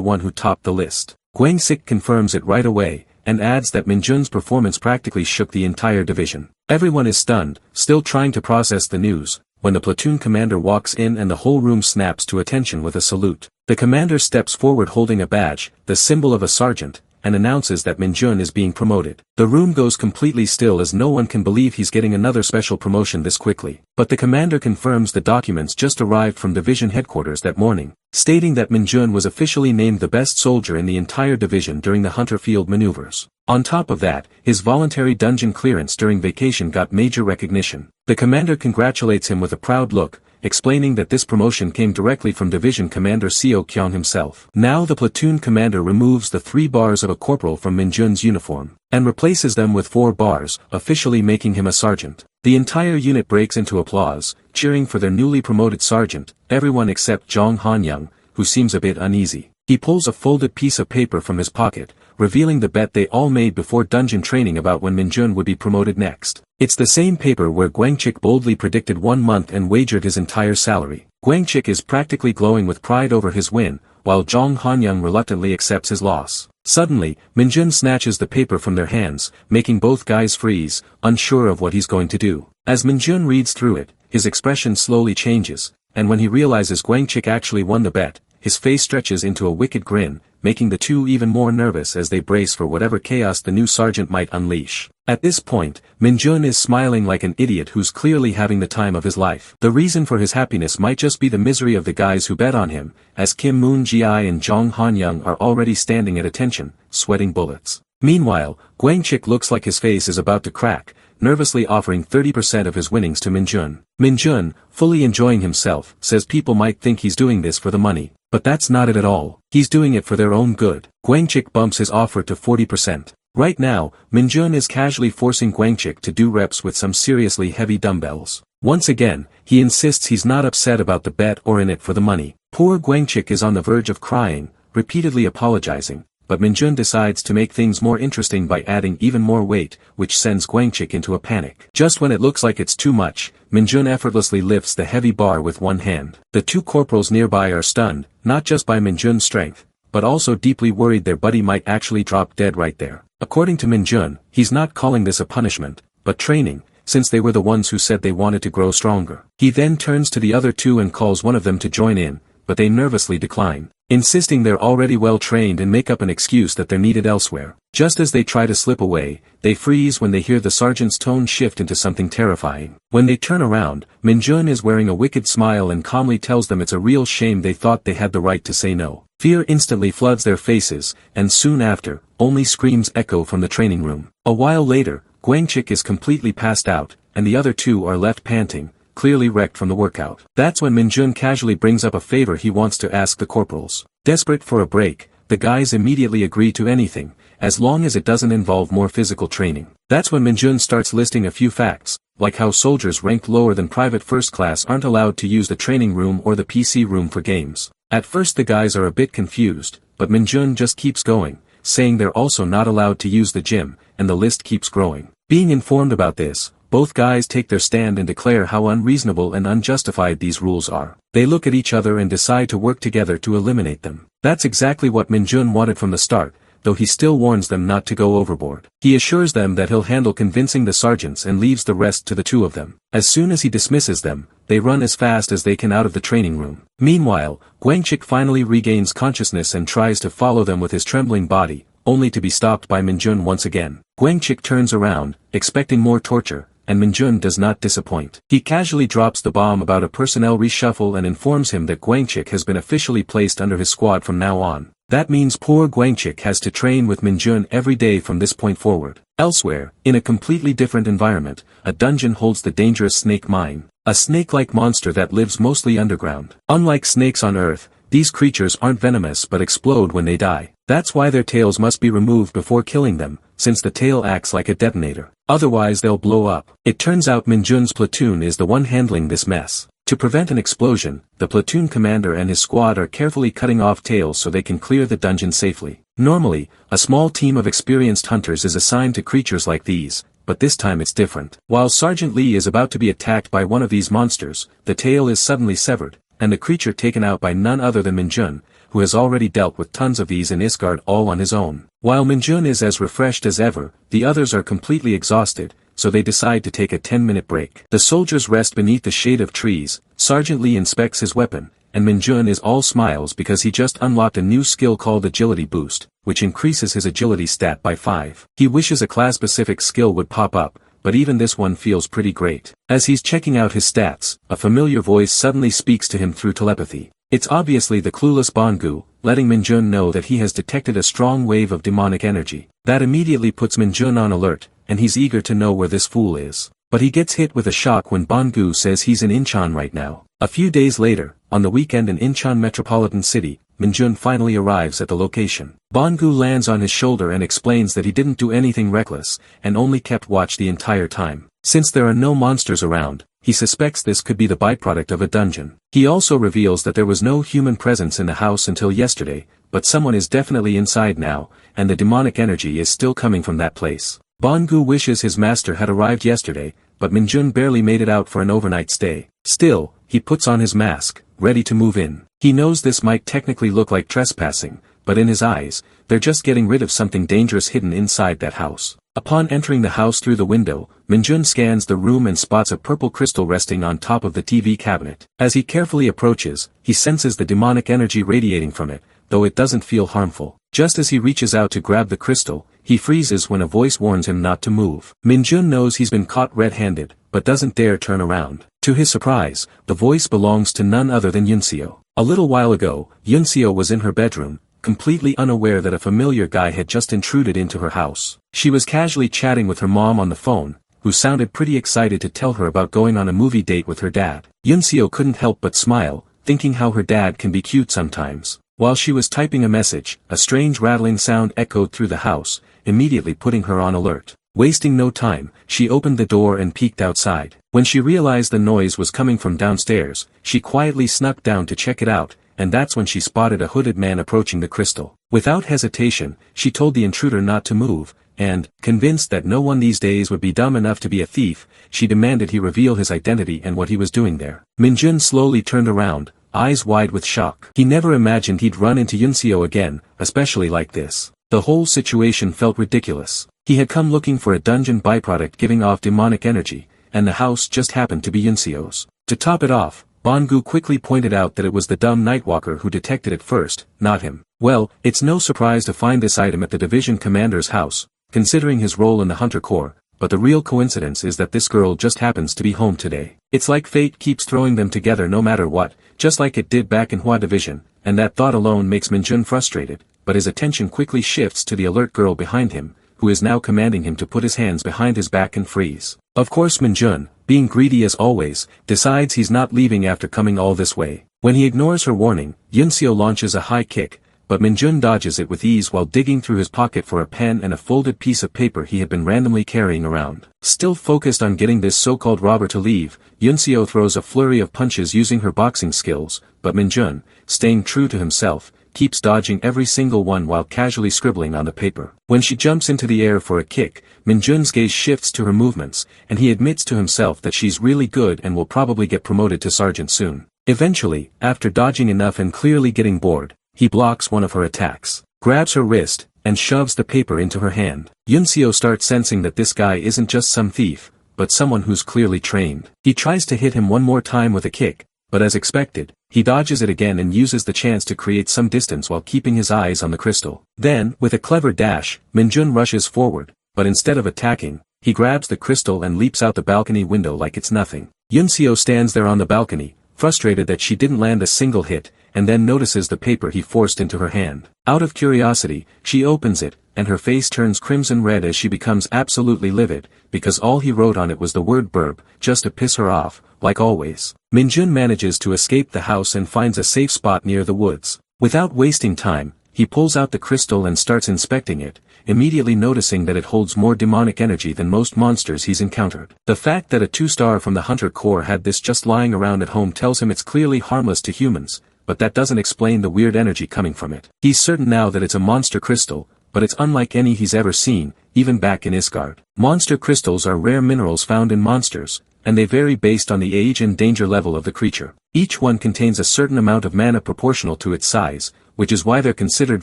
one who topped the list. Kwang-sik confirms it right away, and adds that Minjun's performance practically shook the entire division. Everyone is stunned, still trying to process the news, when the platoon commander walks in and the whole room snaps to attention with a salute. The commander steps forward holding a badge, the symbol of a sergeant, and announces that Minjun is being promoted. The room goes completely still as no one can believe he's getting another special promotion this quickly. But the commander confirms the documents just arrived from division headquarters that morning, stating that Minjun was officially named the best soldier in the entire division during the Hunter Field maneuvers. On top of that, his voluntary dungeon clearance during vacation got major recognition. The commander congratulates him with a proud look, explaining that this promotion came directly from Division Commander Seo Kyung himself. Now the platoon commander removes the 3 bars of a corporal from Minjun's uniform, and replaces them with 4 bars, officially making him a sergeant. The entire unit breaks into applause, cheering for their newly promoted sergeant, everyone except Jong Han-young, who seems a bit uneasy. He pulls a folded piece of paper from his pocket, revealing the bet they all made before dungeon training about when Minjun would be promoted next. It's the same paper where Gwangchik boldly predicted 1 month and wagered his entire salary. Gwangchik is practically glowing with pride over his win, while Jong Han-young reluctantly accepts his loss. Suddenly, Minjun snatches the paper from their hands, making both guys freeze, unsure of what he's going to do. As Minjun reads through it, his expression slowly changes, and when he realizes Gwangchik actually won the bet, his face stretches into a wicked grin, making the two even more nervous as they brace for whatever chaos the new sergeant might unleash. At this point, Minjun is smiling like an idiot who's clearly having the time of his life. The reason for his happiness might just be the misery of the guys who bet on him, as Kim Moon-ji and Jong Han-young are already standing at attention, sweating bullets. Meanwhile, Gwangchik looks like his face is about to crack, nervously offering 30% of his winnings to Minjun. Minjun, fully enjoying himself, says people might think he's doing this for the money, but that's not it at all. He's doing it for their own good. Gwangchik bumps his offer to 40%. Right now, Minjun is casually forcing Gwangchik to do reps with some seriously heavy dumbbells. Once again, he insists he's not upset about the bet or in it for the money. Poor Gwangchik is on the verge of crying, repeatedly apologizing, but Minjun decides to make things more interesting by adding even more weight, which sends Gwangchik into a panic. Just when it looks like it's too much, Minjun effortlessly lifts the heavy bar with one hand. The 2 corporals nearby are stunned, not just by Minjun's strength, but also deeply worried their buddy might actually drop dead right there. According to Minjun, he's not calling this a punishment, but training, since they were the ones who said they wanted to grow stronger. He then turns to the other 2 and calls one of them to join in, but they nervously decline, insisting they're already well trained and make up an excuse that they're needed elsewhere. Just as they try to slip away, they freeze when they hear the sergeant's tone shift into something terrifying. When they turn around, Minjun is wearing a wicked smile and calmly tells them it's a real shame they thought they had the right to say no. Fear instantly floods their faces, and soon after, only screams echo from the training room. A while later, Gwangchik is completely passed out, and the other 2 are left panting, clearly wrecked from the workout. That's when Minjun casually brings up a favor he wants to ask the corporals. Desperate for a break, the guys immediately agree to anything, as long as it doesn't involve more physical training. That's when Minjun starts listing a few facts, like how soldiers ranked lower than private first class aren't allowed to use the training room or the PC room for games. At first the guys are a bit confused, but Minjun just keeps going, saying they're also not allowed to use the gym, and the list keeps growing. Being informed about this, both guys take their stand and declare how unreasonable and unjustified these rules are. They look at each other and decide to work together to eliminate them. That's exactly what Minjun wanted from the start, though he still warns them not to go overboard. He assures them that he'll handle convincing the sergeants and leaves the rest to the 2 of them. As soon as he dismisses them, they run as fast as they can out of the training room. Meanwhile, Gwangchik finally regains consciousness and tries to follow them with his trembling body, only to be stopped by Minjun once again. Gwangchik turns around, expecting more torture, and Minjun does not disappoint. He casually drops the bomb about a personnel reshuffle and informs him that Gwangchik has been officially placed under his squad from now on. That means poor Gwangchik has to train with Minjun every day from this point forward. Elsewhere, in a completely different environment, a dungeon holds the dangerous snake mine, a snake-like monster that lives mostly underground. Unlike snakes on Earth, these creatures aren't venomous but explode when they die. That's why their tails must be removed before killing them, since the tail acts like a detonator. Otherwise they'll blow up. It turns out Minjun's platoon is the one handling this mess. To prevent an explosion, the platoon commander and his squad are carefully cutting off tails so they can clear the dungeon safely. Normally, a small team of experienced hunters is assigned to creatures like these, but this time it's different. While Sergeant Lee is about to be attacked by one of these monsters, the tail is suddenly severed, and the creature taken out by none other than Minjun, who has already dealt with tons of these in Isgard all on his own. While Minjun is as refreshed as ever, the others are completely exhausted, so they decide to take a 10-minute break. The soldiers rest beneath the shade of trees. Sergeant Lee inspects his weapon, and Minjun is all smiles because he just unlocked a new skill called Agility Boost, which increases his agility stat by 5. He wishes a class-specific skill would pop up, but even this one feels pretty great. As he's checking out his stats, a familiar voice suddenly speaks to him through telepathy. It's obviously the clueless Bangu, letting Minjun know that he has detected a strong wave of demonic energy. That immediately puts Minjun on alert, and he's eager to know where this fool is. But he gets hit with a shock when Bangu says he's in Incheon right now. A few days later, on the weekend in Incheon Metropolitan City, Minjun finally arrives at the location. Bangu lands on his shoulder and explains that he didn't do anything reckless, and only kept watch the entire time. Since there are no monsters around, he suspects this could be the byproduct of a dungeon. He also reveals that there was no human presence in the house until yesterday, but someone is definitely inside now, and the demonic energy is still coming from that place. Bangu wishes his master had arrived yesterday, but Minjun barely made it out for an overnight stay. Still, he puts on his mask, ready to move in. He knows this might technically look like trespassing, but in his eyes, they're just getting rid of something dangerous hidden inside that house. Upon entering the house through the window, Minjun scans the room and spots a purple crystal resting on top of the TV cabinet. As he carefully approaches, he senses the demonic energy radiating from it, though it doesn't feel harmful. Just as he reaches out to grab the crystal, he freezes when a voice warns him not to move. Minjun knows he's been caught red-handed, but doesn't dare turn around. To his surprise, the voice belongs to none other than Yunseo. A little while ago, Yunseo was in her bedroom, completely unaware that a familiar guy had just intruded into her house. She was casually chatting with her mom on the phone, who sounded pretty excited to tell her about going on a movie date with her dad. Yunseo couldn't help but smile, thinking how her dad can be cute sometimes. While she was typing a message, a strange rattling sound echoed through the house, immediately putting her on alert. Wasting no time, she opened the door and peeked outside. When she realized the noise was coming from downstairs, she quietly snuck down to check it out, and that's when she spotted a hooded man approaching the crystal. Without hesitation, she told the intruder not to move, and, convinced that no one these days would be dumb enough to be a thief, she demanded he reveal his identity and what he was doing there. Minjun slowly turned around, eyes wide with shock. He never imagined he'd run into Yunseo again, especially like this. The whole situation felt ridiculous. He had come looking for a dungeon byproduct giving off demonic energy, and the house just happened to be Yunseo's. To top it off, Bangu quickly pointed out that it was the dumb Nightwalker who detected it first, not him. Well, it's no surprise to find this item at the division commander's house, considering his role in the Hunter Corps, but the real coincidence is that this girl just happens to be home today. It's like fate keeps throwing them together no matter what, just like it did back in Hua Division, and that thought alone makes Minjun frustrated, but his attention quickly shifts to the alert girl behind him, who is now commanding him to put his hands behind his back and freeze. Of course Minjun, being greedy as always, decides he's not leaving after coming all this way. When he ignores her warning, Yunseo launches a high kick, but Minjun dodges it with ease while digging through his pocket for a pen and a folded piece of paper he had been randomly carrying around. Still focused on getting this so-called robber to leave, Yunseo throws a flurry of punches using her boxing skills, but Minjun, staying true to himself, keeps dodging every single one while casually scribbling on the paper. When she jumps into the air for a kick, Minjun's gaze shifts to her movements, and he admits to himself that she's really good and will probably get promoted to sergeant soon. Eventually, after dodging enough and clearly getting bored, he blocks one of her attacks, grabs her wrist, and shoves the paper into her hand. Yunseo starts sensing that this guy isn't just some thief, but someone who's clearly trained. He tries to hit him one more time with a kick, but as expected, he dodges it again and uses the chance to create some distance while keeping his eyes on the crystal. Then, with a clever dash, Minjun rushes forward, but instead of attacking, he grabs the crystal and leaps out the balcony window like it's nothing. Yunseo stands there on the balcony, frustrated that she didn't land a single hit, and then notices the paper he forced into her hand. Out of curiosity, she opens it, and her face turns crimson red as she becomes absolutely livid, because all he wrote on it was the word burp, just to piss her off, like always. Minjun manages to escape the house and finds a safe spot near the woods. Without wasting time, he pulls out the crystal and starts inspecting it, immediately noticing that it holds more demonic energy than most monsters he's encountered. The fact that a 2-star from the Hunter Corps had this just lying around at home tells him it's clearly harmless to humans, but that doesn't explain the weird energy coming from it. He's certain now that it's a monster crystal, but it's unlike any he's ever seen, even back in Isgard. Monster crystals are rare minerals found in monsters, and they vary based on the age and danger level of the creature. Each one contains a certain amount of mana proportional to its size, which is why they're considered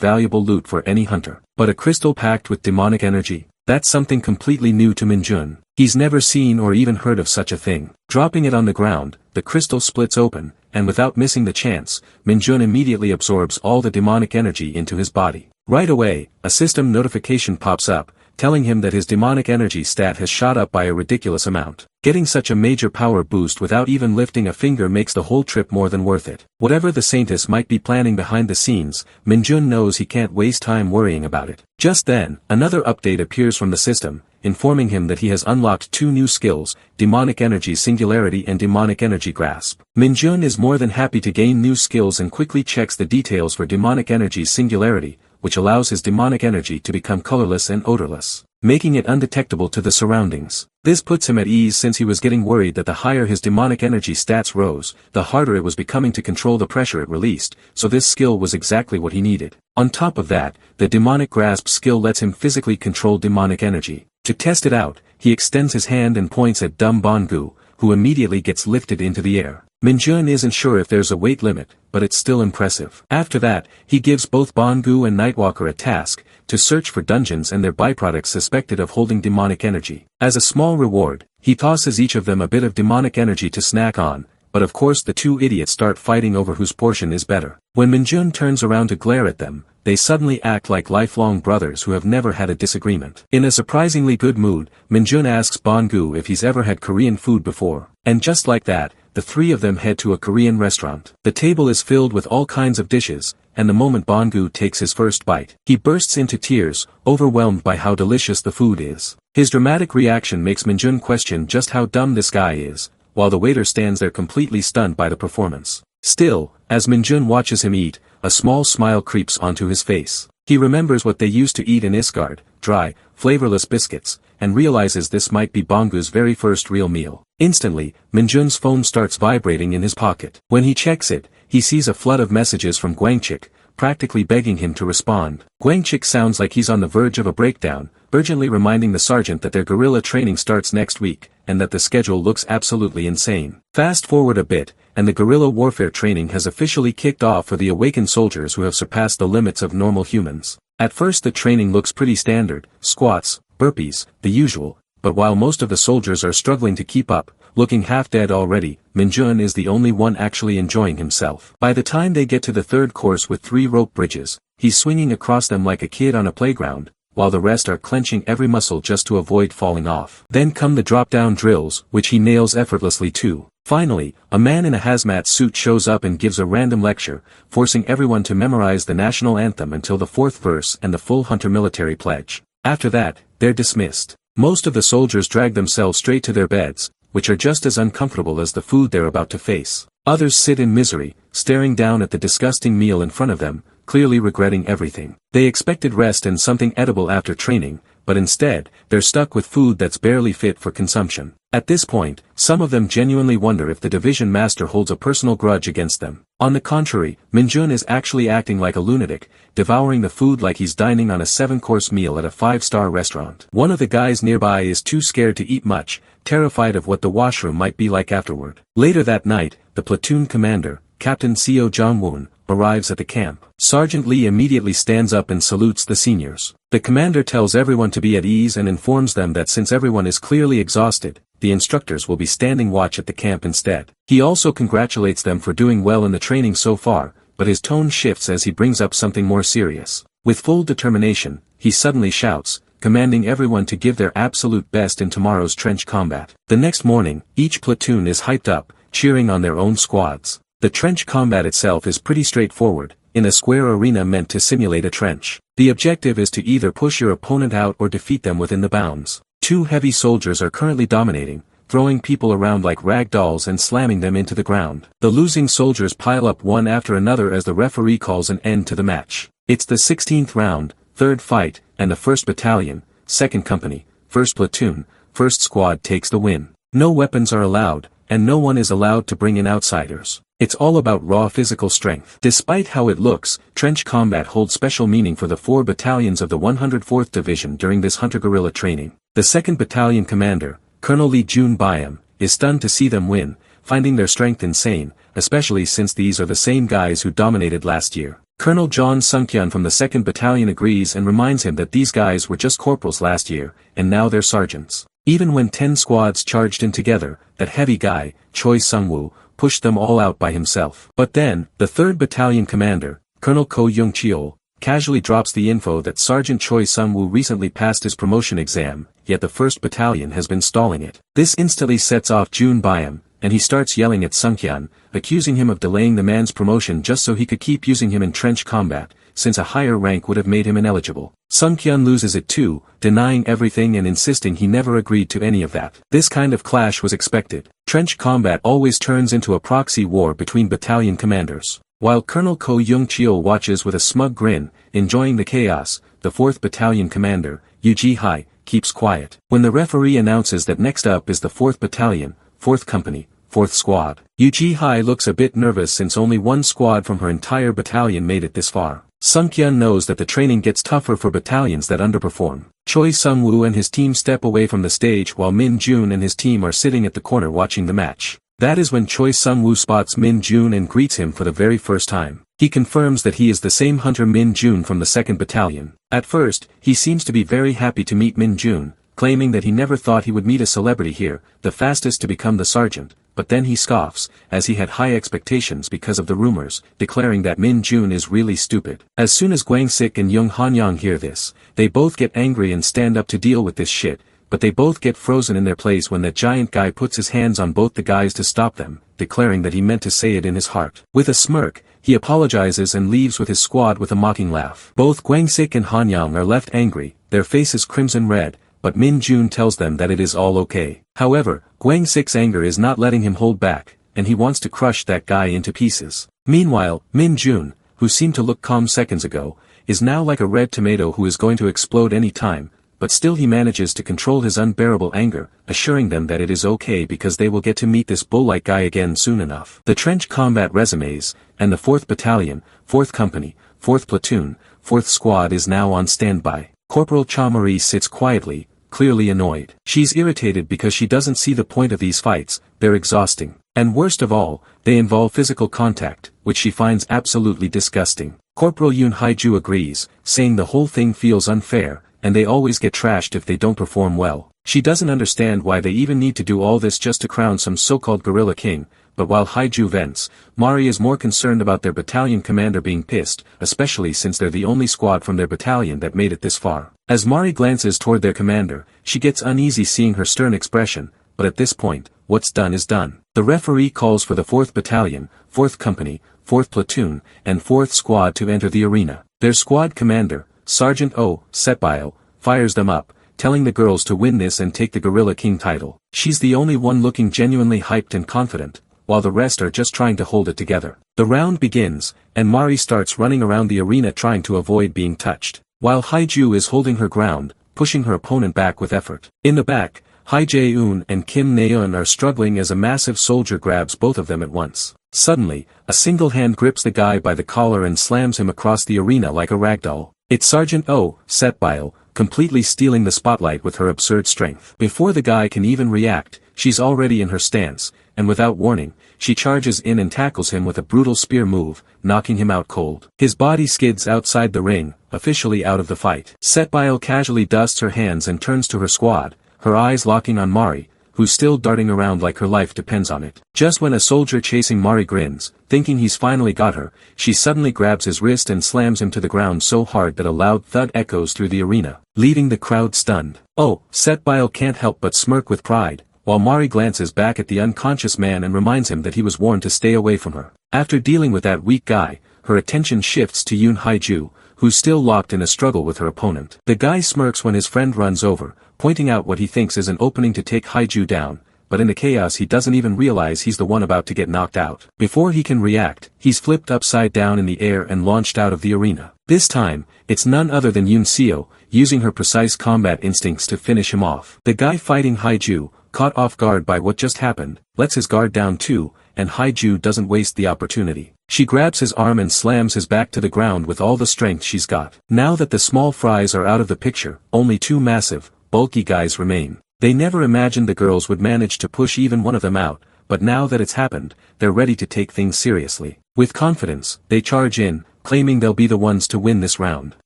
valuable loot for any hunter. But a crystal packed with demonic energy? That's something completely new to Minjun. He's never seen or even heard of such a thing. Dropping it on the ground, the crystal splits open, and without missing the chance, Minjun immediately absorbs all the demonic energy into his body. Right away, a system notification pops up, telling him that his demonic energy stat has shot up by a ridiculous amount. Getting such a major power boost without even lifting a finger makes the whole trip more than worth it. Whatever the Saintess might be planning behind the scenes, Minjun knows he can't waste time worrying about it. Just then, another update appears from the system, informing him that he has unlocked 2 new skills, Demonic Energy Singularity and Demonic Energy Grasp. Minjun is more than happy to gain new skills and quickly checks the details for Demonic Energy Singularity, which allows his demonic energy to become colorless and odorless, making it undetectable to the surroundings. This puts him at ease since he was getting worried that the higher his demonic energy stats rose, the harder it was becoming to control the pressure it released, so this skill was exactly what he needed. On top of that, the Demonic Grasp skill lets him physically control demonic energy. To test it out, he extends his hand and points at dumb Bangu, who immediately gets lifted into the air. Minjun isn't sure if there's a weight limit, but it's still impressive. After that, he gives both Bangu and Nightwalker a task, to search for dungeons and their byproducts suspected of holding demonic energy. As a small reward, he tosses each of them a bit of demonic energy to snack on, but of course the 2 idiots start fighting over whose portion is better. When Minjun turns around to glare at them, they suddenly act like lifelong brothers who have never had a disagreement. In a surprisingly good mood, Minjun asks Bangu if he's ever had Korean food before. And just like that, the 3 of them head to a Korean restaurant. The table is filled with all kinds of dishes, and the moment Bangu takes his first bite, he bursts into tears, overwhelmed by how delicious the food is. His dramatic reaction makes Minjun question just how dumb this guy is, while the waiter stands there completely stunned by the performance. Still, as Minjun watches him eat, a small smile creeps onto his face. He remembers what they used to eat in Isgard, dry, flavorless biscuits, and realizes this might be Bangu's very first real meal. Instantly, Minjun's phone starts vibrating in his pocket. When he checks it, he sees a flood of messages from Guangchik, practically begging him to respond. Guangchik sounds like he's on the verge of a breakdown, urgently reminding the sergeant that their guerrilla training starts next week, and that the schedule looks absolutely insane. Fast forward a bit, and the guerrilla warfare training has officially kicked off for the awakened soldiers who have surpassed the limits of normal humans. At first the training looks pretty standard, squats, burpees, the usual, but while most of the soldiers are struggling to keep up, looking half dead already, Minjun is the only one actually enjoying himself. By the time they get to the 3rd course with 3 rope bridges, he's swinging across them like a kid on a playground, while the rest are clenching every muscle just to avoid falling off. Then come the drop-down drills, which he nails effortlessly too. Finally, a man in a hazmat suit shows up and gives a random lecture, forcing everyone to memorize the national anthem until the 4th verse and the full hunter military pledge. After that, they're dismissed. Most of the soldiers drag themselves straight to their beds, which are just as uncomfortable as the food they're about to face. Others sit in misery, staring down at the disgusting meal in front of them, clearly regretting everything. They expected rest and something edible after training, but instead, they're stuck with food that's barely fit for consumption. At this point, some of them genuinely wonder if the division master holds a personal grudge against them. On the contrary, Minjun is actually acting like a lunatic, devouring the food like he's dining on a 7-course meal at a 5-star restaurant. One of the guys nearby is too scared to eat much, terrified of what the washroom might be like afterward. Later that night, the platoon commander, Captain Seo Jong-woon, arrives at the camp. Sergeant Lee immediately stands up and salutes the seniors. The commander tells everyone to be at ease and informs them that since everyone is clearly exhausted, the instructors will be standing watch at the camp instead. He also congratulates them for doing well in the training so far, but his tone shifts as he brings up something more serious. With full determination, he suddenly shouts, commanding everyone to give their absolute best in tomorrow's trench combat. The next morning, each platoon is hyped up, cheering on their own squads. The trench combat itself is pretty straightforward, in a square arena meant to simulate a trench. The objective is to either push your opponent out or defeat them within the bounds. 2 heavy soldiers are currently dominating, throwing people around like rag dolls and slamming them into the ground. The losing soldiers pile up one after another as the referee calls an end to the match. It's the 16th round, 3rd fight, and the 1st Battalion, 2nd Company, 1st Platoon, 1st Squad takes the win. No weapons are allowed, and no one is allowed to bring in outsiders. It's all about raw physical strength. Despite how it looks, trench combat holds special meaning for the 4 battalions of the 104th Division during this hunter-guerrilla training. The 2nd Battalion commander, Colonel Lee Jun Byam, is stunned to see them win, finding their strength insane, especially since these are the same guys who dominated last year. Colonel John Sungkyun from the 2nd Battalion agrees and reminds him that these guys were just corporals last year, and now they're sergeants. Even when 10 squads charged in together, that heavy guy, Choi Sung-woo, pushed them all out by himself. But then, the 3rd Battalion commander, Colonel Ko Young-cheol, casually drops the info that Sergeant Choi Sung-woo recently passed his promotion exam, yet the 1st Battalion has been stalling it. This instantly sets off Jun Byam, and he starts yelling at Sungkyun, accusing him of delaying the man's promotion just so he could keep using him in trench combat, since a higher rank would have made him ineligible. Sungkyun loses it too, denying everything and insisting he never agreed to any of that. This kind of clash was expected. Trench combat always turns into a proxy war between battalion commanders. While Colonel Ko Young-cheol watches with a smug grin, enjoying the chaos, the 4th Battalion commander, Yoo Ji-hae, keeps quiet. When the referee announces that next up is the 4th Battalion, 4th Company, 4th Squad, Yoo Ji-hae looks a bit nervous since only one squad from her entire battalion made it this far. Sungkyun knows that the training gets tougher for battalions that underperform. Choi Sung-woo and his team step away from the stage while Min Jun and his team are sitting at the corner watching the match. That is when Choi Sung-woo spots Min Jun and greets him for the very first time. He confirms that he is the same hunter Min Jun from the 2nd Battalion. At first, he seems to be very happy to meet Min Jun, claiming that he never thought he would meet a celebrity here, the fastest to become the sergeant, but then he scoffs, as he had high expectations because of the rumors, declaring that Min Jun is really stupid. As soon as Gwang-sik and Young Han-young hear this, they both get angry and stand up to deal with this shit, but they both get frozen in their place when that giant guy puts his hands on both the guys to stop them, declaring that he meant to say it in his heart. With a smirk, he apologizes and leaves with his squad with a mocking laugh. Both Gwang-sik and Han-young are left angry, their faces crimson red, but Min Jun tells them that it is all okay. However, Gwang-sik's anger is not letting him hold back, and he wants to crush that guy into pieces. Meanwhile, Min Jun, who seemed to look calm seconds ago, is now like a red tomato who is going to explode any time, but still he manages to control his unbearable anger, assuring them that it is okay because they will get to meet this bull-like guy again soon enough. The trench combat resumes, and the 4th Battalion, 4th Company, 4th Platoon, 4th Squad is now on standby. Corporal Cha-Marie sits quietly, clearly annoyed. She's irritated because she doesn't see the point of these fights, they're exhausting. And worst of all, they involve physical contact, which she finds absolutely disgusting. Corporal Yoon Haiju agrees, saying the whole thing feels unfair, and they always get trashed if they don't perform well. She doesn't understand why they even need to do all this just to crown some so-called gorilla king, but while Haiju vents, Mari is more concerned about their battalion commander being pissed, especially since they're the only squad from their battalion that made it this far. As Mari glances toward their commander, she gets uneasy seeing her stern expression, but at this point, what's done is done. The referee calls for the 4th Battalion, 4th Company, 4th Platoon, and 4th Squad to enter the arena. Their squad commander, Sergeant Oh Setbile, fires them up, telling the girls to win this and take the Gorilla King title. She's the only one looking genuinely hyped and confident, while the rest are just trying to hold it together. The round begins, and Mari starts running around the arena trying to avoid being touched, while Haiju is holding her ground, pushing her opponent back with effort. In the back, Hai Jae-eun and Kim Na-eun are struggling as a massive soldier grabs both of them at once. Suddenly, a single hand grips the guy by the collar and slams him across the arena like a ragdoll. It's Sergeant Oh Setbile, completely stealing the spotlight with her absurd strength. Before the guy can even react, she's already in her stance, and without warning, she charges in and tackles him with a brutal spear move, knocking him out cold. His body skids outside the ring, officially out of the fight. Setbile casually dusts her hands and turns to her squad, her eyes locking on Mari, who's still darting around like her life depends on it. Just when a soldier chasing Mari grins, thinking he's finally got her, she suddenly grabs his wrist and slams him to the ground so hard that a loud thud echoes through the arena, leaving the crowd stunned. Oh, Setbile can't help but smirk with pride, while Mari glances back at the unconscious man and reminds him that he was warned to stay away from her. After dealing with that weak guy, her attention shifts to Yoon Haiju, who's still locked in a struggle with her opponent. The guy smirks when his friend runs over, pointing out what he thinks is an opening to take Haiju down, but in the chaos he doesn't even realize he's the one about to get knocked out. Before he can react, he's flipped upside down in the air and launched out of the arena. This time, it's none other than Yoon Seo, using her precise combat instincts to finish him off. The guy fighting Haiju, caught off guard by what just happened, lets his guard down too, and Haiju doesn't waste the opportunity. She grabs his arm and slams his back to the ground with all the strength she's got. Now that the small fries are out of the picture, only two massive, bulky guys remain. They never imagined the girls would manage to push even one of them out, but now that it's happened, they're ready to take things seriously. With confidence, they charge in, claiming they'll be the ones to win this round.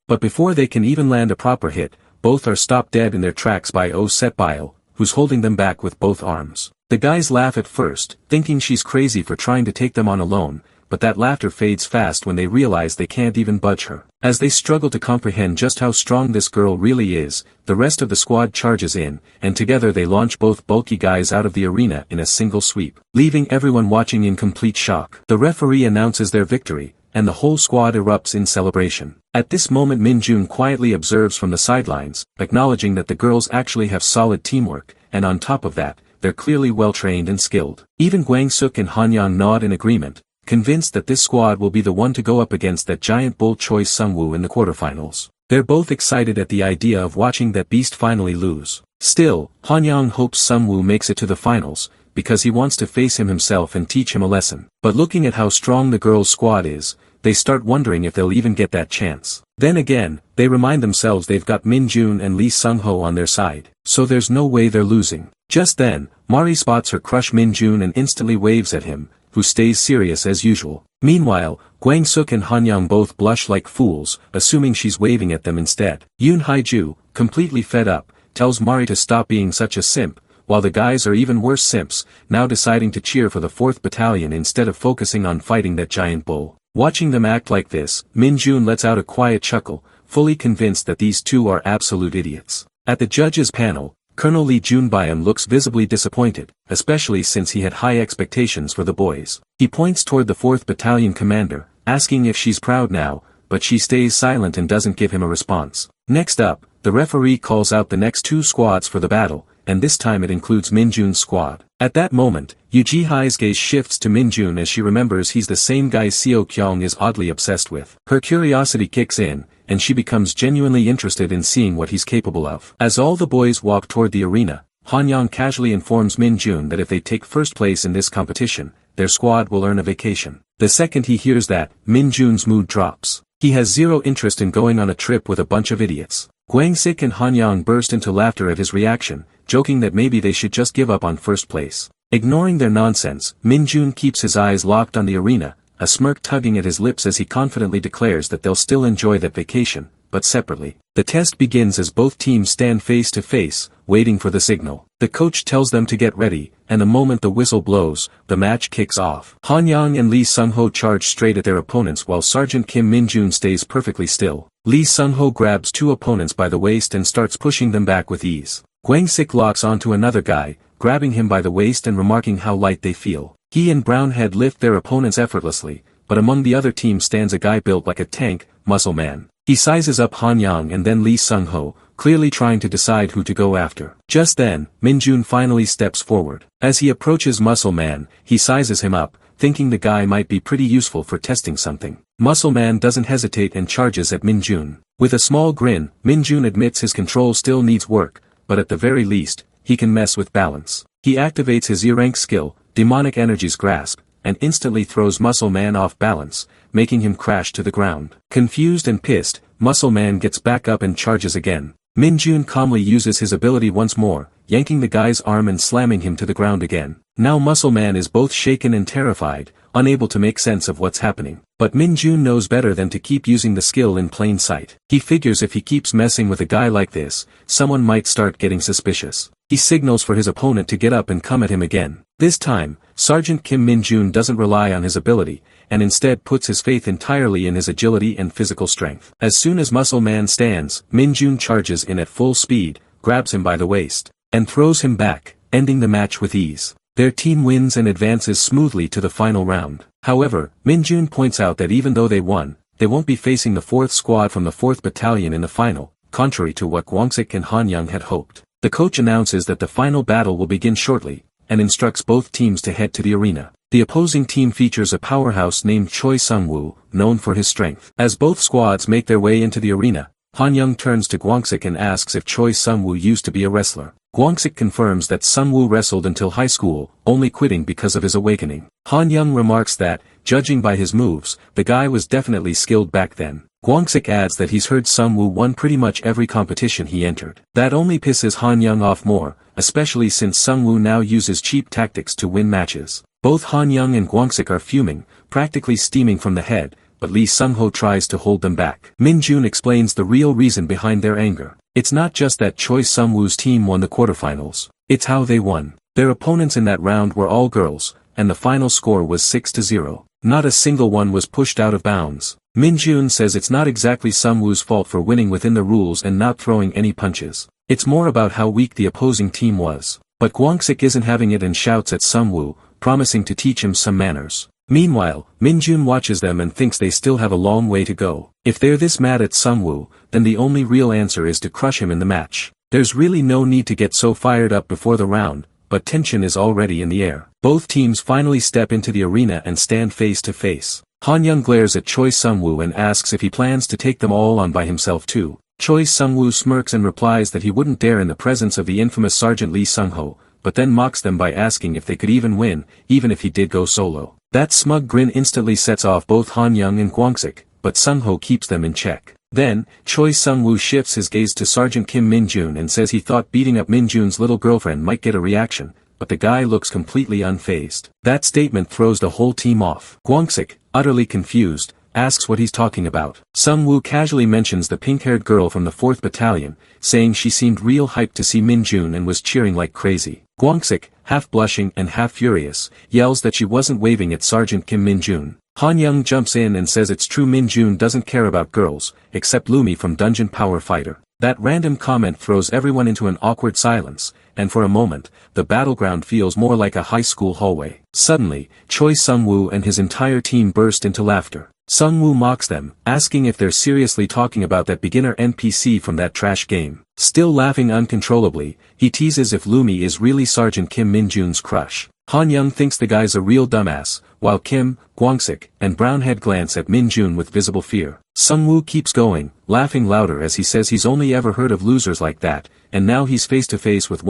But before they can even land a proper hit, both are stopped dead in their tracks by Setbile, who's holding them back with both arms. The guys laugh at first, thinking she's crazy for trying to take them on alone, but that laughter fades fast when they realize they can't even budge her. As they struggle to comprehend just how strong this girl really is, the rest of the squad charges in, and together they launch both bulky guys out of the arena in a single sweep, leaving everyone watching in complete shock. The referee announces their victory, and the whole squad erupts in celebration. At this moment Min-jun quietly observes from the sidelines, acknowledging that the girls actually have solid teamwork, and on top of that, they're clearly well-trained and skilled. Even Gwang-suk and Han-yang nod in agreement, convinced that this squad will be the one to go up against that giant bull Choi Sung-woo in the quarterfinals. They're both excited at the idea of watching that beast finally lose. Still, Han-yang hopes Sung-woo makes it to the finals, because he wants to face him himself and teach him a lesson. But looking at how strong the girls' squad is, they start wondering if they'll even get that chance. Then again, they remind themselves they've got Min-jun and Lee Sung-ho on their side, so there's no way they're losing. Just then, Mari spots her crush Min-jun and instantly waves at him, who stays serious as usual. Meanwhile, Gwang-suk and Han-yang both blush like fools, assuming she's waving at them instead. Yoon Hae-ju, completely fed up, tells Mari to stop being such a simp, while the guys are even worse simps, now deciding to cheer for the 4th Battalion instead of focusing on fighting that giant bull. Watching them act like this, Min-jun lets out a quiet chuckle, fully convinced that these two are absolute idiots. At the judges' panel, Colonel Lee Junbyam looks visibly disappointed, especially since he had high expectations for the boys. He points toward the 4th Battalion commander, asking if she's proud now, but she stays silent and doesn't give him a response. Next up, the referee calls out the next 2 squads for the battle, and this time it includes Min-jun's squad. At that moment, Yoo Ji-hye's gaze shifts to Min-jun as she remembers he's the same guy Seo Kyung is oddly obsessed with. Her curiosity kicks in, and she becomes genuinely interested in seeing what he's capable of. As all the boys walk toward the arena, Han-yang casually informs Min-jun that if they take first place in this competition, their squad will earn a vacation. The second he hears that, Min-jun's mood drops. He has zero interest in going on a trip with a bunch of idiots. Gwang-sik and Han-yang burst into laughter at his reaction, joking that maybe they should just give up on first place. Ignoring their nonsense, Min-jun keeps his eyes locked on the arena, a smirk tugging at his lips as he confidently declares that they'll still enjoy that vacation, but separately. The test begins as both teams stand face to face, waiting for the signal. The coach tells them to get ready, and the moment the whistle blows, the match kicks off. Han-yang and Lee Sung-ho charge straight at their opponents while Sergeant Kim Min-jun stays perfectly still. Lee Sung-ho grabs 2 opponents by the waist and starts pushing them back with ease. Gwang-sik locks onto another guy, grabbing him by the waist and remarking how light they feel. He and Brownhead lift their opponents effortlessly, but among the other team stands a guy built like a tank, Muscle Man. He sizes up Han-yang and then Lee Sung-ho, clearly trying to decide who to go after. Just then, Min-jun finally steps forward. As he approaches Muscle Man, he sizes him up, thinking the guy might be pretty useful for testing something. Muscle Man doesn't hesitate and charges at Min-jun. With a small grin, Min-jun admits his control still needs work, but at the very least, he can mess with balance. He activates his E-rank skill, Demonic Energy's Grasp, and instantly throws Muscle Man off balance, making him crash to the ground. Confused and pissed, Muscle Man gets back up and charges again. Min-jun calmly uses his ability once more, yanking the guy's arm and slamming him to the ground again. Now Muscle Man is both shaken and terrified, unable to make sense of what's happening. But Min-jun knows better than to keep using the skill in plain sight. He figures if he keeps messing with a guy like this, someone might start getting suspicious. He signals for his opponent to get up and come at him again. This time, Sergeant Kim Min-jun doesn't rely on his ability, and instead puts his faith entirely in his agility and physical strength. As soon as Muscle Man stands, Min-jun charges in at full speed, grabs him by the waist, and throws him back, ending the match with ease. Their team wins and advances smoothly to the final round. However, Min-jun points out that even though they won, they won't be facing the 4th squad from the 4th Battalion in the final, contrary to what Gwang-sik and Han-yang had hoped. The coach announces that the final battle will begin shortly, and instructs both teams to head to the arena. The opposing team features a powerhouse named Choi Sung-woo, known for his strength. As both squads make their way into the arena, Han-young turns to Gwang-sik and asks if Choi Sung-woo used to be a wrestler. Gwang-sik confirms that Sung-woo wrestled until high school, only quitting because of his awakening. Han-young remarks that, judging by his moves, the guy was definitely skilled back then. Gwang-sik adds that he's heard Sung-woo won pretty much every competition he entered. That only pisses Han-young off more, especially since Sung-woo now uses cheap tactics to win matches. Both Han-young and Gwang-sik are fuming, practically steaming from the head, but Lee Sung-ho tries to hold them back. Min-jun explains the real reason behind their anger. It's not just that Choi Sung-woo's team won the quarterfinals, it's how they won. Their opponents in that round were all girls, and the final score was 6-0. Not a single one was pushed out of bounds. Min-jun says it's not exactly Sung-woo's fault for winning within the rules and not throwing any punches. It's more about how weak the opposing team was. But Gwang-sik isn't having it and shouts at Sung-woo, promising to teach him some manners. Meanwhile, Min-jun watches them and thinks they still have a long way to go. If they're this mad at Sung-woo, then the only real answer is to crush him in the match. There's really no need to get so fired up before the round, but tension is already in the air. Both teams finally step into the arena and stand face to face. Han-young glares at Choi Sung-woo and asks if he plans to take them all on by himself too. Choi Sung-woo smirks and replies that he wouldn't dare in the presence of the infamous Sergeant Lee Sung-ho, but then mocks them by asking if they could even win, even if he did go solo. That smug grin instantly sets off both Han-young and Gwang-sik, but Sung-ho keeps them in check. Then, Choi Sung-woo shifts his gaze to Sergeant Kim Min-jun and says he thought beating up Min-jun's little girlfriend might get a reaction, but the guy looks completely unfazed. That statement throws the whole team off. Gwang-sik, utterly confused, asks what he's talking about. Sung-woo casually mentions the pink-haired girl from the 4th Battalion, saying she seemed real hyped to see Min-jun and was cheering like crazy. Gwang-sik, half blushing and half furious, yells that she wasn't waving at Sergeant Kim Min-jun. Han-young jumps in and says it's true Min-jun doesn't care about girls, except Lumi from Dungeon Power Fighter. That random comment throws everyone into an awkward silence, and for a moment, the battleground feels more like a high school hallway. Suddenly, Choi Sung-woo and his entire team burst into laughter. Sung-woo mocks them, asking if they're seriously talking about that beginner NPC from that trash game. Still laughing uncontrollably, he teases if Lumi is really Sergeant Kim Min-jun's crush. Han-young thinks the guy's a real dumbass, while Kim, Gwang-sik, and Brownhead glance at Min-jun with visible fear. Sung-woo keeps going, laughing louder as he says he's only ever heard of losers like that, and now he's face to face with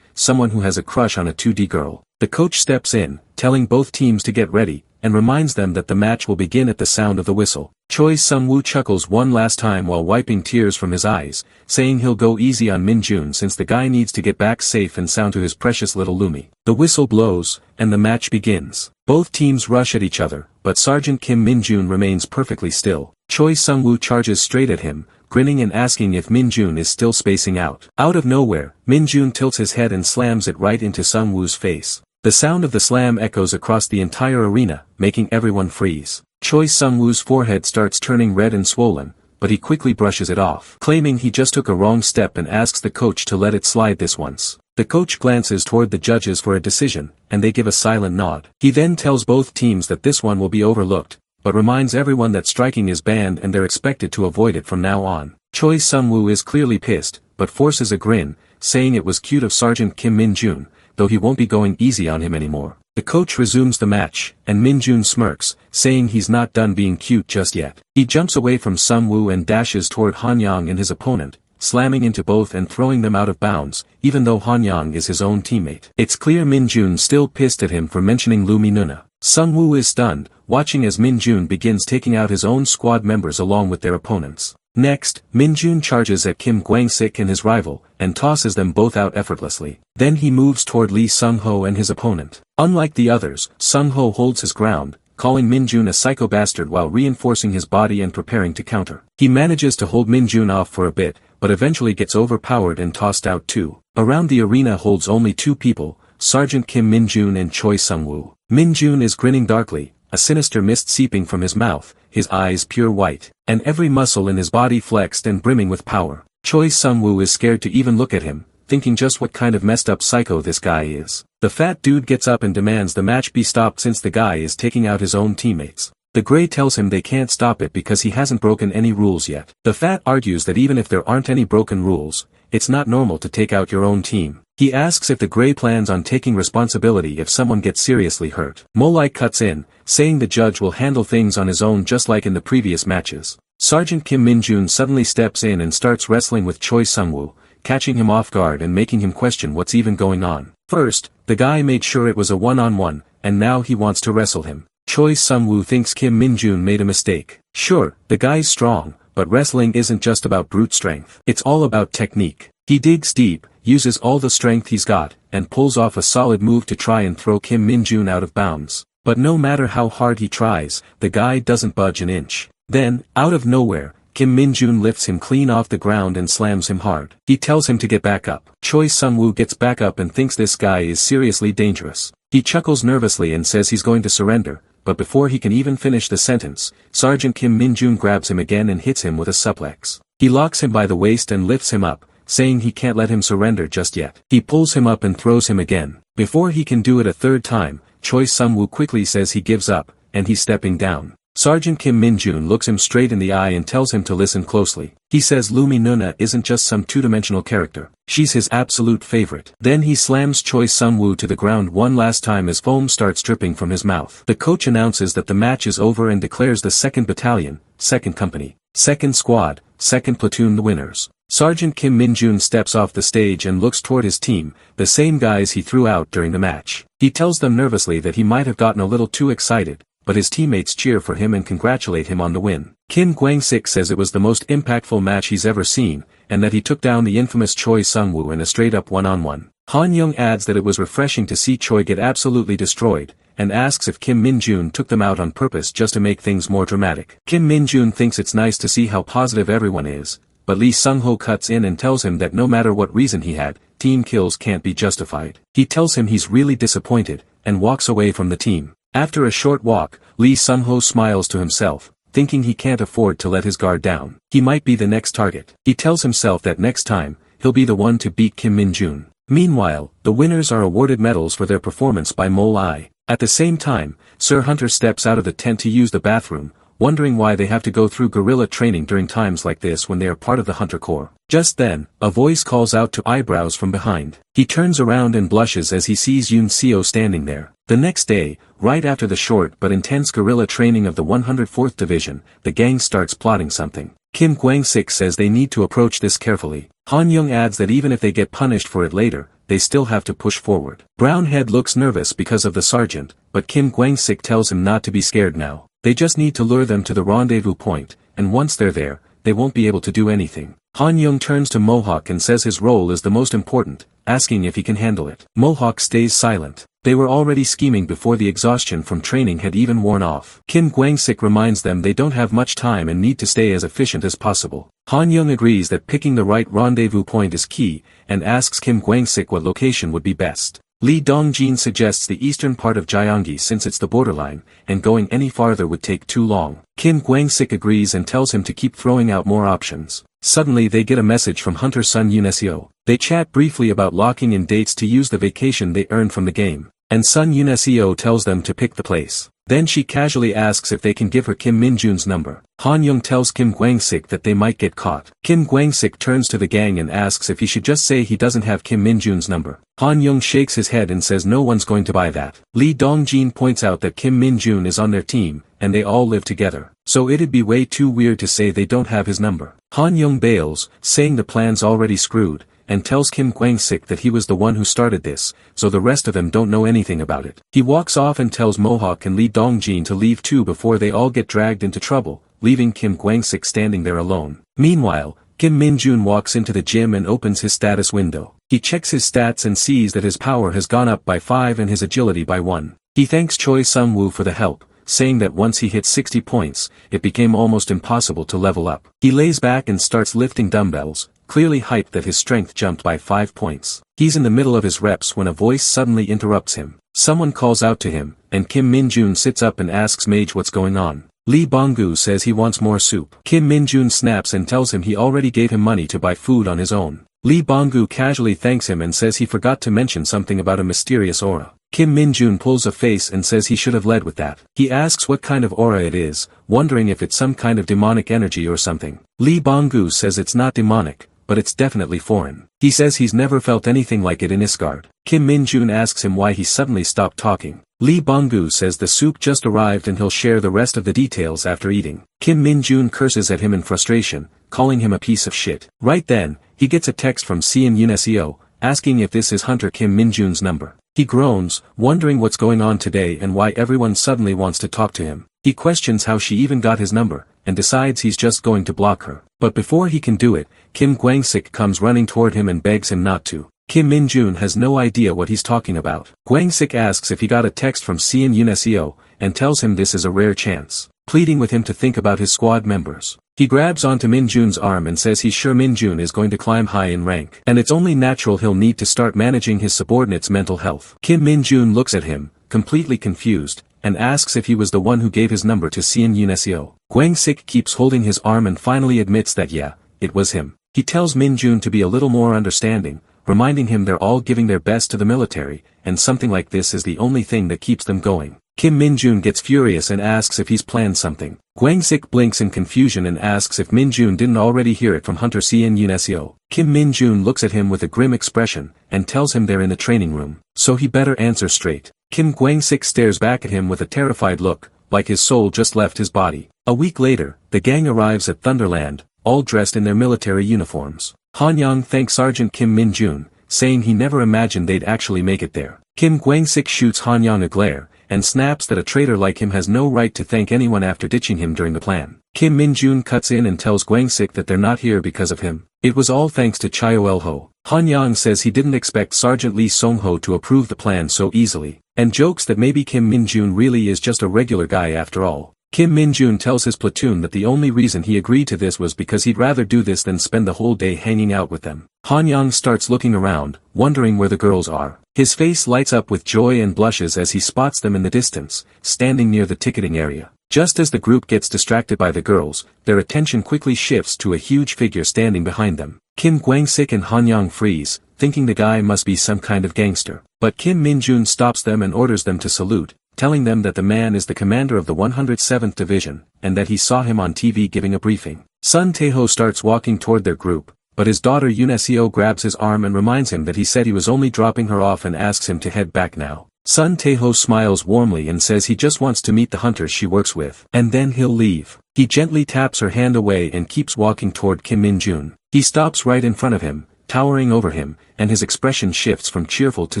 someone who has a crush on a 2D girl. The coach steps in, telling both teams to get ready, and reminds them that the match will begin at the sound of the whistle. Choi Sung-woo chuckles one last time while wiping tears from his eyes, saying he'll go easy on Min-jun since the guy needs to get back safe and sound to his precious little Lumi. The whistle blows, and the match begins. Both teams rush at each other, but Sergeant Kim Min-jun remains perfectly still. Choi Sung-woo charges straight at him, grinning and asking if Min-jun is still spacing out. Out of nowhere, Min-jun tilts his head and slams it right into Sung-woo's face. The sound of the slam echoes across the entire arena, making everyone freeze. Choi Sung-woo's forehead starts turning red and swollen, but he quickly brushes it off, claiming he just took a wrong step and asks the coach to let it slide this once. The coach glances toward the judges for a decision, and they give a silent nod. He then tells both teams that this one will be overlooked, but reminds everyone that striking is banned and they're expected to avoid it from now on. Choi Sung-woo is clearly pissed, but forces a grin, saying it was cute of Sergeant Kim Min-jun, though he won't be going easy on him anymore. The coach resumes the match, and Min-jun smirks, saying he's not done being cute just yet. He jumps away from Sung-woo and dashes toward Han-young and his opponent, slamming into both and throwing them out of bounds, even though Han-young is his own teammate. It's clear Min-jun's still pissed at him for mentioning Lumi Nuna. Sung-woo is stunned, watching as Min-jun begins taking out his own squad members along with their opponents. Next, Min-jun charges at Kim Gwang-sik and his rival, and tosses them both out effortlessly. Then he moves toward Lee Sung-ho and his opponent. Unlike the others, Sung-ho holds his ground, calling Min-jun a psycho bastard while reinforcing his body and preparing to counter. He manages to hold Min-jun off for a bit, but eventually gets overpowered and tossed out too. Around the arena holds only two people, Sergeant Kim Min-jun and Choi Sung-woo. Min-jun is grinning darkly, a sinister mist seeping from his mouth, his eyes pure white, and every muscle in his body flexed and brimming with power. Choi Sung-woo is scared to even look at him, thinking just what kind of messed up psycho this guy is. The fat dude gets up and demands the match be stopped since the guy is taking out his own teammates. The Grey tells him they can't stop it because he hasn't broken any rules yet. The fat argues that even if there aren't any broken rules, it's not normal to take out your own team. He asks if the Grey plans on taking responsibility if someone gets seriously hurt. Molai cuts in, saying the judge will handle things on his own just like in the previous matches. Sergeant Kim Min-jun suddenly steps in and starts wrestling with Choi Sung-woo, catching him off guard and making him question what's even going on. First, the guy made sure it was a one-on-one, and now he wants to wrestle him. Choi Sung-woo thinks Kim Min-jun made a mistake. Sure, the guy's strong, but wrestling isn't just about brute strength. It's all about technique. He digs deep, uses all the strength he's got, and pulls off a solid move to try and throw Kim Min-jun out of bounds. But no matter how hard he tries, the guy doesn't budge an inch. Then, out of nowhere, Kim Min-jun lifts him clean off the ground and slams him hard. He tells him to get back up. Choi Sung-woo gets back up and thinks this guy is seriously dangerous. He chuckles nervously and says he's going to surrender, but before he can even finish the sentence, Sergeant Kim Min-jun grabs him again and hits him with a suplex. He locks him by the waist and lifts him up, saying he can't let him surrender just yet. He pulls him up and throws him again. Before he can do it a third time, Choi Sung-woo quickly says he gives up, and he's stepping down. Sergeant Kim Min-jun looks him straight in the eye and tells him to listen closely. He says Lumi Nuna isn't just some two-dimensional character. She's his absolute favorite. Then he slams Choi Sung-woo to the ground one last time as foam starts dripping from his mouth. The coach announces that the match is over and declares the 2nd Battalion, 2nd Company, 2nd Squad, 2nd Platoon the winners. Sergeant Kim Min-jun steps off the stage and looks toward his team, the same guys he threw out during the match. He tells them nervously that he might have gotten a little too excited, but his teammates cheer for him and congratulate him on the win. Kim Kwang-sik says it was the most impactful match he's ever seen, and that he took down the infamous Choi Sung-woo in a straight-up one-on-one. Han Young adds that it was refreshing to see Choi get absolutely destroyed, and asks if Kim Min-jun took them out on purpose just to make things more dramatic. Kim Min-jun thinks it's nice to see how positive everyone is, but Lee Sung-ho cuts in and tells him that no matter what reason he had, team kills can't be justified. He tells him he's really disappointed, and walks away from the team. After a short walk, Lee Sung-ho smiles to himself, thinking he can't afford to let his guard down. He might be the next target. He tells himself that next time, he'll be the one to beat Kim Min-jun. Meanwhile, the winners are awarded medals for their performance by Mole Eye. At the same time, Sir Hunter steps out of the tent to use the bathroom, wondering why they have to go through guerrilla training during times like this when they are part of the Hunter Corps. Just then, a voice calls out to Eyebrows from behind. He turns around and blushes as he sees Yoon Seo standing there. The next day, right after the short but intense guerrilla training of the 104th Division, the gang starts plotting something. Kim Kwang-sik says they need to approach this carefully. Han Young adds that even if they get punished for it later, they still have to push forward. Brownhead looks nervous because of the sergeant, but Kim Kwang-sik tells him not to be scared now. They just need to lure them to the rendezvous point, and once they're there, they won't be able to do anything. Han Young turns to Mohawk and says his role is the most important, asking if he can handle it. Mohawk stays silent. They were already scheming before the exhaustion from training had even worn off. Kim Kwang-sik reminds them they don't have much time and need to stay as efficient as possible. Han Young agrees that picking the right rendezvous point is key, and asks Kim Kwang-sik what location would be best. Lee Dong-jin suggests the eastern part of Gyeonggi since it's the borderline, and going any farther would take too long. Kim Kwang-sik agrees and tells him to keep throwing out more options. Suddenly they get a message from Hunter Sun Yuneseo. They chat briefly about locking in dates to use the vacation they earned from the game, and Sun Yuneseo tells them to pick the place. Then she casually asks if they can give her Kim Min-jun's number. Han Young tells Kim Kwang-sik that they might get caught. Kim Kwang-sik turns to the gang and asks if he should just say he doesn't have Kim Min-jun's number. Han Young shakes his head and says no one's going to buy that. Lee Dong-jin points out that Kim Min-jun is on their team, and they all live together, so it'd be way too weird to say they don't have his number. Han Young bails, saying the plan's already screwed, and tells Kim Kwang-sik that he was the one who started this, so the rest of them don't know anything about it. He walks off and tells Mohawk and Lee Dong-jin to leave too before they all get dragged into trouble, leaving Kim Kwang-sik standing there alone. Meanwhile, Kim Min-jun walks into the gym and opens his status window. He checks his stats and sees that his power has gone up by 5 and his agility by 1. He thanks Choi Sung-woo for the help, saying that once he hit 60 points, it became almost impossible to level up. He lays back and starts lifting dumbbells, clearly hyped that his strength jumped by 5 points. He's in the middle of his reps when a voice suddenly interrupts him. Someone calls out to him, and Kim Min-jun sits up and asks Mage what's going on. Lee Bong-gu says he wants more soup. Kim Min-jun snaps and tells him he already gave him money to buy food on his own. Lee Bong-gu casually thanks him and says he forgot to mention something about a mysterious aura. Kim Min-jun pulls a face and says he should have led with that. He asks what kind of aura it is, wondering if it's some kind of demonic energy or something. Lee Bong-gu says it's not demonic, but it's definitely foreign. He says he's never felt anything like it in Isgard. Kim Min-jun asks him why he suddenly stopped talking. Lee Bong-gu says the soup just arrived and he'll share the rest of the details after eating. Kim Min-jun curses at him in frustration, calling him a piece of shit. Right then, he gets a text from Seon Yuneseo, asking if this is Hunter Kim Min-jun's number. He groans, wondering what's going on today and why everyone suddenly wants to talk to him. He questions how she even got his number, and decides he's just going to block her. But before he can do it, Kim Kwang-sik comes running toward him and begs him not to. Kim Min-jun has no idea what he's talking about. Kwang-sik asks if he got a text from Seon Yuneseo, and tells him this is a rare chance, pleading with him to think about his squad members. He grabs onto Min-jun's arm and says he's sure Min-jun is going to climb high in rank, and it's only natural he'll need to start managing his subordinates' mental health. Kim Min-jun looks at him, completely confused, and asks if he was the one who gave his number to Seon Yuneseo. Kwang-sik keeps holding his arm and finally admits that yeah, it was him. He tells Min-jun to be a little more understanding, reminding him they're all giving their best to the military, and something like this is the only thing that keeps them going. Kim Min-jun gets furious and asks if he's planned something. Kwang-sik blinks in confusion and asks if Min-jun didn't already hear it from Hunter Seon Yuneseo. Kim Min-jun looks at him with a grim expression, and tells him they're in the training room, so he better answer straight. Kim Kwang-sik stares back at him with a terrified look, like his soul just left his body. A week later, the gang arrives at Thunderland, all dressed in their military uniforms. Han Yang thanks Sergeant Kim Min-jun, saying he never imagined they'd actually make it there. Kim Kwang-sik shoots Han Yang a glare, and snaps that a traitor like him has no right to thank anyone after ditching him during the plan. Kim Min-jun cuts in and tells Kwang-sik that they're not here because of him. It was all thanks to Chyo-el-ho. Han Yang says he didn't expect Sergeant Lee Song-ho to approve the plan so easily, and jokes that maybe Kim Min-jun really is just a regular guy after all. Kim Min-jun tells his platoon that the only reason he agreed to this was because he'd rather do this than spend the whole day hanging out with them. Han Yang starts looking around, wondering where the girls are. His face lights up with joy and blushes as he spots them in the distance, standing near the ticketing area. Just as the group gets distracted by the girls, their attention quickly shifts to a huge figure standing behind them. Kim Kwang-sik and Han Yang freeze, thinking the guy must be some kind of gangster. But Kim Min-jun stops them and orders them to salute, telling them that the man is the commander of the 107th Division, and that he saw him on TV giving a briefing. Sun Tae-ho starts walking toward their group, but his daughter Yuneseo grabs his arm and reminds him that he said he was only dropping her off and asks him to head back now. Sun Tae-ho smiles warmly and says he just wants to meet the hunters she works with, and then he'll leave. He gently taps her hand away and keeps walking toward Kim Min-jun. He stops right in front of him, towering over him, and his expression shifts from cheerful to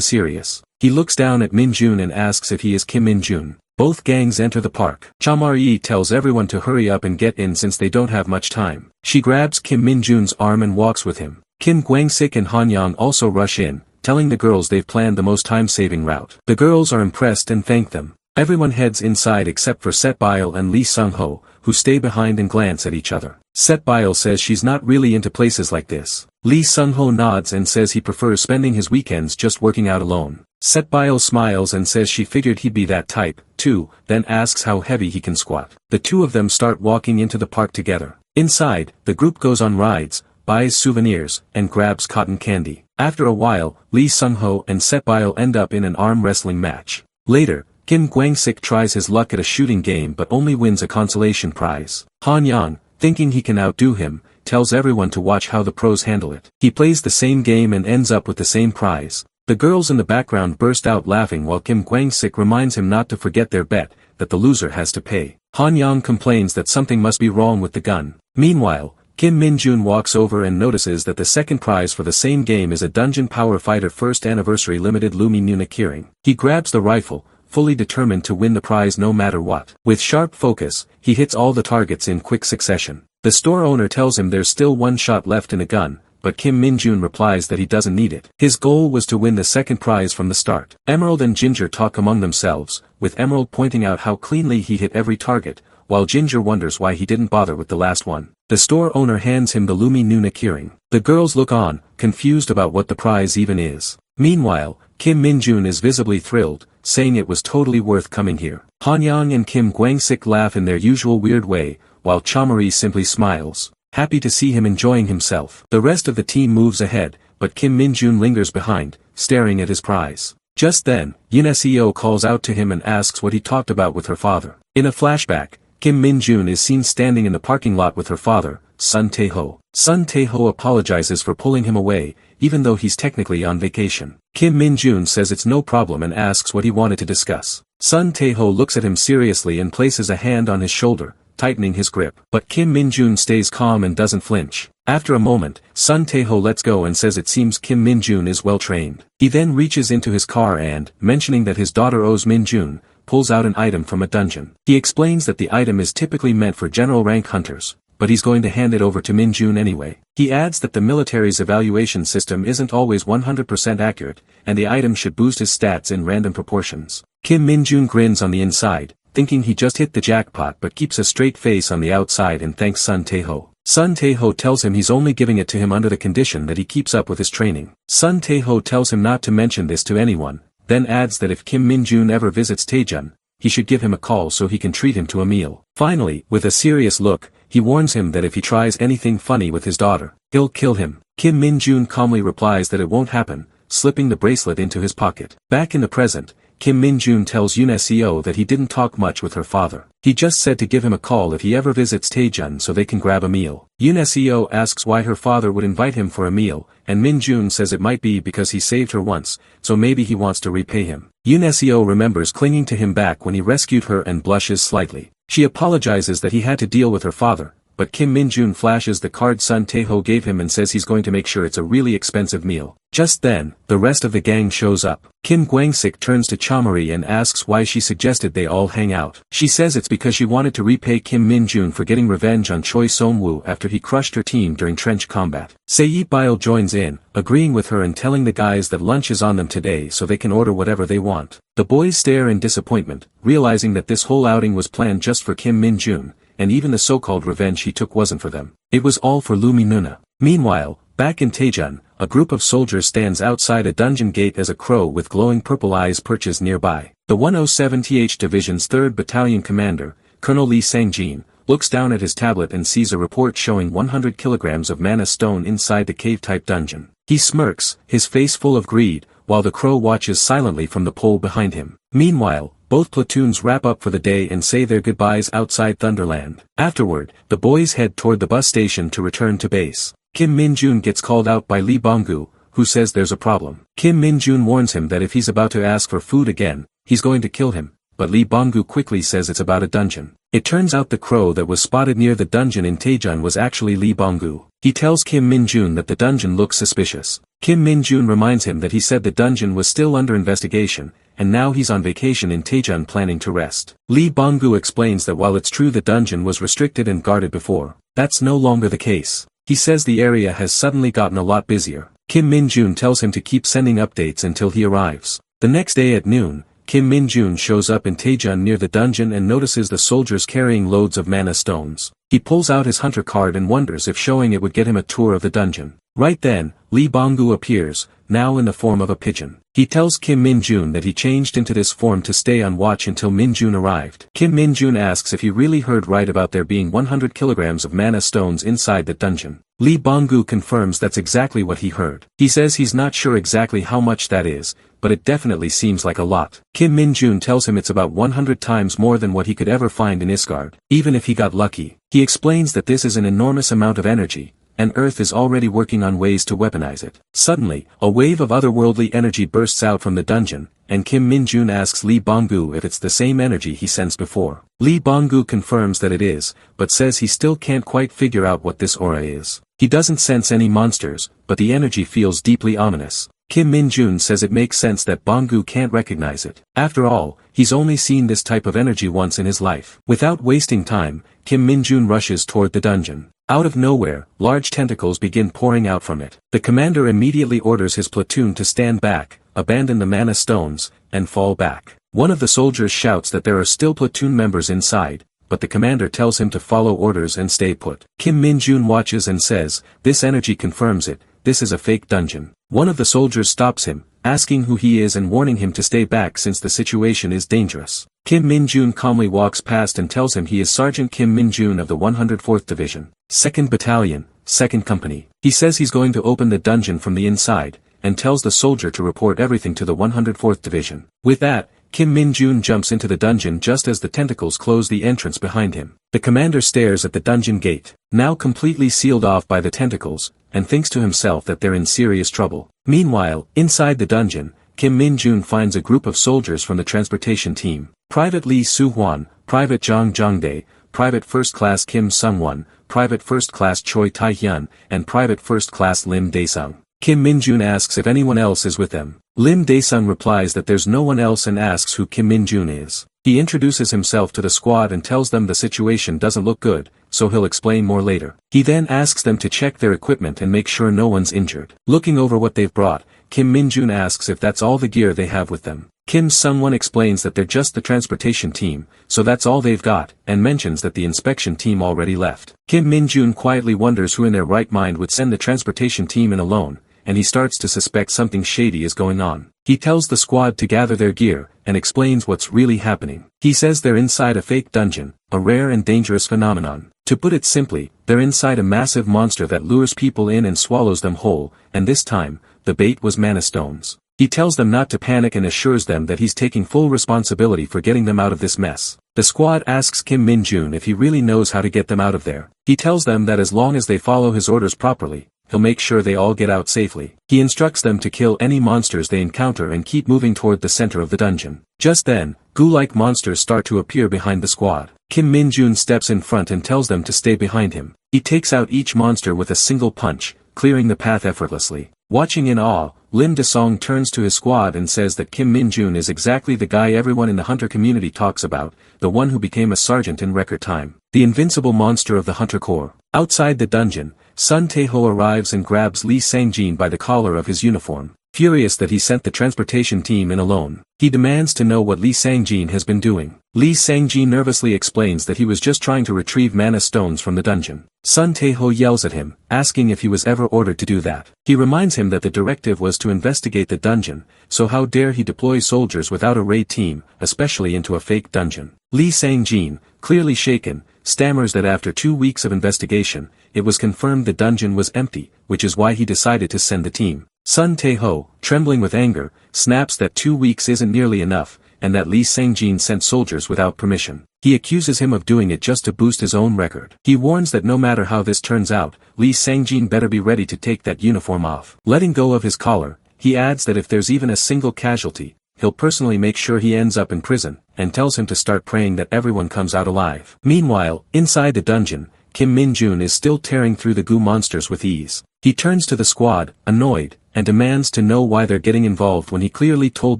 serious. He looks down at Min-jun and asks if he is Kim Min-jun. Both gangs enter the park. Chamar-yi tells everyone to hurry up and get in since they don't have much time. She grabs Kim Min-jun's arm and walks with him. Kim Kwang-sik and Han Yang also rush in, telling the girls they've planned the most time-saving route. The girls are impressed and thank them. Everyone heads inside except for Setbile and Lee Sung-ho, who stay behind and glance at each other. Setbile says she's not really into places like this. Lee Sung-ho nods and says he prefers spending his weekends just working out alone. Setbile smiles and says she figured he'd be that type, too, then asks how heavy he can squat. The two of them start walking into the park together. Inside, the group goes on rides, buys souvenirs, and grabs cotton candy. After a while, Lee Sung-ho and Setbile end up in an arm wrestling match. Later, Kim Kwang-sik tries his luck at a shooting game but only wins a consolation prize. Han Yang, thinking he can outdo him, tells everyone to watch how the pros handle it. He plays the same game and ends up with the same prize. The girls in the background burst out laughing while Kim Kwang-sik reminds him not to forget their bet, that the loser has to pay. Han Yang complains that something must be wrong with the gun. Meanwhile, Kim Min-jun walks over and notices that the second prize for the same game is a Dungeon Power Fighter First Anniversary Limited Lumi Nuna Keyring. He grabs the rifle, fully determined to win the prize no matter what. With sharp focus, he hits all the targets in quick succession. The store owner tells him there's still one shot left in a gun, but Kim Min-jun replies that he doesn't need it. His goal was to win the second prize from the start. Emerald and Ginger talk among themselves, with Emerald pointing out how cleanly he hit every target, while Ginger wonders why he didn't bother with the last one. The store owner hands him the Lumi Nuna Keyring. The girls look on, confused about what the prize even is. Meanwhile, Kim Min-jun is visibly thrilled, saying it was totally worth coming here. Han Yang and Kim Kwang-sik laugh in their usual weird way, while Chamari simply smiles, happy to see him enjoying himself. The rest of the team moves ahead, but Kim Min-jun lingers behind, staring at his prize. Just then, Yuneseo calls out to him and asks what he talked about with her father. In a flashback, Kim Min-jun is seen standing in the parking lot with her father, Sun Tae-ho. Sun Tae-ho apologizes for pulling him away, even though he's technically on vacation. Kim Min-jun says it's no problem and asks what he wanted to discuss. Sun Tae-ho looks at him seriously and places a hand on his shoulder, tightening his grip. But Kim Min-jun stays calm and doesn't flinch. After a moment, Sun Tae-ho lets go and says it seems Kim Min-jun is well trained. He then reaches into his car and, mentioning that his daughter owes Min-jun, pulls out an item from a dungeon. He explains that the item is typically meant for general rank hunters, but he's going to hand it over to Min-jun anyway. He adds that the military's evaluation system isn't always 100% accurate, and the item should boost his stats in random proportions. Kim Min-jun grins on the inside, thinking he just hit the jackpot, but keeps a straight face on the outside and thanks Sun Tae-ho. Sun Tae-ho tells him he's only giving it to him under the condition that he keeps up with his training. Sun Tae-ho tells him not to mention this to anyone, then adds that if Kim Min-jun ever visits Taejun, he should give him a call so he can treat him to a meal. Finally, with a serious look, he warns him that if he tries anything funny with his daughter, he'll kill him. Kim Min-jun calmly replies that it won't happen, slipping the bracelet into his pocket. Back in the present, Kim Min-jun tells Yoon Seo that he didn't talk much with her father. He just said to give him a call if he ever visits Taejun so they can grab a meal. Yoon Seo asks why her father would invite him for a meal, and Min-jun says it might be because he saved her once, so maybe he wants to repay him. Yoon Seo remembers clinging to him back when he rescued her and blushes slightly. She apologizes that he had to deal with her father, but Kim Min-jun flashes the card Sun Tae-ho gave him and says he's going to make sure it's a really expensive meal. Just then, the rest of the gang shows up. Kim Gwang-sik turns to Chamari and asks why she suggested they all hang out. She says it's because she wanted to repay Kim Min-jun for getting revenge on Choi Som-woo after he crushed her team during trench combat. Seo joins in, agreeing with her and telling the guys that lunch is on them today so they can order whatever they want. The boys stare in disappointment, realizing that this whole outing was planned just for Kim Min-jun, and even the so-called revenge he took wasn't for them. It was all for Lee Min-nuna. Meanwhile, back in Taejun, a group of soldiers stands outside a dungeon gate as a crow with glowing purple eyes perches nearby. The 107th Division's 3rd Battalion commander, Colonel Lee Sang-jin, looks down at his tablet and sees a report showing 100 kilograms of mana stone inside the cave-type dungeon. He smirks, his face full of greed, while the crow watches silently from the pole behind him. Meanwhile, both platoons wrap up for the day and say their goodbyes outside Thunderland. Afterward, the boys head toward the bus station to return to base. Kim Min-jun gets called out by Lee Bong-gu, who says there's a problem. Kim Min-jun warns him that if he's about to ask for food again, he's going to kill him, but Lee Bong-gu quickly says it's about a dungeon. It turns out the crow that was spotted near the dungeon in Taejun was actually Lee Bong-gu. He tells Kim Min-jun that the dungeon looks suspicious. Kim Min-jun reminds him that he said the dungeon was still under investigation, and now he's on vacation in Taejun planning to rest. Lee Bong-gu explains that while it's true the dungeon was restricted and guarded before, that's no longer the case. He says the area has suddenly gotten a lot busier. Kim Min-jun tells him to keep sending updates until he arrives. The next day at noon, Kim Min-jun shows up in Taejun near the dungeon and notices the soldiers carrying loads of mana stones. He pulls out his hunter card and wonders if showing it would get him a tour of the dungeon. Right then, Lee Bong-gu appears, now in the form of a pigeon. He tells Kim Min-jun that he changed into this form to stay on watch until Min-jun arrived. Kim Min-jun asks if he really heard right about there being 100 kilograms of mana stones inside the dungeon. Lee Bong-gu confirms that's exactly what he heard. He says he's not sure exactly how much that is, but it definitely seems like a lot. Kim Min-jun tells him it's about 100 times more than what he could ever find in Isgard, even if he got lucky. He explains that this is an enormous amount of energy, and Earth is already working on ways to weaponize it. Suddenly, a wave of otherworldly energy bursts out from the dungeon, and Kim Min-jun asks Lee Bong-gu if it's the same energy he sensed before. Lee Bong-gu confirms that it is, but says he still can't quite figure out what this aura is. He doesn't sense any monsters, but the energy feels deeply ominous. Kim Min-jun says it makes sense that Bong-gu can't recognize it. After all, he's only seen this type of energy once in his life. Without wasting time, Kim Min-jun rushes toward the dungeon. Out of nowhere, large tentacles begin pouring out from it. The commander immediately orders his platoon to stand back, abandon the mana stones, and fall back. One of the soldiers shouts that there are still platoon members inside, but the commander tells him to follow orders and stay put. Kim Min-jun watches and says, "This energy confirms it, this is a fake dungeon." One of the soldiers stops him, asking who he is and warning him to stay back since the situation is dangerous. Kim Min-jun calmly walks past and tells him he is Sergeant Kim Min-jun of the 104th Division, 2nd Battalion, 2nd Company. He says he's going to open the dungeon from the inside, and tells the soldier to report everything to the 104th Division. With that, Kim Min-jun jumps into the dungeon just as the tentacles close the entrance behind him. The commander stares at the dungeon gate, now completely sealed off by the tentacles, and thinks to himself that they're in serious trouble. Meanwhile, inside the dungeon, Kim Min-jun finds a group of soldiers from the transportation team. Private Lee Soo-hwan, Private Jang Jong-dae, Private First Class Kim Sung-won, Private First Class Choi Tai-hyun, and Private First Class Lim Dae-sung. Kim Min-jun asks if anyone else is with them. Lim Dae-sung replies that there's no one else and asks who Kim Min-jun is. He introduces himself to the squad and tells them the situation doesn't look good, so he'll explain more later. He then asks them to check their equipment and make sure no one's injured. Looking over what they've brought, Kim Min-jun asks if that's all the gear they have with them. Kim Sung-won explains that they're just the transportation team, so that's all they've got, and mentions that the inspection team already left. Kim Min-jun quietly wonders who in their right mind would send the transportation team in alone, and he starts to suspect something shady is going on. He tells the squad to gather their gear, and explains what's really happening. He says they're inside a fake dungeon, a rare and dangerous phenomenon. To put it simply, they're inside a massive monster that lures people in and swallows them whole, and this time, the bait was mana stones. He tells them not to panic and assures them that he's taking full responsibility for getting them out of this mess. The squad asks Kim Min-jun if he really knows how to get them out of there. He tells them that as long as they follow his orders properly, he'll make sure they all get out safely. He instructs them to kill any monsters they encounter and keep moving toward the center of the dungeon. Just then, goo-like monsters start to appear behind the squad. Kim Min-jun steps in front and tells them to stay behind him. He takes out each monster with a single punch, clearing the path effortlessly. Watching in awe, Lim De-song turns to his squad and says that Kim Min-jun is exactly the guy everyone in the hunter community talks about, the one who became a sergeant in record time. The invincible monster of the hunter corps. Outside the dungeon, Sun Tae-ho arrives and grabs Lee Sang-jin by the collar of his uniform. Furious that he sent the transportation team in alone, he demands to know what Lee Sang-jin has been doing. Lee Sang-jin nervously explains that he was just trying to retrieve mana stones from the dungeon. Sun Tae-ho yells at him, asking if he was ever ordered to do that. He reminds him that the directive was to investigate the dungeon, so how dare he deploy soldiers without a raid team, especially into a fake dungeon. Lee Sang-jin, clearly shaken, stammers that after 2 weeks of investigation, it was confirmed the dungeon was empty, which is why he decided to send the team. Sun Tae-ho, trembling with anger, snaps that 2 weeks isn't nearly enough, and that Lee Sang-jin sent soldiers without permission. He accuses him of doing it just to boost his own record. He warns that no matter how this turns out, Lee Sang-jin better be ready to take that uniform off. Letting go of his collar, he adds that if there's even a single casualty, he'll personally make sure he ends up in prison, and tells him to start praying that everyone comes out alive. Meanwhile, inside the dungeon, Kim Min-jun is still tearing through the goo monsters with ease. He turns to the squad, annoyed, and demands to know why they're getting involved when he clearly told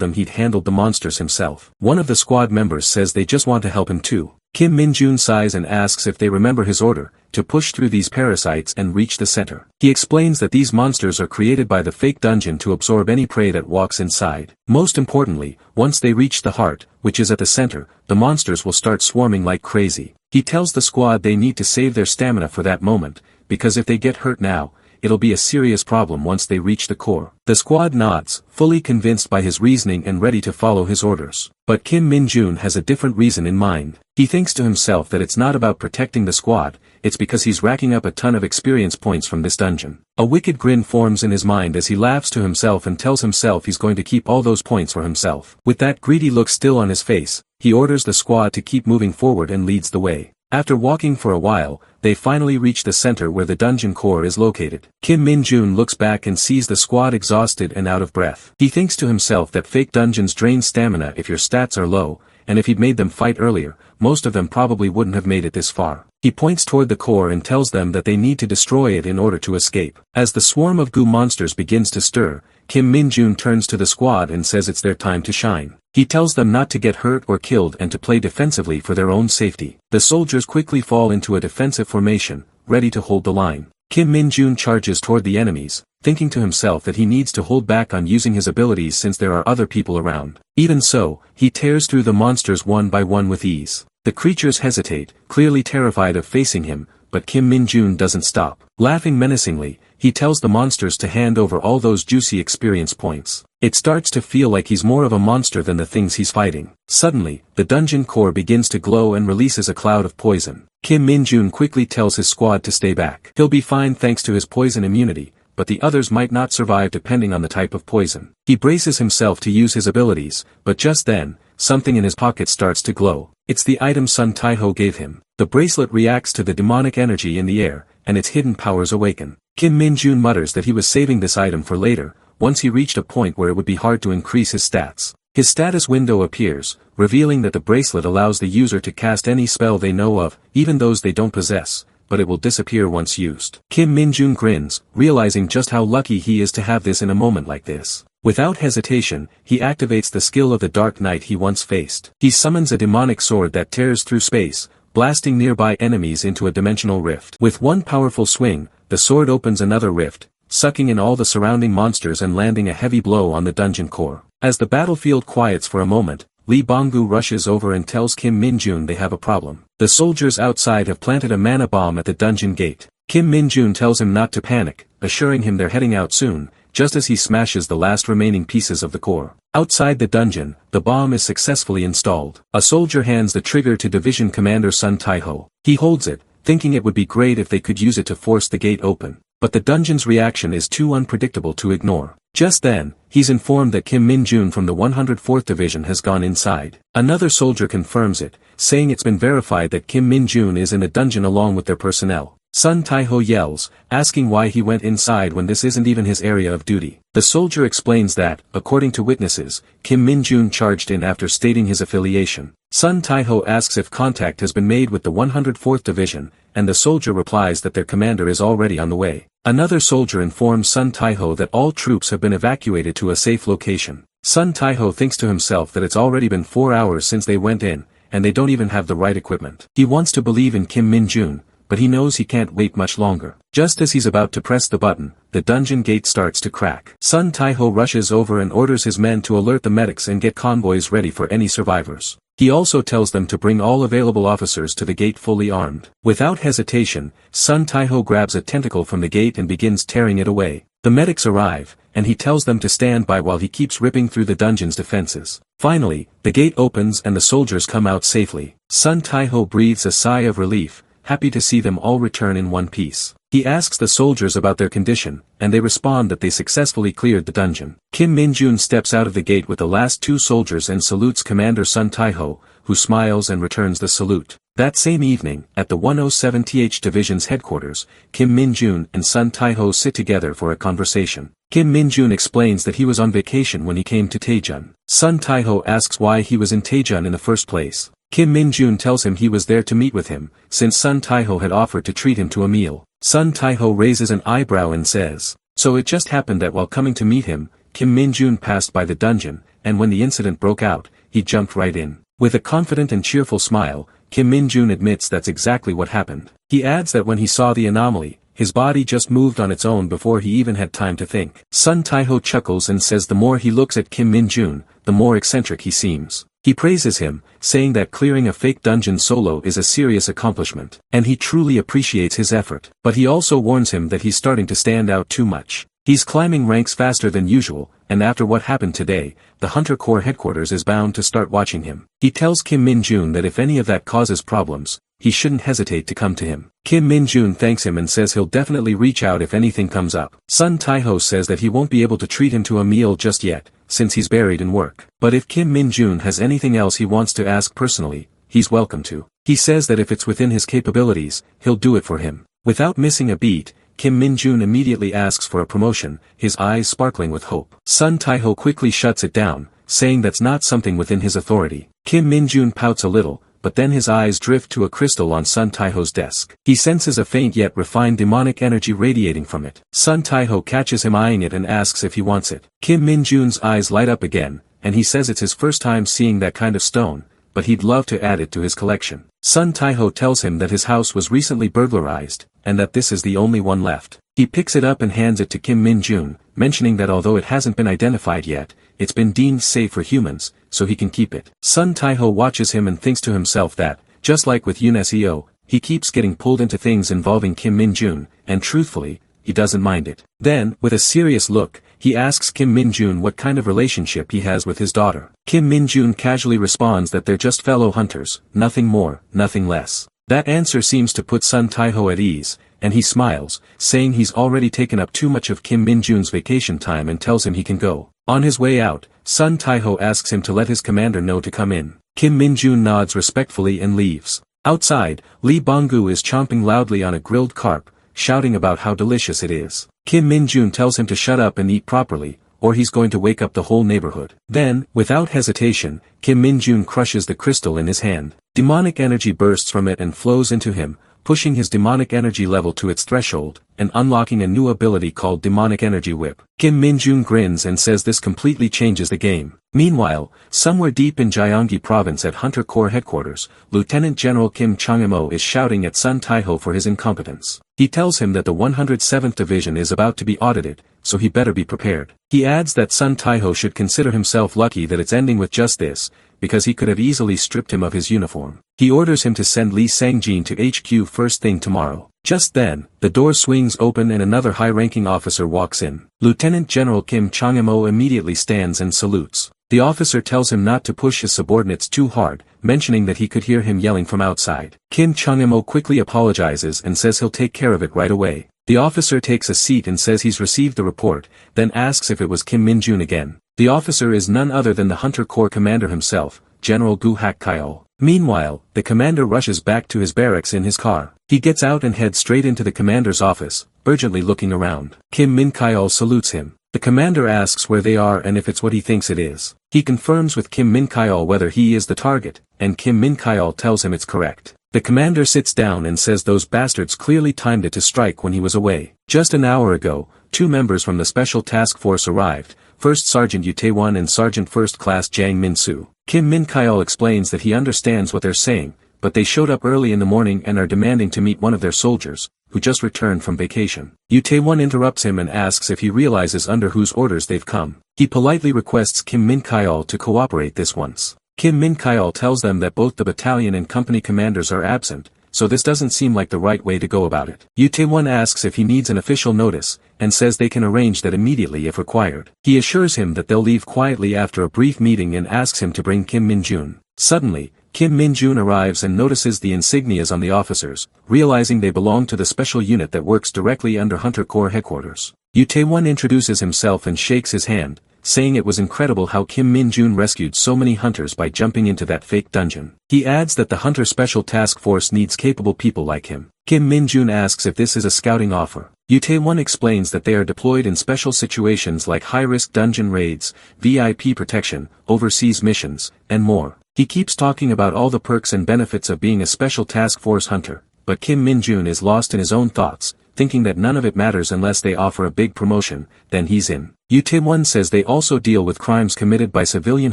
them he'd handled the monsters himself. One of the squad members says they just want to help him too. Kim Min-jun sighs and asks if they remember his order, to push through these parasites and reach the center. He explains that these monsters are created by the fake dungeon to absorb any prey that walks inside. Most importantly, once they reach the heart, which is at the center, the monsters will start swarming like crazy. He tells the squad they need to save their stamina for that moment, because if they get hurt now, it'll be a serious problem once they reach the core. The squad nods, fully convinced by his reasoning and ready to follow his orders. But Kim Min-jun has a different reason in mind. He thinks to himself that it's not about protecting the squad, it's because he's racking up a ton of experience points from this dungeon. A wicked grin forms in his mind as he laughs to himself and tells himself he's going to keep all those points for himself. With that greedy look still on his face, he orders the squad to keep moving forward and leads the way. After walking for a while, they finally reach the center where the dungeon core is located. Kim Min-jun looks back and sees the squad exhausted and out of breath. He thinks to himself that fake dungeons drain stamina if your stats are low, and if he'd made them fight earlier, most of them probably wouldn't have made it this far. He points toward the core and tells them that they need to destroy it in order to escape. As the swarm of goo monsters begins to stir, Kim Min-jun turns to the squad and says it's their time to shine. He tells them not to get hurt or killed and to play defensively for their own safety. The soldiers quickly fall into a defensive formation, ready to hold the line. Kim Min-jun charges toward the enemies, thinking to himself that he needs to hold back on using his abilities since there are other people around. Even so, he tears through the monsters one by one with ease. The creatures hesitate, clearly terrified of facing him, but Kim Min-jun doesn't stop. Laughing menacingly, he tells the monsters to hand over all those juicy experience points. It starts to feel like he's more of a monster than the things he's fighting. Suddenly, the dungeon core begins to glow and releases a cloud of poison. Kim Min-jun quickly tells his squad to stay back. He'll be fine thanks to his poison immunity, but the others might not survive depending on the type of poison. He braces himself to use his abilities, but just then, something in his pocket starts to glow. It's the item Sun Tae-ho gave him. The bracelet reacts to the demonic energy in the air, and its hidden powers awaken. Kim Min-jun mutters that he was saving this item for later, once he reached a point where it would be hard to increase his stats. His status window appears, revealing that the bracelet allows the user to cast any spell they know of, even those they don't possess, but it will disappear once used. Kim Min-jun grins, realizing just how lucky he is to have this in a moment like this. Without hesitation, he activates the skill of the Dark Knight he once faced. He summons a demonic sword that tears through space, blasting nearby enemies into a dimensional rift. With one powerful swing, the sword opens another rift, sucking in all the surrounding monsters and landing a heavy blow on the dungeon core. As the battlefield quiets for a moment, Lee Bong-gu rushes over and tells Kim Min-jun they have a problem. The soldiers outside have planted a mana bomb at the dungeon gate. Kim Min-jun tells him not to panic, assuring him they're heading out soon, just as he smashes the last remaining pieces of the core. Outside the dungeon, the bomb is successfully installed. A soldier hands the trigger to Division Commander Sun Tai-ho. He holds it, thinking it would be great if they could use it to force the gate open. But the dungeon's reaction is too unpredictable to ignore. Just then, he's informed that Kim Min-jun from the 104th Division has gone inside. Another soldier confirms it, saying it's been verified that Kim Min-jun is in a dungeon along with their personnel. Sun Tai-ho yells, asking why he went inside when this isn't even his area of duty. The soldier explains that, according to witnesses, Kim Min-jun charged in after stating his affiliation. Sun Tai-ho asks if contact has been made with the 104th Division, and the soldier replies that their commander is already on the way. Another soldier informs Sun Tai-ho that all troops have been evacuated to a safe location. Sun Tai-ho thinks to himself that it's already been 4 hours since they went in, and they don't even have the right equipment. He wants to believe in Kim Min-jun, but he knows he can't wait much longer. Just as he's about to press the button, the dungeon gate starts to crack. Sun Tai-ho rushes over and orders his men to alert the medics and get convoys ready for any survivors. He also tells them to bring all available officers to the gate fully armed. Without hesitation, Sun Tai-ho grabs a tentacle from the gate and begins tearing it away. The medics arrive, and he tells them to stand by while he keeps ripping through the dungeon's defenses. Finally, the gate opens and the soldiers come out safely. Sun Tai-ho breathes a sigh of relief, happy to see them all return in one piece. He asks the soldiers about their condition, and they respond that they successfully cleared the dungeon. Kim Min-jun steps out of the gate with the last 2 soldiers and salutes Commander Sun Tai-ho, who smiles and returns the salute. That same evening, at the 107th Division's headquarters, Kim Min-jun and Sun Tai-ho sit together for a conversation. Kim Min-jun explains that he was on vacation when he came to Taejun. Sun Tai-ho asks why he was in Taejun in the first place. Kim Min-jun tells him he was there to meet with him, since Sun Tai-ho had offered to treat him to a meal. Sun Tai-ho raises an eyebrow and says, "So it just happened that while coming to meet him, Kim Min-jun passed by the dungeon, and when the incident broke out, he jumped right in." With a confident and cheerful smile, Kim Min-jun admits that's exactly what happened. He adds that when he saw the anomaly, his body just moved on its own before he even had time to think. Sun Tai-ho chuckles and says the more he looks at Kim Min-jun, the more eccentric he seems. He praises him, saying that clearing a fake dungeon solo is a serious accomplishment, and he truly appreciates his effort. But he also warns him that he's starting to stand out too much. He's climbing ranks faster than usual, and after what happened today, the Hunter Corps headquarters is bound to start watching him. He tells Kim Min-jun that if any of that causes problems, he shouldn't hesitate to come to him. Kim Min-jun thanks him and says he'll definitely reach out if anything comes up. Sun Tai-ho says that he won't be able to treat him to a meal just yet, since he's buried in work. But if Kim Min-jun has anything else he wants to ask personally, he's welcome to. He says that if it's within his capabilities, he'll do it for him. Without missing a beat, Kim Min-jun immediately asks for a promotion, his eyes sparkling with hope. Sun Tai-ho quickly shuts it down, saying that's not something within his authority. Kim Min-jun pouts a little, but then his eyes drift to a crystal on Sun Tai-ho's desk. He senses a faint yet refined demonic energy radiating from it. Sun Tai-ho catches him eyeing it and asks if he wants it. Kim Min-jun's eyes light up again, and he says it's his first time seeing that kind of stone, but he'd love to add it to his collection. Sun Tai-ho tells him that his house was recently burglarized, and that this is the only one left. He picks it up and hands it to Kim Min-jun, mentioning that although it hasn't been identified yet, it's been deemed safe for humans, so he can keep it. Sun Tai-ho watches him and thinks to himself that, just like with Yoon Seo, he keeps getting pulled into things involving Kim Min-jun, and truthfully, he doesn't mind it. Then, with a serious look, he asks Kim Min-jun what kind of relationship he has with his daughter. Kim Min-jun casually responds that they're just fellow hunters, nothing more, nothing less. That answer seems to put Sun Tai-ho at ease, and he smiles, saying he's already taken up too much of Kim Min-jun's vacation time and tells him he can go. On his way out, Sun Tai-ho asks him to let his commander know to come in. Kim Min-jun nods respectfully and leaves. Outside, Lee Bong-gu is chomping loudly on a grilled carp, shouting about how delicious it is. Kim Min-jun tells him to shut up and eat properly, or he's going to wake up the whole neighborhood. Then, without hesitation, Kim Min-jun crushes the crystal in his hand. Demonic energy bursts from it and flows into him, pushing his demonic energy level to its threshold, and unlocking a new ability called Demonic Energy Whip. Kim Min-jun grins and says this completely changes the game. Meanwhile, somewhere deep in Gyeonggi Province at Hunter Corps headquarters, Lieutenant General Kim Chang-mo is shouting at Sun Tae-ho for his incompetence. He tells him that the 107th Division is about to be audited, so he better be prepared. He adds that Sun Tae-ho should consider himself lucky that it's ending with just this, because he could have easily stripped him of his uniform. He orders him to send Lee Sang-jin to HQ first thing tomorrow. Just then, the door swings open and another high-ranking officer walks in. Lieutenant General Kim Chang-mo immediately stands and salutes. The officer tells him not to push his subordinates too hard, mentioning that he could hear him yelling from outside. Kim Chang-mo quickly apologizes and says he'll take care of it right away. The officer takes a seat and says he's received the report, then asks if it was Kim Min-jun again. The officer is none other than the Hunter Corps commander himself, General Gu Hak-kyol. Meanwhile, the commander rushes back to his barracks in his car. He gets out and heads straight into the commander's office, urgently looking around. Kim Min-kyol salutes him. The commander asks where they are and if it's what he thinks it is. He confirms with Kim Min-kyol whether he is the target, and Kim Min-kyol tells him it's correct. The commander sits down and says those bastards clearly timed it to strike when he was away. Just an hour ago, 2 members from the Special Task Force arrived, First Sergeant Yu Tae-won and Sergeant First Class Jang Min-soo. Kim Min-kyol explains that he understands what they're saying, but they showed up early in the morning and are demanding to meet one of their soldiers, who just returned from vacation. Yu Tae-won interrupts him and asks if he realizes under whose orders they've come. He politely requests Kim Min-kyol to cooperate this once. Kim Min-kyol tells them that both the battalion and company commanders are absent, so this doesn't seem like the right way to go about it. Yu Tae-won asks if he needs an official notice, and says they can arrange that immediately if required. He assures him that they'll leave quietly after a brief meeting and asks him to bring Kim Min-jun. Suddenly, Kim Min-jun arrives and notices the insignias on the officers, realizing they belong to the special unit that works directly under Hunter Corps headquarters. Yu Tae-won introduces himself and shakes his hand, saying it was incredible how Kim Min-jun rescued so many hunters by jumping into that fake dungeon. He adds that the Hunter Special Task Force needs capable people like him. Kim Min-jun asks if this is a scouting offer. Yu Tae-won explains that they are deployed in special situations like high-risk dungeon raids, VIP protection, overseas missions, and more. He keeps talking about all the perks and benefits of being a Special Task Force hunter, but Kim Min-jun is lost in his own thoughts, thinking that none of it matters unless they offer a big promotion, then he's in. Yu Tae-won says they also deal with crimes committed by civilian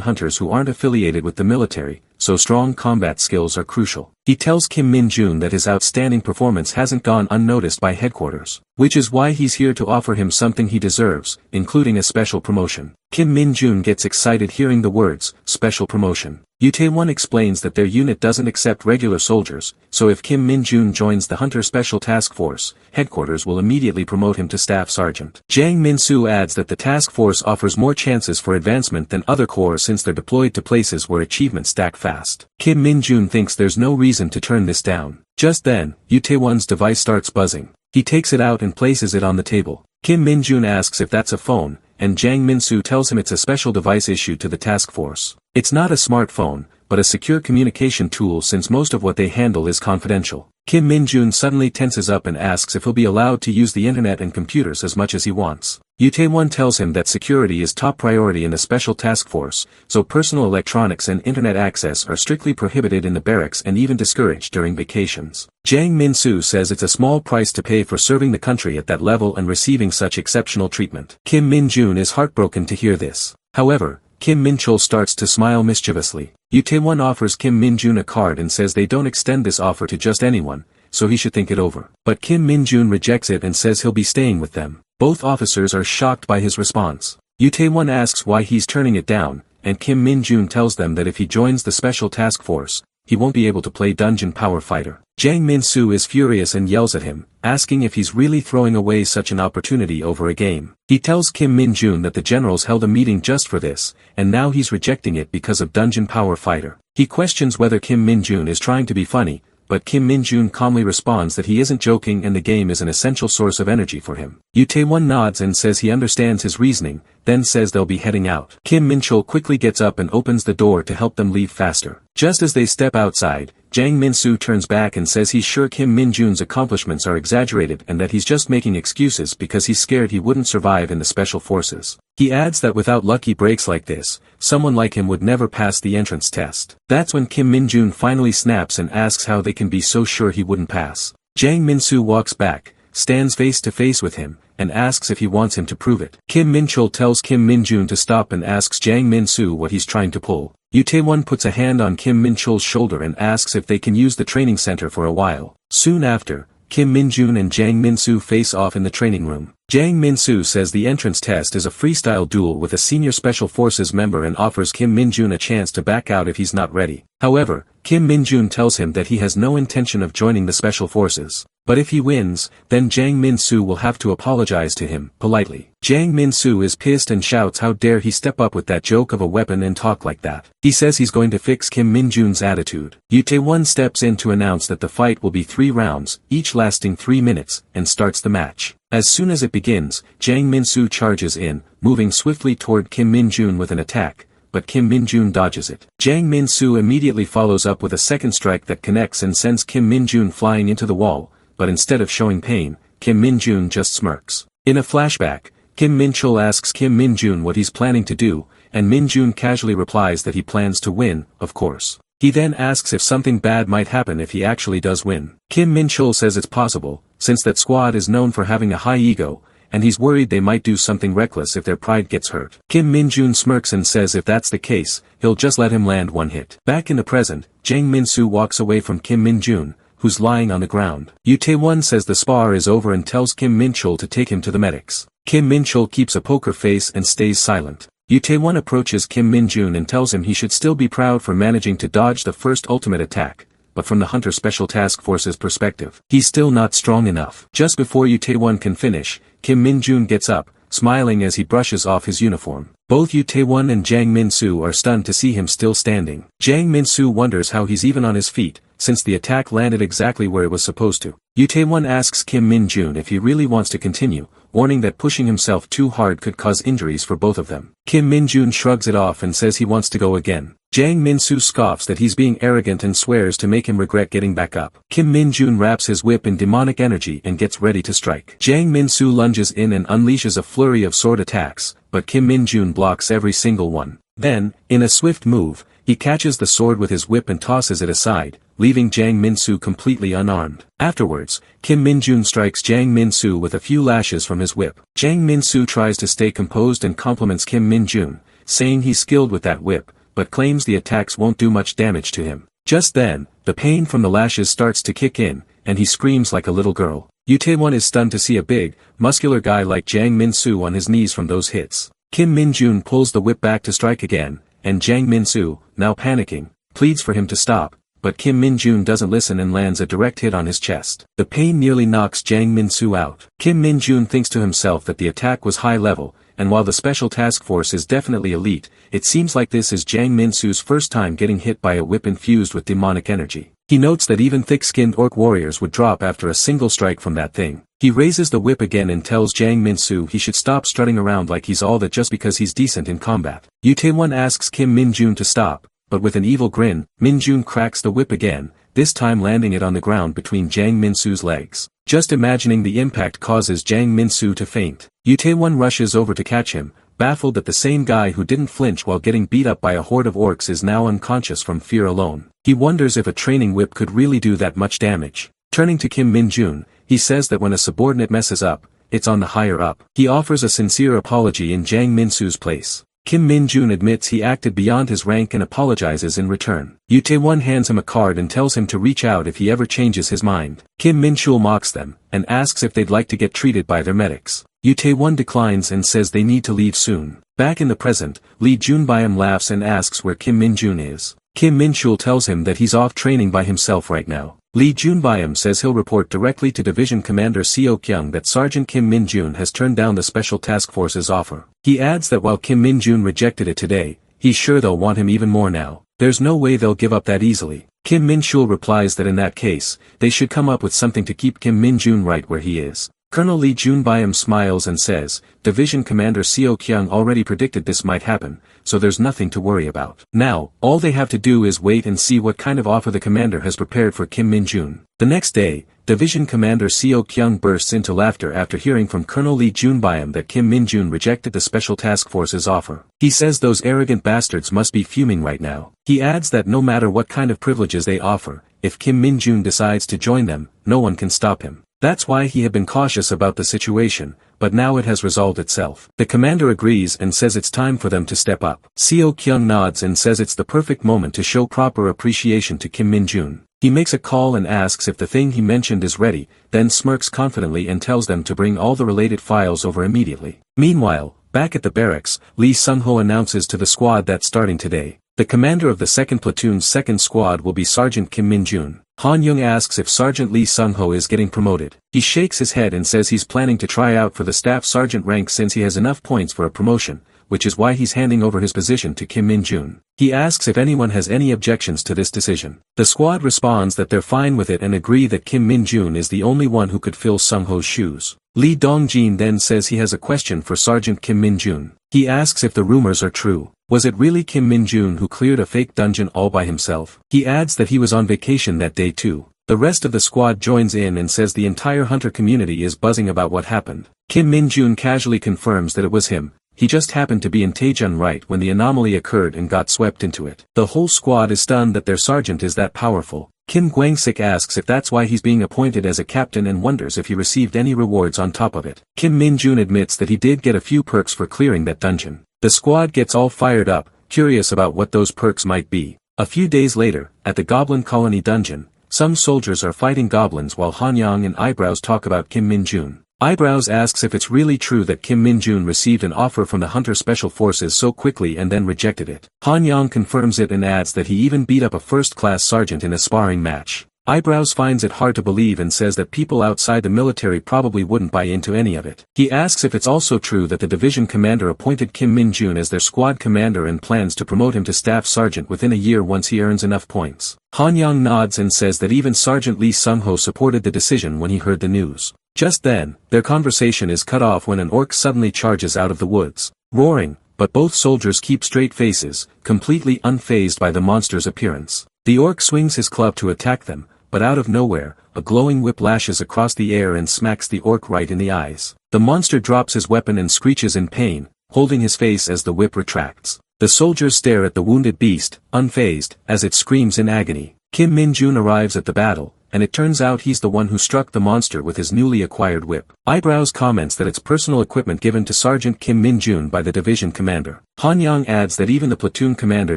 hunters who aren't affiliated with the military, so strong combat skills are crucial. He tells Kim Min-jun that his outstanding performance hasn't gone unnoticed by headquarters, which is why he's here to offer him something he deserves, including a special promotion. Kim Min-jun gets excited hearing the words, special promotion. Yu Tae-won explains that their unit doesn't accept regular soldiers, so if Kim Min-jun joins the Hunter Special Task Force, headquarters will immediately promote him to Staff Sergeant. Jang Min-soo adds that the task force offers more chances for advancement than other corps since they're deployed to places where achievements stack fast. Kim Min-jun thinks there's no reason to turn this down. Just then, Yu Tae-won's device starts buzzing. He takes it out and places it on the table. Kim Min-jun asks if that's a phone, and Jang Min-soo tells him it's a special device issued to the task force. It's not a smartphone, but a secure communication tool since most of what they handle is confidential. Kim Min-jun suddenly tenses up and asks if he'll be allowed to use the internet and computers as much as he wants. Yu Tae-won tells him that security is top priority in the special task force, so personal electronics and internet access are strictly prohibited in the barracks and even discouraged during vacations. Jang Min-soo says it's a small price to pay for serving the country at that level and receiving such exceptional treatment. Kim Min-jun is heartbroken to hear this. However, Kim Min-chol starts to smile mischievously. Yu Tae-won offers Kim Min-jun a card and says they don't extend this offer to just anyone, so he should think it over. But Kim Min-jun rejects it and says he'll be staying with them. Both officers are shocked by his response. Yu Tae-won asks why he's turning it down, and Kim Min-jun tells them that if he joins the Special Task Force, he won't be able to play Dungeon Power Fighter. Jang Min-soo is furious and yells at him, asking if he's really throwing away such an opportunity over a game. He tells Kim Min-jun that the generals held a meeting just for this, and now he's rejecting it because of Dungeon Power Fighter. He questions whether Kim Min-jun is trying to be funny, but Kim Min-jun calmly responds that he isn't joking and the game is an essential source of energy for him. Yu Tae-won nods and says he understands his reasoning, then says they'll be heading out. Kim Min-chol quickly gets up and opens the door to help them leave faster. Just as they step outside, Jang Min-soo turns back and says he's sure Kim Min-jun's accomplishments are exaggerated and that he's just making excuses because he's scared he wouldn't survive in the special forces. He adds that without lucky breaks like this, someone like him would never pass the entrance test. That's when Kim Min-jun finally snaps and asks how they can be so sure he wouldn't pass. Jang Min-soo walks back, stands face to face with him, and asks if he wants him to prove it. Kim Min-chul tells Kim Min-jun to stop and asks Jang Min-soo what he's trying to pull. Yoo Tae-won puts a hand on Kim Min-chul's shoulder and asks if they can use the training center for a while. Soon after, Kim Min-jun and Jang Min-soo face off in the training room. Jang Min-soo says the entrance test is a freestyle duel with a senior special forces member and offers Kim Min-jun a chance to back out if he's not ready. However, Kim Min-jun tells him that he has no intention of joining the special forces. But if he wins, then Jang Min-soo will have to apologize to him, politely. Jang Min-soo is pissed and shouts how dare he step up with that joke of a weapon and talk like that. He says he's going to fix Kim Min-jun's attitude. Yoo Tae-won steps in to announce that the fight will be 3 rounds, each lasting 3 minutes, and starts the match. As soon as it begins, Jang Min-soo charges in, moving swiftly toward Kim Min-jun with an attack, but Kim Min-jun dodges it. Jang Min-soo immediately follows up with a second strike that connects and sends Kim Min-jun flying into the wall, but instead of showing pain, Kim Min-jun just smirks. In a flashback, Kim Min-chul asks Kim Min-jun what he's planning to do, and Min-jun casually replies that he plans to win, of course. He then asks if something bad might happen if he actually does win. Kim Min-chul says it's possible, since that squad is known for having a high ego, and he's worried they might do something reckless if their pride gets hurt. Kim Min-jun smirks and says if that's the case, he'll just let him land one hit. Back in the present, Jang Min-soo walks away from Kim Min-jun, who's lying on the ground. Yoo Tae-won says the spar is over and tells Kim Min-chul to take him to the medics. Kim Min-chul keeps a poker face and stays silent. Yoo Tae-won approaches Kim Min-jun and tells him he should still be proud for managing to dodge the first ultimate attack, but from the Hunter Special Task Force's perspective, he's still not strong enough. Just before Yoo Tae-won can finish, Kim Min-jun gets up, smiling as he brushes off his uniform. Both Yoo Tae-won and Jang Min-soo are stunned to see him still standing. Jang Min-soo wonders how he's even on his feet, since the attack landed exactly where it was supposed to. Yoo Tae-won asks Kim Min-jun if he really wants to continue, warning that pushing himself too hard could cause injuries for both of them. Kim Min-jun shrugs it off and says he wants to go again. Jang Min-soo scoffs that he's being arrogant and swears to make him regret getting back up. Kim Min-jun wraps his whip in demonic energy and gets ready to strike. Jang Min-soo lunges in and unleashes a flurry of sword attacks, but Kim Min-jun blocks every single one. Then, in a swift move, he catches the sword with his whip and tosses it aside, leaving Jang Min-soo completely unarmed. Afterwards, Kim Min-jun strikes Jang Min-soo with a few lashes from his whip. Jang Min-soo tries to stay composed and compliments Kim Min-jun, saying he's skilled with that whip, but claims the attacks won't do much damage to him. Just then, the pain from the lashes starts to kick in, and he screams like a little girl. Yoo Tae-won is stunned to see a big, muscular guy like Jang Min-soo on his knees from those hits. Kim Min-jun pulls the whip back to strike again, and Jang Min-soo, now panicking, pleads for him to stop, but Kim Min-jun doesn't listen and lands a direct hit on his chest. The pain nearly knocks Jang Min-soo out. Kim Min-jun thinks to himself that the attack was high level, and while the Special Task Force is definitely elite, it seems like this is Jang Min-soo's first time getting hit by a whip infused with demonic energy. He notes that even thick-skinned orc warriors would drop after a single strike from that thing. He raises the whip again and tells Jang Min-soo he should stop strutting around like he's all that just because he's decent in combat. Yoo Tae-won asks Kim Min-jun to stop, but with an evil grin, Min-jun cracks the whip again, this time landing it on the ground between Jang Min-soo's legs. Just imagining the impact causes Jang Min-soo to faint. Yoo Tae-won rushes over to catch him, baffled that the same guy who didn't flinch while getting beat up by a horde of orcs is now unconscious from fear alone. He wonders if a training whip could really do that much damage. Turning to Kim Min-jun, he says that when a subordinate messes up, it's on the higher up. He offers a sincere apology in Jang Min-soo's place. Kim Min-jun admits he acted beyond his rank and apologizes in return. Yoo Tae-won hands him a card and tells him to reach out if he ever changes his mind. Kim Min-chul mocks them, and asks if they'd like to get treated by their medics. Yoo Tae-won declines and says they need to leave soon. Back in the present, Lee Junbyum laughs and asks where Kim Min-jun is. Kim Min-chul tells him that he's off training by himself right now. Lee Junbyum says he'll report directly to Division Commander Seo-kyung that Sergeant Kim Min-jun has turned down the Special Task Force's offer. He adds that while Kim Min-jun rejected it today, he's sure they'll want him even more now. There's no way they'll give up that easily. Kim Min-chul replies that in that case, they should come up with something to keep Kim Min-jun right where he is. Colonel Lee Junbyum smiles and says, Division Commander Seo-kyung already predicted this might happen, so there's nothing to worry about. Now, all they have to do is wait and see what kind of offer the commander has prepared for Kim Min-jun. The next day, Division Commander Seo Kyung bursts into laughter after hearing from Colonel Lee Junbyam that Kim Min-jun rejected the Special Task Force's offer. He says those arrogant bastards must be fuming right now. He adds that no matter what kind of privileges they offer, if Kim Min-jun decides to join them, no one can stop him. That's why he had been cautious about the situation, but now it has resolved itself. The commander agrees and says it's time for them to step up. Seo Kyung nods and says it's the perfect moment to show proper appreciation to Kim Min-jun. He makes a call and asks if the thing he mentioned is ready, then smirks confidently and tells them to bring all the related files over immediately. Meanwhile, back at the barracks, Lee Sung-ho announces to the squad that starting today, the commander of the 2nd Platoon's 2nd Squad will be Sergeant Kim Min-jun. Han Young asks if Sergeant Lee Sung-ho is getting promoted. He shakes his head and says he's planning to try out for the staff sergeant rank since he has enough points for a promotion, which is why he's handing over his position to Kim Min-jun. He asks if anyone has any objections to this decision. The squad responds that they're fine with it and agree that Kim Min-jun is the only one who could fill Sung-ho's shoes. Lee Dong-jin then says he has a question for Sergeant Kim Min-jun. He asks if the rumors are true. Was it really Kim Min-jun who cleared a fake dungeon all by himself? He adds that he was on vacation that day too. The rest of the squad joins in and says the entire hunter community is buzzing about what happened. Kim Min-jun casually confirms that it was him. He just happened to be in Taejun right when the anomaly occurred and got swept into it. The whole squad is stunned that their sergeant is that powerful. Kim Gwang-sik asks if that's why he's being appointed as a captain and wonders if he received any rewards on top of it. Kim Min-jun admits that he did get a few perks for clearing that dungeon. The squad gets all fired up, curious about what those perks might be. A few days later, at the Goblin Colony dungeon, some soldiers are fighting goblins while Han Yang and Eyebrows talk about Kim Min-jun. Eyebrows asks if it's really true that Kim Min-jun received an offer from the Hunter Special Forces so quickly and then rejected it. Han Yang confirms it and adds that he even beat up a first-class sergeant in a sparring match. Eyebrows finds it hard to believe and says that people outside the military probably wouldn't buy into any of it. He asks if it's also true that the division commander appointed Kim Min-jun as their squad commander and plans to promote him to staff sergeant within a year once he earns enough points. Han Yang nods and says that even Sergeant Lee Sung-ho supported the decision when he heard the news. Just then, their conversation is cut off when an orc suddenly charges out of the woods, roaring, but both soldiers keep straight faces, completely unfazed by the monster's appearance. The orc swings his club to attack them, but out of nowhere, a glowing whip lashes across the air and smacks the orc right in the eyes. The monster drops his weapon and screeches in pain, holding his face as the whip retracts. The soldiers stare at the wounded beast, unfazed, as it screams in agony. Kim Min-jun arrives at the battle, and it turns out he's the one who struck the monster with his newly acquired whip. Eyebrows comments that it's personal equipment given to Sergeant Kim Min-jun by the division commander. Han Yang adds that even the platoon commander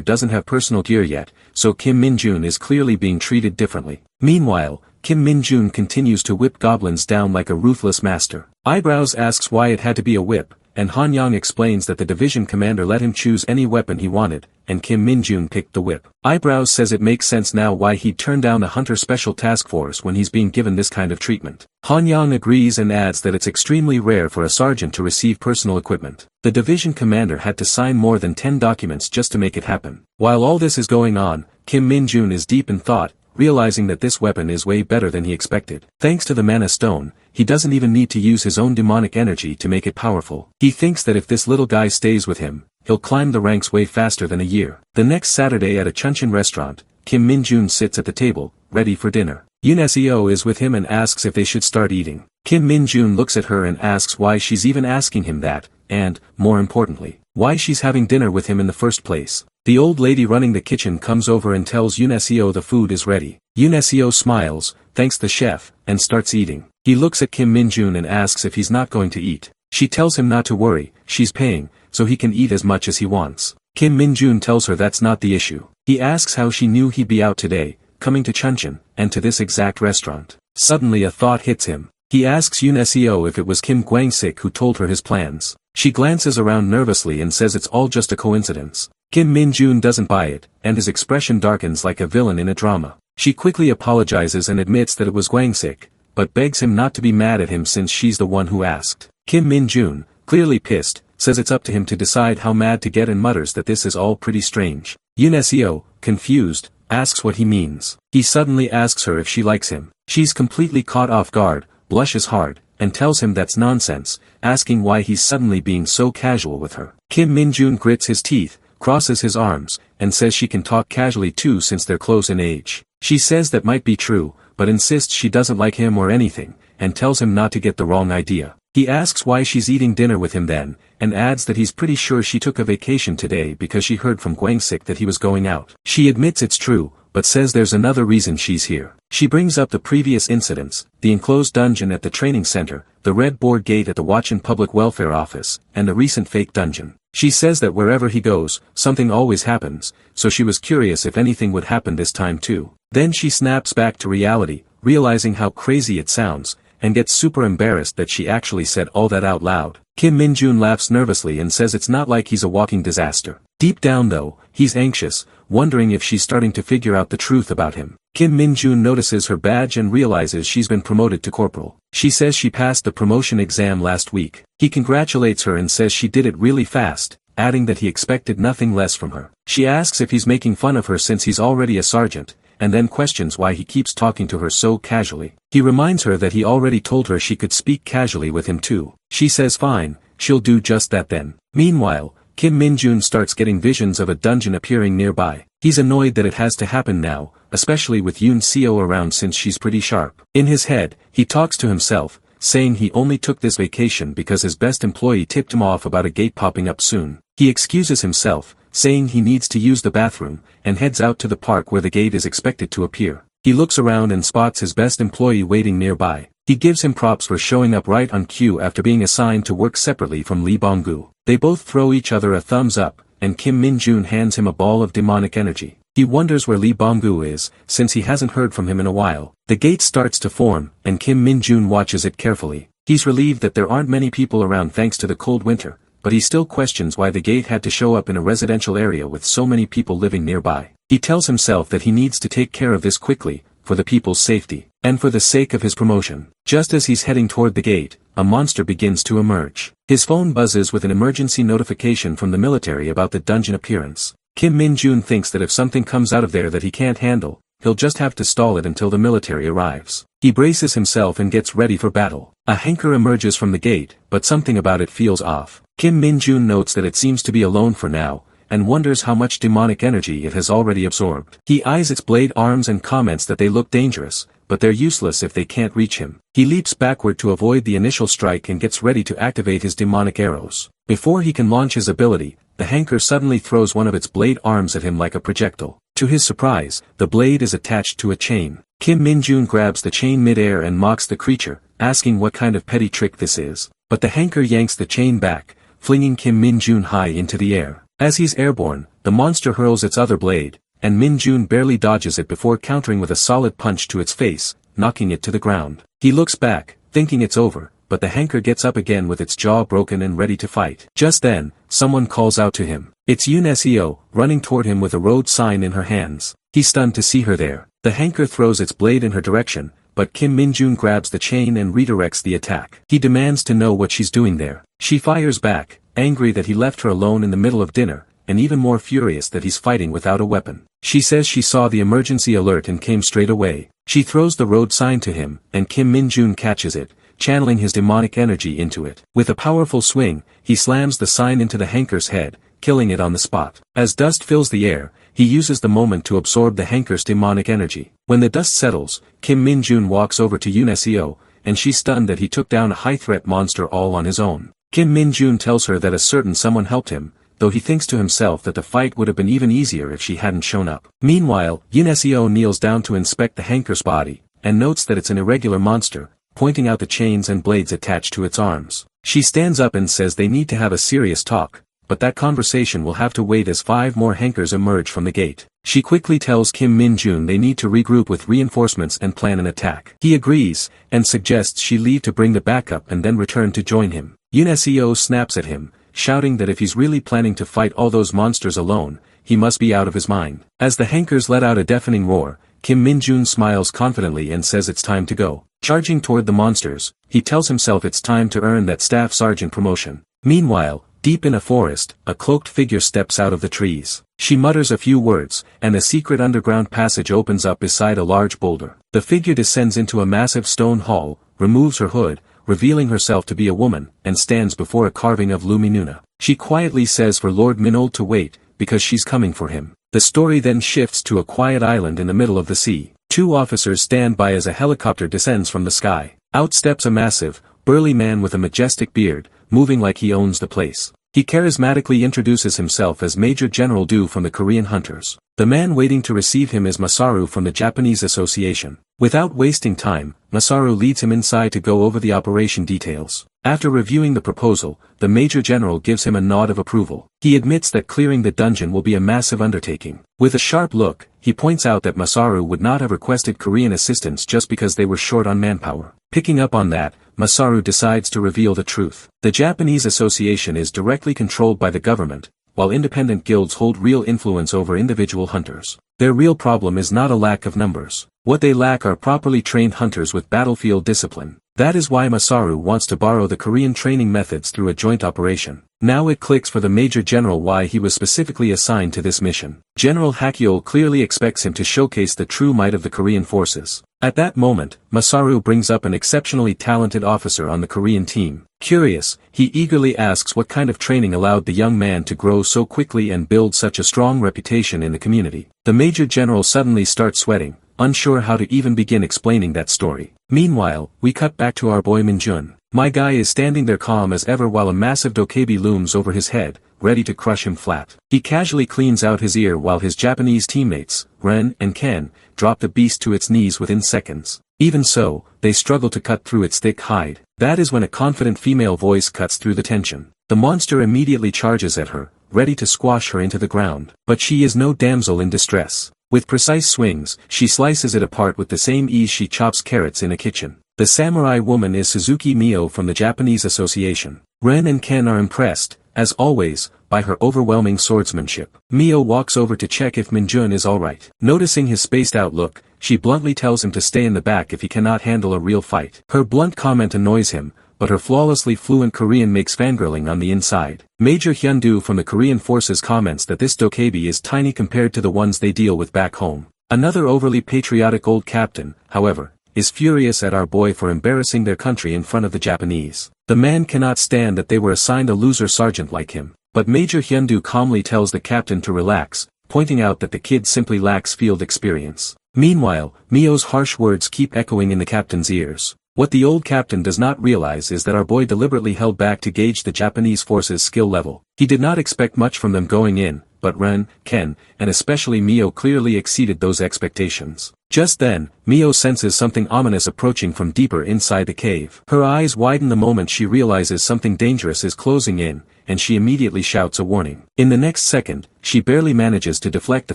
doesn't have personal gear yet, so Kim Min-jun is clearly being treated differently. Meanwhile, Kim Min-jun continues to whip goblins down like a ruthless master. Eyebrows asks why it had to be a whip, and Han Yang explains that the division commander let him choose any weapon he wanted, and Kim Min-jun picked the whip. Eyebrows says it makes sense now why he'd turn down a Hunter Special Task Force when he's being given this kind of treatment. Han Yang agrees and adds that it's extremely rare for a sergeant to receive personal equipment. The division commander had to sign more than 10 documents just to make it happen. While all this is going on, Kim Min-jun is deep in thought, realizing that this weapon is way better than he expected. Thanks to the Mana Stone, he doesn't even need to use his own demonic energy to make it powerful. He thinks that if this little guy stays with him, he'll climb the ranks way faster than a year. The next Saturday at a Chunchin restaurant, Kim Min-jun sits at the table, ready for dinner. Yoon Seo is with him and asks if they should start eating. Kim Min-jun looks at her and asks why she's even asking him that, and, more importantly, why she's having dinner with him in the first place. The old lady running the kitchen comes over and tells Yoon Seo the food is ready. Yoon Seo smiles, thanks the chef, and starts eating. He looks at Kim Min-jun and asks if he's not going to eat. She tells him not to worry, she's paying, so he can eat as much as he wants. Kim Min-jun tells her that's not the issue. He asks how she knew he'd be out today, coming to Chunchin, and to this exact restaurant. Suddenly a thought hits him. He asks Yoon Seo if it was Kim Gwang-sik who told her his plans. She glances around nervously and says it's all just a coincidence. Kim Min-jun doesn't buy it, and his expression darkens like a villain in a drama. She quickly apologizes and admits that it was Gwang-sik, but begs him not to be mad at him since she's the one who asked. Kim Min-jun, clearly pissed, says it's up to him to decide how mad to get and mutters that this is all pretty strange. Yoon Seo, confused, asks what he means. He suddenly asks her if she likes him. She's completely caught off guard, blushes hard, and tells him that's nonsense, asking why he's suddenly being so casual with her. Kim Min-jun grits his teeth, crosses his arms, and says she can talk casually too since they're close in age. She says that might be true, but insists she doesn't like him or anything, and tells him not to get the wrong idea. He asks why she's eating dinner with him then, and adds that he's pretty sure she took a vacation today because she heard from Gwangsik that he was going out. She admits it's true, but says there's another reason she's here. She brings up the previous incidents, the enclosed dungeon at the training center, the red board gate at the Wachin Public Welfare Office, and the recent fake dungeon. She says that wherever he goes, something always happens, so she was curious if anything would happen this time too. Then she snaps back to reality, realizing how crazy it sounds, and gets super embarrassed that she actually said all that out loud. Kim Min-jun laughs nervously and says it's not like he's a walking disaster. Deep down though, he's anxious, wondering if she's starting to figure out the truth about him. Kim Min-jun notices her badge and realizes she's been promoted to corporal. She says she passed the promotion exam last week. He congratulates her and says she did it really fast, adding that he expected nothing less from her. She asks if he's making fun of her since he's already a sergeant, and then questions why he keeps talking to her so casually. He reminds her that he already told her she could speak casually with him too. She says fine, she'll do just that then. Meanwhile, Kim Min-jun starts getting visions of a dungeon appearing nearby. He's annoyed that it has to happen now, especially with Yoon Seo around since she's pretty sharp. In his head, he talks to himself, saying he only took this vacation because his best employee tipped him off about a gate popping up soon. He excuses himself, saying he needs to use the bathroom, and heads out to the park where the gate is expected to appear. He looks around and spots his best employee waiting nearby. He gives him props for showing up right on cue after being assigned to work separately from Lee Bong-gu. They both throw each other a thumbs up, and Kim Min-jun hands him a ball of demonic energy. He wonders where Lee Bong-gu is, since he hasn't heard from him in a while. The gate starts to form, and Kim Min-jun watches it carefully. He's relieved that there aren't many people around thanks to the cold winter, but he still questions why the gate had to show up in a residential area with so many people living nearby. He tells himself that he needs to take care of this quickly, for the people's safety, and for the sake of his promotion. Just as he's heading toward the gate, a monster begins to emerge. His phone buzzes with an emergency notification from the military about the dungeon appearance. Kim Min-jun thinks that if something comes out of there that he can't handle, he'll just have to stall it until the military arrives. He braces himself and gets ready for battle. A hanker emerges from the gate, but something about it feels off. Kim Min-jun notes that it seems to be alone for now, and wonders how much demonic energy it has already absorbed. He eyes its blade arms and comments that they look dangerous, but they're useless if they can't reach him. He leaps backward to avoid the initial strike and gets ready to activate his demonic arrows. Before he can launch his ability, the hanker suddenly throws one of its blade arms at him like a projectile. To his surprise, the blade is attached to a chain. Kim Min-jun grabs the chain mid-air and mocks the creature, asking what kind of petty trick this is. But the hanker yanks the chain back, flinging Kim Min-jun high into the air. As he's airborne, the monster hurls its other blade, and Min-jun barely dodges it before countering with a solid punch to its face, knocking it to the ground. He looks back, thinking it's over, but the hanker gets up again with its jaw broken and ready to fight. Just then, someone calls out to him. It's Yoon Seo, running toward him with a road sign in her hands. He's stunned to see her there. The hanker throws its blade in her direction, but Kim Min-jun grabs the chain and redirects the attack. He demands to know what she's doing there. She fires back, angry that he left her alone in the middle of dinner, and even more furious that he's fighting without a weapon. She says she saw the emergency alert and came straight away. She throws the road sign to him, and Kim Min-jun catches it, channeling his demonic energy into it. With a powerful swing, he slams the sign into the hanker's head, killing it on the spot. As dust fills the air, he uses the moment to absorb the hanker's demonic energy. When the dust settles, Kim Min-jun walks over to Yoon Seo, and she's stunned that he took down a high-threat monster all on his own. Kim Min-jun tells her that a certain someone helped him, though he thinks to himself that the fight would have been even easier if she hadn't shown up. Meanwhile, Yoon Seo kneels down to inspect the hanker's body, and notes that it's an irregular monster, pointing out the chains and blades attached to its arms. She stands up and says they need to have a serious talk, but that conversation will have to wait as 5 more hankers emerge from the gate. She quickly tells Kim Min-jun they need to regroup with reinforcements and plan an attack. He agrees, and suggests she leave to bring the backup and then return to join him. Yoon Seo snaps at him, shouting that if he's really planning to fight all those monsters alone, he must be out of his mind. As the hankers let out a deafening roar, Kim Min-jun smiles confidently and says it's time to go. Charging toward the monsters, he tells himself it's time to earn that staff sergeant promotion. Meanwhile, deep in a forest, a cloaked figure steps out of the trees. She mutters a few words, and a secret underground passage opens up beside a large boulder. The figure descends into a massive stone hall, removes her hood, revealing herself to be a woman, and stands before a carving of Luminuna. She quietly says for Lord Minold to wait, because she's coming for him. The story then shifts to a quiet island in the middle of the sea. Two officers stand by as a helicopter descends from the sky. Out steps a massive, burly man with a majestic beard, moving like he owns the place. He charismatically introduces himself as Major General Du from the Korean Hunters. The man waiting to receive him is Masaru from the Japanese Association. Without wasting time, Masaru leads him inside to go over the operation details. After reviewing the proposal, the Major General gives him a nod of approval. He admits that clearing the dungeon will be a massive undertaking. With a sharp look, he points out that Masaru would not have requested Korean assistance just because they were short on manpower. Picking up on that, Masaru decides to reveal the truth. The Japanese Association is directly controlled by the government, while independent guilds hold real influence over individual hunters. Their real problem is not a lack of numbers. What they lack are properly trained hunters with battlefield discipline. That is why Masaru wants to borrow the Korean training methods through a joint operation. Now it clicks for the Major General why he was specifically assigned to this mission. General Hakyol clearly expects him to showcase the true might of the Korean forces. At that moment, Masaru brings up an exceptionally talented officer on the Korean team. Curious, he eagerly asks what kind of training allowed the young man to grow so quickly and build such a strong reputation in the community. The Major General suddenly starts sweating, unsure how to even begin explaining that story. Meanwhile, we cut back to our boy Minjun. My guy is standing there calm as ever while a massive dokebi looms over his head, ready to crush him flat. He casually cleans out his ear while his Japanese teammates, Ren and Ken, drop the beast to its knees within seconds. Even so, they struggle to cut through its thick hide. That is when a confident female voice cuts through the tension. The monster immediately charges at her, ready to squash her into the ground. But she is no damsel in distress. With precise swings, she slices it apart with the same ease she chops carrots in a kitchen. The samurai woman is Suzuki Mio from the Japanese Association. Ren and Ken are impressed, as always, by her overwhelming swordsmanship. Mio walks over to check if Minjun is alright. Noticing his spaced-out look, she bluntly tells him to stay in the back if he cannot handle a real fight. Her blunt comment annoys him, but her flawlessly fluent Korean makes fangirling on the inside. Major Hyun-do from the Korean forces comments that this dokebi is tiny compared to the ones they deal with back home. Another overly patriotic old captain, however, is furious at our boy for embarrassing their country in front of the Japanese. The man cannot stand that they were assigned a loser sergeant like him. But Major Hyun-do calmly tells the captain to relax, pointing out that the kid simply lacks field experience. Meanwhile, Mio's harsh words keep echoing in the captain's ears. What the old captain does not realize is that our boy deliberately held back to gauge the Japanese forces' skill level. He did not expect much from them going in, but Ren, Ken, and especially Mio clearly exceeded those expectations. Just then, Mio senses something ominous approaching from deeper inside the cave. Her eyes widen the moment she realizes something dangerous is closing in, and she immediately shouts a warning. In the next second, she barely manages to deflect the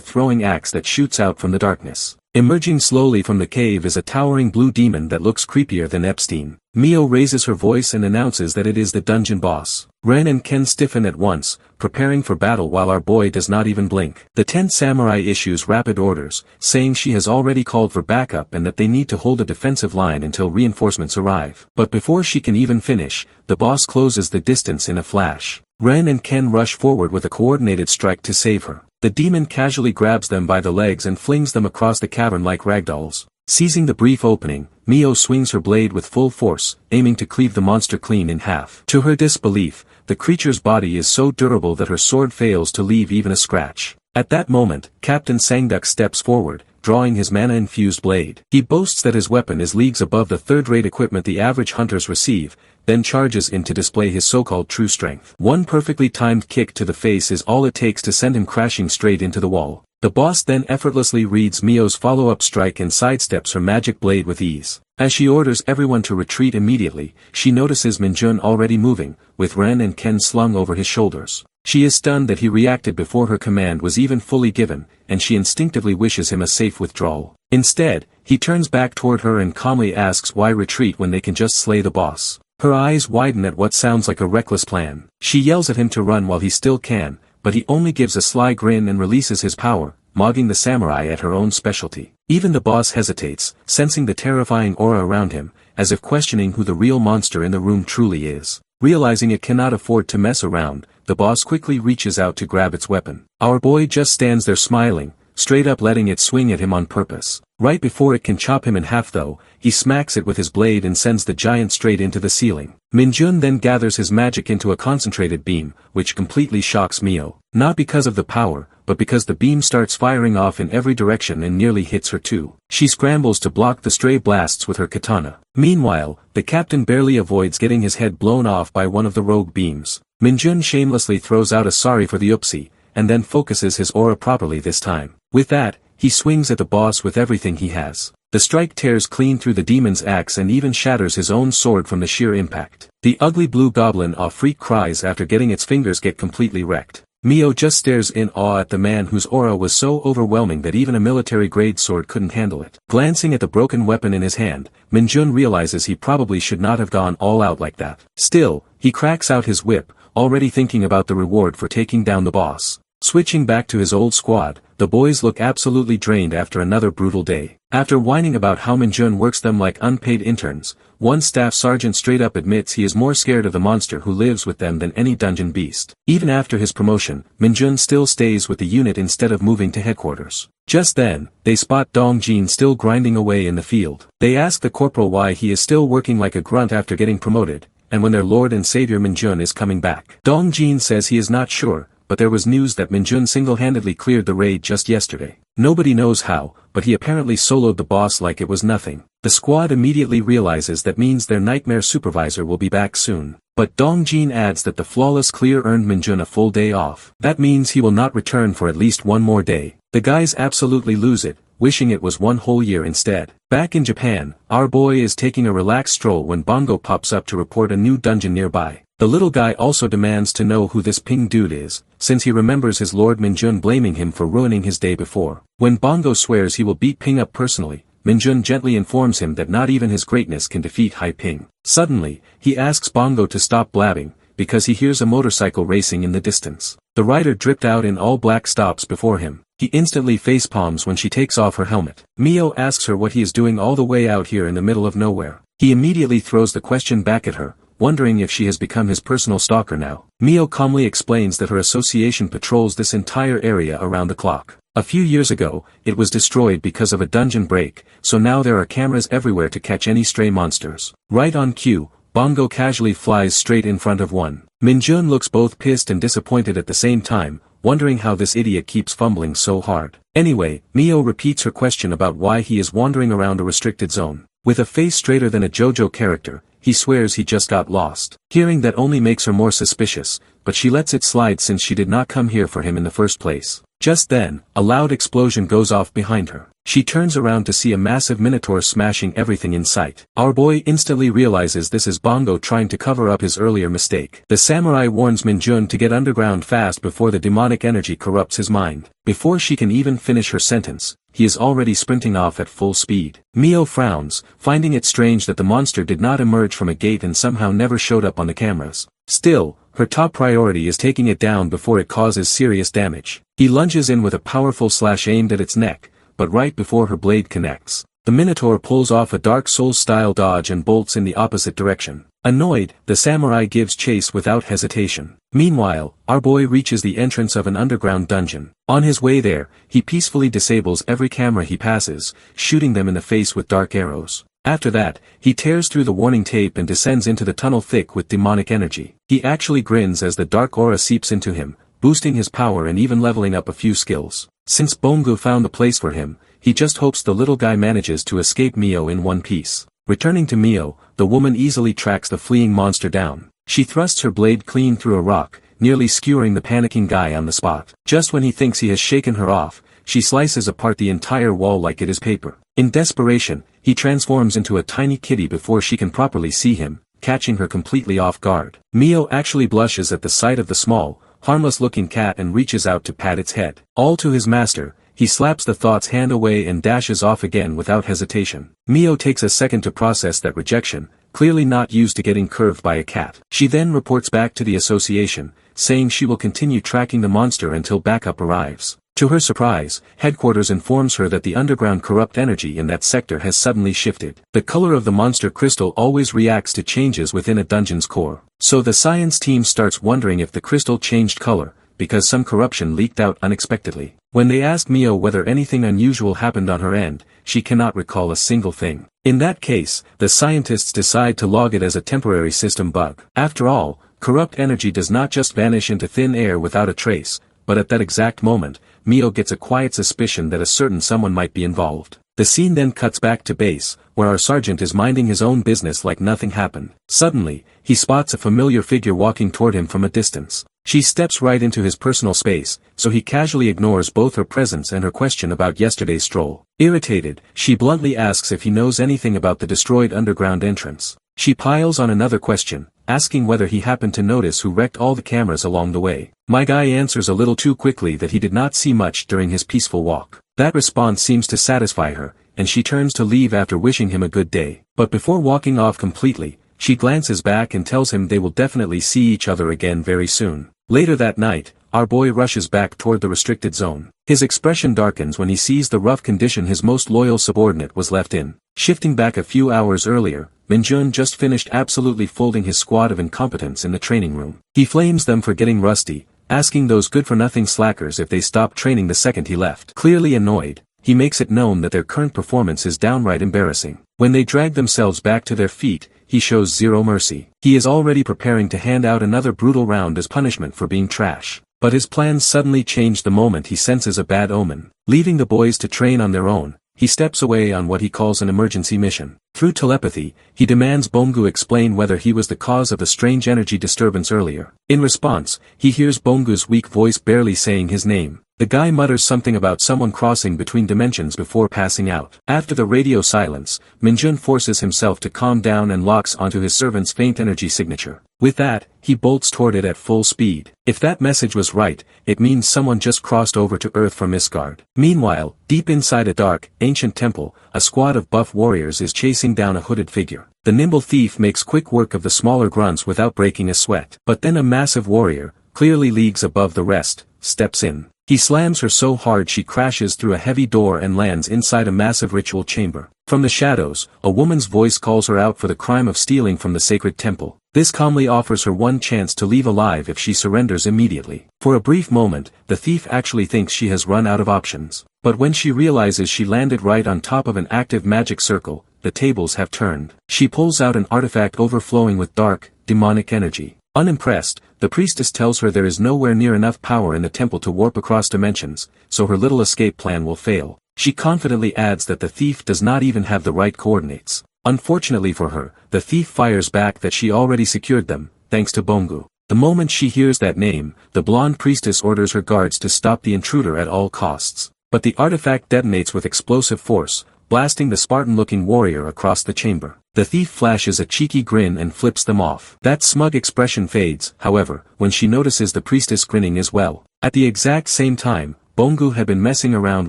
throwing axe that shoots out from the darkness. Emerging slowly from the cave is a towering blue demon that looks creepier than Epstein. Mio raises her voice and announces that it is the dungeon boss. Ren and Ken stiffen at once, preparing for battle while our boy does not even blink. The 10th samurai issues rapid orders, saying she has already called for backup and that they need to hold a defensive line until reinforcements arrive. But before she can even finish, the boss closes the distance in a flash. Ren and Ken rush forward with a coordinated strike to save her. The demon casually grabs them by the legs and flings them across the cavern like ragdolls. Seizing the brief opening, Mio swings her blade with full force, aiming to cleave the monster clean in half. To her disbelief, the creature's body is so durable that her sword fails to leave even a scratch. At that moment, Captain Sangduk steps forward, drawing his mana-infused blade. He boasts that his weapon is leagues above the third-rate equipment the average hunters receive, then charges in to display his so-called true strength. One perfectly timed kick to the face is all it takes to send him crashing straight into the wall. The boss then effortlessly reads Mio's follow-up strike and sidesteps her magic blade with ease. As she orders everyone to retreat immediately, she notices Minjun already moving, with Ren and Ken slung over his shoulders. She is stunned that he reacted before her command was even fully given, and she instinctively wishes him a safe withdrawal. Instead, he turns back toward her and calmly asks why retreat when they can just slay the boss. Her eyes widen at what sounds like a reckless plan. She yells at him to run while he still can, but he only gives a sly grin and releases his power, mogging the samurai at her own specialty. Even the boss hesitates, sensing the terrifying aura around him, as if questioning who the real monster in the room truly is. Realizing it cannot afford to mess around, the boss quickly reaches out to grab its weapon. Our boy just stands there smiling, straight up letting it swing at him on purpose. Right before it can chop him in half though, he smacks it with his blade and sends the giant straight into the ceiling. Minjun then gathers his magic into a concentrated beam, which completely shocks Mio. Not because of the power, but because the beam starts firing off in every direction and nearly hits her too. She scrambles to block the stray blasts with her katana. Meanwhile, the captain barely avoids getting his head blown off by one of the rogue beams. Minjun shamelessly throws out a sorry for the oopsie, and then focuses his aura properly this time. With that, he swings at the boss with everything he has. The strike tears clean through the demon's axe and even shatters his own sword from the sheer impact. The ugly blue goblin freak cries after getting its fingers get completely wrecked. Mio just stares in awe at the man whose aura was so overwhelming that even a military-grade sword couldn't handle it. Glancing at the broken weapon in his hand, Minjun realizes he probably should not have gone all out like that. Still, he cracks out his whip, already thinking about the reward for taking down the boss. Switching back to his old squad, the boys look absolutely drained after another brutal day. After whining about how Minjun works them like unpaid interns, one staff sergeant straight up admits he is more scared of the monster who lives with them than any dungeon beast. Even after his promotion, Minjun still stays with the unit instead of moving to headquarters. Just then, they spot Dongjin still grinding away in the field. They ask the corporal why he is still working like a grunt after getting promoted, and when their lord and savior Minjun is coming back. Dongjin says he is not sure, but there was news that Minjun single-handedly cleared the raid just yesterday. Nobody knows how, but he apparently soloed the boss like it was nothing. The squad immediately realizes that means their nightmare supervisor will be back soon. But Dongjin adds that the flawless clear earned Minjun a full day off. That means he will not return for at least one more day. The guys absolutely lose it, wishing it was one whole year instead. Back in Japan, our boy is taking a relaxed stroll when Bongo pops up to report a new dungeon nearby. The little guy also demands to know who this Ping dude is, since he remembers his lord Minjun blaming him for ruining his day before. When Bongo swears he will beat Ping up personally, Minjun gently informs him that not even his greatness can defeat Hai Ping. Suddenly, he asks Bongo to stop blabbing, because he hears a motorcycle racing in the distance. The rider dripped out in all black stops before him. He instantly facepalms when she takes off her helmet. Mio asks her what he is doing all the way out here in the middle of nowhere. He immediately throws the question back at her, wondering if she has become his personal stalker now. Mio calmly explains that her association patrols this entire area around the clock. A few years ago, it was destroyed because of a dungeon break, so now there are cameras everywhere to catch any stray monsters. Right on cue, Bongo casually flies straight in front of one. Minjun looks both pissed and disappointed at the same time, wondering how this idiot keeps fumbling so hard. Anyway, Mio repeats her question about why he is wandering around a restricted zone. With a face straighter than a JoJo character, he swears he just got lost. Hearing that only makes her more suspicious, but she lets it slide since she did not come here for him in the first place. Just then, a loud explosion goes off behind her. She turns around to see a massive minotaur smashing everything in sight. Our boy instantly realizes this is Bongo trying to cover up his earlier mistake. The samurai warns Minjun to get underground fast before the demonic energy corrupts his mind. Before she can even finish her sentence, he is already sprinting off at full speed. Mio frowns, finding it strange that the monster did not emerge from a gate and somehow never showed up on the cameras. Still, her top priority is taking it down before it causes serious damage. He lunges in with a powerful slash aimed at its neck, but right before her blade connects, the Minotaur pulls off a Dark Souls-style dodge and bolts in the opposite direction. Annoyed, the samurai gives chase without hesitation. Meanwhile, our boy reaches the entrance of an underground dungeon. On his way there, he peacefully disables every camera he passes, shooting them in the face with dark arrows. After that, he tears through the warning tape and descends into the tunnel thick with demonic energy. He actually grins as the dark aura seeps into him, boosting his power and even leveling up a few skills. Since Bongo found the place for him, he just hopes the little guy manages to escape Mio in one piece. Returning to Mio, the woman easily tracks the fleeing monster down. She thrusts her blade clean through a rock, nearly skewering the panicking guy on the spot. Just when he thinks he has shaken her off, she slices apart the entire wall like it is paper. In desperation, he transforms into a tiny kitty before she can properly see him, catching her completely off guard. Mio actually blushes at the sight of the small, harmless-looking cat and reaches out to pat its head. All to his master, he slaps the thought's hand away and dashes off again without hesitation. Mio takes a second to process that rejection, clearly not used to getting curved by a cat. She then reports back to the association, saying she will continue tracking the monster until backup arrives. To her surprise, headquarters informs her that the underground corrupt energy in that sector has suddenly shifted. The color of the monster crystal always reacts to changes within a dungeon's core. So the science team starts wondering if the crystal changed color, because some corruption leaked out unexpectedly. When they ask Mio whether anything unusual happened on her end, she cannot recall a single thing. In that case, the scientists decide to log it as a temporary system bug. After all, corrupt energy does not just vanish into thin air without a trace, but at that exact moment, Mio gets a quiet suspicion that a certain someone might be involved. The scene then cuts back to base, where our sergeant is minding his own business like nothing happened. Suddenly, he spots a familiar figure walking toward him from a distance. She steps right into his personal space, so he casually ignores both her presence and her question about yesterday's stroll. Irritated, she bluntly asks if he knows anything about the destroyed underground entrance. She piles on another question, asking whether he happened to notice who wrecked all the cameras along the way. My guy answers a little too quickly that he did not see much during his peaceful walk. That response seems to satisfy her, and she turns to leave after wishing him a good day. But before walking off completely, she glances back and tells him they will definitely see each other again very soon. Later that night, our boy rushes back toward the restricted zone. His expression darkens when he sees the rough condition his most loyal subordinate was left in. Shifting back a few hours earlier, Minjun just finished absolutely folding his squad of incompetents in the training room. He flames them for getting rusty, asking those good-for-nothing slackers if they stopped training the second he left. Clearly annoyed, he makes it known that their current performance is downright embarrassing. When they drag themselves back to their feet, he shows zero mercy. He is already preparing to hand out another brutal round as punishment for being trash. But his plans suddenly change the moment he senses a bad omen. Leaving the boys to train on their own, he steps away on what he calls an emergency mission. Through telepathy, he demands Bongu explain whether he was the cause of the strange energy disturbance earlier. In response, he hears Bongu's weak voice barely saying his name. The guy mutters something about someone crossing between dimensions before passing out. After the radio silence, Minjun forces himself to calm down and locks onto his servant's faint energy signature. With that, he bolts toward it at full speed. If that message was right, it means someone just crossed over to Earth from Isgard. Meanwhile, deep inside a dark, ancient temple, a squad of buff warriors is chasing down a hooded figure. The nimble thief makes quick work of the smaller grunts without breaking a sweat. But then a massive warrior, clearly leagues above the rest, steps in. He slams her so hard she crashes through a heavy door and lands inside a massive ritual chamber. From the shadows, a woman's voice calls her out for the crime of stealing from the sacred temple. This calmly offers her one chance to leave alive if she surrenders immediately. For a brief moment, the thief actually thinks she has run out of options. But when she realizes she landed right on top of an active magic circle, the tables have turned. She pulls out an artifact overflowing with dark, demonic energy. Unimpressed, the priestess tells her there is nowhere near enough power in the temple to warp across dimensions, so her little escape plan will fail. She confidently adds that the thief does not even have the right coordinates. Unfortunately for her, the thief fires back that she already secured them, thanks to Bongu. The moment she hears that name, the blonde priestess orders her guards to stop the intruder at all costs. But the artifact detonates with explosive force, blasting the Spartan-looking warrior across the chamber. The thief flashes a cheeky grin and flips them off. That smug expression fades, however, when she notices the priestess grinning as well. At the exact same time, Bongu had been messing around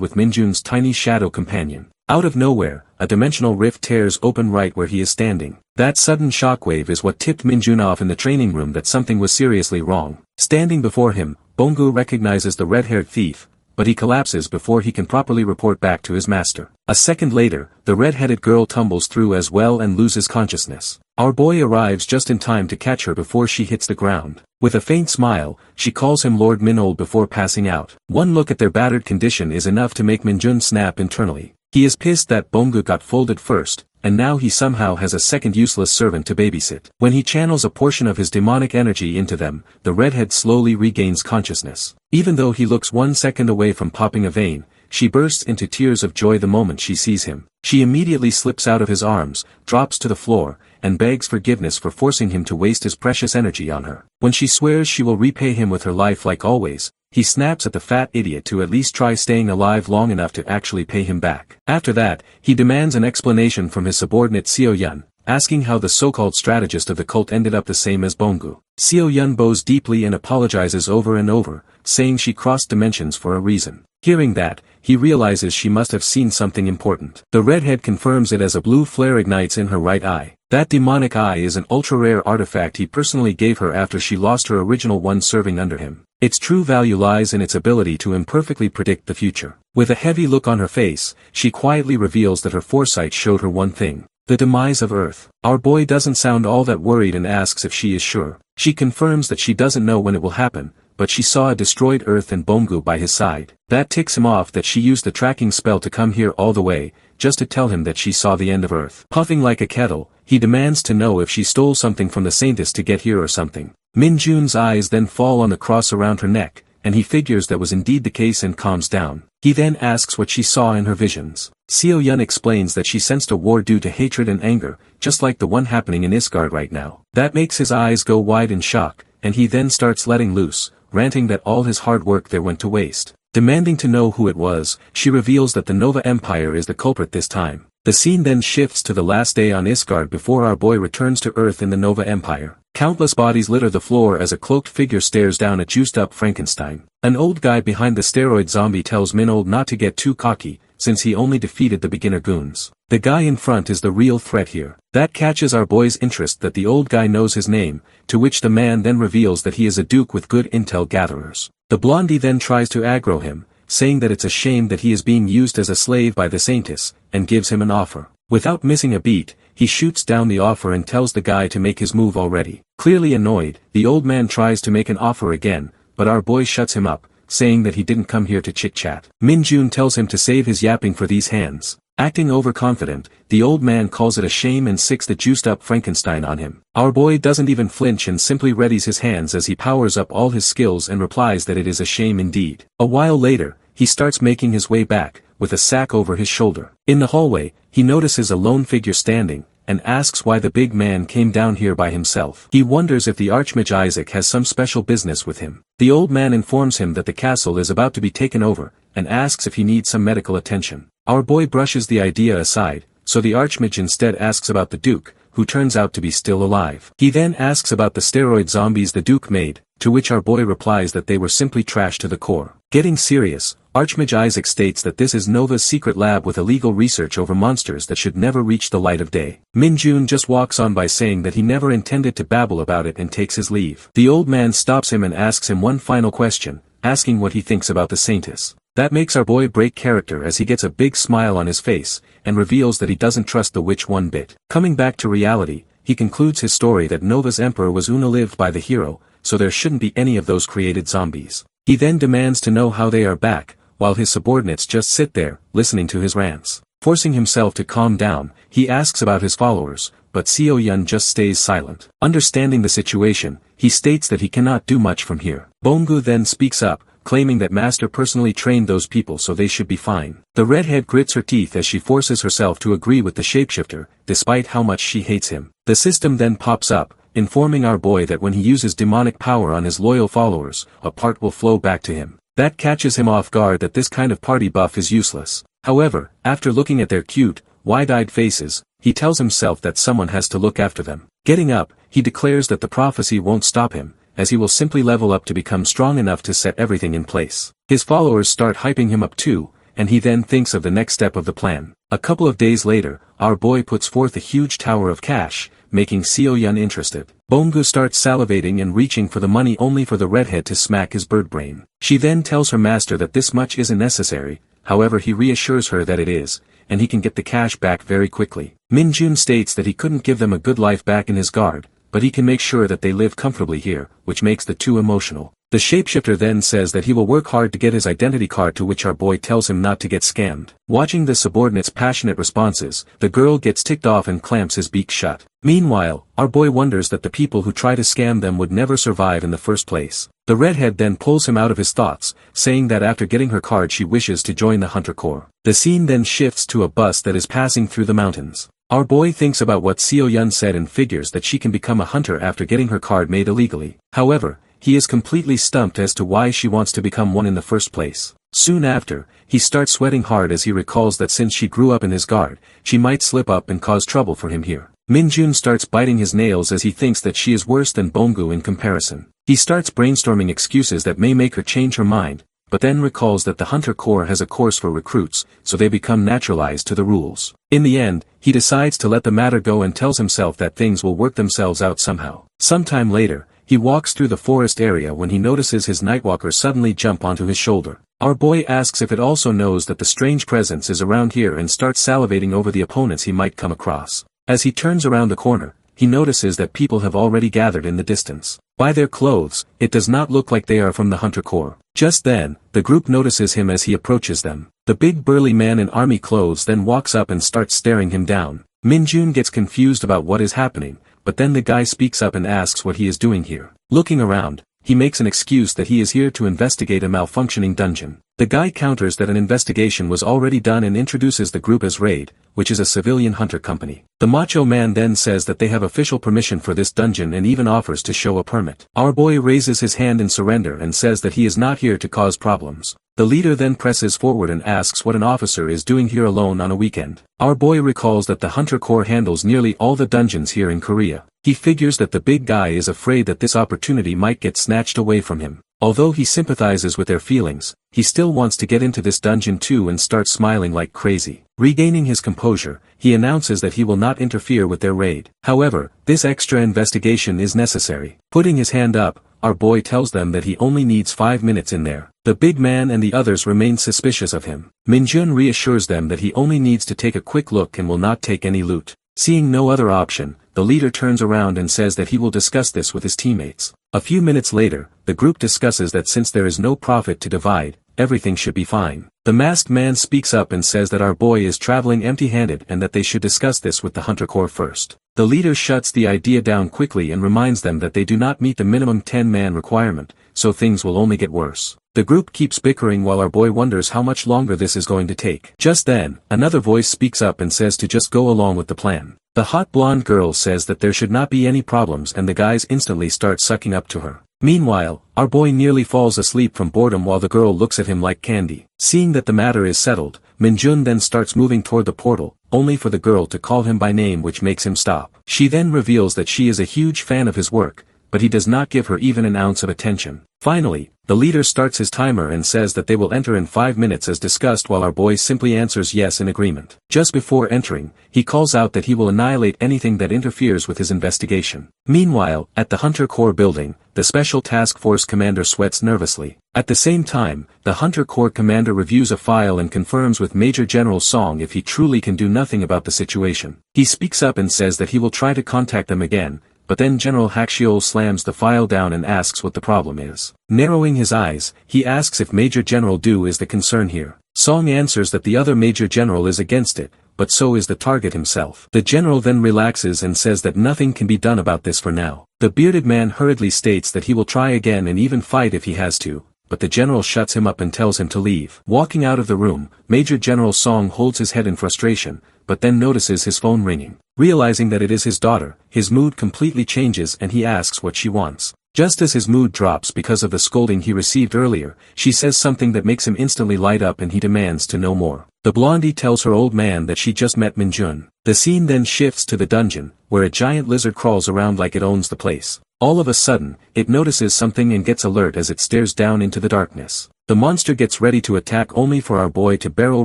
with Minjun's tiny shadow companion. Out of nowhere, a dimensional rift tears open right where he is standing. That sudden shockwave is what tipped Minjun off in the training room that something was seriously wrong. Standing before him, Bongu recognizes the red-haired thief, but he collapses before he can properly report back to his master. A second later, the red-headed girl tumbles through as well and loses consciousness. Our boy arrives just in time to catch her before she hits the ground. With a faint smile, she calls him Lord Minold before passing out. One look at their battered condition is enough to make Minjun snap internally. He is pissed that Bongu got folded first, and now he somehow has a second useless servant to babysit. When he channels a portion of his demonic energy into them, the redhead slowly regains consciousness. Even though he looks 1 second away from popping a vein, she bursts into tears of joy the moment she sees him. She immediately slips out of his arms, drops to the floor, and begs forgiveness for forcing him to waste his precious energy on her. When she swears she will repay him with her life like always, he snaps at the fat idiot to at least try staying alive long enough to actually pay him back. After that, he demands an explanation from his subordinate Seo Yun, asking how the so-called strategist of the cult ended up the same as Bongu. Seo Yun bows deeply and apologizes over and over, saying she crossed dimensions for a reason. Hearing that, he realizes she must have seen something important. The redhead confirms it as a blue flare ignites in her right eye. That demonic eye is an ultra-rare artifact he personally gave her after she lost her original one serving under him. Its true value lies in its ability to imperfectly predict the future. With a heavy look on her face, she quietly reveals that her foresight showed her one thing: the demise of Earth. Our boy doesn't sound all that worried and asks if she is sure. She confirms that she doesn't know when it will happen, but she saw a destroyed Earth and Bongu by his side. That ticks him off that she used the tracking spell to come here all the way, just to tell him that she saw the end of Earth. Puffing like a kettle, he demands to know if she stole something from the Saintess to get here or something. Min Jun's eyes then fall on the cross around her neck, and he figures that was indeed the case and calms down. He then asks what she saw in her visions. Seo Yun explains that she sensed a war due to hatred and anger, just like the one happening in Isgard right now. That makes his eyes go wide in shock, and he then starts letting loose, ranting that all his hard work there went to waste. Demanding to know who it was, she reveals that the Nova Empire is the culprit this time. The scene then shifts to the last day on Isgard before our boy returns to Earth in the Nova Empire. Countless bodies litter the floor as a cloaked figure stares down at juiced-up Frankenstein. An old guy behind the steroid zombie tells Minold not to get too cocky, since he only defeated the beginner goons. The guy in front is the real threat here. That catches our boy's interest that the old guy knows his name, to which the man then reveals that he is a duke with good intel gatherers. The blondie then tries to aggro him, saying that it's a shame that he is being used as a slave by the Saintess, and gives him an offer. Without missing a beat, he shoots down the offer and tells the guy to make his move already. Clearly annoyed, the old man tries to make an offer again, but our boy shuts him up, saying that he didn't come here to chit-chat. Min Jun tells him to save his yapping for these hands. Acting overconfident, the old man calls it a shame and sicks the juiced-up Frankenstein on him. Our boy doesn't even flinch and simply readies his hands as he powers up all his skills and replies that it is a shame indeed. A while later, he starts making his way back, with a sack over his shoulder. In the hallway, he notices a lone figure standing, and asks why the big man came down here by himself. He wonders if the Archmage Isaac has some special business with him. The old man informs him that the castle is about to be taken over, and asks if he needs some medical attention. Our boy brushes the idea aside, so the Archmage instead asks about the Duke, who turns out to be still alive. He then asks about the steroid zombies the Duke made, to which our boy replies that they were simply trash to the core. Getting serious, Archmage Isaac states that this is Nova's secret lab with illegal research over monsters that should never reach the light of day. Min Jun just walks on by saying that he never intended to babble about it and takes his leave. The old man stops him and asks him one final question, asking what he thinks about the Saintess. That makes our boy break character as he gets a big smile on his face, and reveals that he doesn't trust the witch one bit. Coming back to reality, he concludes his story that Nova's emperor was unalived by the hero, so there shouldn't be any of those created zombies. He then demands to know how they are back, while his subordinates just sit there, listening to his rants. Forcing himself to calm down, he asks about his followers, but Seo Yun just stays silent. Understanding the situation, he states that he cannot do much from here. Bongu then speaks up, claiming that Master personally trained those people so they should be fine. The redhead grits her teeth as she forces herself to agree with the shapeshifter, despite how much she hates him. The system then pops up, informing our boy that when he uses demonic power on his loyal followers, a part will flow back to him. That catches him off guard that this kind of party buff is useless. However, after looking at their cute, wide-eyed faces, he tells himself that someone has to look after them. Getting up, he declares that the prophecy won't stop him, as he will simply level up to become strong enough to set everything in place. His followers start hyping him up too, and he then thinks of the next step of the plan. A couple of days later, our boy puts forth a huge tower of cash, making Seo Yun interested. Bongu starts salivating and reaching for the money only for the redhead to smack his bird brain. She then tells her master that this much isn't necessary, however he reassures her that it is, and he can get the cash back very quickly. Min Jun states that he couldn't give them a good life back in his guard, but he can make sure that they live comfortably here, which makes the two emotional. The shapeshifter then says that he will work hard to get his identity card, to which our boy tells him not to get scammed. Watching the subordinate's passionate responses, the girl gets ticked off and clamps his beak shut. Meanwhile, our boy wonders that the people who try to scam them would never survive in the first place. The redhead then pulls him out of his thoughts, saying that after getting her card she wishes to join the Hunter Corps. The scene then shifts to a bus that is passing through the mountains. Our boy thinks about what Seo Yun said and figures that she can become a hunter after getting her card made illegally. However, he is completely stumped as to why she wants to become one in the first place. Soon after, he starts sweating hard as he recalls that since she grew up in his guard, she might slip up and cause trouble for him here. Min Jun starts biting his nails as he thinks that she is worse than Bongu in comparison. He starts brainstorming excuses that may make her change her mind, but then recalls that the Hunter Corps has a course for recruits, so they become naturalized to the rules. In the end, he decides to let the matter go and tells himself that things will work themselves out somehow. Sometime later, he walks through the forest area when he notices his Nightwalker suddenly jump onto his shoulder. Our boy asks if it also knows that the strange presence is around here and starts salivating over the opponents he might come across. As he turns around the corner, he notices that people have already gathered in the distance. By their clothes, it does not look like they are from the Hunter Corps. Just then, the group notices him as he approaches them. The big burly man in army clothes then walks up and starts staring him down. Minjun gets confused about what is happening, but then the guy speaks up and asks what he is doing here. Looking around, he makes an excuse that he is here to investigate a malfunctioning dungeon. The guy counters that an investigation was already done and introduces the group as Raid, which is a civilian hunter company. The macho man then says that they have official permission for this dungeon and even offers to show a permit. Our boy raises his hand in surrender and says that he is not here to cause problems. The leader then presses forward and asks what an officer is doing here alone on a weekend. Our boy recalls that the Hunter Corps handles nearly all the dungeons here in Korea. He figures that the big guy is afraid that this opportunity might get snatched away from him. Although he sympathizes with their feelings, he still wants to get into this dungeon too and starts smiling like crazy. Regaining his composure, he announces that he will not interfere with their raid. However, this extra investigation is necessary. Putting his hand up, our boy tells them that he only needs 5 minutes in there. The big man and the others remain suspicious of him. Minjun reassures them that he only needs to take a quick look and will not take any loot. Seeing no other option, the leader turns around and says that he will discuss this with his teammates. A few minutes later, the group discusses that since there is no profit to divide, everything should be fine. The masked man speaks up and says that our boy is traveling empty-handed and that they should discuss this with the Hunter Corps first. The leader shuts the idea down quickly and reminds them that they do not meet the minimum 10-man requirement, so things will only get worse. The group keeps bickering while our boy wonders how much longer this is going to take. Just then, another voice speaks up and says to just go along with the plan. The hot blonde girl says that there should not be any problems and the guys instantly start sucking up to her. Meanwhile, our boy nearly falls asleep from boredom while the girl looks at him like candy. Seeing that the matter is settled, Minjun then starts moving toward the portal, only for the girl to call him by name which makes him stop. She then reveals that she is a huge fan of his work, but he does not give her even an ounce of attention. Finally, the leader starts his timer and says that they will enter in 5 minutes as discussed while our boy simply answers yes in agreement. Just before entering, he calls out that he will annihilate anything that interferes with his investigation. Meanwhile, at the Hunter Corps building, the Special Task Force commander sweats nervously. At the same time, the Hunter Corps commander reviews a file and confirms with Major General Song if he truly can do nothing about the situation. He speaks up and says that he will try to contact them again, but then General Hakshiol slams the file down and asks what the problem is. Narrowing his eyes, he asks if Major General Do is the concern here. Song answers that the other Major General is against it, but so is the target himself. The general then relaxes and says that nothing can be done about this for now. The bearded man hurriedly states that he will try again and even fight if he has to, but the general shuts him up and tells him to leave. Walking out of the room, Major General Song holds his head in frustration, but then notices his phone ringing. Realizing that it is his daughter, his mood completely changes and he asks what she wants. Just as his mood drops because of the scolding he received earlier, she says something that makes him instantly light up and he demands to know more. The blondie tells her old man that she just met Minjun. The scene then shifts to the dungeon, where a giant lizard crawls around like it owns the place. All of a sudden, it notices something and gets alert as it stares down into the darkness. The monster gets ready to attack only for our boy to barrel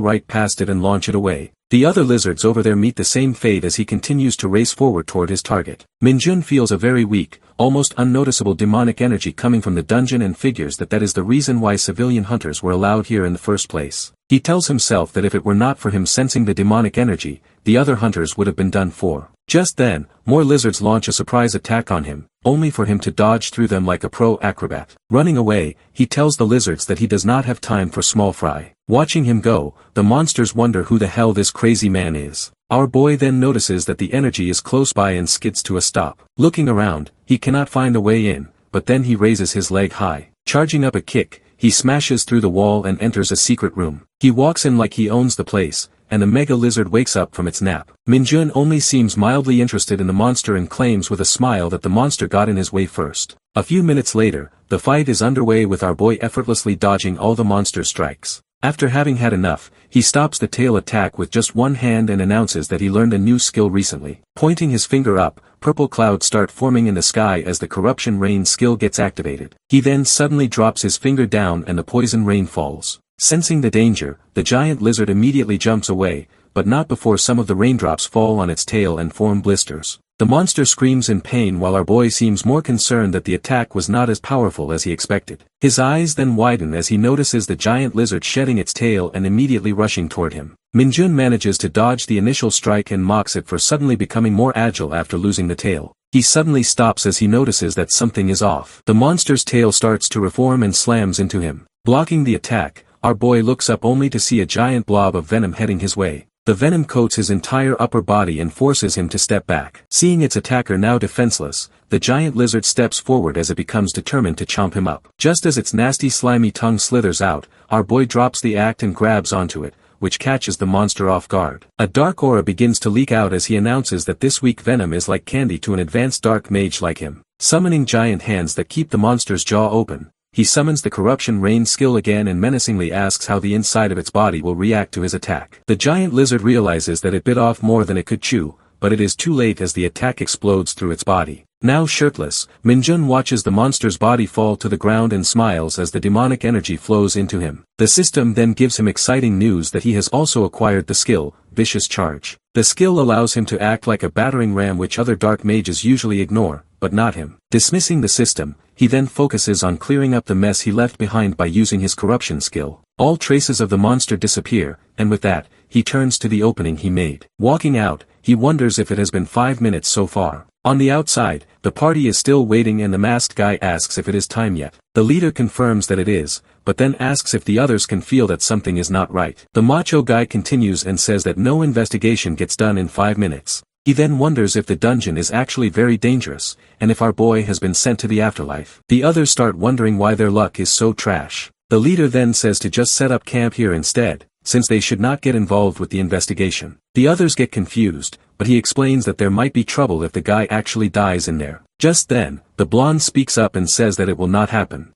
right past it and launch it away. The other lizards over there meet the same fate as he continues to race forward toward his target. Minjun feels a very weak, almost unnoticeable demonic energy coming from the dungeon and figures that is the reason why civilian hunters were allowed here in the first place. He tells himself that if it were not for him sensing the demonic energy, the other hunters would have been done for. Just then, more lizards launch a surprise attack on him, only for him to dodge through them like a pro acrobat. Running away, he tells the lizards that he does not have time for small fry. Watching him go, the monsters wonder who the hell this crazy man is. Our boy then notices that the energy is close by and skids to a stop. Looking around, he cannot find a way in, but then he raises his leg high. Charging up a kick, he smashes through the wall and enters a secret room. He walks in like he owns the place, and the mega lizard wakes up from its nap. Minjun only seems mildly interested in the monster and claims with a smile that the monster got in his way first. A few minutes later, the fight is underway with our boy effortlessly dodging all the monster's strikes. After having had enough, he stops the tail attack with just one hand and announces that he learned a new skill recently. Pointing his finger up, purple clouds start forming in the sky as the corruption rain skill gets activated. He then suddenly drops his finger down and the poison rain falls. Sensing the danger, the giant lizard immediately jumps away, but not before some of the raindrops fall on its tail and form blisters. The monster screams in pain while our boy seems more concerned that the attack was not as powerful as he expected. His eyes then widen as he notices the giant lizard shedding its tail and immediately rushing toward him. Minjun manages to dodge the initial strike and mocks it for suddenly becoming more agile after losing the tail. He suddenly stops as he notices that something is off. The monster's tail starts to reform and slams into him. Blocking the attack, our boy looks up only to see a giant blob of venom heading his way. The venom coats his entire upper body and forces him to step back. Seeing its attacker now defenseless, the giant lizard steps forward as it becomes determined to chomp him up. Just as its nasty slimy tongue slithers out, our boy drops the axe and grabs onto it, which catches the monster off guard. A dark aura begins to leak out as he announces that this weak venom is like candy to an advanced dark mage like him. Summoning giant hands that keep the monster's jaw open, he summons the corruption rain skill again and menacingly asks how the inside of its body will react to his attack. The giant lizard realizes that it bit off more than it could chew, but it is too late as the attack explodes through its body. Now shirtless, Minjun watches the monster's body fall to the ground and smiles as the demonic energy flows into him. The system then gives him exciting news that he has also acquired the skill, Vicious Charge. The skill allows him to act like a battering ram which other dark mages usually ignore, but not him. Dismissing the system, he then focuses on clearing up the mess he left behind by using his corruption skill. All traces of the monster disappear, and with that, he turns to the opening he made. Walking out, he wonders if it has been 5 minutes so far. On the outside, the party is still waiting and the masked guy asks if it is time yet. The leader confirms that it is, but then asks if the others can feel that something is not right. The macho guy continues and says that no investigation gets done in 5 minutes. He then wonders if the dungeon is actually very dangerous, and if our boy has been sent to the afterlife. The others start wondering why their luck is so trash. The leader then says to just set up camp here instead, since they should not get involved with the investigation. The others get confused, but he explains that there might be trouble if the guy actually dies in there. Just then, the blonde speaks up and says that it will not happen.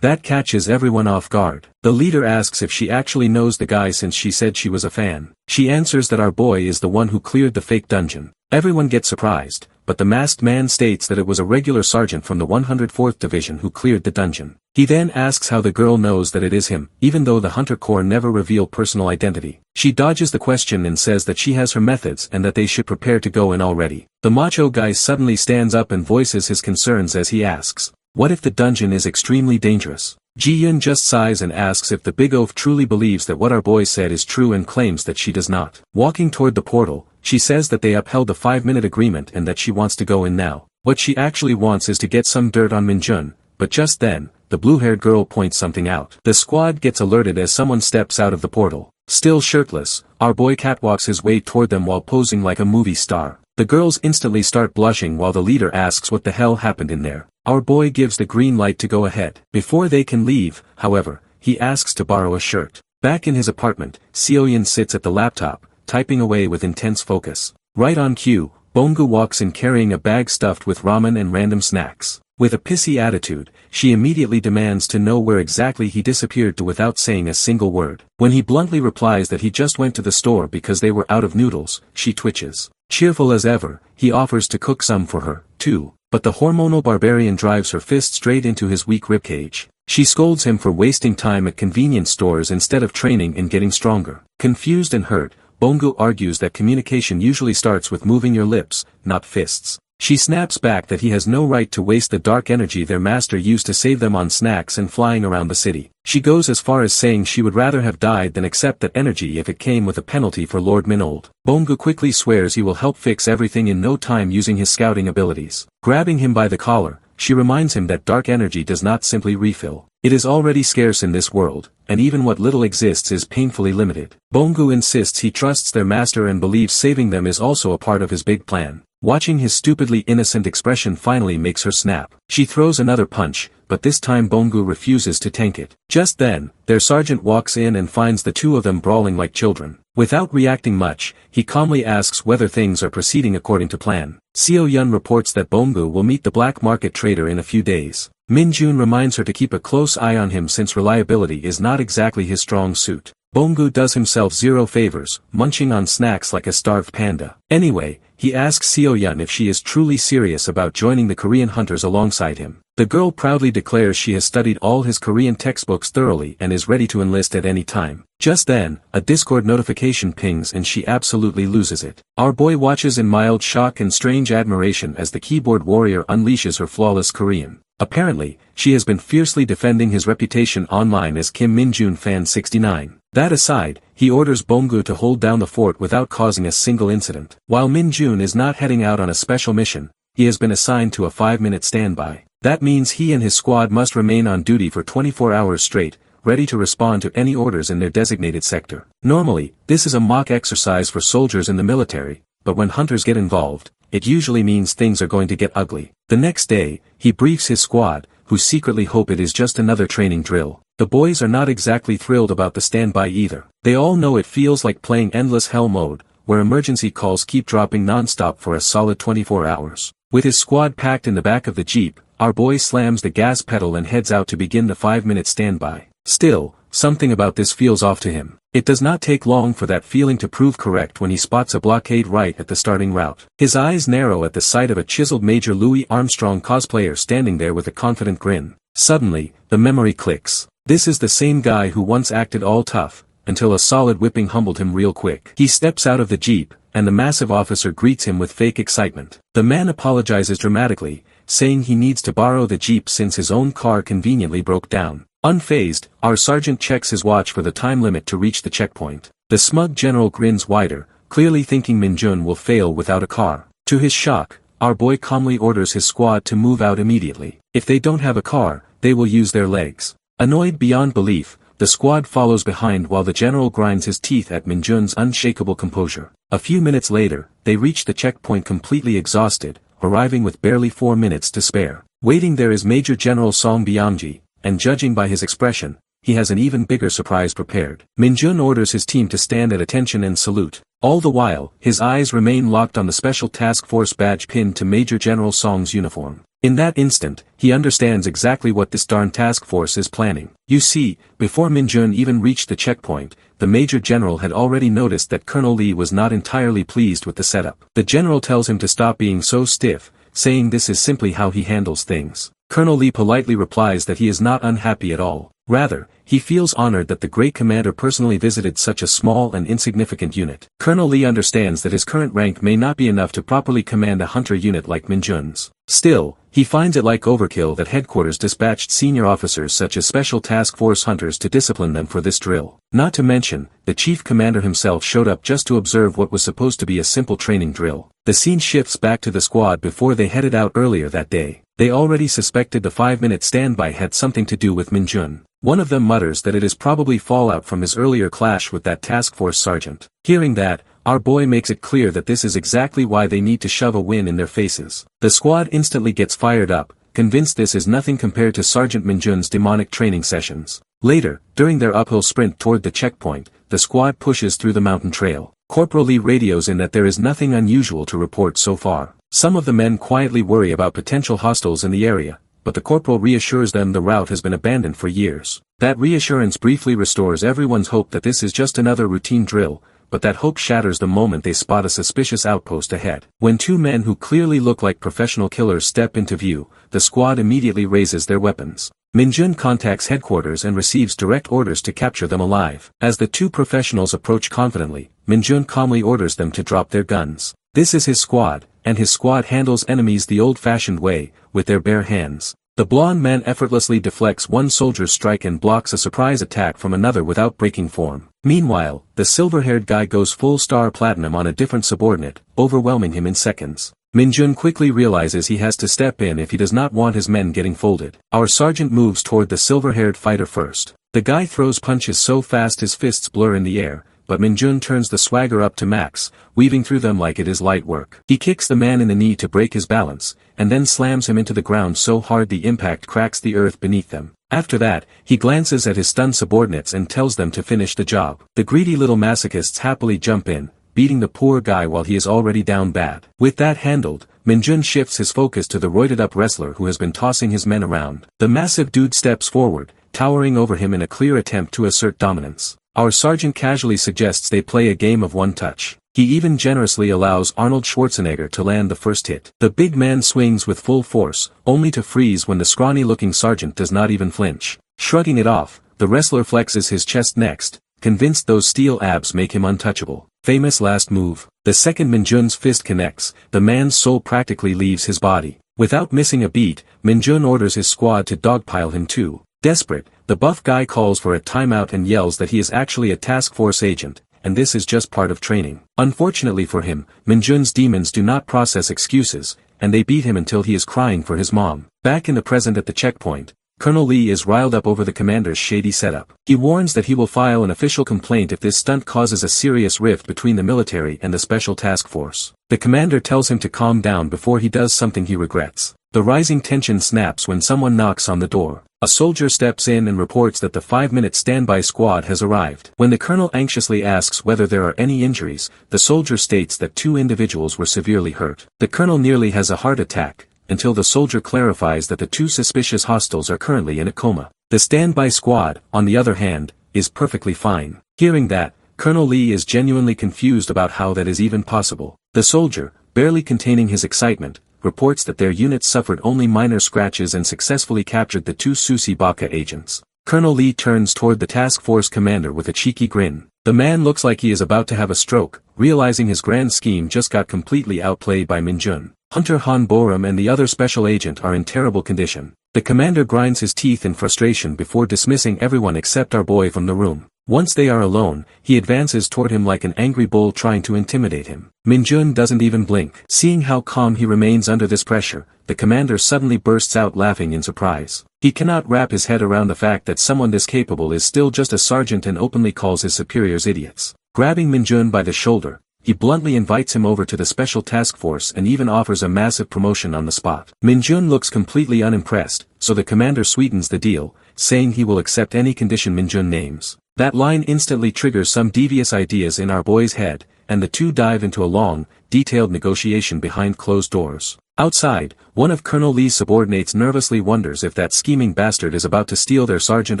That catches everyone off guard. The leader asks if she actually knows the guy since she said she was a fan. She answers that our boy is the one who cleared the fake dungeon. Everyone gets surprised, but the masked man states that it was a regular sergeant from the 104th Division who cleared the dungeon. He then asks how the girl knows that it is him, even though the Hunter Corps never reveal personal identity. She dodges the question and says that she has her methods and that they should prepare to go in already. The macho guy suddenly stands up and voices his concerns as he asks, what if the dungeon is extremely dangerous? Ji-Yun just sighs and asks if the big oaf truly believes that what our boy said is true and claims that she does not. Walking toward the portal, she says that they upheld the 5-minute agreement and that she wants to go in now. What she actually wants is to get some dirt on Minjun, but just then, the blue-haired girl points something out. The squad gets alerted as someone steps out of the portal. Still shirtless, our boy catwalks his way toward them while posing like a movie star. The girls instantly start blushing while the leader asks what the hell happened in there. Our boy gives the green light to go ahead. Before they can leave, however, he asks to borrow a shirt. Back in his apartment, Seoyeon sits at the laptop, typing away with intense focus. Right on cue, Bongu walks in carrying a bag stuffed with ramen and random snacks. With a pissy attitude, she immediately demands to know where exactly he disappeared to without saying a single word. When he bluntly replies that he just went to the store because they were out of noodles, she twitches. Cheerful as ever, he offers to cook some for her, too, but the hormonal barbarian drives her fist straight into his weak ribcage. She scolds him for wasting time at convenience stores instead of training and getting stronger. Confused and hurt, Bongu argues that communication usually starts with moving your lips, not fists. She snaps back that he has no right to waste the dark energy their master used to save them on snacks and flying around the city. She goes as far as saying she would rather have died than accept that energy if it came with a penalty for Lord Minold. Bongu quickly swears he will help fix everything in no time using his scouting abilities. Grabbing him by the collar, she reminds him that dark energy does not simply refill. It is already scarce in this world, and even what little exists is painfully limited. Bongu insists he trusts their master and believes saving them is also a part of his big plan. Watching his stupidly innocent expression finally makes her snap. She throws another punch, but this time Bongu refuses to tank it. Just then, their sergeant walks in and finds the two of them brawling like children. Without reacting much, he calmly asks whether things are proceeding according to plan. Seo-Yun reports that Bongu will meet the black market trader in a few days. Min-Jun reminds her to keep a close eye on him since reliability is not exactly his strong suit. Bongu does himself zero favors, munching on snacks like a starved panda. Anyway, he asks Seo-Yun if she is truly serious about joining the Korean hunters alongside him. The girl proudly declares she has studied all his Korean textbooks thoroughly and is ready to enlist at any time. Just then, a Discord notification pings and she absolutely loses it. Our boy watches in mild shock and strange admiration as the keyboard warrior unleashes her flawless Korean. Apparently, she has been fiercely defending his reputation online as Kim Min-Jun fan 69. That aside, he orders Bonggu to hold down the fort without causing a single incident. While Min-jun is not heading out on a special mission, he has been assigned to a 5-minute standby. That means he and his squad must remain on duty for 24 hours straight, ready to respond to any orders in their designated sector. Normally, this is a mock exercise for soldiers in the military, but when hunters get involved, it usually means things are going to get ugly. The next day, he briefs his squad, who secretly hope it is just another training drill. The boys are not exactly thrilled about the standby either. They all know it feels like playing endless hell mode, where emergency calls keep dropping non-stop for a solid 24 hours. With his squad packed in the back of the jeep, our boy slams the gas pedal and heads out to begin the 5-minute standby. Still, something about this feels off to him. It does not take long for that feeling to prove correct when he spots a blockade right at the starting route. His eyes narrow at the sight of a chiseled Major Louis Armstrong cosplayer standing there with a confident grin. Suddenly, the memory clicks. This is the same guy who once acted all tough, until a solid whipping humbled him real quick. He steps out of the jeep, and the massive officer greets him with fake excitement. The man apologizes dramatically, saying he needs to borrow the jeep since his own car conveniently broke down. Unfazed, our sergeant checks his watch for the time limit to reach the checkpoint. The smug general grins wider, clearly thinking Min-jun will fail without a car. To his shock, our boy calmly orders his squad to move out immediately. If they don't have a car, they will use their legs. Annoyed beyond belief, the squad follows behind while the general grinds his teeth at Min-jun's unshakable composure. A few minutes later, they reach the checkpoint completely exhausted, arriving with barely 4 minutes to spare. Waiting there is Major General Song Byangji, and judging by his expression, he has an even bigger surprise prepared. Min-jun orders his team to stand at attention and salute. All the while, his eyes remain locked on the Special Task Force badge pinned to Major General Song's uniform. In that instant, he understands exactly what this darn task force is planning. You see, before Min-jun even reached the checkpoint, the Major General had already noticed that Colonel Lee was not entirely pleased with the setup. The General tells him to stop being so stiff, saying this is simply how he handles things. Colonel Lee politely replies that he is not unhappy at all. Rather, he feels honored that the great commander personally visited such a small and insignificant unit. Colonel Lee understands that his current rank may not be enough to properly command a hunter unit like Min-jun's. Still, he finds it like overkill that headquarters dispatched senior officers such as Special Task Force hunters to discipline them for this drill. Not to mention, the chief commander himself showed up just to observe what was supposed to be a simple training drill. The scene shifts back to the squad before they headed out earlier that day. They already suspected the 5-minute standby had something to do with Min-jun. One of them mutters that it is probably fallout from his earlier clash with that task force sergeant. Hearing that, our boy makes it clear that this is exactly why they need to shove a win in their faces. The squad instantly gets fired up, convinced this is nothing compared to Sergeant Min-jun's demonic training sessions. Later, during their uphill sprint toward the checkpoint, the squad pushes through the mountain trail. Corporal Lee radios in that there is nothing unusual to report so far. Some of the men quietly worry about potential hostiles in the area, but the corporal reassures them the route has been abandoned for years. That reassurance briefly restores everyone's hope that this is just another routine drill, but that hope shatters the moment they spot a suspicious outpost ahead. When two men who clearly look like professional killers step into view, the squad immediately raises their weapons. Min-jun contacts headquarters and receives direct orders to capture them alive. As the two professionals approach confidently, Min-jun calmly orders them to drop their guns. This is his squad, and his squad handles enemies the old-fashioned way, with their bare hands. The blonde man effortlessly deflects one soldier's strike and blocks a surprise attack from another without breaking form. Meanwhile, the silver-haired guy goes full star platinum on a different subordinate, overwhelming him in seconds. Min-jun quickly realizes he has to step in if he does not want his men getting folded. Our sergeant moves toward the silver-haired fighter first. The guy throws punches so fast his fists blur in the air, but Min-jun turns the swagger up to max, weaving through them like it is light work. He kicks the man in the knee to break his balance, and then slams him into the ground so hard the impact cracks the earth beneath them. After that, he glances at his stunned subordinates and tells them to finish the job. The greedy little masochists happily jump in, beating the poor guy while he is already down bad. With that handled, Min-jun shifts his focus to the roided-up wrestler who has been tossing his men around. The massive dude steps forward, towering over him in a clear attempt to assert dominance. Our sergeant casually suggests they play a game of one touch. He even generously allows Arnold Schwarzenegger to land the first hit. The big man swings with full force, only to freeze when the scrawny-looking sergeant does not even flinch. Shrugging it off, the wrestler flexes his chest next, convinced those steel abs make him untouchable. Famous last move. The second Min-jun's fist connects, the man's soul practically leaves his body. Without missing a beat, Min-jun orders his squad to dogpile him too. Desperate, the buff guy calls for a timeout and yells that he is actually a task force agent, and this is just part of training. Unfortunately for him, Minjun's demons do not process excuses, and they beat him until he is crying for his mom. Back in the present at the checkpoint, Colonel Lee is riled up over the commander's shady setup. He warns that he will file an official complaint if this stunt causes a serious rift between the military and the special task force. The commander tells him to calm down before he does something he regrets. The rising tension snaps when someone knocks on the door. A soldier steps in and reports that the 5-minute standby squad has arrived. When the colonel anxiously asks whether there are any injuries, the soldier states that 2 individuals were severely hurt. The colonel nearly has a heart attack, until the soldier clarifies that the 2 suspicious hostiles are currently in a coma. The standby squad, on the other hand, is perfectly fine. Hearing that, Colonel Lee is genuinely confused about how that is even possible. The soldier, barely containing his excitement, reports that their unit suffered only minor scratches and successfully captured the 2 Susi Baka agents. Colonel Lee turns toward the task force commander with a cheeky grin. The man looks like he is about to have a stroke, realizing his grand scheme just got completely outplayed by Minjun. Hunter Han Borum and the other special agent are in terrible condition. The commander grinds his teeth in frustration before dismissing everyone except our boy from the room. Once they are alone, he advances toward him like an angry bull trying to intimidate him. Minjun doesn't even blink. Seeing how calm he remains under this pressure, the commander suddenly bursts out laughing in surprise. He cannot wrap his head around the fact that someone this capable is still just a sergeant and openly calls his superiors idiots. Grabbing Minjun by the shoulder, he bluntly invites him over to the special task force and even offers a massive promotion on the spot. Minjun looks completely unimpressed, so the commander sweetens the deal, saying he will accept any condition Minjun names. That line instantly triggers some devious ideas in our boy's head, and the 2 dive into a long, detailed negotiation behind closed doors. Outside, one of Colonel Lee's subordinates nervously wonders if that scheming bastard is about to steal their sergeant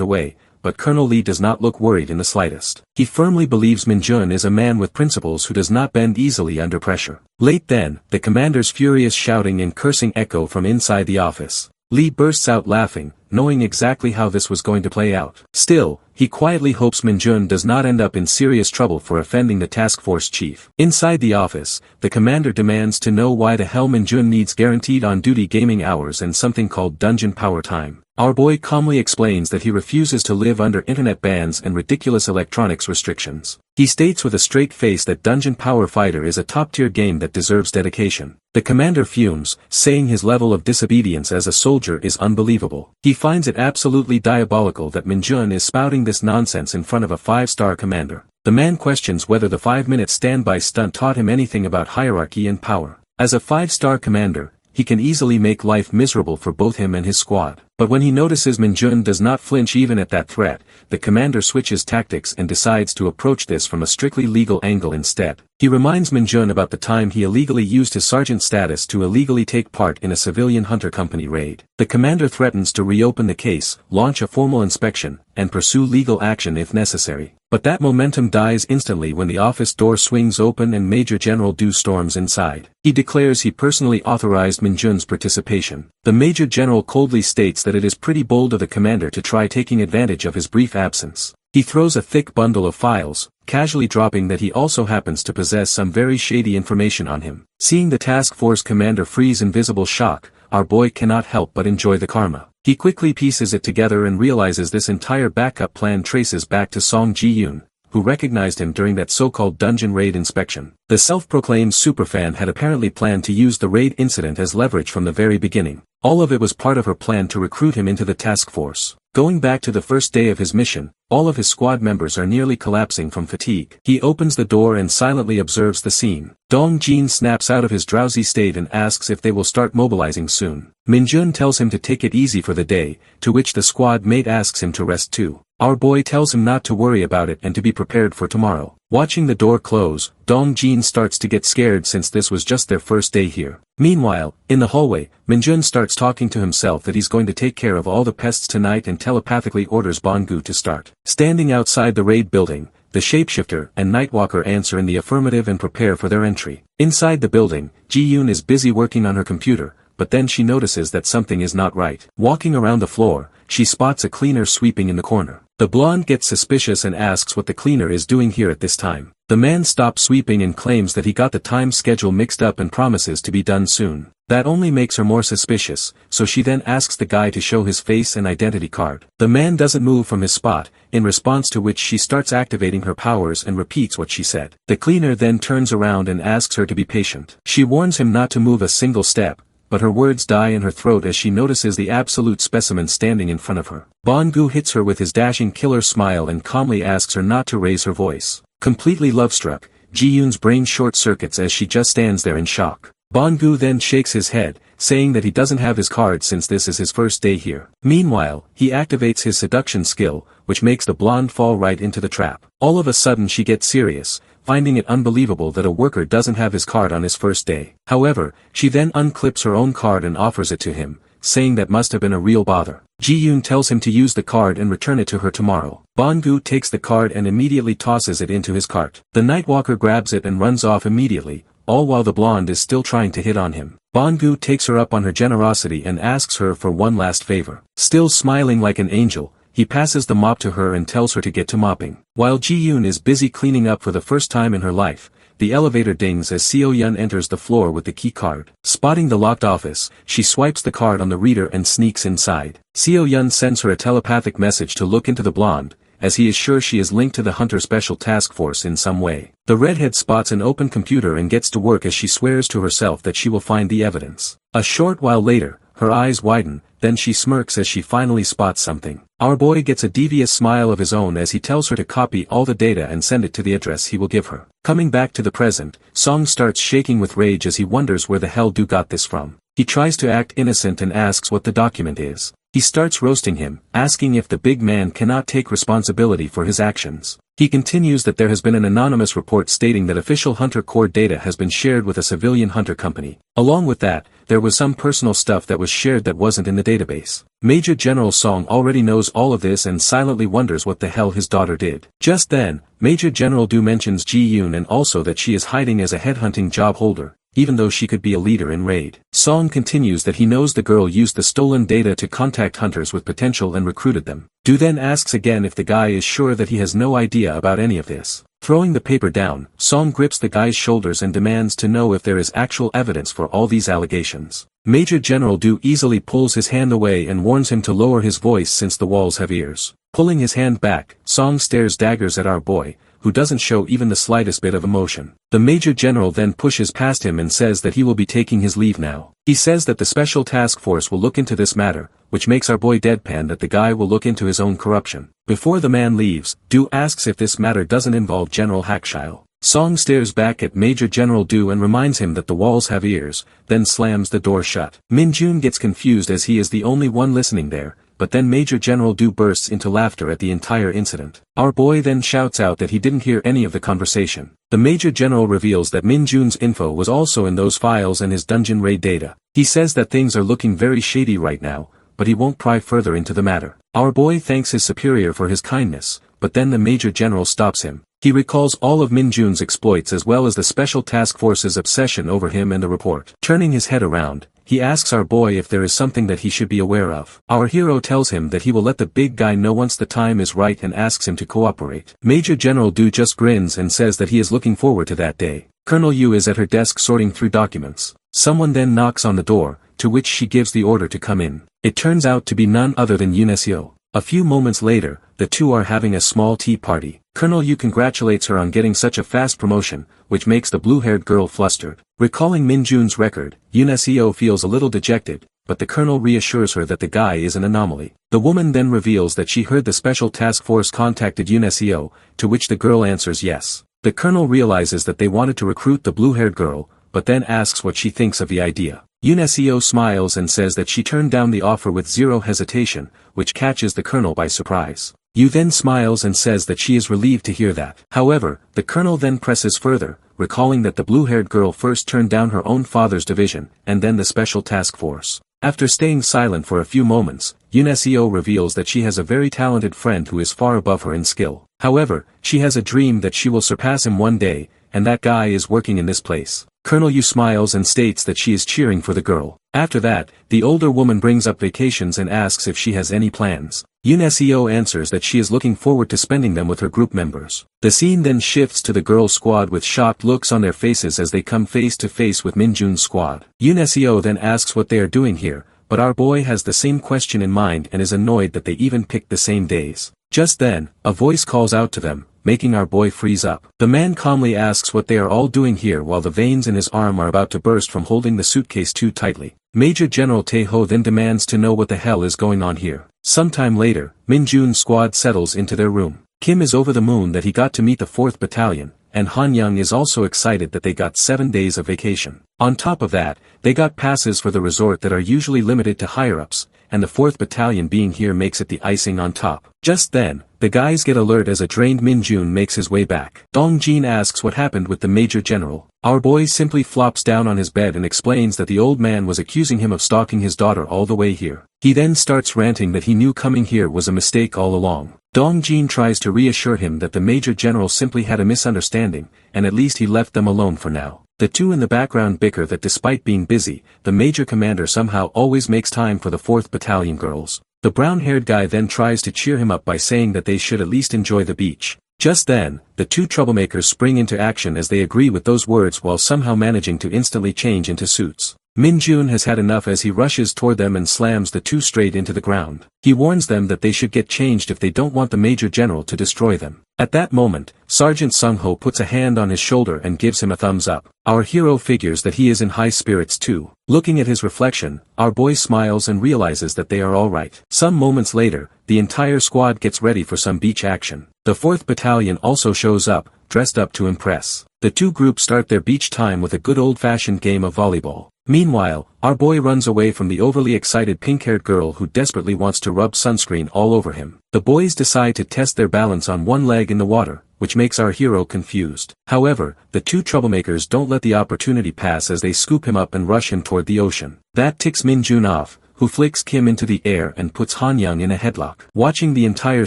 away, but Colonel Lee does not look worried in the slightest. He firmly believes Minjun is a man with principles who does not bend easily under pressure. Late then, the commander's furious shouting and cursing echo from inside the office. Lee bursts out laughing, knowing exactly how this was going to play out. Still, he quietly hopes Minjun does not end up in serious trouble for offending the task force chief. Inside the office, the commander demands to know why the hell Minjun needs guaranteed on-duty gaming hours and something called dungeon power time. Our boy calmly explains that he refuses to live under internet bans and ridiculous electronics restrictions. He states with a straight face that Dungeon Power Fighter is a top-tier game that deserves dedication. The commander fumes, saying his level of disobedience as a soldier is unbelievable. He finds it absolutely diabolical that Minjun is spouting this nonsense in front of a 5-star commander. The man questions whether the 5-minute standby stunt taught him anything about hierarchy and power. As a 5-star commander, he can easily make life miserable for both him and his squad. But when he notices Minjun does not flinch even at that threat, the commander switches tactics and decides to approach this from a strictly legal angle instead. He reminds Minjun about the time he illegally used his sergeant status to illegally take part in a civilian hunter company raid. The commander threatens to reopen the case, launch a formal inspection, and pursue legal action if necessary. But that momentum dies instantly when the office door swings open and Major General Du storms inside. He declares he personally authorized Minjun's participation. The Major General coldly states that it is pretty bold of the commander to try taking advantage of his brief absence. He throws a thick bundle of files, casually dropping that he also happens to possess some very shady information on him. Seeing the task force commander freeze in visible shock, our boy cannot help but enjoy the karma. He quickly pieces it together and realizes this entire backup plan traces back to Song Ji-yoon, who recognized him during that so-called dungeon raid inspection. The self-proclaimed superfan had apparently planned to use the raid incident as leverage from the very beginning. All of it was part of her plan to recruit him into the task force. Going back to the first day of his mission, all of his squad members are nearly collapsing from fatigue. He opens the door and silently observes the scene. Dong Jin snaps out of his drowsy state and asks if they will start mobilizing soon. Minjun tells him to take it easy for the day, to which the squad mate asks him to rest too. Our boy tells him not to worry about it and to be prepared for tomorrow. Watching the door close, Dong Jin starts to get scared since this was just their first day here. Meanwhile, in the hallway, Minjun starts talking to himself that he's going to take care of all the pests tonight and telepathically orders Bongu to start. Standing outside the raid building, the shapeshifter and Nightwalker answer in the affirmative and prepare for their entry. Inside the building, Ji-yoon is busy working on her computer, but then she notices that something is not right. Walking around the floor, she spots a cleaner sweeping in the corner. The blonde gets suspicious and asks what the cleaner is doing here at this time. The man stops sweeping and claims that he got the time schedule mixed up and promises to be done soon. That only makes her more suspicious, so she then asks the guy to show his face and identity card. The man doesn't move from his spot, in response to which she starts activating her powers and repeats what she said. The cleaner then turns around and asks her to be patient. She warns him not to move a single step, but her words die in her throat as she notices the absolute specimen standing in front of her. Bon-gu hits her with his dashing killer smile and calmly asks her not to raise her voice. Completely love-struck, Ji-yoon's brain short-circuits as she just stands there in shock. Bon-gu then shakes his head, saying that he doesn't have his card since this is his first day here. Meanwhile, he activates his seduction skill, which makes the blonde fall right into the trap. All of a sudden she gets serious, finding it unbelievable that a worker doesn't have his card on his first day. However, she then unclips her own card and offers it to him, saying that must have been a real bother. Ji-yoon tells him to use the card and return it to her tomorrow. Bon-gu takes the card and immediately tosses it into his cart. The Nightwalker grabs it and runs off immediately, all while the blonde is still trying to hit on him. Bon-gu takes her up on her generosity and asks her for one last favor. Still smiling like an angel, he passes the mop to her and tells her to get to mopping. While Ji-yoon is busy cleaning up for the first time in her life, the elevator dings as Seo-yeon enters the floor with the key card. Spotting the locked office, she swipes the card on the reader and sneaks inside. Seo-yeon sends her a telepathic message to look into the blonde, as he is sure she is linked to the Hunter Special Task Force in some way. The redhead spots an open computer and gets to work as she swears to herself that she will find the evidence. A short while later, her eyes widen, then she smirks as she finally spots something. Our boy gets a devious smile of his own as he tells her to copy all the data and send it to the address he will give her. Coming back to the present, Song starts shaking with rage as he wonders where the hell Do got this from. He tries to act innocent and asks what the document is. He starts roasting him, asking if the big man cannot take responsibility for his actions. He continues that there has been an anonymous report stating that official Hunter Core data has been shared with a civilian Hunter company. Along with that, there was some personal stuff that was shared that wasn't in the database. Major General Song already knows all of this and silently wonders what the hell his daughter did. Just then, Major General Do mentions Ji-yoon and also that she is hiding as a headhunting job holder, even though she could be a leader in raid. Song continues that he knows the girl used the stolen data to contact hunters with potential and recruited them. Do then asks again if the guy is sure that he has no idea about any of this. Throwing the paper down, Song grips the guy's shoulders and demands to know if there is actual evidence for all these allegations. Major General Do easily pulls his hand away and warns him to lower his voice since the walls have ears. Pulling his hand back, Song stares daggers at our boy, who doesn't show even the slightest bit of emotion. The Major General then pushes past him and says that he will be taking his leave now. He says that the Special Task Force will look into this matter, which makes our boy deadpan that the guy will look into his own corruption. Before the man leaves, Do asks if this matter doesn't involve General Hackshile. Song stares back at Major General Do and reminds him that the walls have ears, then slams the door shut. Min-jun gets confused as he is the only one listening there, but then Major General Do bursts into laughter at the entire incident. Our boy then shouts out that he didn't hear any of the conversation. The Major General reveals that Min-jun's info was also in those files and his dungeon raid data. He says that things are looking very shady right now, but he won't pry further into the matter. Our boy thanks his superior for his kindness, but then the Major General stops him. He recalls all of Min-jun's exploits as well as the Special Task Force's obsession over him and the report. Turning his head around, he asks our boy if there is something that he should be aware of. Our hero tells him that he will let the big guy know once the time is right and asks him to cooperate. Major General Do just grins and says that he is looking forward to that day. Colonel Yu is at her desk sorting through documents. Someone then knocks on the door, to which she gives the order to come in. It turns out to be none other than Yunesio. A few moments later, the two are having a small tea party. Colonel Yu congratulates her on getting such a fast promotion, which makes the blue-haired girl flustered. Recalling Min-jun's record, Yunesio feels a little dejected, but the colonel reassures her that the guy is an anomaly. The woman then reveals that she heard the Special Task Force contacted Yunesio, to which the girl answers yes. The colonel realizes that they wanted to recruit the blue-haired girl, but then asks what she thinks of the idea. Yunesio smiles and says that she turned down the offer with zero hesitation, which catches the colonel by surprise. Yu then smiles and says that she is relieved to hear that. However, the colonel then presses further, recalling that the blue-haired girl first turned down her own father's division, and then the Special Task Force. After staying silent for a few moments, Yunesio reveals that she has a very talented friend who is far above her in skill. However, she has a dream that she will surpass him one day, and that guy is working in this place. Colonel Yu smiles and states that she is cheering for the girl. After that, the older woman brings up vacations and asks if she has any plans. Yoon Seo answers that she is looking forward to spending them with her group members. The scene then shifts to the girl squad with shocked looks on their faces as they come face to face with Minjun's squad. Yoon Seo then asks what they are doing here, but our boy has the same question in mind and is annoyed that they even picked the same days. Just then, a voice calls out to them, making our boy freeze up. The man calmly asks what they are all doing here while the veins in his arm are about to burst from holding the suitcase too tightly. Major General Tae-ho then demands to know what the hell is going on here. Sometime later, Minjun's squad settles into their room. Kim is over the moon that he got to meet the 4th Battalion, and Han Young is also excited that they got 7 days of vacation. On top of that, they got passes for the resort that are usually limited to higher-ups, and the 4th Battalion being here makes it the icing on top. Just then, the guys get alert as a drained Minjun makes his way back. Dong-jin asks what happened with the Major General. Our boy simply flops down on his bed and explains that the old man was accusing him of stalking his daughter all the way here. He then starts ranting that he knew coming here was a mistake all along. Dong-jin tries to reassure him that the Major General simply had a misunderstanding, and at least he left them alone for now. The two in the background bicker that despite being busy, the Major Commander somehow always makes time for the 4th Battalion girls. The brown-haired guy then tries to cheer him up by saying that they should at least enjoy the beach. Just then, the two troublemakers spring into action as they agree with those words while somehow managing to instantly change into suits. Minjun has had enough as he rushes toward them and slams the two straight into the ground. He warns them that they should get changed if they don't want the Major General to destroy them. At that moment, Sergeant Sung-ho puts a hand on his shoulder and gives him a thumbs up. Our hero figures that he is in high spirits too. Looking at his reflection, our boy smiles and realizes that they are all right. Some moments later, the entire squad gets ready for some beach action. The 4th Battalion also shows up, dressed up to impress. The two groups start their beach time with a good old-fashioned game of volleyball. Meanwhile, our boy runs away from the overly excited pink-haired girl who desperately wants to rub sunscreen all over him. The boys decide to test their balance on one leg in the water, which makes our hero confused. However, the two troublemakers don't let the opportunity pass as they scoop him up and rush him toward the ocean. That ticks Minjun off, who flicks Kim into the air and puts Han Young in a headlock. Watching the entire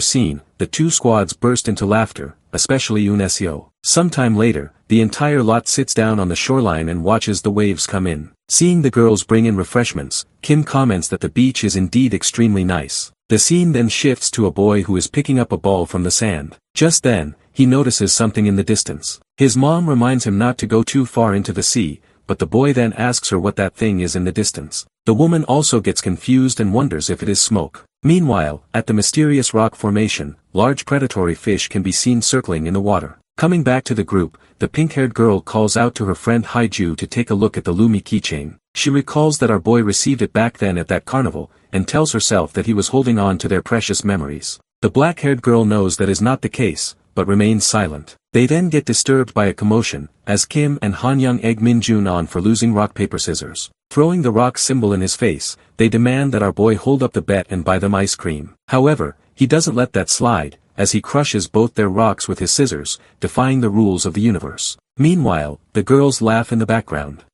scene, the two squads burst into laughter, especially Yoon Seo. Sometime later, the entire lot sits down on the shoreline and watches the waves come in. Seeing the girls bring in refreshments, Kim comments that the beach is indeed extremely nice. The scene then shifts to a boy who is picking up a ball from the sand. Just then, he notices something in the distance. His mom reminds him not to go too far into the sea, but the boy then asks her what that thing is in the distance. The woman also gets confused and wonders if it is smoke. Meanwhile, at the mysterious rock formation, large predatory fish can be seen circling in the water. Coming back to the group, the pink-haired girl calls out to her friend Haiju to take a look at the Lumi keychain. She recalls that our boy received it back then at that carnival, and tells herself that he was holding on to their precious memories. The black-haired girl knows that is not the case, but remains silent. They then get disturbed by a commotion, as Kim and Han Young egg Minjun on for losing rock-paper-scissors. Throwing the rock symbol in his face, they demand that our boy hold up the bet and buy them ice cream. However, he doesn't let that slide, as he crushes both their rocks with his scissors, defying the rules of the universe. Meanwhile, the girls laugh in the background.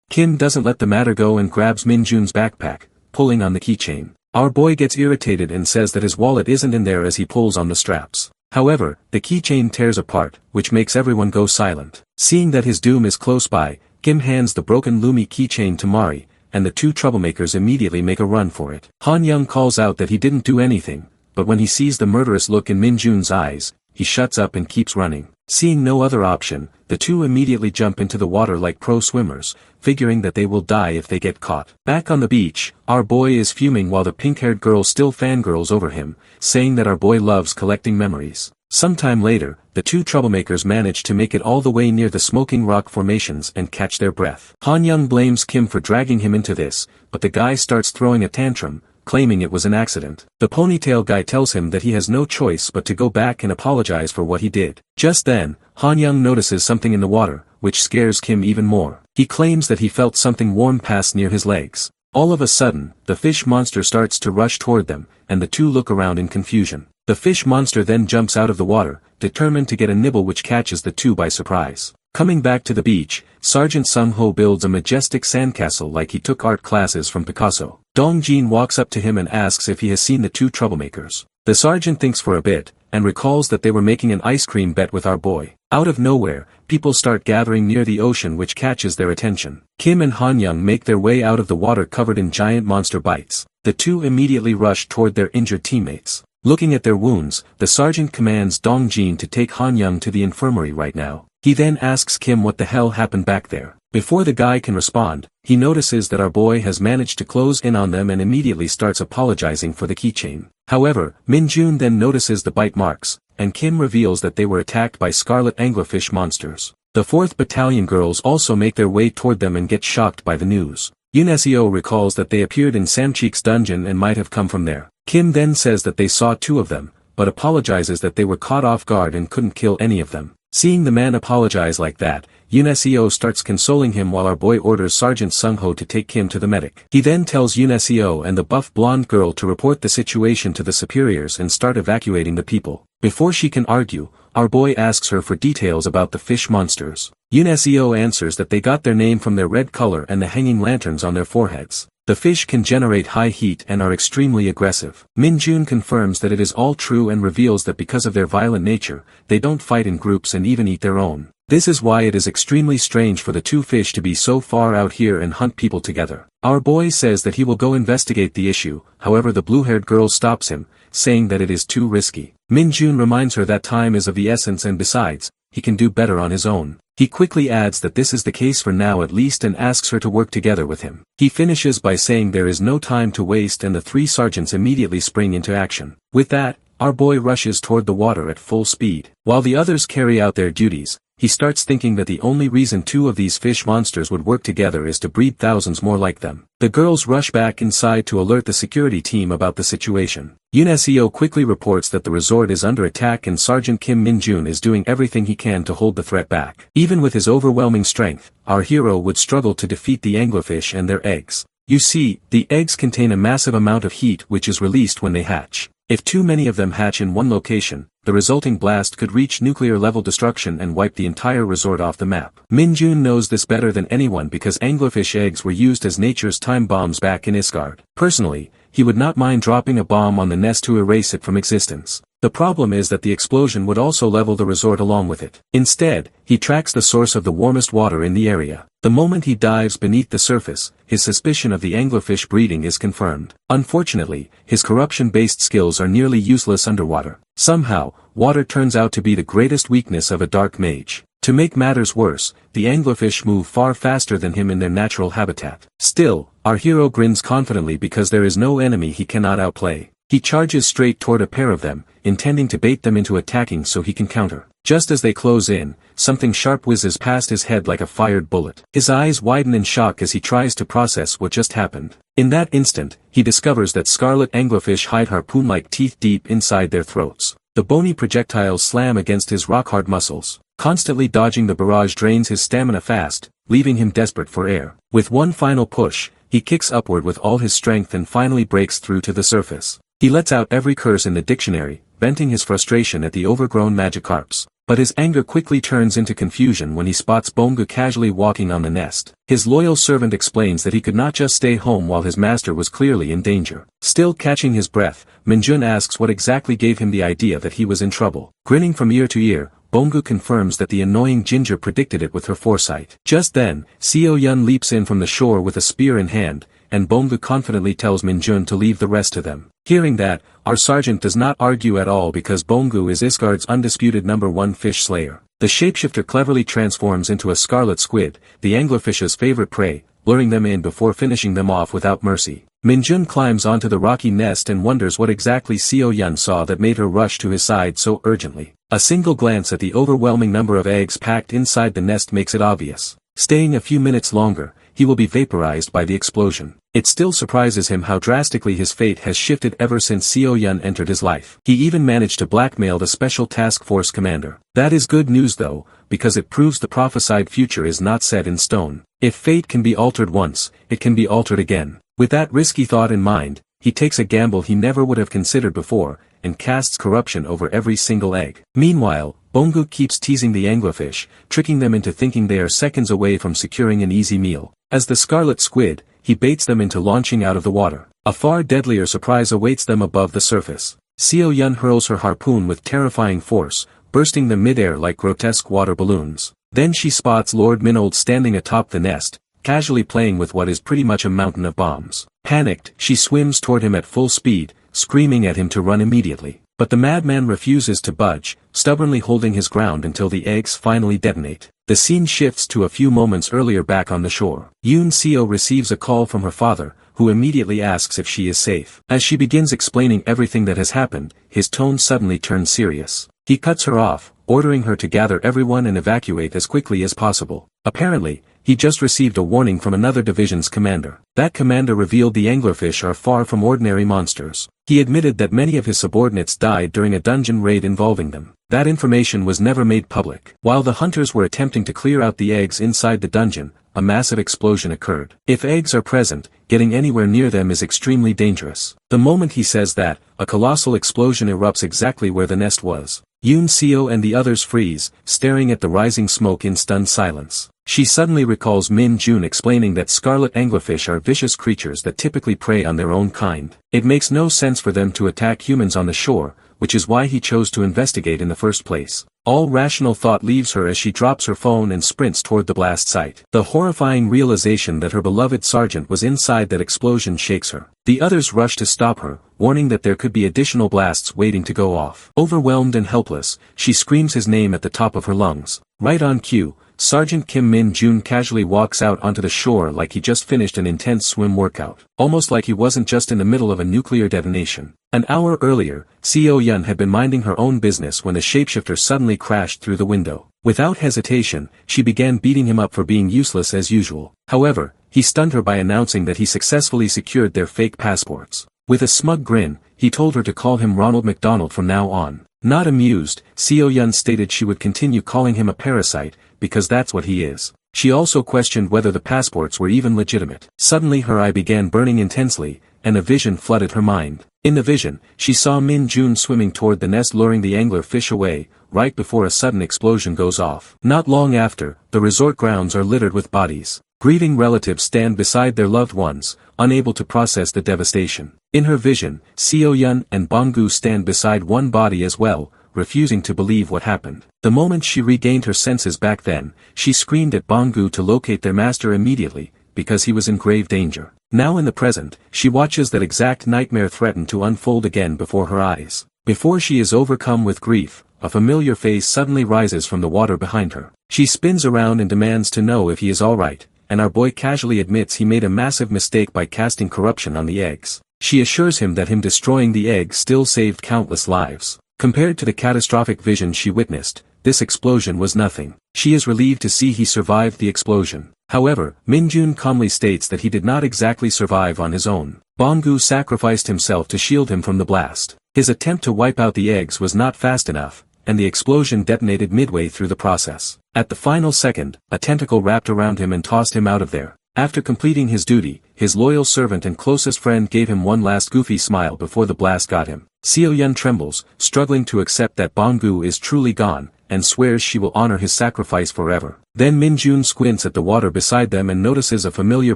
Kim doesn't let the matter go and grabs Minjun's backpack, pulling on the keychain. Our boy gets irritated and says that his wallet isn't in there as he pulls on the straps. However, the keychain tears apart, which makes everyone go silent. Seeing that his doom is close by, Kim hands the broken Lumi keychain to Mari, and the two troublemakers immediately make a run for it. Han Young calls out that he didn't do anything, but when he sees the murderous look in Minjun's eyes, he shuts up and keeps running. Seeing no other option, the two immediately jump into the water like pro swimmers, figuring that they will die if they get caught. Back on the beach, our boy is fuming while the pink-haired girl still fangirls over him, saying that our boy loves collecting memories. Sometime later, the two troublemakers manage to make it all the way near the smoking rock formations and catch their breath. Han Young blames Kim for dragging him into this, but the guy starts throwing a tantrum, claiming it was an accident. The ponytail guy tells him that he has no choice but to go back and apologize for what he did. Just then, Han Young notices something in the water, which scares Kim even more. He claims that he felt something warm pass near his legs. All of a sudden, the fish monster starts to rush toward them, and the two look around in confusion. The fish monster then jumps out of the water, determined to get a nibble which catches the two by surprise. Coming back to the beach, Sergeant Sung-ho builds a majestic sandcastle like he took art classes from Picasso. Dong-jin walks up to him and asks if he has seen the two troublemakers. The sergeant thinks for a bit, and recalls that they were making an ice cream bet with our boy. Out of nowhere, people start gathering near the ocean, which catches their attention. Kim and Han-young make their way out of the water covered in giant monster bites. The two immediately rush toward their injured teammates. Looking at their wounds, the sergeant commands Dong-jin to take Han-young to the infirmary right now. He then asks Kim what the hell happened back there. Before the guy can respond, he notices that our boy has managed to close in on them and immediately starts apologizing for the keychain. However, Min-jun then notices the bite marks, and Kim reveals that they were attacked by scarlet anglerfish monsters. The 4th Battalion girls also make their way toward them and get shocked by the news. Yoon recalls that they appeared in Samcheek's dungeon and might have come from there. Kim then says that they saw 2 of them, but apologizes that they were caught off guard and couldn't kill any of them. Seeing the man apologize like that, Yoon starts consoling him while our boy orders Sergeant Sung-ho to take Kim to the medic. He then tells Yoon and the buff blonde girl to report the situation to the superiors and start evacuating the people. Before she can argue, our boy asks her for details about the fish monsters. Yoon answers that they got their name from their red color and the hanging lanterns on their foreheads. The fish can generate high heat and are extremely aggressive. Min-jun confirms that it is all true and reveals that because of their violent nature, they don't fight in groups and even eat their own. This is why it is extremely strange for the 2 fish to be so far out here and hunt people together. Our boy says that he will go investigate the issue, however the blue-haired girl stops him, saying that it is too risky. Min-jun reminds her that time is of the essence and besides, he can do better on his own. He quickly adds that this is the case for now at least and asks her to work together with him. He finishes by saying there is no time to waste and the 3 sergeants immediately spring into action. With that, our boy rushes toward the water at full speed. While the others carry out their duties, he starts thinking that the only reason 2 of these fish monsters would work together is to breed thousands more like them. The girls rush back inside to alert the security team about the situation. Yoon quickly reports that the resort is under attack and Sergeant Kim Min-jun is doing everything he can to hold the threat back. Even with his overwhelming strength, our hero would struggle to defeat the anglerfish and their eggs. You see, the eggs contain a massive amount of heat which is released when they hatch. If too many of them hatch in one location, the resulting blast could reach nuclear-level destruction and wipe the entire resort off the map. Min-jun knows this better than anyone because anglerfish eggs were used as nature's time bombs back in Isgard. Personally, he would not mind dropping a bomb on the nest to erase it from existence. The problem is that the explosion would also level the resort along with it. Instead, he tracks the source of the warmest water in the area. The moment he dives beneath the surface, his suspicion of the anglerfish breeding is confirmed. Unfortunately, his corruption-based skills are nearly useless underwater. Somehow, water turns out to be the greatest weakness of a dark mage. To make matters worse, the anglerfish move far faster than him in their natural habitat. Still, our hero grins confidently because there is no enemy he cannot outplay. He charges straight toward a pair of them, intending to bait them into attacking so he can counter. Just as they close in, something sharp whizzes past his head like a fired bullet. His eyes widen in shock as he tries to process what just happened. In that instant, he discovers that scarlet anglerfish hide harpoon-like teeth deep inside their throats. The bony projectiles slam against his rock-hard muscles. Constantly dodging the barrage drains his stamina fast, leaving him desperate for air. With one final push, he kicks upward with all his strength and finally breaks through to the surface. He lets out every curse in the dictionary, venting his frustration at the overgrown Magikarps. But his anger quickly turns into confusion when he spots Bongu casually walking on the nest. His loyal servant explains that he could not just stay home while his master was clearly in danger. Still catching his breath, Min-jun asks what exactly gave him the idea that he was in trouble. Grinning from ear to ear, Bongu confirms that the annoying Ginger predicted it with her foresight. Just then, Seo-yun leaps in from the shore with a spear in hand, and Bongu confidently tells Min-jun to leave the rest to them. Hearing that, our sergeant does not argue at all because Bongu is Isgard's undisputed #1 fish slayer. The shapeshifter cleverly transforms into a scarlet squid, the anglerfish's favorite prey, luring them in before finishing them off without mercy. Min-jun climbs onto the rocky nest and wonders what exactly Seo-yun saw that made her rush to his side so urgently. A single glance at the overwhelming number of eggs packed inside the nest makes it obvious. Staying a few minutes longer, he will be vaporized by the explosion. It still surprises him how drastically his fate has shifted ever since Seo-yun entered his life. He even managed to blackmail the Special Task Force commander. That is good news though, because it proves the prophesied future is not set in stone. If fate can be altered once, it can be altered again. With that risky thought in mind, he takes a gamble he never would have considered before, and casts corruption over every single egg. Meanwhile, Bongu keeps teasing the anglerfish, tricking them into thinking they are seconds away from securing an easy meal. As the scarlet squid, he baits them into launching out of the water. A far deadlier surprise awaits them above the surface. Seo Yun hurls her harpoon with terrifying force, bursting them mid-air like grotesque water balloons. Then she spots Lord Minold standing atop the nest, casually playing with what is pretty much a mountain of bombs. Panicked, she swims toward him at full speed, screaming at him to run immediately. But the madman refuses to budge, stubbornly holding his ground until the eggs finally detonate. The scene shifts to a few moments earlier back on the shore. Yoon Seo receives a call from her father, who immediately asks if she is safe. As she begins explaining everything that has happened, his tone suddenly turns serious. He cuts her off, ordering her to gather everyone and evacuate as quickly as possible. Apparently, he just received a warning from another division's commander. That commander revealed the anglerfish are far from ordinary monsters. He admitted that many of his subordinates died during a dungeon raid involving them. That information was never made public. While the hunters were attempting to clear out the eggs inside the dungeon, a massive explosion occurred. If eggs are present, getting anywhere near them is extremely dangerous. The moment he says that, a colossal explosion erupts exactly where the nest was. Yoon Seo and the others freeze, staring at the rising smoke in stunned silence. She suddenly recalls Min Jun explaining that scarlet anglerfish are vicious creatures that typically prey on their own kind. It makes no sense for them to attack humans on the shore, which is why he chose to investigate in the first place. All rational thought leaves her as she drops her phone and sprints toward the blast site. The horrifying realization that her beloved sergeant was inside that explosion shakes her. The others rush to stop her, warning that there could be additional blasts waiting to go off. Overwhelmed and helpless, she screams his name at the top of her lungs. Right on cue, Sergeant Kim Min Jun casually walks out onto the shore like he just finished an intense swim workout. Almost like he wasn't just in the middle of a nuclear detonation. An hour earlier, Seo Yun had been minding her own business when the shapeshifter suddenly crashed through the window. Without hesitation, she began beating him up for being useless as usual. However, he stunned her by announcing that he successfully secured their fake passports. With a smug grin, he told her to call him Ronald McDonald from now on. Not amused, Seo Yun stated she would continue calling him a parasite, because that's what he is. She also questioned whether the passports were even legitimate. Suddenly her eye began burning intensely, and a vision flooded her mind. In the vision, she saw Min Jun swimming toward the nest luring the angler fish away, right before a sudden explosion goes off. Not long after, the resort grounds are littered with bodies. Grieving relatives stand beside their loved ones, unable to process the devastation. In her vision, Seo Yun and Bonggu stand beside one body as well, refusing to believe what happened. The moment she regained her senses back then, she screamed at Bonggu to locate their master immediately, because he was in grave danger. Now in the present, she watches that exact nightmare threaten to unfold again before her eyes. Before she is overcome with grief, a familiar face suddenly rises from the water behind her. She spins around and demands to know if he is alright, and our boy casually admits he made a massive mistake by casting corruption on the eggs. She assures him that him destroying the eggs still saved countless lives. Compared to the catastrophic vision she witnessed, this explosion was nothing. She is relieved to see he survived the explosion. However, Min Jun calmly states that he did not exactly survive on his own. Bonggu sacrificed himself to shield him from the blast. His attempt to wipe out the eggs was not fast enough, and the explosion detonated midway through the process. At the final second, a tentacle wrapped around him and tossed him out of there. After completing his duty, his loyal servant and closest friend gave him one last goofy smile before the blast got him. Seo Yun trembles, struggling to accept that Bonggu is truly gone, and swears she will honor his sacrifice forever. Then Min Jun squints at the water beside them and notices a familiar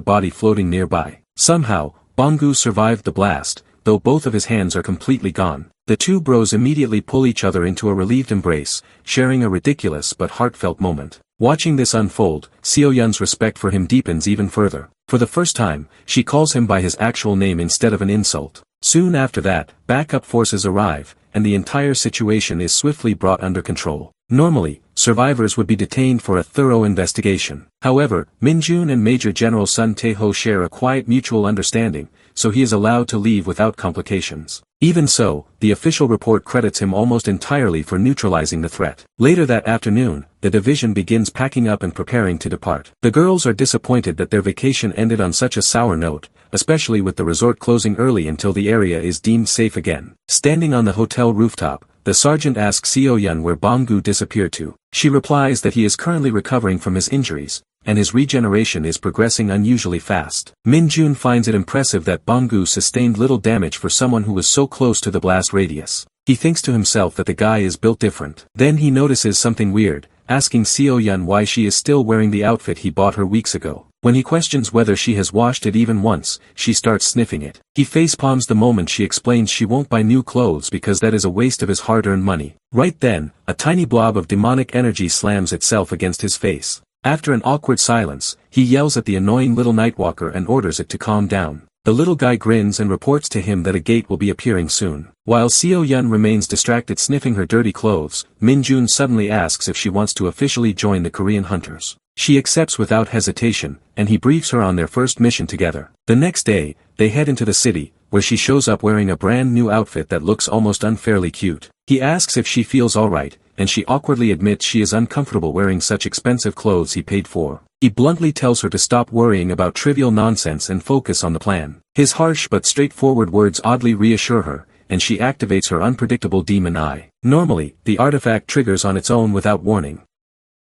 body floating nearby. Somehow, Bonggu survived the blast, though both of his hands are completely gone. The two bros immediately pull each other into a relieved embrace, sharing a ridiculous but heartfelt moment. Watching this unfold, Seo Yun's respect for him deepens even further. For the first time, she calls him by his actual name instead of an insult. Soon after that, backup forces arrive, and the entire situation is swiftly brought under control. Normally, survivors would be detained for a thorough investigation. However, Min Jun and Major General Sun Tae-ho share a quiet mutual understanding, so he is allowed to leave without complications. Even so, the official report credits him almost entirely for neutralizing the threat. Later that afternoon, the division begins packing up and preparing to depart. The girls are disappointed that their vacation ended on such a sour note, especially with the resort closing early until the area is deemed safe again. Standing on the hotel rooftop, the sergeant asks Seo Yun where Bonggu disappeared to. She replies that he is currently recovering from his injuries, and his regeneration is progressing unusually fast. Min Jun finds it impressive that Bonggu sustained little damage for someone who was so close to the blast radius. He thinks to himself that the guy is built different. Then he notices something weird, asking Seo Yun why she is still wearing the outfit he bought her weeks ago. When he questions whether she has washed it even once, she starts sniffing it. He facepalms the moment she explains she won't buy new clothes because that is a waste of his hard-earned money. Right then, a tiny blob of demonic energy slams itself against his face. After an awkward silence, he yells at the annoying little Nightwalker and orders it to calm down. The little guy grins and reports to him that a gate will be appearing soon. While Seo-yun remains distracted sniffing her dirty clothes, Min-jun suddenly asks if she wants to officially join the Korean hunters. She accepts without hesitation, and he briefs her on their first mission together. The next day, they head into the city, where she shows up wearing a brand new outfit that looks almost unfairly cute. He asks if she feels alright, and she awkwardly admits she is uncomfortable wearing such expensive clothes he paid for. He bluntly tells her to stop worrying about trivial nonsense and focus on the plan. His harsh but straightforward words oddly reassure her, and she activates her unpredictable demon eye. Normally, the artifact triggers on its own without warning.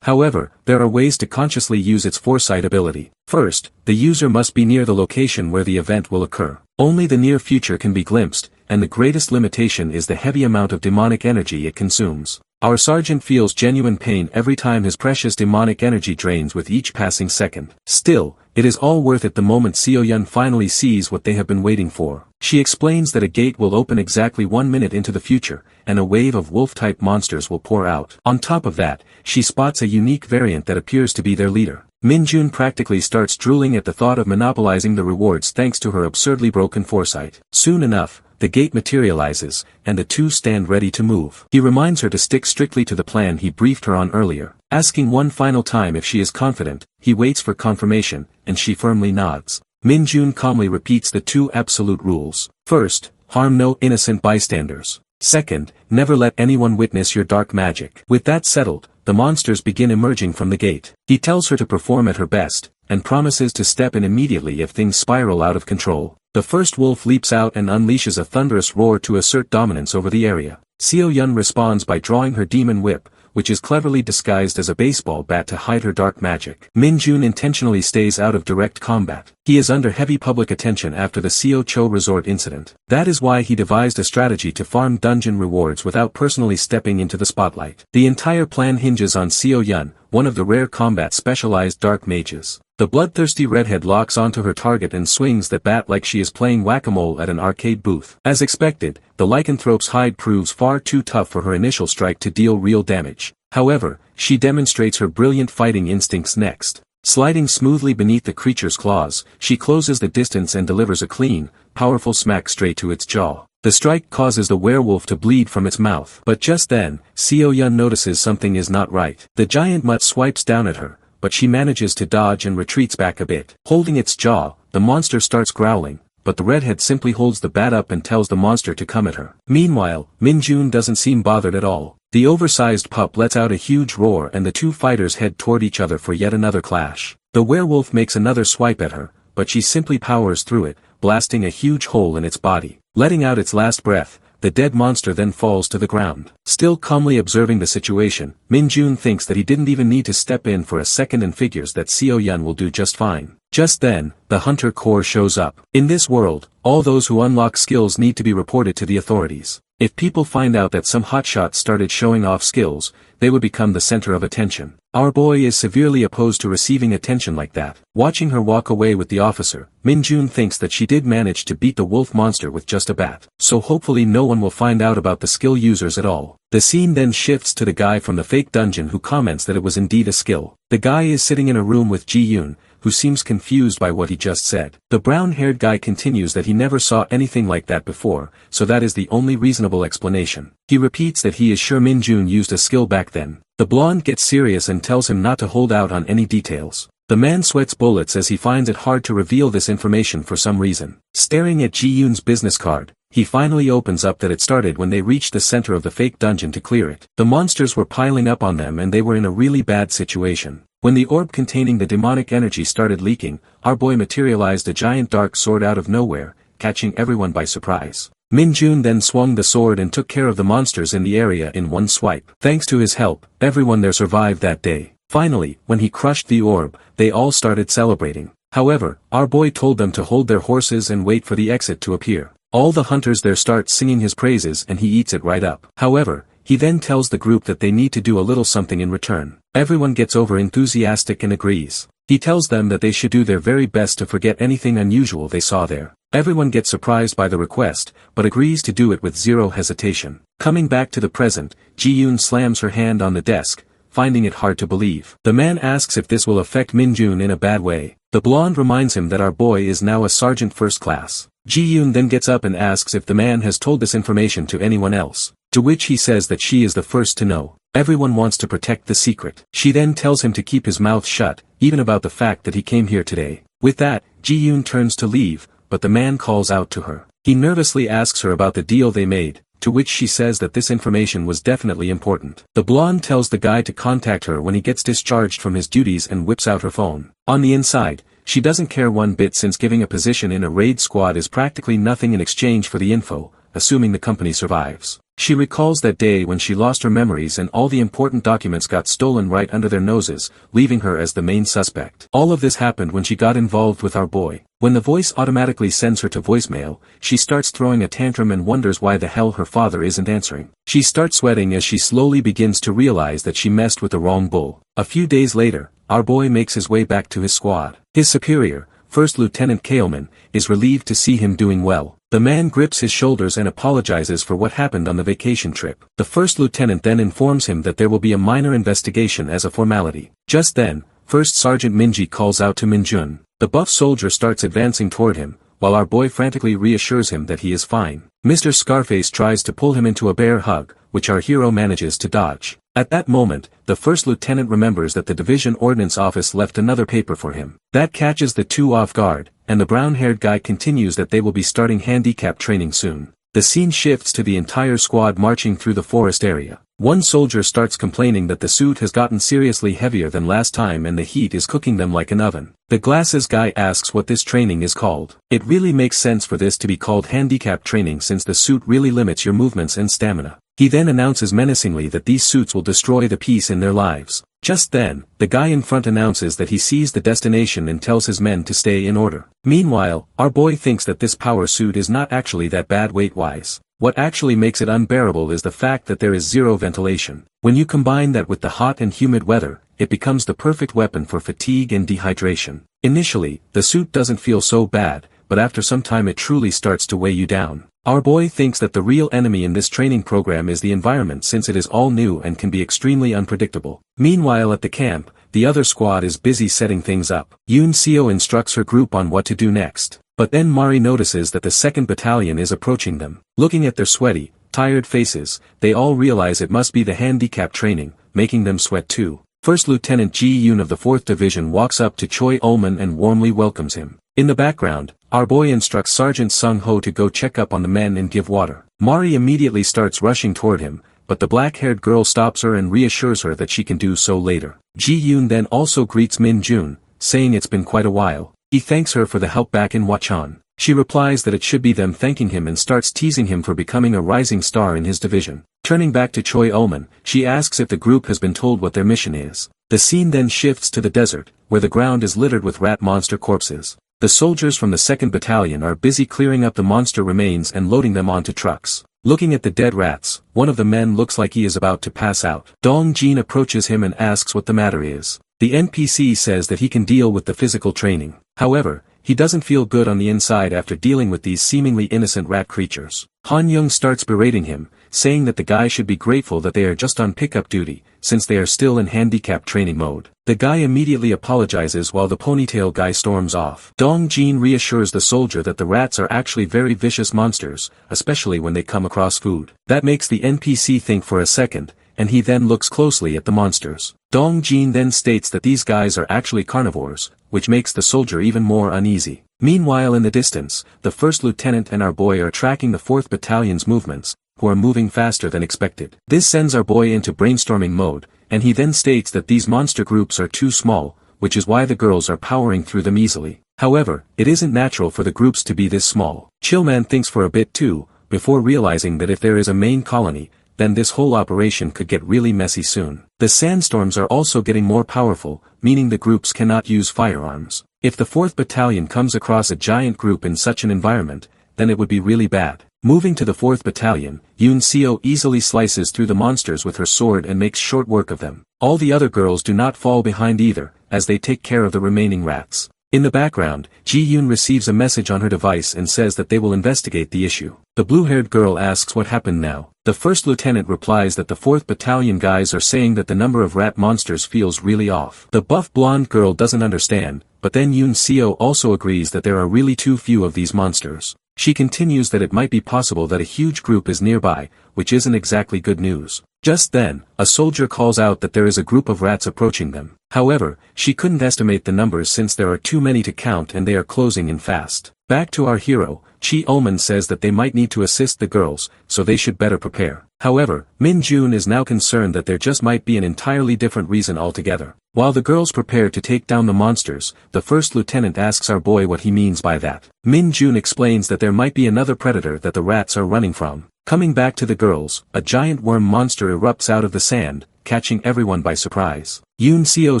However, there are ways to consciously use its foresight ability. First, the user must be near the location where the event will occur. Only the near future can be glimpsed, and the greatest limitation is the heavy amount of demonic energy it consumes. Our sergeant feels genuine pain every time his precious demonic energy drains with each passing second. Still, it is all worth it the moment Seo-yun finally sees what they have been waiting for. She explains that a gate will open exactly 1 minute into the future, and a wave of wolf-type monsters will pour out. On top of that, she spots a unique variant that appears to be their leader. Min-jun practically starts drooling at the thought of monopolizing the rewards thanks to her absurdly broken foresight. Soon enough, the gate materializes, and the two stand ready to move. He reminds her to stick strictly to the plan he briefed her on earlier. Asking one final time if she is confident, he waits for confirmation, and she firmly nods. Min-jun calmly repeats the two absolute rules. First, harm no innocent bystanders. Second, never let anyone witness your dark magic. With that settled, the monsters begin emerging from the gate. He tells her to perform at her best, and promises to step in immediately if things spiral out of control. The first wolf leaps out and unleashes a thunderous roar to assert dominance over the area. Seo-yun responds by drawing her demon whip, which is cleverly disguised as a baseball bat to hide her dark magic. Min-jun intentionally stays out of direct combat. He is under heavy public attention after the Seo-cho resort incident. That is why he devised a strategy to farm dungeon rewards without personally stepping into the spotlight. The entire plan hinges on Seo-yun, one of the rare combat-specialized dark mages. The bloodthirsty redhead locks onto her target and swings that bat like she is playing whack-a-mole at an arcade booth. As expected, the lycanthrope's hide proves far too tough for her initial strike to deal real damage. However, she demonstrates her brilliant fighting instincts next. Sliding smoothly beneath the creature's claws, she closes the distance and delivers a clean, powerful smack straight to its jaw. The strike causes the werewolf to bleed from its mouth. But just then, Seo-yun notices something is not right. The giant mutt swipes down at her, but she manages to dodge and retreats back a bit. Holding its jaw, the monster starts growling, but the redhead simply holds the bat up and tells the monster to come at her. Meanwhile, Min-jun doesn't seem bothered at all. The oversized pup lets out a huge roar and the two fighters head toward each other for yet another clash. The werewolf makes another swipe at her, but she simply powers through it, blasting a huge hole in its body. Letting out its last breath, the dead monster then falls to the ground. Still calmly observing the situation, Min-jun thinks that he didn't even need to step in for a second and figures that Seo-yun will do just fine. Just then, the Hunter Corps shows up. In this world, all those who unlock skills need to be reported to the authorities. If people find out that some hotshots started showing off skills, they would become the center of attention. Our boy is severely opposed to receiving attention like that. Watching her walk away with the officer, Min-jun thinks that she did manage to beat the wolf monster with just a bat. So hopefully no one will find out about the skill users at all. The scene then shifts to the guy from the fake dungeon who comments that it was indeed a skill. The guy is sitting in a room with Ji-yoon, who seems confused by what he just said. The brown-haired guy continues that he never saw anything like that before, so that is the only reasonable explanation. He repeats that he is sure Min-jun used a skill back then. The blonde gets serious and tells him not to hold out on any details. The man sweats bullets as he finds it hard to reveal this information for some reason. Staring at Ji-yoon's business card, he finally opens up that it started when they reached the center of the fake dungeon to clear it. The monsters were piling up on them and they were in a really bad situation. When the orb containing the demonic energy started leaking, our boy materialized a giant dark sword out of nowhere, catching everyone by surprise. Min-jun then swung the sword and took care of the monsters in the area in one swipe. Thanks to his help, everyone there survived that day. Finally, when he crushed the orb, they all started celebrating. However, our boy told them to hold their horses and wait for the exit to appear. All the hunters there start singing his praises and he eats it right up. However, he then tells the group that they need to do a little something in return. Everyone gets over enthusiastic and agrees. He tells them that they should do their very best to forget anything unusual they saw there. Everyone gets surprised by the request, but agrees to do it with zero hesitation. Coming back to the present, Ji-yoon slams her hand on the desk, finding it hard to believe. The man asks if this will affect Min-jun in a bad way. The blonde reminds him that our boy is now a sergeant first class. Ji-yoon then gets up and asks if the man has told this information to anyone else, to which he says that she is the first to know. Everyone wants to protect the secret. She then tells him to keep his mouth shut, even about the fact that he came here today. With that, Ji-yoon turns to leave, but the man calls out to her. He nervously asks her about the deal they made, to which she says that this information was definitely important. The blonde tells the guy to contact her when he gets discharged from his duties and whips out her phone. On the inside, she doesn't care one bit since giving a position in a raid squad is practically nothing in exchange for the info, assuming the company survives. She recalls that day when she lost her memories and all the important documents got stolen right under their noses, leaving her as the main suspect. All of this happened when she got involved with our boy. When the voice automatically sends her to voicemail, she starts throwing a tantrum and wonders why the hell her father isn't answering. She starts sweating as she slowly begins to realize that she messed with the wrong bull. A few days later, our boy makes his way back to his squad. His superior, First Lieutenant Kailman, is relieved to see him doing well. The man grips his shoulders and apologizes for what happened on the vacation trip. The first lieutenant then informs him that there will be a minor investigation as a formality. Just then, First Sergeant Minji calls out to Min-jun. The buff soldier starts advancing toward him, while our boy frantically reassures him that he is fine. Mr. Scarface tries to pull him into a bear hug, which our hero manages to dodge. At that moment, the first lieutenant remembers that the division ordnance office left another paper for him. That catches the two off guard, and the brown-haired guy continues that they will be starting handicap training soon. The scene shifts to the entire squad marching through the forest area. One soldier starts complaining that the suit has gotten seriously heavier than last time and the heat is cooking them like an oven. The glasses guy asks what this training is called. It really makes sense for this to be called handicap training since the suit really limits your movements and stamina. He then announces menacingly that these suits will destroy the peace in their lives. Just then, the guy in front announces that he sees the destination and tells his men to stay in order. Meanwhile, our boy thinks that this power suit is not actually that bad weight-wise. What actually makes it unbearable is the fact that there is zero ventilation. When you combine that with the hot and humid weather, it becomes the perfect weapon for fatigue and dehydration. Initially, the suit doesn't feel so bad, but after some time it truly starts to weigh you down. Our boy thinks that the real enemy in this training program is the environment since it is all new and can be extremely unpredictable. Meanwhile at the camp, the other squad is busy setting things up. Yoon Seo instructs her group on what to do next. But then Mari notices that the 2nd Battalion is approaching them. Looking at their sweaty, tired faces, they all realize it must be the handicap training, making them sweat too. First Lieutenant Ji-yoon of the 4th Division walks up to Choi Ulman and warmly welcomes him. In the background, our boy instructs Sergeant Sung-ho to go check up on the men and give water. Mari immediately starts rushing toward him, but the black-haired girl stops her and reassures her that she can do so later. Ji-yoon then also greets Min-jun, saying it's been quite a while. He thanks her for the help back in Wachon. She replies that it should be them thanking him and starts teasing him for becoming a rising star in his division. Turning back to Choi Ulman, she asks if the group has been told what their mission is. The scene then shifts to the desert, where the ground is littered with rat monster corpses. The soldiers from the 2nd Battalion are busy clearing up the monster remains and loading them onto trucks. Looking at the dead rats, one of the men looks like he is about to pass out. Dong Jin approaches him and asks what the matter is. The NPC says that he can deal with the physical training. However, he doesn't feel good on the inside after dealing with these seemingly innocent rat creatures. Han Young starts berating him, saying that the guy should be grateful that they are just on pickup duty, since they are still in handicap training mode. The guy immediately apologizes while the ponytail guy storms off. Dong Jin reassures the soldier that the rats are actually very vicious monsters, especially when they come across food. That makes the NPC think for a second, and he then looks closely at the monsters. Dong Jin then states that these guys are actually carnivores, which makes the soldier even more uneasy. Meanwhile in the distance, the 1st Lieutenant and our boy are tracking the 4th Battalion's movements, who are moving faster than expected. This sends our boy into brainstorming mode, and he then states that these monster groups are too small, which is why the girls are powering through them easily. However, it isn't natural for the groups to be this small. Chillman thinks for a bit too, before realizing that if there is a main colony, then this whole operation could get really messy soon. The sandstorms are also getting more powerful, meaning the groups cannot use firearms. If the 4th Battalion comes across a giant group in such an environment, then it would be really bad. Moving to the 4th Battalion, Yoon Seo easily slices through the monsters with her sword and makes short work of them. All the other girls do not fall behind either, as they take care of the remaining rats. In the background, Ji-yoon receives a message on her device and says that they will investigate the issue. The blue-haired girl asks what happened now. The first lieutenant replies that the 4th Battalion guys are saying that the number of rat monsters feels really off. The buff blonde girl doesn't understand, but then Yoon Seo also agrees that there are really too few of these monsters. She continues that it might be possible that a huge group is nearby, which isn't exactly good news. Just then, a soldier calls out that there is a group of rats approaching them. However, she couldn't estimate the numbers since there are too many to count and they are closing in fast. Back to our hero, Chi-Ulman says that they might need to assist the girls, so they should better prepare. However, Min-jun is now concerned that there just might be an entirely different reason altogether. While the girls prepare to take down the monsters, the first lieutenant asks our boy what he means by that. Min-jun explains that there might be another predator that the rats are running from. Coming back to the girls, a giant worm monster erupts out of the sand, catching everyone by surprise. Yoon Seo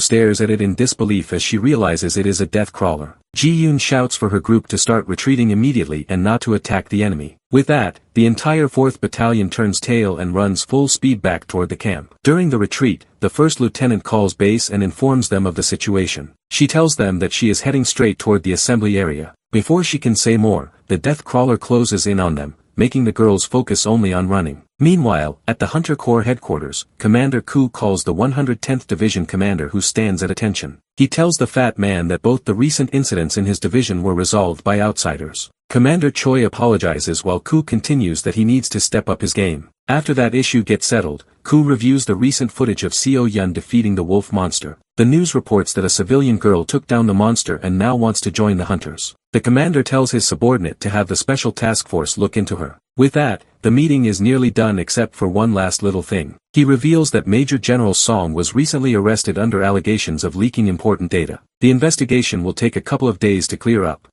stares at it in disbelief as she realizes it is a death crawler. Ji-yoon shouts for her group to start retreating immediately and not to attack the enemy. With that, the entire 4th Battalion turns tail and runs full speed back toward the camp. During the retreat, the first lieutenant calls base and informs them of the situation. She tells them that she is heading straight toward the assembly area. Before she can say more, the death crawler closes in on them, making the girls focus only on running. Meanwhile, at the Hunter Corps headquarters, Commander Koo calls the 110th Division commander who stands at attention. He tells the fat man that both the recent incidents in his division were resolved by outsiders. Commander Choi apologizes while Koo continues that he needs to step up his game. After that issue gets settled, Koo reviews the recent footage of Seo Yun defeating the wolf monster. The news reports that a civilian girl took down the monster and now wants to join the hunters. The commander tells his subordinate to have the special task force look into her. With that, the meeting is nearly done except for one last little thing. He reveals that Major General Song was recently arrested under allegations of leaking important data. The investigation will take a couple of days to clear up.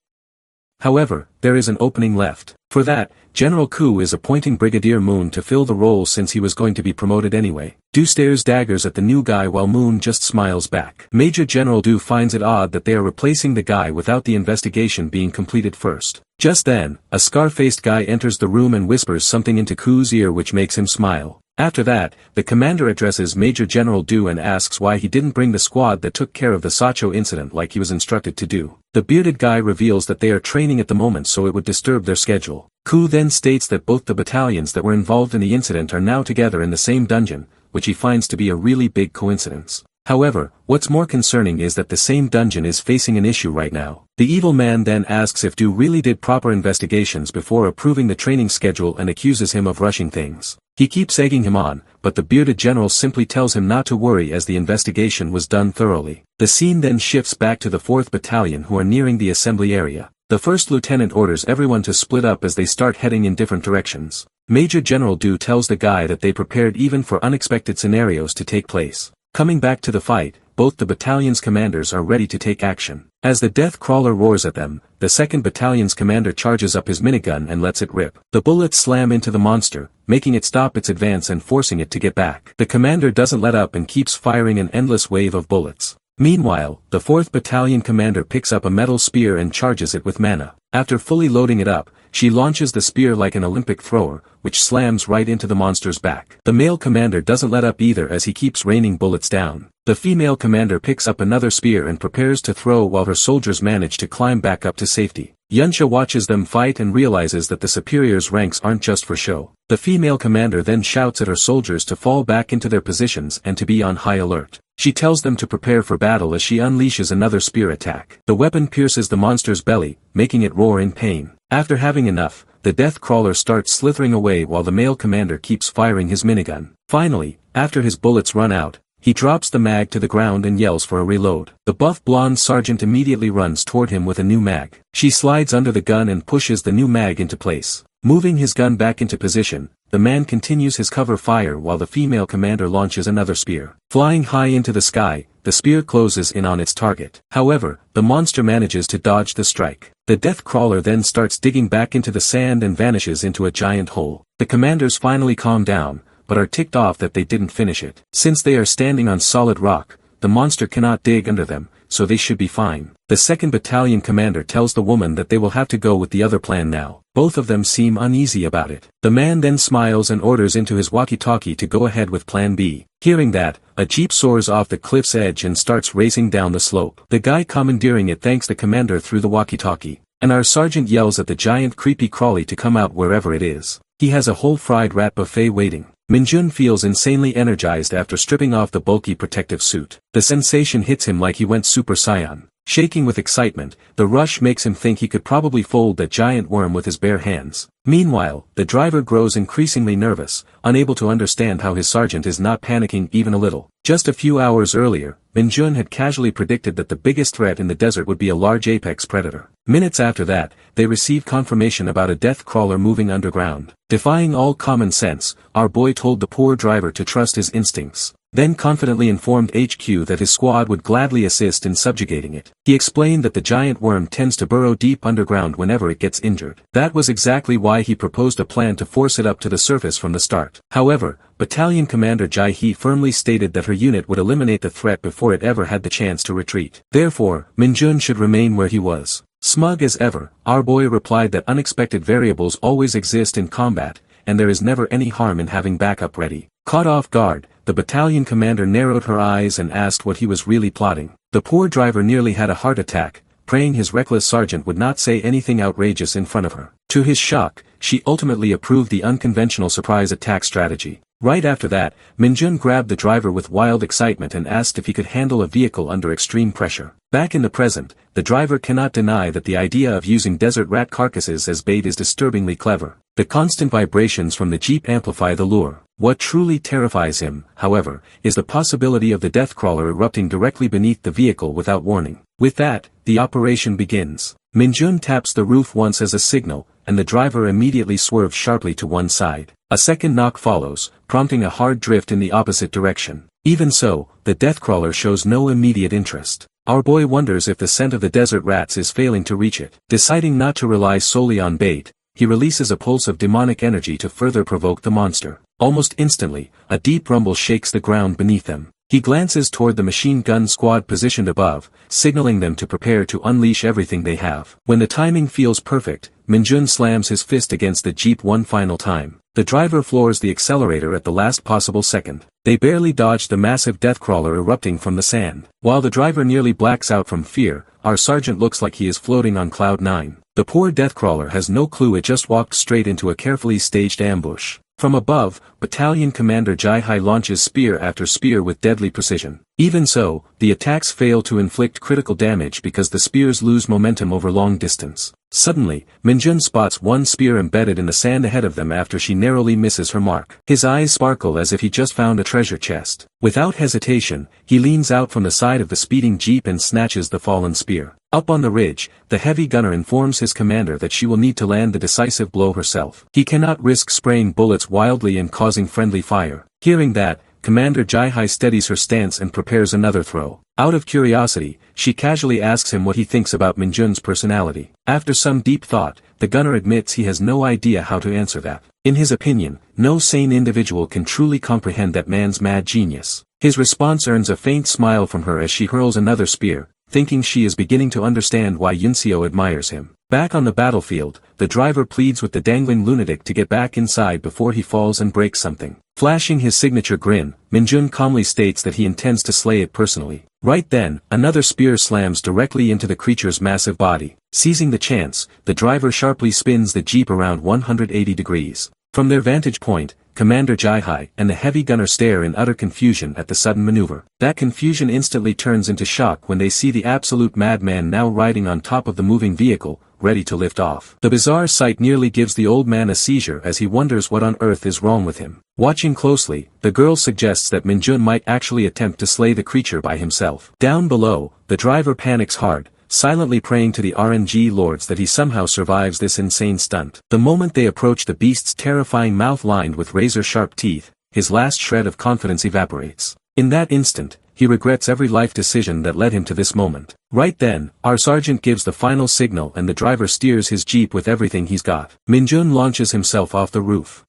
However, there is an opening left. For that, General Koo is appointing Brigadier Moon to fill the role since he was going to be promoted anyway. Do stares daggers at the new guy while Moon just smiles back. Major General Do finds it odd that they are replacing the guy without the investigation being completed first. Just then, a scar-faced guy enters the room and whispers something into Koo's ear which makes him smile. After that, the commander addresses Major General Do and asks why he didn't bring the squad that took care of the Sacho incident like he was instructed to do. The bearded guy reveals that they are training at the moment so it would disturb their schedule. Koo then states that both the battalions that were involved in the incident are now together in the same dungeon, which he finds to be a really big coincidence. However, what's more concerning is that the same dungeon is facing an issue right now. The evil man then asks if Do really did proper investigations before approving the training schedule and accuses him of rushing things. He keeps egging him on, but the bearded general simply tells him not to worry as the investigation was done thoroughly. The scene then shifts back to the 4th Battalion who are nearing the assembly area. The first lieutenant orders everyone to split up as they start heading in different directions. Major General Do tells the guy that they prepared even for unexpected scenarios to take place. Coming back to the fight, both the battalion's commanders are ready to take action. As the death crawler roars at them, the 2nd Battalion's commander charges up his minigun and lets it rip. The bullets slam into the monster, making it stop its advance and forcing it to get back. The commander doesn't let up and keeps firing an endless wave of bullets. Meanwhile, the 4th Battalion commander picks up a metal spear and charges it with mana. After fully loading it up, she launches the spear like an Olympic thrower, which slams right into the monster's back. The male commander doesn't let up either as he keeps raining bullets down. The female commander picks up another spear and prepares to throw while her soldiers manage to climb back up to safety. Yunsha watches them fight and realizes that the superior's ranks aren't just for show. The female commander then shouts at her soldiers to fall back into their positions and to be on high alert. She tells them to prepare for battle as she unleashes another spear attack. The weapon pierces the monster's belly, making it roar in pain. After having enough, the death crawler starts slithering away while the male commander keeps firing his minigun. Finally, after his bullets run out, he drops the mag to the ground and yells for a reload. The buff blonde sergeant immediately runs toward him with a new mag. She slides under the gun and pushes the new mag into place. Moving his gun back into position, the man continues his cover fire while the female commander launches another spear. Flying high into the sky, the spear closes in on its target. However, the monster manages to dodge the strike. The death crawler then starts digging back into the sand and vanishes into a giant hole. The commanders finally calm down, but are ticked off that they didn't finish it. Since they are standing on solid rock, the monster cannot dig under them, so they should be fine. The 2nd Battalion commander tells the woman that they will have to go with the other plan now. Both of them seem uneasy about it. The man then smiles and orders into his walkie-talkie to go ahead with plan B. Hearing that, a jeep soars off the cliff's edge and starts racing down the slope. The guy commandeering it thanks the commander through the walkie-talkie, and our sergeant yells at the giant creepy crawly to come out wherever it is. He has a whole fried rat buffet waiting. Minjun feels insanely energized after stripping off the bulky protective suit. The sensation hits him like he went Super Saiyan. Shaking with excitement, the rush makes him think he could probably fold that giant worm with his bare hands. Meanwhile, the driver grows increasingly nervous, unable to understand how his sergeant is not panicking even a little. Just a few hours earlier, Minjun had casually predicted that the biggest threat in the desert would be a large apex predator. Minutes after that, they received confirmation about a death crawler moving underground. Defying all common sense, our boy told the poor driver to trust his instincts, then confidently informed HQ that his squad would gladly assist in subjugating it. He explained that the giant worm tends to burrow deep underground whenever it gets injured. That was exactly why he proposed a plan to force it up to the surface from the start. However, Battalion Commander Jai Hee firmly stated that her unit would eliminate the threat before it ever had the chance to retreat. Therefore, Minjun should remain where he was. Smug as ever, our boy replied that unexpected variables always exist in combat, and there is never any harm in having backup ready. Caught off guard, the battalion commander narrowed her eyes and asked what he was really plotting. The poor driver nearly had a heart attack, praying his reckless sergeant would not say anything outrageous in front of her. To his shock, she ultimately approved the unconventional surprise attack strategy. Right after that, Minjun grabbed the driver with wild excitement and asked if he could handle a vehicle under extreme pressure. Back in the present, the driver cannot deny that the idea of using desert rat carcasses as bait is disturbingly clever. The constant vibrations from the jeep amplify the lure. What truly terrifies him, however, is the possibility of the death crawler erupting directly beneath the vehicle without warning. With that, the operation begins. Minjun taps the roof once as a signal, and the driver immediately swerves sharply to one side. A second knock follows, prompting a hard drift in the opposite direction. Even so, the deathcrawler shows no immediate interest. Our boy wonders if the scent of the desert rats is failing to reach it. Deciding not to rely solely on bait, he releases a pulse of demonic energy to further provoke the monster. Almost instantly, a deep rumble shakes the ground beneath them. He glances toward the machine gun squad positioned above, signaling them to prepare to unleash everything they have. When the timing feels perfect, Minjun slams his fist against the jeep one final time. The driver floors the accelerator at the last possible second. They barely dodge the massive deathcrawler erupting from the sand. While the driver nearly blacks out from fear, our sergeant looks like he is floating on cloud 9. The poor deathcrawler has no clue it just walked straight into a carefully staged ambush. From above, Battalion Commander Jai Hai launches spear after spear with deadly precision. Even so, the attacks fail to inflict critical damage because the spears lose momentum over long distance. Suddenly, Minjun spots one spear embedded in the sand ahead of them after she narrowly misses her mark. His eyes sparkle as if he just found a treasure chest. Without hesitation, he leans out from the side of the speeding jeep and snatches the fallen spear. Up on the ridge, the heavy gunner informs his commander that she will need to land the decisive blow herself. He cannot risk spraying bullets wildly and causing friendly fire. Hearing that, Commander Jai Hai steadies her stance and prepares another throw. Out of curiosity, she casually asks him what he thinks about Minjun's personality. After some deep thought, the gunner admits he has no idea how to answer that. In his opinion, no sane individual can truly comprehend that man's mad genius. His response earns a faint smile from her as she hurls another spear, thinking she is beginning to understand why Yunseo admires him. Back on the battlefield, the driver pleads with the dangling lunatic to get back inside before he falls and breaks something. Flashing his signature grin, Minjun calmly states that he intends to slay it personally. Right then, another spear slams directly into the creature's massive body. Seizing the chance, the driver sharply spins the jeep around 180 degrees. From their vantage point, Commander Jai Hai and the heavy gunner stare in utter confusion at the sudden maneuver. That confusion instantly turns into shock when they see the absolute madman now riding on top of the moving vehicle, ready to lift off. The bizarre sight nearly gives the old man a seizure as he wonders what on earth is wrong with him. Watching closely, the girl suggests that Minjun might actually attempt to slay the creature by himself. Down below, the driver panics hard, silently praying to the RNG lords that he somehow survives this insane stunt. The moment they approach the beast's terrifying mouth lined with razor-sharp teeth, his last shred of confidence evaporates. In that instant, he regrets every life decision that led him to this moment. Right then, our sergeant gives the final signal and the driver steers his jeep with everything he's got. Minjun launches himself off the roof.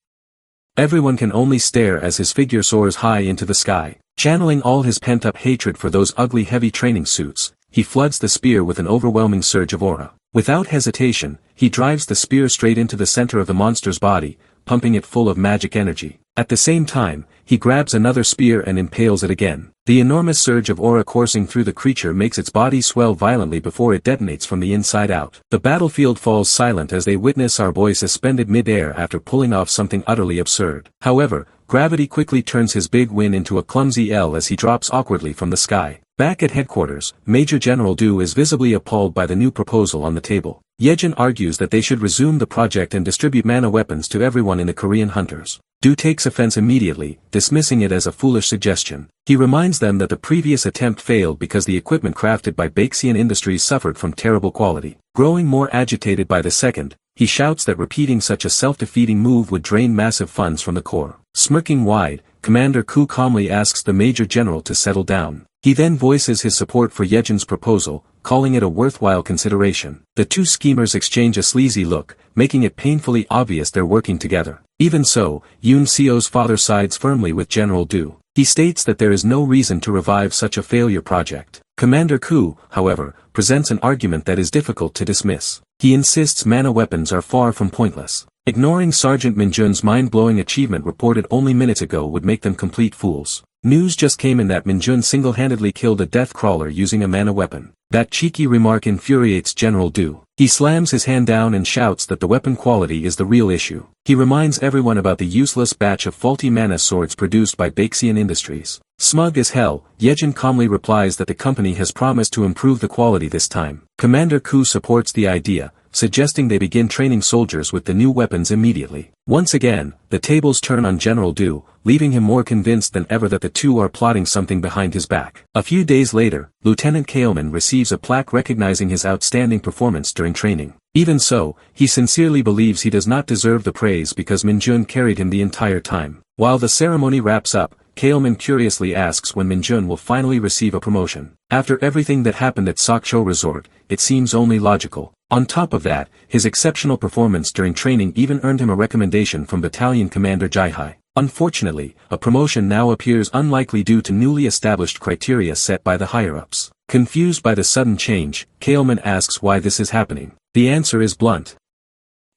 Everyone can only stare as his figure soars high into the sky. Channeling all his pent-up hatred for those ugly heavy training suits, he floods the spear with an overwhelming surge of aura. Without hesitation, he drives the spear straight into the center of the monster's body, pumping it full of magic energy. At the same time, he grabs another spear and impales it again. The enormous surge of aura coursing through the creature makes its body swell violently before it detonates from the inside out. The battlefield falls silent as they witness our boy suspended mid-air after pulling off something utterly absurd. However, gravity quickly turns his big win into a clumsy L as he drops awkwardly from the sky. Back at headquarters, Major General Du is visibly appalled by the new proposal on the table. Yejin argues that they should resume the project and distribute mana weapons to everyone in the Korean hunters. Du takes offense immediately, dismissing it as a foolish suggestion. He reminds them that the previous attempt failed because the equipment crafted by Baexian Industries suffered from terrible quality. Growing more agitated by the second, he shouts that repeating such a self-defeating move would drain massive funds from the Corps. Smirking wide, Commander Ku calmly asks the Major General to settle down. He then voices his support for Yejin's proposal, calling it a worthwhile consideration. The two schemers exchange a sleazy look, making it painfully obvious they're working together. Even so, Yoon Seo's father sides firmly with General Du. He states that there is no reason to revive such a failure project. Commander Ku, however, presents an argument that is difficult to dismiss. He insists mana weapons are far from pointless. Ignoring Sergeant Minjun's mind-blowing achievement reported only minutes ago would make them complete fools. News just came in that Minjun single-handedly killed a death crawler using a mana weapon. That cheeky remark infuriates General Du. He slams his hand down and shouts that the weapon quality is the real issue. He reminds everyone about the useless batch of faulty mana swords produced by Baexian Industries. Smug as hell, Yejin calmly replies that the company has promised to improve the quality this time. Commander Ku supports the idea, suggesting they begin training soldiers with the new weapons immediately. Once again, the tables turn on General Du, leaving him more convinced than ever that the two are plotting something behind his back. A few days later, Lieutenant Kailman receives a plaque recognizing his outstanding performance during training. Even so, he sincerely believes he does not deserve the praise because Minjun carried him the entire time. While the ceremony wraps up, Kailman curiously asks when Minjun will finally receive a promotion. After everything that happened at Sokcho Resort, it seems only logical. On top of that, his exceptional performance during training even earned him a recommendation from Battalion Commander Jaihai. Unfortunately, a promotion now appears unlikely due to newly established criteria set by the higher-ups. Confused by the sudden change, Kailman asks why this is happening. The answer is blunt.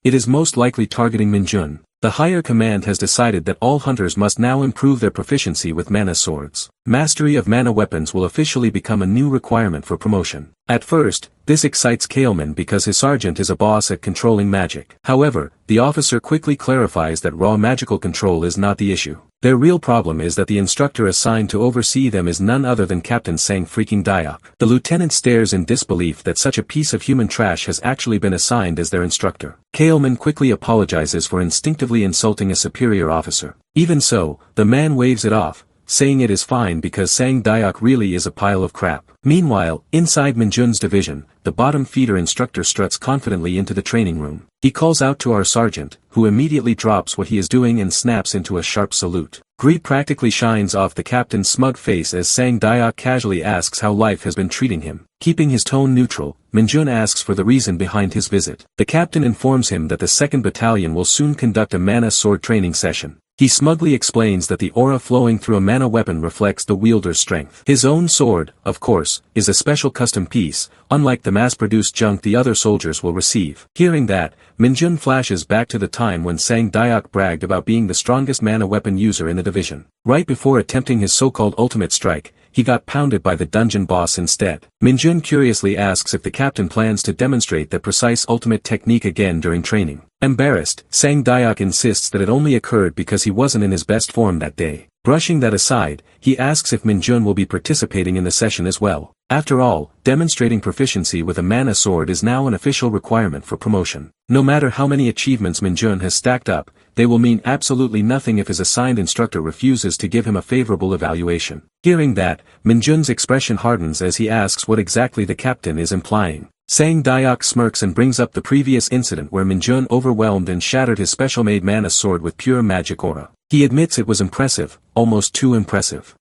It is most likely targeting Minjun. The higher command has decided that all hunters must now improve their proficiency with mana swords. Mastery of mana weapons will officially become a new requirement for promotion. At first, this excites Kailman because his sergeant is a boss at controlling magic. However, the officer quickly clarifies that raw magical control is not the issue. Their real problem is that the instructor assigned to oversee them is none other than Captain Sang freaking Diok. The lieutenant stares in disbelief that such a piece of human trash has actually been assigned as their instructor. Kailman quickly apologizes for instinctively insulting a superior officer. Even so, the man waves it off, saying it is fine because Sang Diok really is a pile of crap. Meanwhile, inside Minjun's division, the bottom feeder instructor struts confidently into the training room. He calls out to our sergeant, who immediately drops what he is doing and snaps into a sharp salute. Greed practically shines off the captain's smug face as Sang Diok casually asks how life has been treating him. Keeping his tone neutral, Minjun asks for the reason behind his visit. The captain informs him that the 2nd Battalion will soon conduct a mana sword training session. He smugly explains that the aura flowing through a mana weapon reflects the wielder's strength. His own sword, of course, is a special custom piece, unlike the mass-produced junk the other soldiers will receive. Hearing that, Minjun flashes back to the time when Sang Diok bragged about being the strongest mana weapon user in the division. Right before attempting his so-called ultimate strike, he got pounded by the dungeon boss instead. Minjun curiously asks if the captain plans to demonstrate that precise ultimate technique again during training. Embarrassed, Sang Diok insists that it only occurred because he wasn't in his best form that day. Brushing that aside, he asks if Minjun will be participating in the session as well. After all, demonstrating proficiency with a mana sword is now an official requirement for promotion. No matter how many achievements Minjun has stacked up, they will mean absolutely nothing if his assigned instructor refuses to give him a favorable evaluation. Hearing that, Minjun's expression hardens as he asks what exactly the captain is implying. Sang Diok smirks and brings up the previous incident where Minjun overwhelmed and shattered his special-made mana sword with pure magic aura. He admits it was impressive, almost too impressive.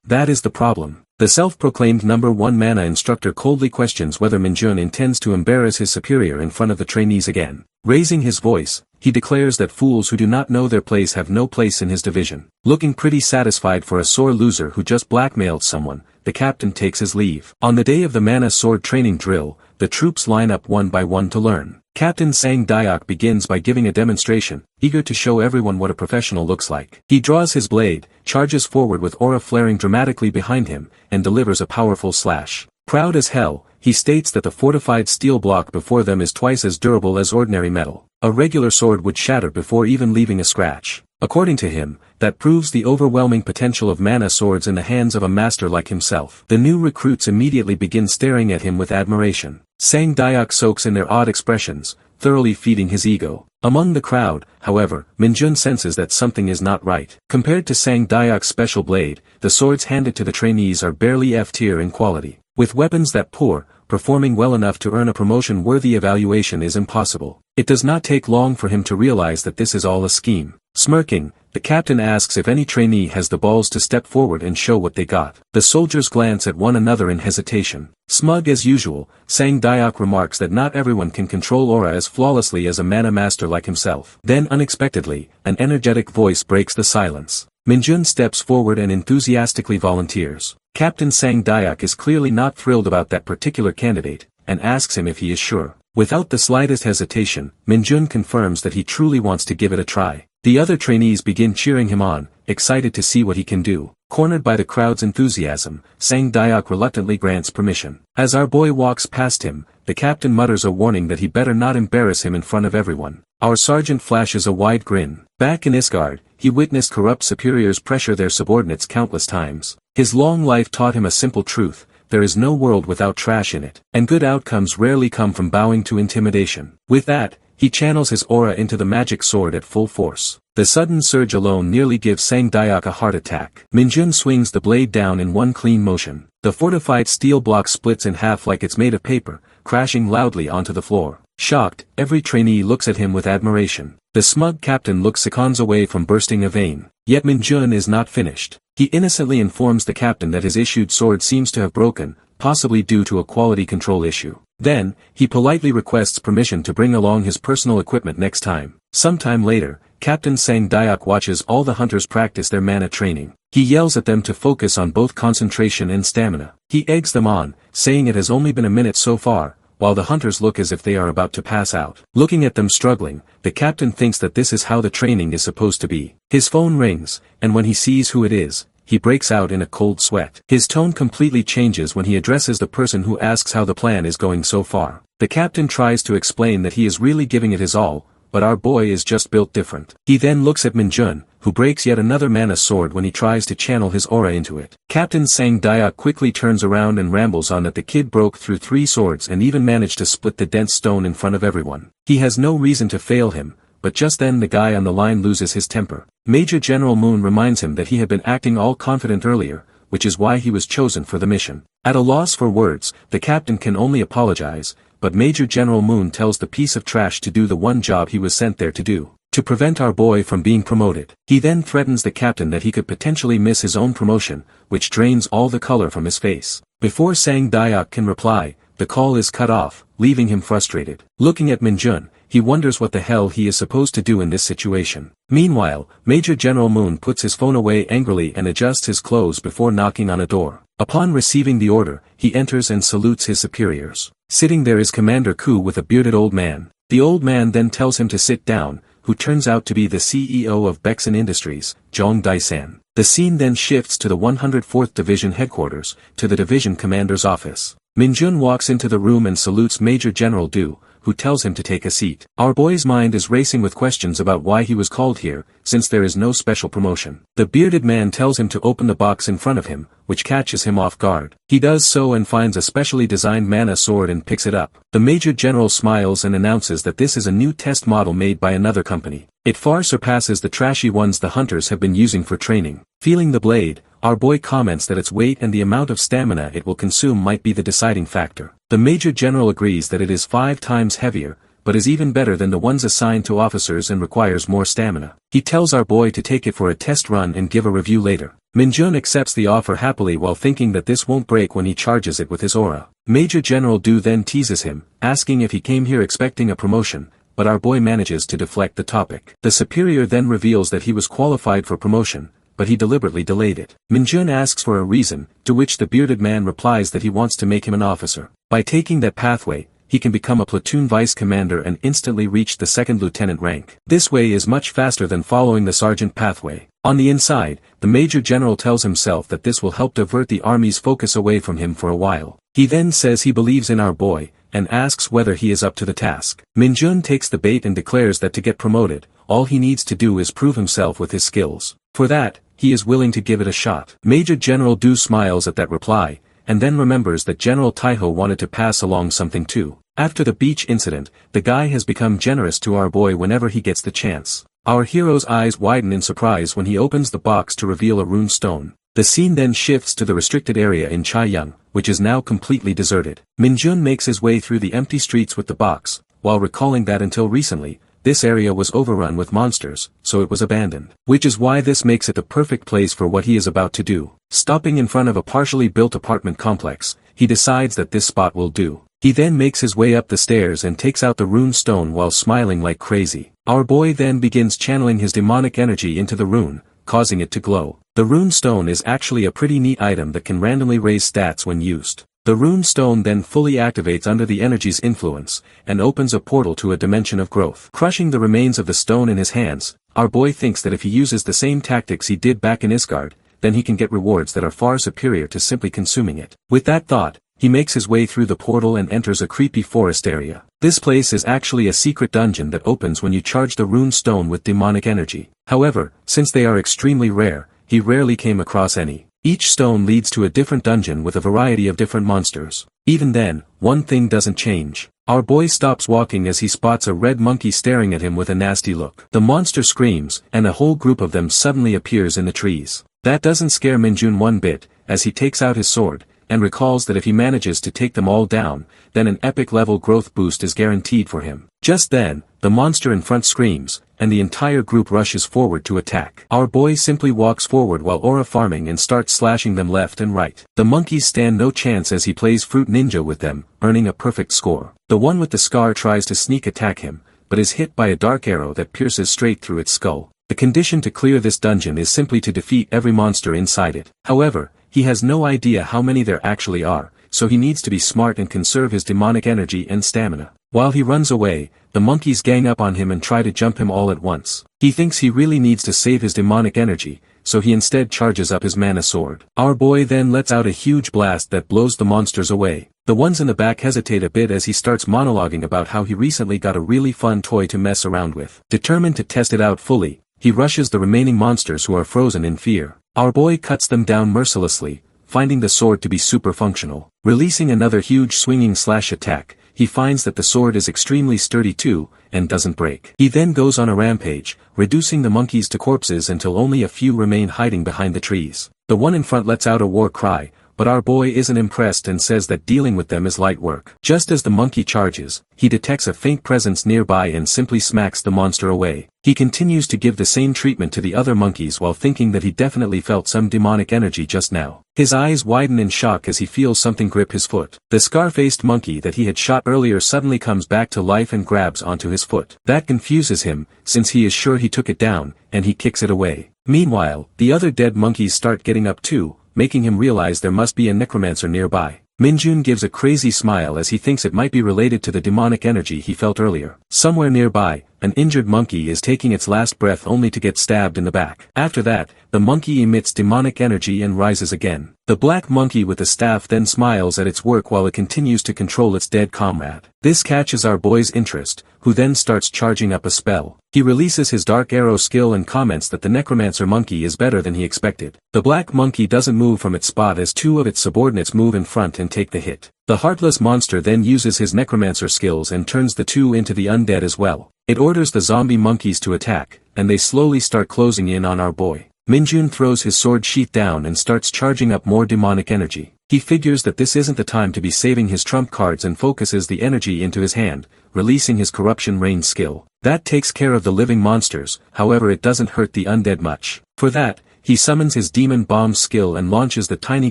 That is the problem. The self-proclaimed #1 mana instructor coldly questions whether Minjun intends to embarrass his superior in front of the trainees again. Raising his voice, he declares that fools who do not know their place have no place in his division. Looking pretty satisfied for a sore loser who just blackmailed someone, the captain takes his leave. On the day of the mana sword training drill, the troops line up one by one to learn. Captain Sang Dayak begins by giving a demonstration, eager to show everyone what a professional looks like. He draws his blade, charges forward with aura flaring dramatically behind him, and delivers a powerful slash. Proud as hell, he states that the fortified steel block before them is twice as durable as ordinary metal. A regular sword would shatter before even leaving a scratch. According to him, that proves the overwhelming potential of mana swords in the hands of a master like himself. The new recruits immediately begin staring at him with admiration. Sang Dayak soaks in their odd expressions, thoroughly feeding his ego. Among the crowd, however, Minjun senses that something is not right. Compared to Sang Dayak's special blade, the swords handed to the trainees are barely F-tier in quality. With weapons that poor, performing well enough to earn a promotion-worthy evaluation is impossible. It does not take long for him to realize that this is all a scheme. Smirking, the captain asks if any trainee has the balls to step forward and show what they got. The soldiers glance at one another in hesitation. Smug as usual, Sang Dayak remarks that not everyone can control aura as flawlessly as a mana master like himself. Then unexpectedly, an energetic voice breaks the silence. Minjun steps forward and enthusiastically volunteers. Captain Sang Dayak is clearly not thrilled about that particular candidate, and asks him if he is sure. Without the slightest hesitation, Minjun confirms that he truly wants to give it a try. The other trainees begin cheering him on, excited to see what he can do. Cornered by the crowd's enthusiasm, Sang Dayak reluctantly grants permission. As our boy walks past him, the captain mutters a warning that he better not embarrass him in front of everyone. Our sergeant flashes a wide grin. Back in Isgard, he witnessed corrupt superiors pressure their subordinates countless times. His long life taught him a simple truth: there is no world without trash in it, and good outcomes rarely come from bowing to intimidation. With that, he channels his aura into the magic sword at full force. The sudden surge alone nearly gives Sang Dayak a heart attack. Minjun swings the blade down in one clean motion. The fortified steel block splits in half like it's made of paper, crashing loudly onto the floor. Shocked, every trainee looks at him with admiration. The smug captain looks seconds away from bursting a vein. Yet Minjun is not finished. He innocently informs the captain that his issued sword seems to have broken, possibly due to a quality control issue. Then, he politely requests permission to bring along his personal equipment next time. Sometime later, Captain Sang Dayak watches all the hunters practice their mana training. He yells at them to focus on both concentration and stamina. He eggs them on, saying it has only been a minute so far, while the hunters look as if they are about to pass out. Looking at them struggling, the captain thinks that this is how the training is supposed to be. His phone rings, and when he sees who it is, he breaks out in a cold sweat. His tone completely changes when he addresses the person who asks how the plan is going so far. The captain tries to explain that he is really giving it his all, but our boy is just built different. He then looks at Minjun, who breaks yet another mana sword when he tries to channel his aura into it. Captain Sang Dayak quickly turns around and rambles on that the kid broke through 3 swords and even managed to split the dense stone in front of everyone. He has no reason to fail him, but just then the guy on the line loses his temper. Major General Moon reminds him that he had been acting all confident earlier, which is why he was chosen for the mission. At a loss for words, the captain can only apologize, but Major General Moon tells the piece of trash to do the one job he was sent there to do, to prevent our boy from being promoted. He then threatens the captain that he could potentially miss his own promotion, which drains all the color from his face. Before Sang Dayak can reply, the call is cut off, leaving him frustrated. Looking at Minjun, he wonders what the hell he is supposed to do in this situation. Meanwhile, Major General Moon puts his phone away angrily and adjusts his clothes before knocking on a door. Upon receiving the order, he enters and salutes his superiors. Sitting there is Commander Ku with a bearded old man. The old man then tells him to sit down, who turns out to be the CEO of Bexon Industries, Zhong Daisan. The scene then shifts to the 104th Division headquarters, to the division commander's office. Minjun walks into the room and salutes Major General Du, who tells him to take a seat. Our boy's mind is racing with questions about why he was called here, since there is no special promotion. The bearded man tells him to open the box in front of him, which catches him off guard. He does so and finds a specially designed mana sword and picks it up. The Major General smiles and announces that this is a new test model made by another company. It far surpasses the trashy ones the hunters have been using for training. Feeling the blade, our boy comments that its weight and the amount of stamina it will consume might be the deciding factor. The Major General agrees that it is 5 times heavier, but is even better than the ones assigned to officers and requires more stamina. He tells our boy to take it for a test run and give a review later. Minjun accepts the offer happily while thinking that this won't break when he charges it with his aura. Major General Du then teases him, asking if he came here expecting a promotion, but our boy manages to deflect the topic. The superior then reveals that he was qualified for promotion, but he deliberately delayed it. Minjun asks for a reason, to which the bearded man replies that he wants to make him an officer. By taking that pathway, he can become a platoon vice commander and instantly reach the second lieutenant rank. This way is much faster than following the sergeant pathway. On the inside, the major general tells himself that this will help divert the army's focus away from him for a while. He then says he believes in our boy, and asks whether he is up to the task. Minjun takes the bait and declares that to get promoted, all he needs to do is prove himself with his skills. For that, he is willing to give it a shot. Major General Du smiles at that reply, and then remembers that General Taiho wanted to pass along something too. After the beach incident, the guy has become generous to our boy whenever he gets the chance. Our hero's eyes widen in surprise when he opens the box to reveal a rune stone. The scene then shifts to the restricted area in Chaiyang, which is now completely deserted. Minjun makes his way through the empty streets with the box, while recalling that until recently, this area was overrun with monsters, so it was abandoned. Which is why this makes it the perfect place for what he is about to do. Stopping in front of a partially built apartment complex, he decides that this spot will do. He then makes his way up the stairs and takes out the rune stone while smiling like crazy. Our boy then begins channeling his demonic energy into the rune, causing it to glow. The rune stone is actually a pretty neat item that can randomly raise stats when used. The rune stone then fully activates under the energy's influence, and opens a portal to a dimension of growth. Crushing the remains of the stone in his hands, our boy thinks that if he uses the same tactics he did back in Isgard, then he can get rewards that are far superior to simply consuming it. With that thought, he makes his way through the portal and enters a creepy forest area. This place is actually a secret dungeon that opens when you charge the rune stone with demonic energy. However, since they are extremely rare, he rarely came across any. Each stone leads to a different dungeon with a variety of different monsters. Even then, one thing doesn't change. Our boy stops walking as he spots a red monkey staring at him with a nasty look. The monster screams, and a whole group of them suddenly appears in the trees. That doesn't scare Minjun one bit, as he takes out his sword, and recalls that if he manages to take them all down, then an epic level growth boost is guaranteed for him. Just then, the monster in front screams, and the entire group rushes forward to attack. Our boy simply walks forward while aura farming and starts slashing them left and right. The monkeys stand no chance as he plays Fruit Ninja with them, earning a perfect score. The one with the scar tries to sneak attack him, but is hit by a dark arrow that pierces straight through its skull. The condition to clear this dungeon is simply to defeat every monster inside it. However, he has no idea how many there actually are, so he needs to be smart and conserve his demonic energy and stamina. While he runs away, the monkeys gang up on him and try to jump him all at once. He thinks he really needs to save his demonic energy, so he instead charges up his mana sword. Our boy then lets out a huge blast that blows the monsters away. The ones in the back hesitate a bit as he starts monologuing about how he recently got a really fun toy to mess around with. Determined to test it out fully, he rushes the remaining monsters who are frozen in fear. Our boy cuts them down mercilessly, finding the sword to be super functional. Releasing another huge swinging slash attack, he finds that the sword is extremely sturdy too, and doesn't break. He then goes on a rampage, reducing the monkeys to corpses until only a few remain hiding behind the trees. The one in front lets out a war cry, but our boy isn't impressed and says that dealing with them is light work. Just as the monkey charges, he detects a faint presence nearby and simply smacks the monster away. He continues to give the same treatment to the other monkeys while thinking that he definitely felt some demonic energy just now. His eyes widen in shock as he feels something grip his foot. The scar-faced monkey that he had shot earlier suddenly comes back to life and grabs onto his foot. That confuses him, since he is sure he took it down, and he kicks it away. Meanwhile, the other dead monkeys start getting up too, making him realize there must be a necromancer nearby. Minjun gives a crazy smile as he thinks it might be related to the demonic energy he felt earlier. Somewhere nearby, an injured monkey is taking its last breath only to get stabbed in the back. After that, the monkey emits demonic energy and rises again. The black monkey with the staff then smiles at its work while it continues to control its dead comrade. This catches our boy's interest, who then starts charging up a spell. He releases his dark arrow skill and comments that the necromancer monkey is better than he expected. The black monkey doesn't move from its spot as two of its subordinates move in front and take the hit. The heartless monster then uses his necromancer skills and turns the two into the undead as well. It orders the zombie monkeys to attack, and they slowly start closing in on our boy. Minjun throws his sword sheath down and starts charging up more demonic energy. He figures that this isn't the time to be saving his trump cards and focuses the energy into his hand, releasing his corruption rain skill. That takes care of the living monsters, however it doesn't hurt the undead much. For that, he summons his demon bomb skill and launches the tiny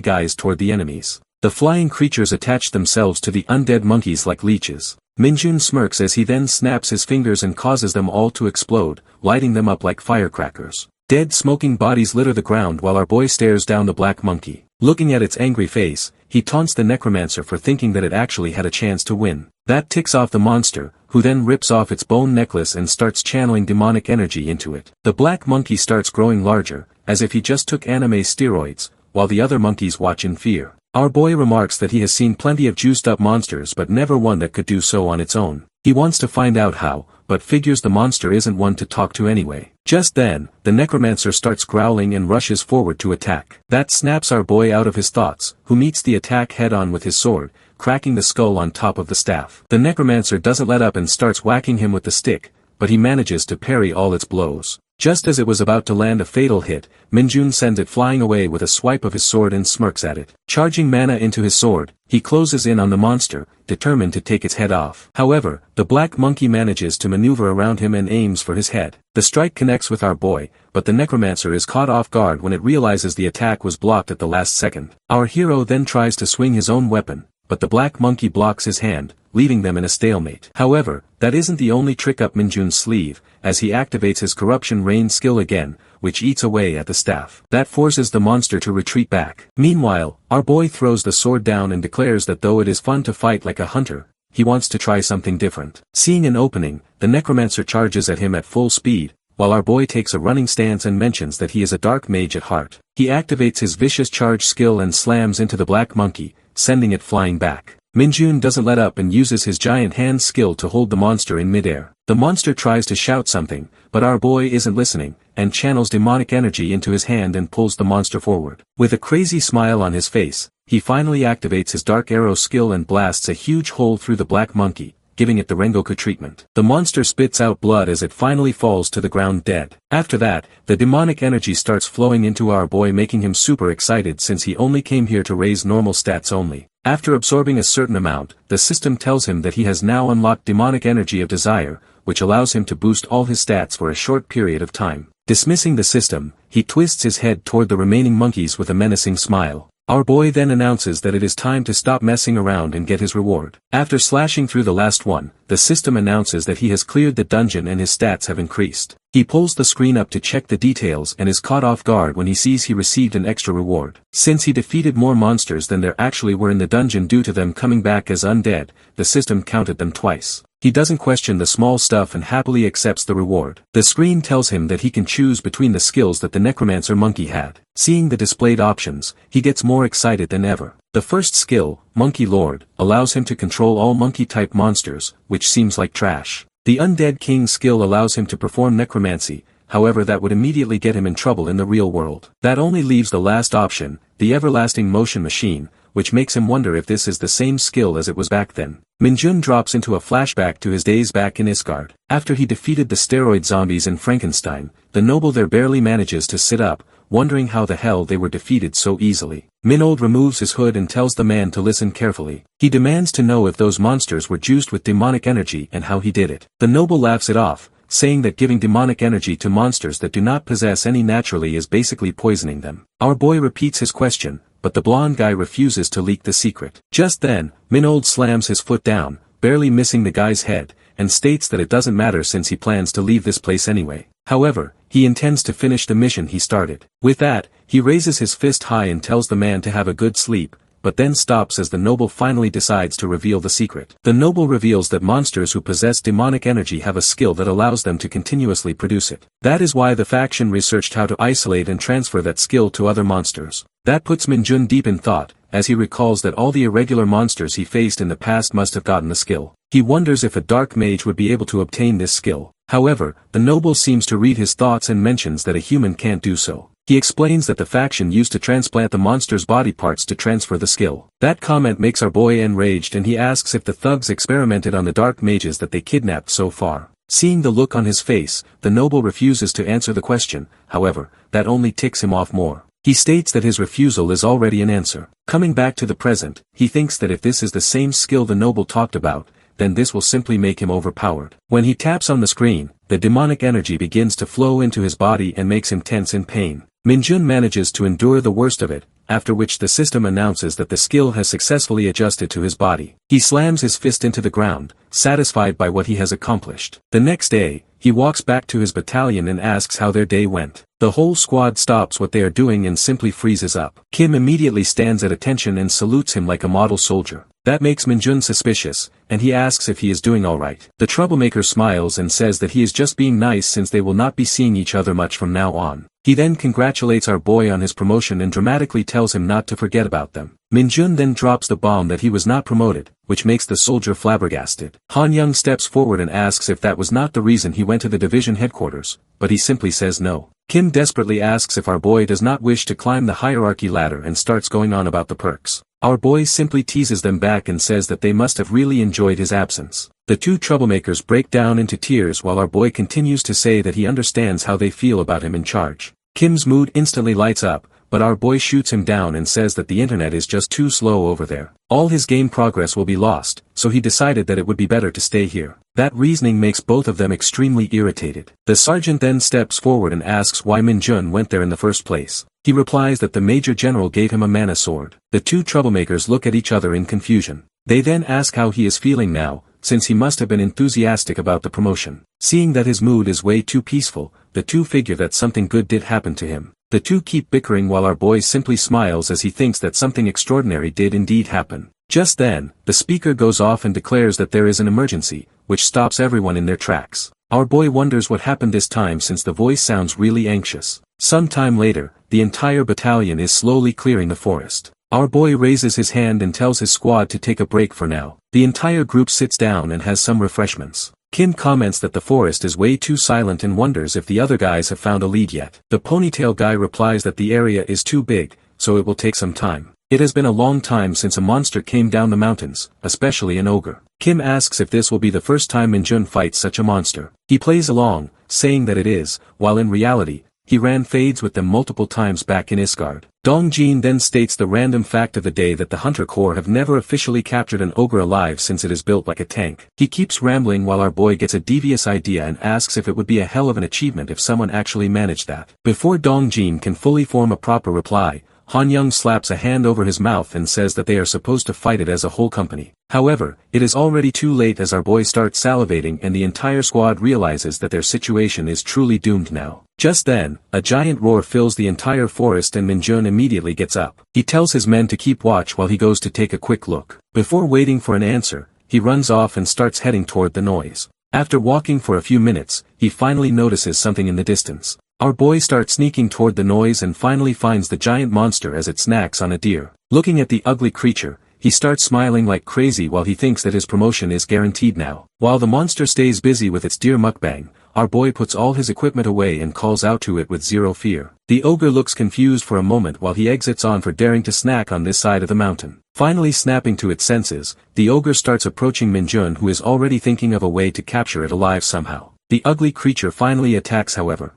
guys toward the enemies. The flying creatures attach themselves to the undead monkeys like leeches. Minjun smirks as he then snaps his fingers and causes them all to explode, lighting them up like firecrackers. Dead smoking bodies litter the ground while our boy stares down the black monkey. Looking at its angry face, he taunts the necromancer for thinking that it actually had a chance to win. That ticks off the monster, who then rips off its bone necklace and starts channeling demonic energy into it. The black monkey starts growing larger, as if he just took anime steroids, while the other monkeys watch in fear. Our boy remarks that he has seen plenty of juiced up monsters but never one that could do so on its own. He wants to find out how, but figures the monster isn't one to talk to anyway. Just then, the necromancer starts growling and rushes forward to attack. That snaps our boy out of his thoughts, who meets the attack head-on with his sword, cracking the skull on top of the staff. The necromancer doesn't let up and starts whacking him with the stick, but he manages to parry all its blows. Just as it was about to land a fatal hit, Minjun sends it flying away with a swipe of his sword and smirks at it. Charging mana into his sword, he closes in on the monster, determined to take its head off. However, the black monkey manages to maneuver around him and aims for his head. The strike connects with our boy, but the necromancer is caught off guard when it realizes the attack was blocked at the last second. Our hero then tries to swing his own weapon, but the black monkey blocks his hand, leaving them in a stalemate. However, that isn't the only trick up Minjun's sleeve, as he activates his corruption rain skill again, which eats away at the staff. That forces the monster to retreat back. Meanwhile, our boy throws the sword down and declares that though it is fun to fight like a hunter, he wants to try something different. Seeing an opening, the necromancer charges at him at full speed, while our boy takes a running stance and mentions that he is a dark mage at heart. He activates his vicious charge skill and slams into the black monkey, sending it flying back. Minjun doesn't let up and uses his giant hand skill to hold the monster in midair. The monster tries to shout something, but our boy isn't listening, and channels demonic energy into his hand and pulls the monster forward. With a crazy smile on his face, he finally activates his dark arrow skill and blasts a huge hole through the black monkey, giving it the Rengoku treatment. The monster spits out blood as it finally falls to the ground dead. After that, the demonic energy starts flowing into our boy, making him super excited since he only came here to raise normal stats only. After absorbing a certain amount, the system tells him that he has now unlocked demonic energy of desire, which allows him to boost all his stats for a short period of time. Dismissing the system, he twists his head toward the remaining monkeys with a menacing smile. Our boy then announces that it is time to stop messing around and get his reward. After slashing through the last one, the system announces that he has cleared the dungeon and his stats have increased. He pulls the screen up to check the details and is caught off guard when he sees he received an extra reward. Since he defeated more monsters than there actually were in the dungeon due to them coming back as undead, the system counted them twice. He doesn't question the small stuff and happily accepts the reward. The screen tells him that he can choose between the skills that the necromancer monkey had. Seeing the displayed options, he gets more excited than ever. The first skill, Monkey Lord, allows him to control all monkey-type monsters, which seems like trash. The Undead King skill allows him to perform necromancy, however that would immediately get him in trouble in the real world. That only leaves the last option, the Everlasting Motion Machine, which makes him wonder if this is the same skill as it was back then. Minjun drops into a flashback to his days back in Isgard. After he defeated the steroid zombies in Frankenstein, the noble there barely manages to sit up, wondering how the hell they were defeated so easily. Minold removes his hood and tells the man to listen carefully. He demands to know if those monsters were juiced with demonic energy and how he did it. The noble laughs it off, saying that giving demonic energy to monsters that do not possess any naturally is basically poisoning them. Our boy repeats his question, but the blonde guy refuses to leak the secret. Just then, Minold slams his foot down, barely missing the guy's head, and states that it doesn't matter since he plans to leave this place anyway. However, he intends to finish the mission he started. With that, he raises his fist high and tells the man to have a good sleep, but then stops as the noble finally decides to reveal the secret. The noble reveals that monsters who possess demonic energy have a skill that allows them to continuously produce it. That is why the faction researched how to isolate and transfer that skill to other monsters. That puts Minjun deep in thought, as he recalls that all the irregular monsters he faced in the past must have gotten the skill. He wonders if a dark mage would be able to obtain this skill. However, the noble seems to read his thoughts and mentions that a human can't do so. He explains that the faction used to transplant the monster's body parts to transfer the skill. That comment makes our boy enraged and he asks if the thugs experimented on the dark mages that they kidnapped so far. Seeing the look on his face, the noble refuses to answer the question, however, that only ticks him off more. He states that his refusal is already an answer. Coming back to the present, he thinks that if this is the same skill the noble talked about, then this will simply make him overpowered. When he taps on the screen, the demonic energy begins to flow into his body and makes him tense in pain. Minjun manages to endure the worst of it, after which the system announces that the skill has successfully adjusted to his body. He slams his fist into the ground, satisfied by what he has accomplished. The next day, he walks back to his battalion and asks how their day went. The whole squad stops what they are doing and simply freezes up. Kim immediately stands at attention and salutes him like a model soldier. That makes Minjun suspicious, and he asks if he is doing alright. The troublemaker smiles and says that he is just being nice since they will not be seeing each other much from now on. He then congratulates our boy on his promotion and dramatically tells him not to forget about them. Minjun then drops the bomb that he was not promoted, which makes the soldier flabbergasted. Han Young steps forward and asks if that was not the reason he went to the division headquarters, but he simply says no. Kim desperately asks if our boy does not wish to climb the hierarchy ladder and starts going on about the perks. Our boy simply teases them back and says that they must have really enjoyed his absence. The two troublemakers break down into tears while our boy continues to say that he understands how they feel about him in charge. Kim's mood instantly lights up, but our boy shoots him down and says that the internet is just too slow over there. All his game progress will be lost, so he decided that it would be better to stay here. That reasoning makes both of them extremely irritated. The sergeant then steps forward and asks why Minjun went there in the first place. He replies that the major general gave him a mana sword. The two troublemakers look at each other in confusion. They then ask how he is feeling now, since he must have been enthusiastic about the promotion. Seeing that his mood is way too peaceful, the two figure that something good did happen to him. The two keep bickering while our boy simply smiles as he thinks that something extraordinary did indeed happen. Just then, the speaker goes off and declares that there is an emergency, which stops everyone in their tracks. Our boy wonders what happened this time since the voice sounds really anxious. Some time later, the entire battalion is slowly clearing the forest. Our boy raises his hand and tells his squad to take a break for now. The entire group sits down and has some refreshments. Kim comments that the forest is way too silent and wonders if the other guys have found a lead yet. The ponytail guy replies that the area is too big, so it will take some time. It has been a long time since a monster came down the mountains, especially an ogre. Kim asks if this will be the first time Minjun fights such a monster. He plays along, saying that it is, while in reality, he ran fades with them multiple times back in Isgard. Dongjin then states the random fact of the day that the Hunter Corps have never officially captured an ogre alive since it is built like a tank. He keeps rambling while our boy gets a devious idea and asks if it would be a hell of an achievement if someone actually managed that. Before Dongjin can fully form a proper reply, Han Young slaps a hand over his mouth and says that they are supposed to fight it as a whole company. However, it is already too late as our boy starts salivating and the entire squad realizes that their situation is truly doomed now. Just then, a giant roar fills the entire forest and Minjun immediately gets up. He tells his men to keep watch while he goes to take a quick look. Before waiting for an answer, he runs off and starts heading toward the noise. After walking for a few minutes, he finally notices something in the distance. Our boy starts sneaking toward the noise and finally finds the giant monster as it snacks on a deer. Looking at the ugly creature, he starts smiling like crazy while he thinks that his promotion is guaranteed now. While the monster stays busy with its deer mukbang, our boy puts all his equipment away and calls out to it with zero fear. The ogre looks confused for a moment while he exits on for daring to snack on this side of the mountain. Finally snapping to its senses, the ogre starts approaching Minjun who is already thinking of a way to capture it alive somehow. The ugly creature finally attacks however.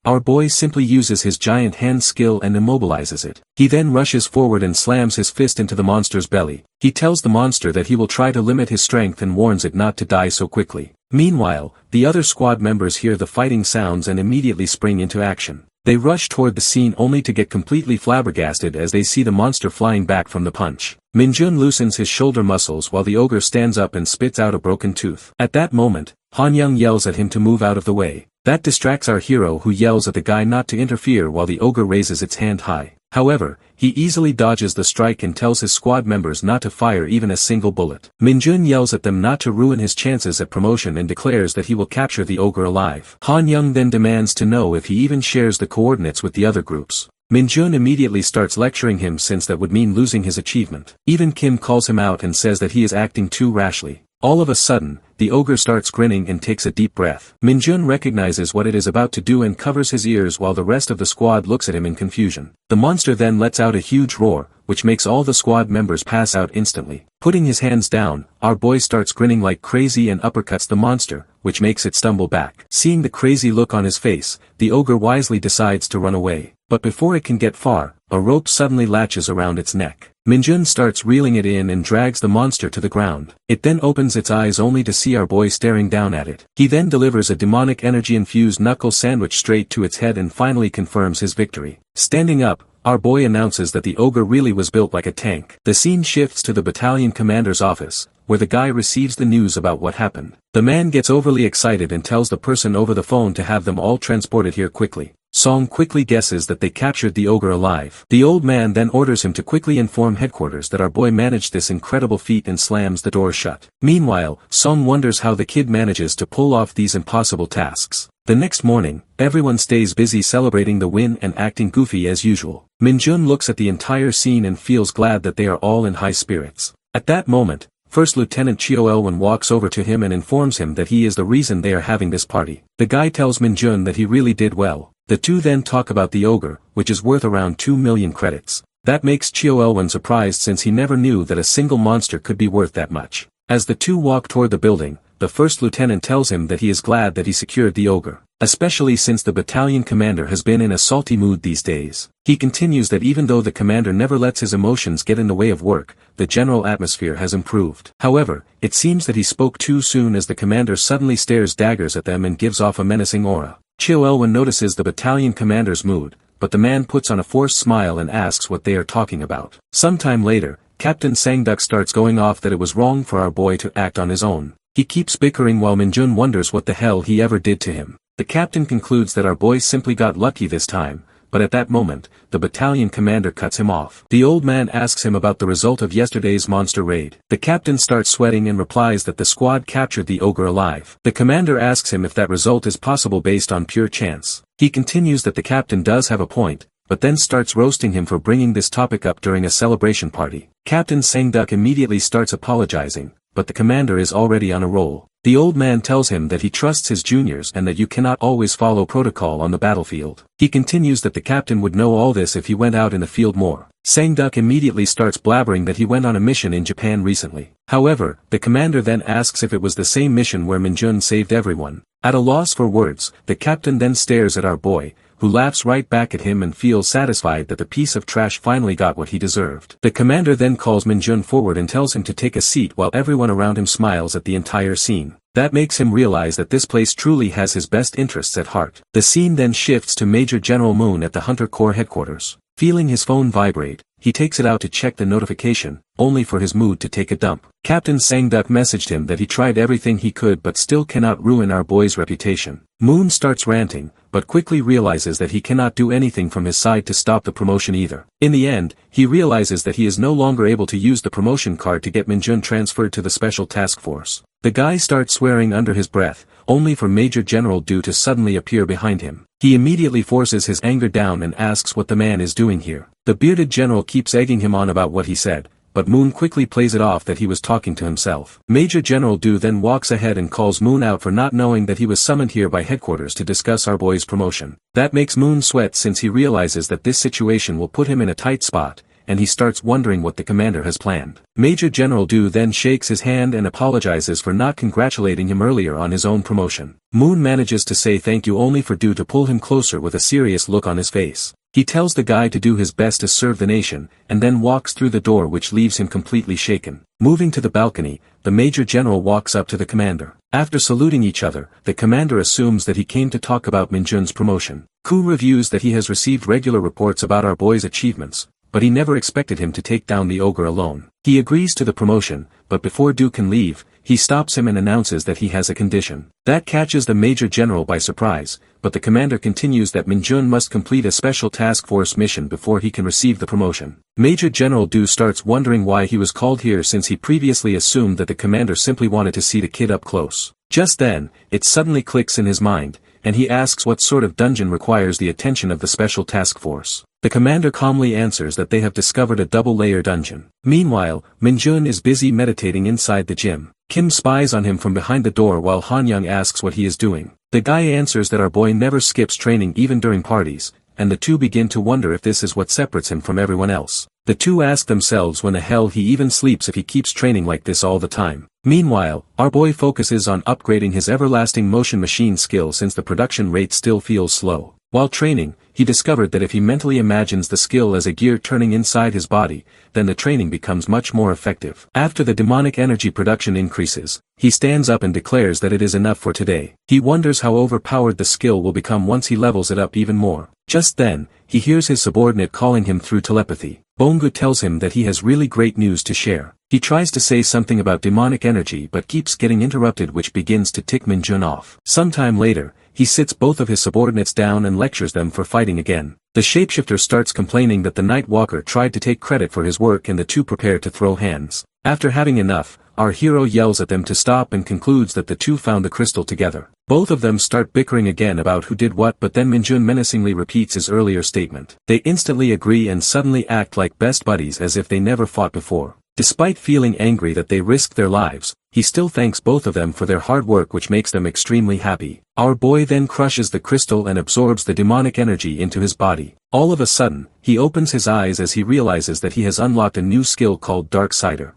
Our boy simply uses his giant hand skill and immobilizes it. He then rushes forward and slams his fist into the monster's belly. He tells the monster that he will try to limit his strength and warns it not to die so quickly. Meanwhile, the other squad members hear the fighting sounds and immediately spring into action. They rush toward the scene only to get completely flabbergasted as they see the monster flying back from the punch. Minjun loosens his shoulder muscles while the ogre stands up and spits out a broken tooth. At that moment, Han Young yells at him to move out of the way. That distracts our hero who yells at the guy not to interfere while the ogre raises its hand high. However, he easily dodges the strike and tells his squad members not to fire even a single bullet. Minjun yells at them not to ruin his chances at promotion and declares that he will capture the ogre alive. Han Young then demands to know if he even shares the coordinates with the other groups. Minjun immediately starts lecturing him since that would mean losing his achievement. Even Kim calls him out and says that he is acting too rashly. All of a sudden, the ogre starts grinning and takes a deep breath. Minjun recognizes what it is about to do and covers his ears while the rest of the squad looks at him in confusion. The monster then lets out a huge roar, which makes all the squad members pass out instantly. Putting his hands down, our boy starts grinning like crazy and uppercuts the monster, which makes it stumble back. Seeing the crazy look on his face, the ogre wisely decides to run away. But before it can get far, a rope suddenly latches around its neck. Minjun starts reeling it in and drags the monster to the ground. It then opens its eyes only to see our boy staring down at it. He then delivers a demonic energy-infused knuckle sandwich straight to its head and finally confirms his victory. Standing up, our boy announces that the ogre really was built like a tank. The scene shifts to the battalion commander's office, where the guy receives the news about what happened. The man gets overly excited and tells the person over the phone to have them all transported here quickly. Song quickly guesses that they captured the ogre alive. The old man then orders him to quickly inform headquarters that our boy managed this incredible feat and slams the door shut. Meanwhile, Song wonders how the kid manages to pull off these impossible tasks. The next morning, everyone stays busy celebrating the win and acting goofy as usual. Minjun looks at the entire scene and feels glad that they are all in high spirits. At that moment, First Lieutenant Chio Elwon walks over to him and informs him that he is the reason they are having this party. The guy tells Minjun that he really did well. The two then talk about the ogre, which is worth around 2 million credits. That makes Chio Elwon surprised since he never knew that a single monster could be worth that much. As the two walk toward the building, the first lieutenant tells him that he is glad that he secured the ogre, especially since the battalion commander has been in a salty mood these days. He continues that even though the commander never lets his emotions get in the way of work, the general atmosphere has improved. However, it seems that he spoke too soon as the commander suddenly stares daggers at them and gives off a menacing aura. Chio Elwon notices the battalion commander's mood, but the man puts on a forced smile and asks what they are talking about. Sometime later, Captain Sangduk starts going off that it was wrong for our boy to act on his own. He keeps bickering while Minjun wonders what the hell he ever did to him. The captain concludes that our boy simply got lucky this time, but at that moment, the battalion commander cuts him off. The old man asks him about the result of yesterday's monster raid. The captain starts sweating and replies that the squad captured the ogre alive. The commander asks him if that result is possible based on pure chance. He continues that the captain does have a point, but then starts roasting him for bringing this topic up during a celebration party. Captain Sangduk immediately starts apologizing, but the commander is already on a roll. The old man tells him that he trusts his juniors and that you cannot always follow protocol on the battlefield. He continues that the captain would know all this if he went out in the field more. Sangduk immediately starts blabbering that he went on a mission in Japan recently. However, the commander then asks if it was the same mission where Minjun saved everyone. At a loss for words, the captain then stares at our boy, who laughs right back at him and feels satisfied that the piece of trash finally got what he deserved. The commander then calls Minjun forward and tells him to take a seat while everyone around him smiles at the entire scene. That makes him realize that this place truly has his best interests at heart. The scene then shifts to Major General Moon at the Hunter Corps headquarters. Feeling his phone vibrate, he takes it out to check the notification, only for his mood to take a dump. Captain Sangduk messaged him that he tried everything he could but still cannot ruin our boy's reputation. Moon starts ranting, but quickly realizes that he cannot do anything from his side to stop the promotion either. In the end, he realizes that he is no longer able to use the promotion card to get Minjun transferred to the special task force. The guy starts swearing under his breath, only for Major General Du to suddenly appear behind him. He immediately forces his anger down and asks what the man is doing here. The bearded general keeps egging him on about what he said, but Moon quickly plays it off that he was talking to himself. Major General Du then walks ahead and calls Moon out for not knowing that he was summoned here by headquarters to discuss our boy's promotion. That makes Moon sweat since he realizes that this situation will put him in a tight spot, and he starts wondering what the commander has planned. Major General Du then shakes his hand and apologizes for not congratulating him earlier on his own promotion. Moon manages to say thank you only for Du to pull him closer with a serious look on his face. He tells the guy to do his best to serve the nation, and then walks through the door which leaves him completely shaken. Moving to the balcony, the Major General walks up to the commander. After saluting each other, the commander assumes that he came to talk about Minjun's promotion. Ku reviews that he has received regular reports about our boy's achievements, but he never expected him to take down the ogre alone. He agrees to the promotion, but before Du can leave, he stops him and announces that he has a condition. That catches the Major General by surprise, but the commander continues that Minjun must complete a special task force mission before he can receive the promotion. Major General Du starts wondering why he was called here since he previously assumed that the commander simply wanted to see the kid up close. Just then, it suddenly clicks in his mind, and he asks what sort of dungeon requires the attention of the special task force. The commander calmly answers that they have discovered a double-layer dungeon. Meanwhile, Minjun is busy meditating inside the gym. Kim spies on him from behind the door while Han-young asks what he is doing. The guy answers that our boy never skips training even during parties, and the two begin to wonder if this is what separates him from everyone else. The two ask themselves when the hell he even sleeps if he keeps training like this all the time. Meanwhile, our boy focuses on upgrading his everlasting motion machine skill since the production rate still feels slow. While training, he discovered that if he mentally imagines the skill as a gear turning inside his body, then the training becomes much more effective. After the demonic energy production increases, he stands up and declares that it is enough for today. He wonders how overpowered the skill will become once he levels it up even more. Just then, he hears his subordinate calling him through telepathy. Bongu tells him that he has really great news to share. He tries to say something about demonic energy but keeps getting interrupted, which begins to tick Minjun off. Sometime later, he sits both of his subordinates down and lectures them for fighting again. The shapeshifter starts complaining that the Night Walker tried to take credit for his work and the two prepare to throw hands. After having enough, our hero yells at them to stop and concludes that the two found the crystal together. Both of them start bickering again about who did what, but then Minjun menacingly repeats his earlier statement. They instantly agree and suddenly act like best buddies as if they never fought before. Despite feeling angry that they risked their lives, he still thanks both of them for their hard work, which makes them extremely happy. Our boy then crushes the crystal and absorbs the demonic energy into his body. All of a sudden, he opens his eyes as he realizes that he has unlocked a new skill called Dark Sider.